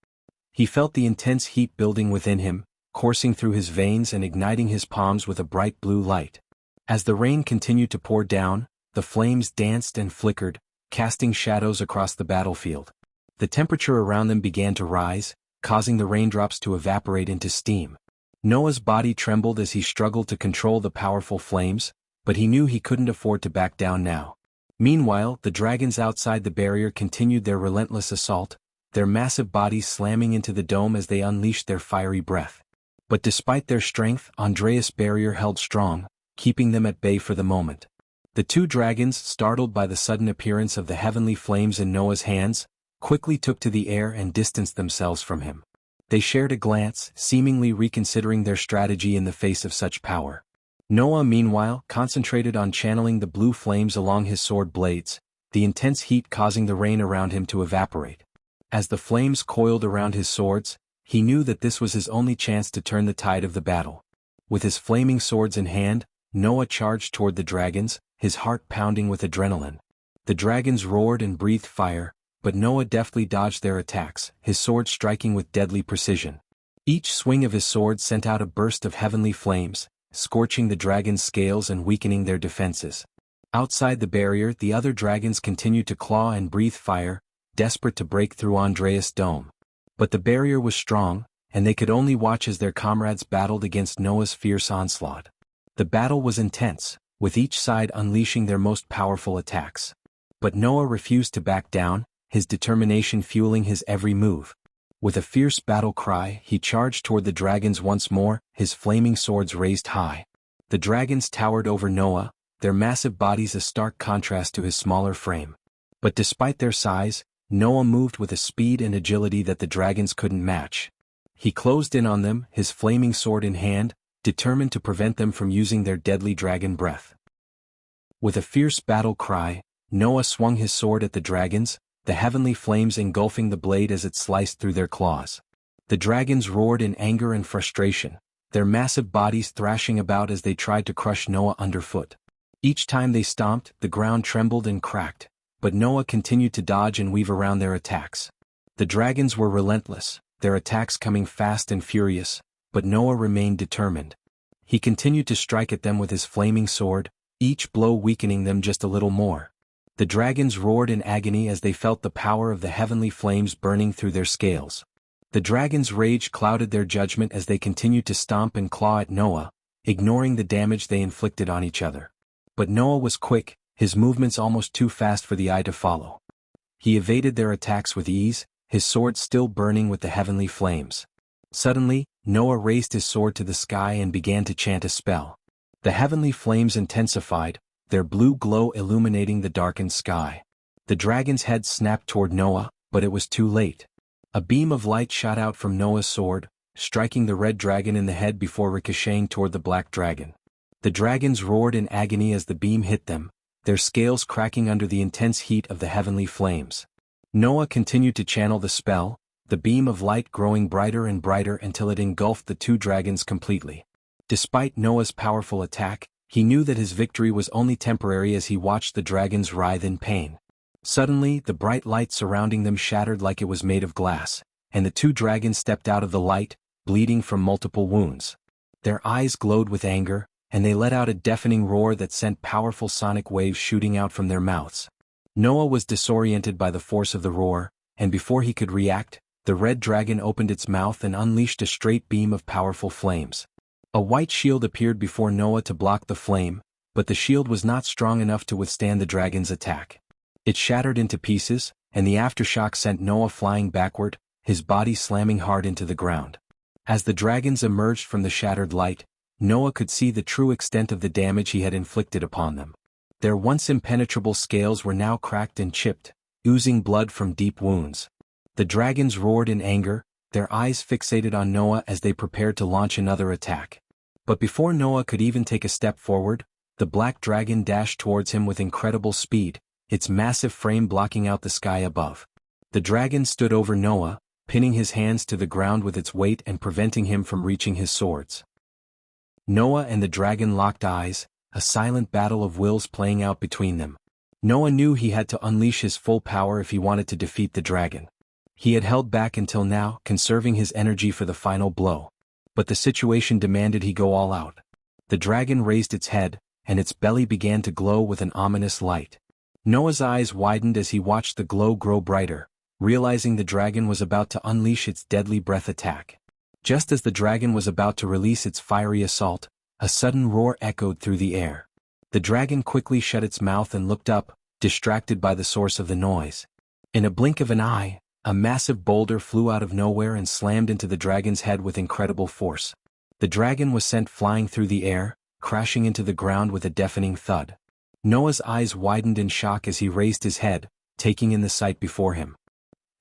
He felt the intense heat building within him, coursing through his veins and igniting his palms with a bright blue light. As the rain continued to pour down, the flames danced and flickered, casting shadows across the battlefield. The temperature around them began to rise, causing the raindrops to evaporate into steam. Noah's body trembled as he struggled to control the powerful flames, but he knew he couldn't afford to back down now. Meanwhile, the dragons outside the barrier continued their relentless assault, their massive bodies slamming into the dome as they unleashed their fiery breath. But despite their strength, Andreas' barrier held strong, keeping them at bay for the moment. The two dragons, startled by the sudden appearance of the heavenly flames in Noah's hands, quickly took to the air and distanced themselves from him. They shared a glance, seemingly reconsidering their strategy in the face of such power. Noah, meanwhile, concentrated on channeling the blue flames along his sword blades, the intense heat causing the rain around him to evaporate. As the flames coiled around his swords, he knew that this was his only chance to turn the tide of the battle. With his flaming swords in hand, Noah charged toward the dragons, his heart pounding with adrenaline. The dragons roared and breathed fire, but Noah deftly dodged their attacks, his sword striking with deadly precision. Each swing of his sword sent out a burst of heavenly flames, scorching the dragons' scales and weakening their defenses. Outside the barrier, the other dragons continued to claw and breathe fire, desperate to break through Andreas' dome. But the barrier was strong, and they could only watch as their comrades battled against Noah's fierce onslaught. The battle was intense, with each side unleashing their most powerful attacks. But Noah refused to back down, his determination fueling his every move. With a fierce battle cry, he charged toward the dragons once more, his flaming swords raised high. The dragons towered over Noah, their massive bodies a stark contrast to his smaller frame. But despite their size, Noah moved with a speed and agility that the dragons couldn't match. He closed in on them, his flaming sword in hand, determined to prevent them from using their deadly dragon breath. With a fierce battle cry, Noah swung his sword at the dragons, the heavenly flames engulfing the blade as it sliced through their claws. The dragons roared in anger and frustration, their massive bodies thrashing about as they tried to crush Noah underfoot. Each time they stomped, the ground trembled and cracked, but Noah continued to dodge and weave around their attacks. The dragons were relentless, their attacks coming fast and furious, but Noah remained determined. He continued to strike at them with his flaming sword, each blow weakening them just a little more. The dragons roared in agony as they felt the power of the heavenly flames burning through their scales. The dragons' rage clouded their judgment as they continued to stomp and claw at Noah, ignoring the damage they inflicted on each other. But Noah was quick, his movements almost too fast for the eye to follow. He evaded their attacks with ease, his sword still burning with the heavenly flames. Suddenly, Noah raised his sword to the sky and began to chant a spell. The heavenly flames intensified, their blue glow illuminating the darkened sky. The dragon's head snapped toward Noah, but it was too late. A beam of light shot out from Noah's sword, striking the red dragon in the head before ricocheting toward the black dragon. The dragons roared in agony as the beam hit them, their scales cracking under the intense heat of the heavenly flames. Noah continued to channel the spell, the beam of light growing brighter and brighter until it engulfed the two dragons completely. Despite Noah's powerful attack, he knew that his victory was only temporary as he watched the dragons writhe in pain. Suddenly, the bright light surrounding them shattered like it was made of glass, and the two dragons stepped out of the light, bleeding from multiple wounds. Their eyes glowed with anger, and they let out a deafening roar that sent powerful sonic waves shooting out from their mouths. Noah was disoriented by the force of the roar, and before he could react, the red dragon opened its mouth and unleashed a straight beam of powerful flames. A white shield appeared before Noah to block the flame, but the shield was not strong enough to withstand the dragon's attack. It shattered into pieces, and the aftershock sent Noah flying backward, his body slamming hard into the ground. As the dragons emerged from the shattered light, Noah could see the true extent of the damage he had inflicted upon them. Their once impenetrable scales were now cracked and chipped, oozing blood from deep wounds. The dragons roared in anger, their eyes fixated on Noah as they prepared to launch another attack. But before Noah could even take a step forward, the black dragon dashed towards him with incredible speed, its massive frame blocking out the sky above. The dragon stood over Noah, pinning his hands to the ground with its weight and preventing him from reaching his swords. Noah and the dragon locked eyes, a silent battle of wills playing out between them. Noah knew he had to unleash his full power if he wanted to defeat the dragon. He had held back until now, conserving his energy for the final blow. But the situation demanded he go all out. The dragon raised its head, and its belly began to glow with an ominous light. Noah's eyes widened as he watched the glow grow brighter, realizing the dragon was about to unleash its deadly breath attack. Just as the dragon was about to release its fiery assault, a sudden roar echoed through the air. The dragon quickly shut its mouth and looked up, distracted by the source of the noise. In a blink of an eye, a massive boulder flew out of nowhere and slammed into the dragon's head with incredible force. The dragon was sent flying through the air, crashing into the ground with a deafening thud. Noah's eyes widened in shock as he raised his head, taking in the sight before him.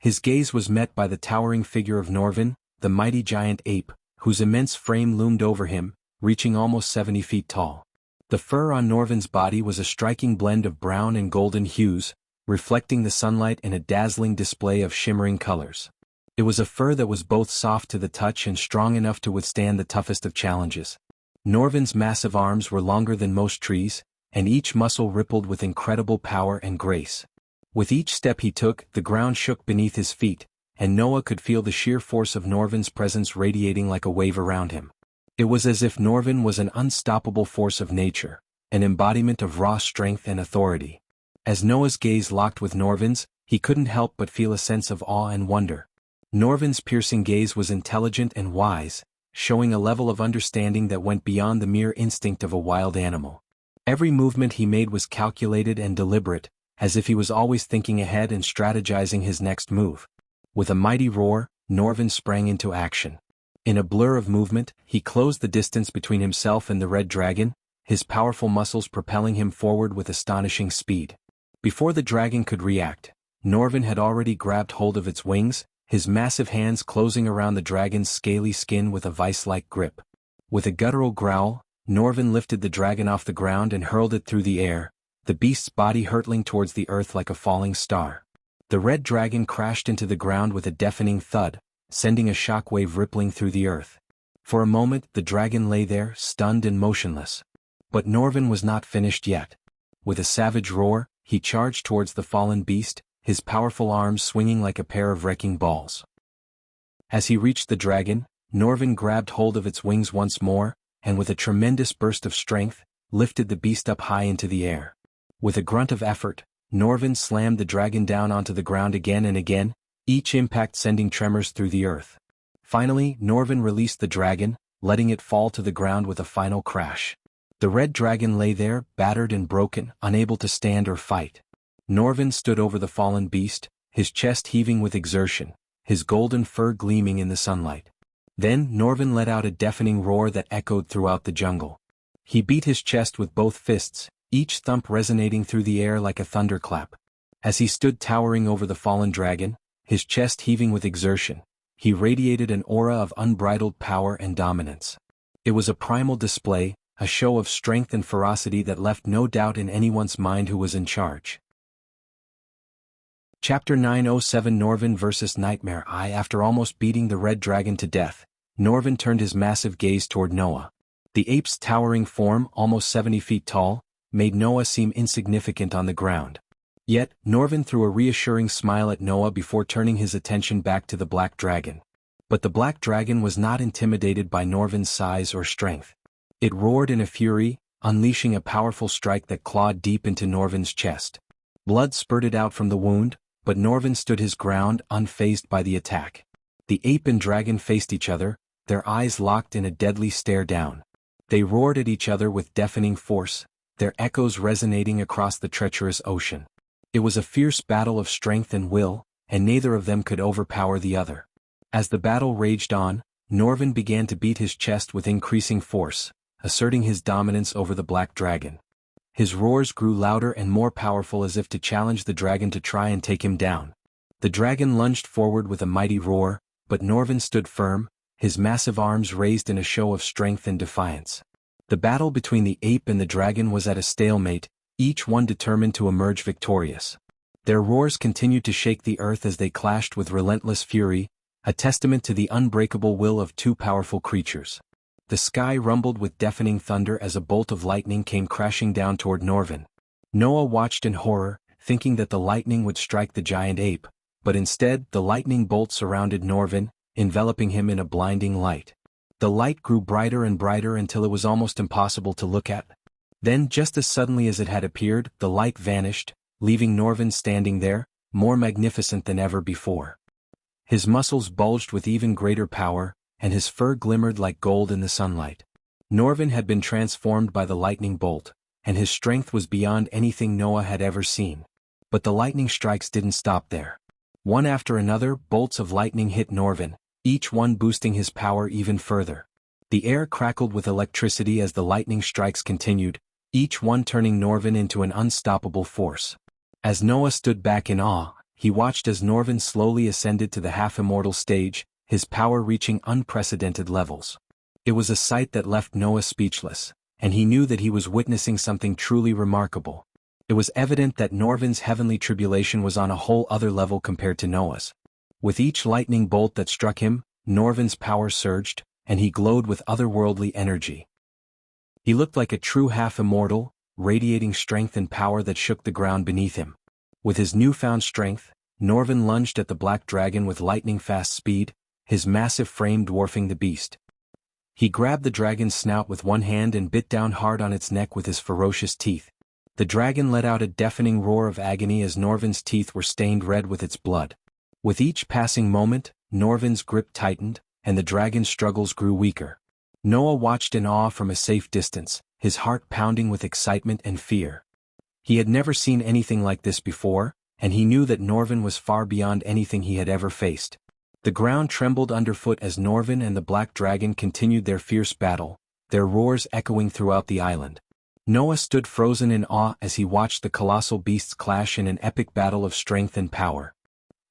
His gaze was met by the towering figure of Norvin, the mighty giant ape, whose immense frame loomed over him, reaching almost 70 feet tall. The fur on Norvin's body was a striking blend of brown and golden hues, reflecting the sunlight in a dazzling display of shimmering colors. It was a fur that was both soft to the touch and strong enough to withstand the toughest of challenges. Norvin's massive arms were longer than most trees, and each muscle rippled with incredible power and grace. With each step he took, the ground shook beneath his feet, and Noah could feel the sheer force of Norvin's presence radiating like a wave around him. It was as if Norvin was an unstoppable force of nature, an embodiment of raw strength and authority. As Noah's gaze locked with Norvin's, he couldn't help but feel a sense of awe and wonder. Norvin's piercing gaze was intelligent and wise, showing a level of understanding that went beyond the mere instinct of a wild animal. Every movement he made was calculated and deliberate, as if he was always thinking ahead and strategizing his next move. With a mighty roar, Norvin sprang into action. In a blur of movement, he closed the distance between himself and the red dragon, his powerful muscles propelling him forward with astonishing speed. Before the dragon could react, Norvin had already grabbed hold of its wings, his massive hands closing around the dragon's scaly skin with a vice-like grip. With a guttural growl, Norvin lifted the dragon off the ground and hurled it through the air, the beast's body hurtling towards the earth like a falling star. The red dragon crashed into the ground with a deafening thud, sending a shockwave rippling through the earth. For a moment the dragon lay there, stunned and motionless. But Norvin was not finished yet. With a savage roar, he charged towards the fallen beast, his powerful arms swinging like a pair of wrecking balls. As he reached the dragon, Norvin grabbed hold of its wings once more, and with a tremendous burst of strength, lifted the beast up high into the air. With a grunt of effort, Norvin slammed the dragon down onto the ground again and again, each impact sending tremors through the earth. Finally, Norvin released the dragon, letting it fall to the ground with a final crash. The red dragon lay there, battered and broken, unable to stand or fight. Norvin stood over the fallen beast, his chest heaving with exertion, his golden fur gleaming in the sunlight. Then Norvin let out a deafening roar that echoed throughout the jungle. He beat his chest with both fists, each thump resonating through the air like a thunderclap. As he stood towering over the fallen dragon, his chest heaving with exertion, he radiated an aura of unbridled power and dominance. It was a primal display, a show of strength and ferocity that left no doubt in anyone's mind who was in charge. Chapter 907 Norvin vs. Nightmare Eye. After almost beating the red dragon to death, Norvin turned his massive gaze toward Noah. The ape's towering form, almost 70 feet tall, made Noah seem insignificant on the ground. Yet, Norvin threw a reassuring smile at Noah before turning his attention back to the black dragon. But the black dragon was not intimidated by Norvin's size or strength. It roared in a fury, unleashing a powerful strike that clawed deep into Norvin's chest. Blood spurted out from the wound, but Norvin stood his ground, unfazed by the attack. The ape and dragon faced each other, their eyes locked in a deadly stare down. They roared at each other with deafening force, their echoes resonating across the treacherous ocean. It was a fierce battle of strength and will, and neither of them could overpower the other. As the battle raged on, Norvin began to beat his chest with increasing force, asserting his dominance over the black dragon. His roars grew louder and more powerful as if to challenge the dragon to try and take him down. The dragon lunged forward with a mighty roar, but Norvin stood firm, his massive arms raised in a show of strength and defiance. The battle between the ape and the dragon was at a stalemate, each one determined to emerge victorious. Their roars continued to shake the earth as they clashed with relentless fury, a testament to the unbreakable will of two powerful creatures. The sky rumbled with deafening thunder as a bolt of lightning came crashing down toward Norvin. Noah watched in horror, thinking that the lightning would strike the giant ape, but instead the lightning bolt surrounded Norvin, enveloping him in a blinding light. The light grew brighter and brighter until it was almost impossible to look at. Then, just as suddenly as it had appeared, the light vanished, leaving Norvin standing there, more magnificent than ever before. His muscles bulged with even greater power, and his fur glimmered like gold in the sunlight. Norvin had been transformed by the lightning bolt, and his strength was beyond anything Noah had ever seen. But the lightning strikes didn't stop there. One after another, bolts of lightning hit Norvin, each one boosting his power even further. The air crackled with electricity as the lightning strikes continued, each one turning Norvin into an unstoppable force. As Noah stood back in awe, he watched as Norvin slowly ascended to the half-immortal stage, his power reaching unprecedented levels. It was a sight that left Noah speechless, and he knew that he was witnessing something truly remarkable. It was evident that Norvin's heavenly tribulation was on a whole other level compared to Noah's. With each lightning bolt that struck him, Norvin's power surged, and he glowed with otherworldly energy. He looked like a true half-immortal, radiating strength and power that shook the ground beneath him. With his newfound strength, Norvin lunged at the black dragon with lightning-fast speed, his massive frame dwarfing the beast. He grabbed the dragon's snout with one hand and bit down hard on its neck with his ferocious teeth. The dragon let out a deafening roar of agony as Norvin's teeth were stained red with its blood. With each passing moment, Norvin's grip tightened, and the dragon's struggles grew weaker. Noah watched in awe from a safe distance, his heart pounding with excitement and fear. He had never seen anything like this before, and he knew that Norvin was far beyond anything he had ever faced. The ground trembled underfoot as Norvin and the black dragon continued their fierce battle, their roars echoing throughout the island. Noah stood frozen in awe as he watched the colossal beasts clash in an epic battle of strength and power.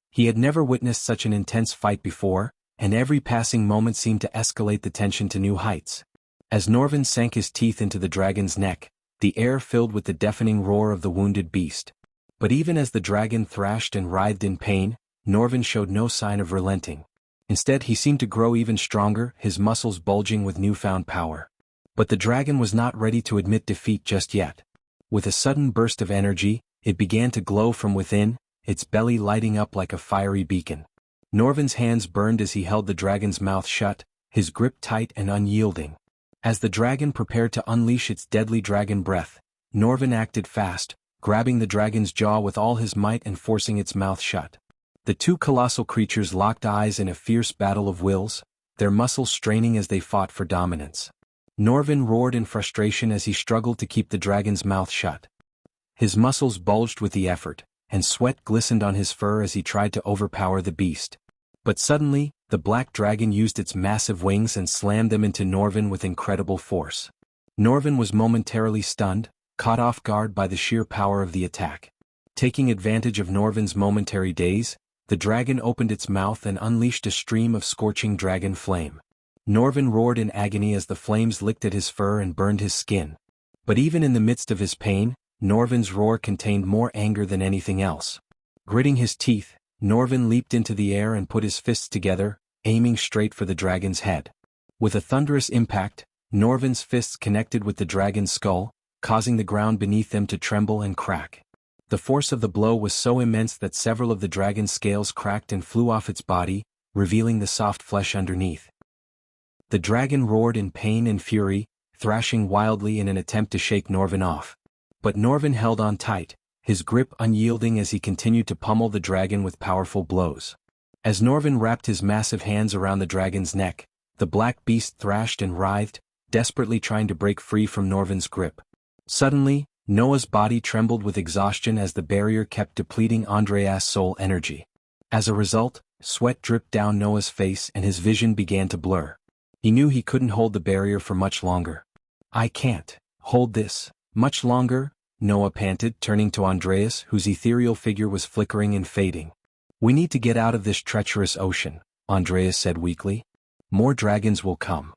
He had never witnessed such an intense fight before, and every passing moment seemed to escalate the tension to new heights. As Norvin sank his teeth into the dragon's neck, the air filled with the deafening roar of the wounded beast. But even as the dragon thrashed and writhed in pain, Norvin showed no sign of relenting. Instead, he seemed to grow even stronger, his muscles bulging with newfound power. But the dragon was not ready to admit defeat just yet. With a sudden burst of energy, it began to glow from within, its belly lighting up like a fiery beacon. Norvin's hands burned as he held the dragon's mouth shut, his grip tight and unyielding. As the dragon prepared to unleash its deadly dragon breath, Norvin acted fast, grabbing the dragon's jaw with all his might and forcing its mouth shut. The two colossal creatures locked eyes in a fierce battle of wills, their muscles straining as they fought for dominance. Norvin roared in frustration as he struggled to keep the dragon's mouth shut. His muscles bulged with the effort, and sweat glistened on his fur as he tried to overpower the beast. But suddenly, the black dragon used its massive wings and slammed them into Norvin with incredible force. Norvin was momentarily stunned, caught off guard by the sheer power of the attack. Taking advantage of Norvin's momentary daze, the dragon opened its mouth and unleashed a stream of scorching dragon flame. Norvin roared in agony as the flames licked at his fur and burned his skin. But even in the midst of his pain, Norvin's roar contained more anger than anything else. Gritting his teeth, Norvin leaped into the air and put his fists together, aiming straight for the dragon's head. With a thunderous impact, Norvin's fists connected with the dragon's skull, causing the ground beneath them to tremble and crack. The force of the blow was so immense that several of the dragon's scales cracked and flew off its body, revealing the soft flesh underneath. The dragon roared in pain and fury, thrashing wildly in an attempt to shake Norvin off. But Norvin held on tight, his grip unyielding as he continued to pummel the dragon with powerful blows. As Norvin wrapped his massive hands around the dragon's neck, the black beast thrashed and writhed, desperately trying to break free from Norvin's grip. Suddenly, Noah's body trembled with exhaustion as the barrier kept depleting Andreas' soul energy. As a result, sweat dripped down Noah's face and his vision began to blur. He knew he couldn't hold the barrier for much longer. "I can't hold this much longer," Noah panted, turning to Andreas, whose ethereal figure was flickering and fading. "We need to get out of this treacherous ocean," Andreas said weakly. "More dragons will come."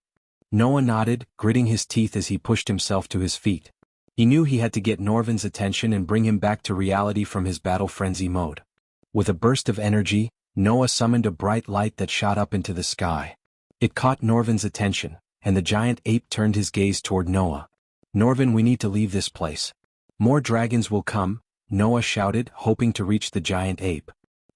Noah nodded, gritting his teeth as he pushed himself to his feet. He knew he had to get Norvin's attention and bring him back to reality from his battle frenzy mode. With a burst of energy, Noah summoned a bright light that shot up into the sky. It caught Norvin's attention, and the giant ape turned his gaze toward Noah. "Norvin, we need to leave this place. More dragons will come," Noah shouted, hoping to reach the giant ape.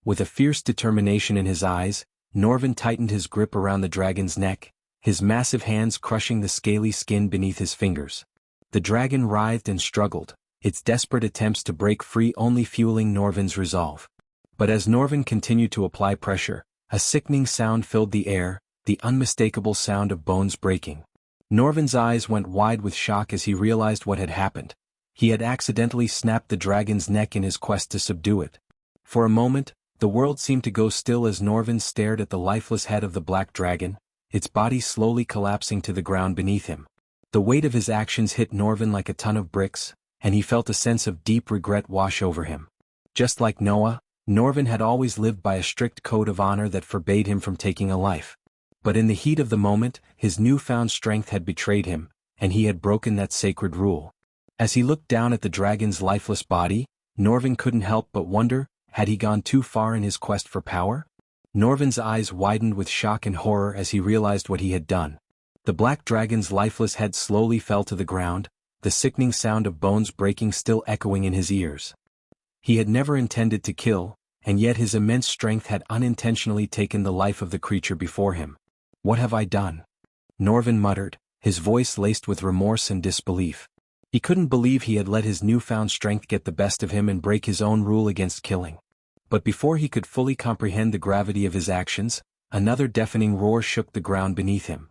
With a fierce determination in his eyes, Norvin tightened his grip around the dragon's neck, his massive hands crushing the scaly skin beneath his fingers. The dragon writhed and struggled, its desperate attempts to break free only fueling Norvin's resolve. But as Norvin continued to apply pressure, a sickening sound filled the air, the unmistakable sound of bones breaking. Norvin's eyes went wide with shock as he realized what had happened. He had accidentally snapped the dragon's neck in his quest to subdue it. For a moment, the world seemed to go still as Norvin stared at the lifeless head of the black dragon, its body slowly collapsing to the ground beneath him. The weight of his actions hit Norvin like a ton of bricks, and he felt a sense of deep regret wash over him. Just like Noah, Norvin had always lived by a strict code of honor that forbade him from taking a life. But in the heat of the moment, his newfound strength had betrayed him, and he had broken that sacred rule. As he looked down at the dragon's lifeless body, Norvin couldn't help but wonder, had he gone too far in his quest for power? Norvin's eyes widened with shock and horror as he realized what he had done. The black dragon's lifeless head slowly fell to the ground, the sickening sound of bones breaking still echoing in his ears. He had never intended to kill, and yet his immense strength had unintentionally taken the life of the creature before him. "What have I done?" Norvin muttered, his voice laced with remorse and disbelief. He couldn't believe he had let his newfound strength get the best of him and break his own rule against killing. But before he could fully comprehend the gravity of his actions, another deafening roar shook the ground beneath him.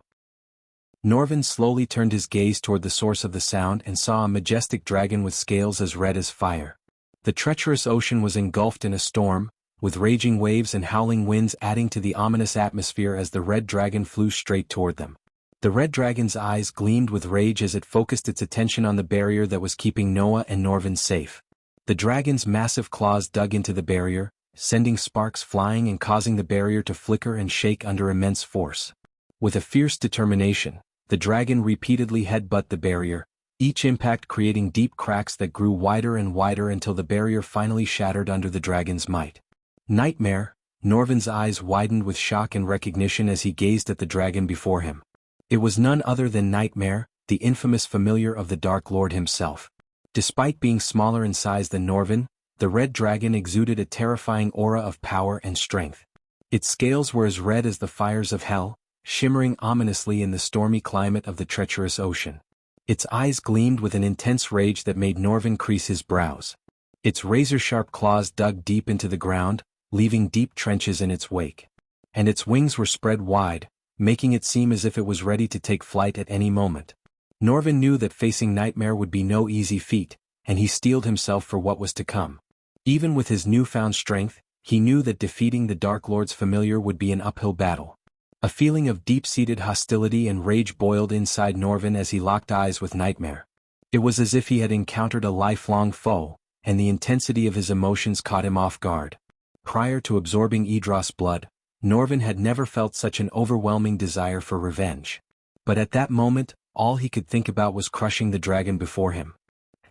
Norvin slowly turned his gaze toward the source of the sound and saw a majestic dragon with scales as red as fire. The treacherous ocean was engulfed in a storm, with raging waves and howling winds adding to the ominous atmosphere as the red dragon flew straight toward them. The red dragon's eyes gleamed with rage as it focused its attention on the barrier that was keeping Noah and Norvin safe. The dragon's massive claws dug into the barrier, sending sparks flying and causing the barrier to flicker and shake under immense force. With a fierce determination, the dragon repeatedly headbutted the barrier, each impact creating deep cracks that grew wider and wider until the barrier finally shattered under the dragon's might. "Nightmare!" Norvin's eyes widened with shock and recognition as he gazed at the dragon before him. It was none other than Nightmare, the infamous familiar of the Dark Lord himself. Despite being smaller in size than Norvin, the red dragon exuded a terrifying aura of power and strength. Its scales were as red as the fires of hell, shimmering ominously in the stormy climate of the treacherous ocean. Its eyes gleamed with an intense rage that made Norvin crease his brows. Its razor-sharp claws dug deep into the ground, leaving deep trenches in its wake. And its wings were spread wide, making it seem as if it was ready to take flight at any moment. Norvin knew that facing Nightmare would be no easy feat, and he steeled himself for what was to come. Even with his newfound strength, he knew that defeating the Dark Lord's familiar would be an uphill battle. A feeling of deep-seated hostility and rage boiled inside Norvin as he locked eyes with Nightmare. It was as if he had encountered a lifelong foe, and the intensity of his emotions caught him off guard. Prior to absorbing Idros' blood, Norvin had never felt such an overwhelming desire for revenge. But at that moment, all he could think about was crushing the dragon before him.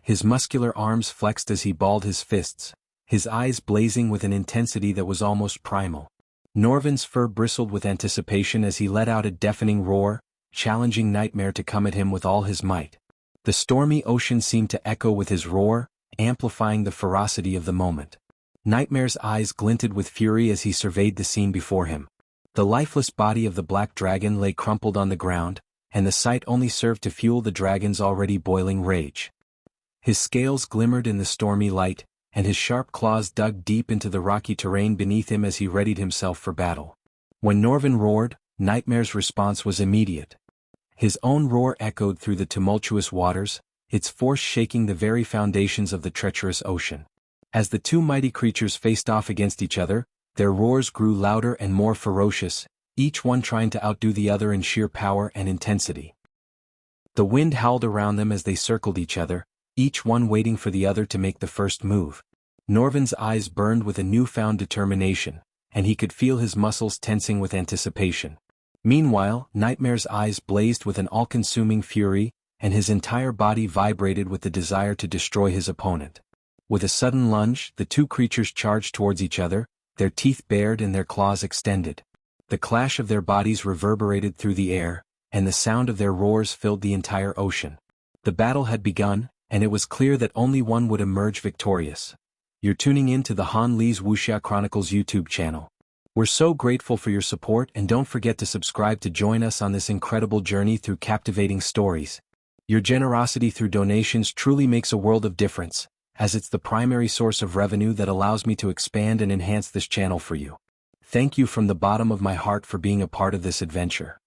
His muscular arms flexed as he balled his fists, his eyes blazing with an intensity that was almost primal. Norvin's fur bristled with anticipation as he let out a deafening roar, challenging Nightmare to come at him with all his might. The stormy ocean seemed to echo with his roar, amplifying the ferocity of the moment. Nightmare's eyes glinted with fury as he surveyed the scene before him. The lifeless body of the black dragon lay crumpled on the ground, and the sight only served to fuel the dragon's already boiling rage. His scales glimmered in the stormy light, and his sharp claws dug deep into the rocky terrain beneath him as he readied himself for battle. When Norvin roared, Nightmare's response was immediate. His own roar echoed through the tumultuous waters, its force shaking the very foundations of the treacherous ocean. As the two mighty creatures faced off against each other, their roars grew louder and more ferocious, each one trying to outdo the other in sheer power and intensity. The wind howled around them as they circled each other, each one waiting for the other to make the first move. Norvin's eyes burned with a newfound determination, and he could feel his muscles tensing with anticipation. Meanwhile, Nightmare's eyes blazed with an all-consuming fury, and his entire body vibrated with the desire to destroy his opponent. With a sudden lunge, the two creatures charged towards each other, their teeth bared and their claws extended. The clash of their bodies reverberated through the air, and the sound of their roars filled the entire ocean. The battle had begun, and it was clear that only one would emerge victorious. You're tuning in to the Han Lee's Wuxia Chronicles YouTube channel. We're so grateful for your support, and don't forget to subscribe to join us on this incredible journey through captivating stories. Your generosity through donations truly makes a world of difference, as it's the primary source of revenue that allows me to expand and enhance this channel for you. Thank you from the bottom of my heart for being a part of this adventure.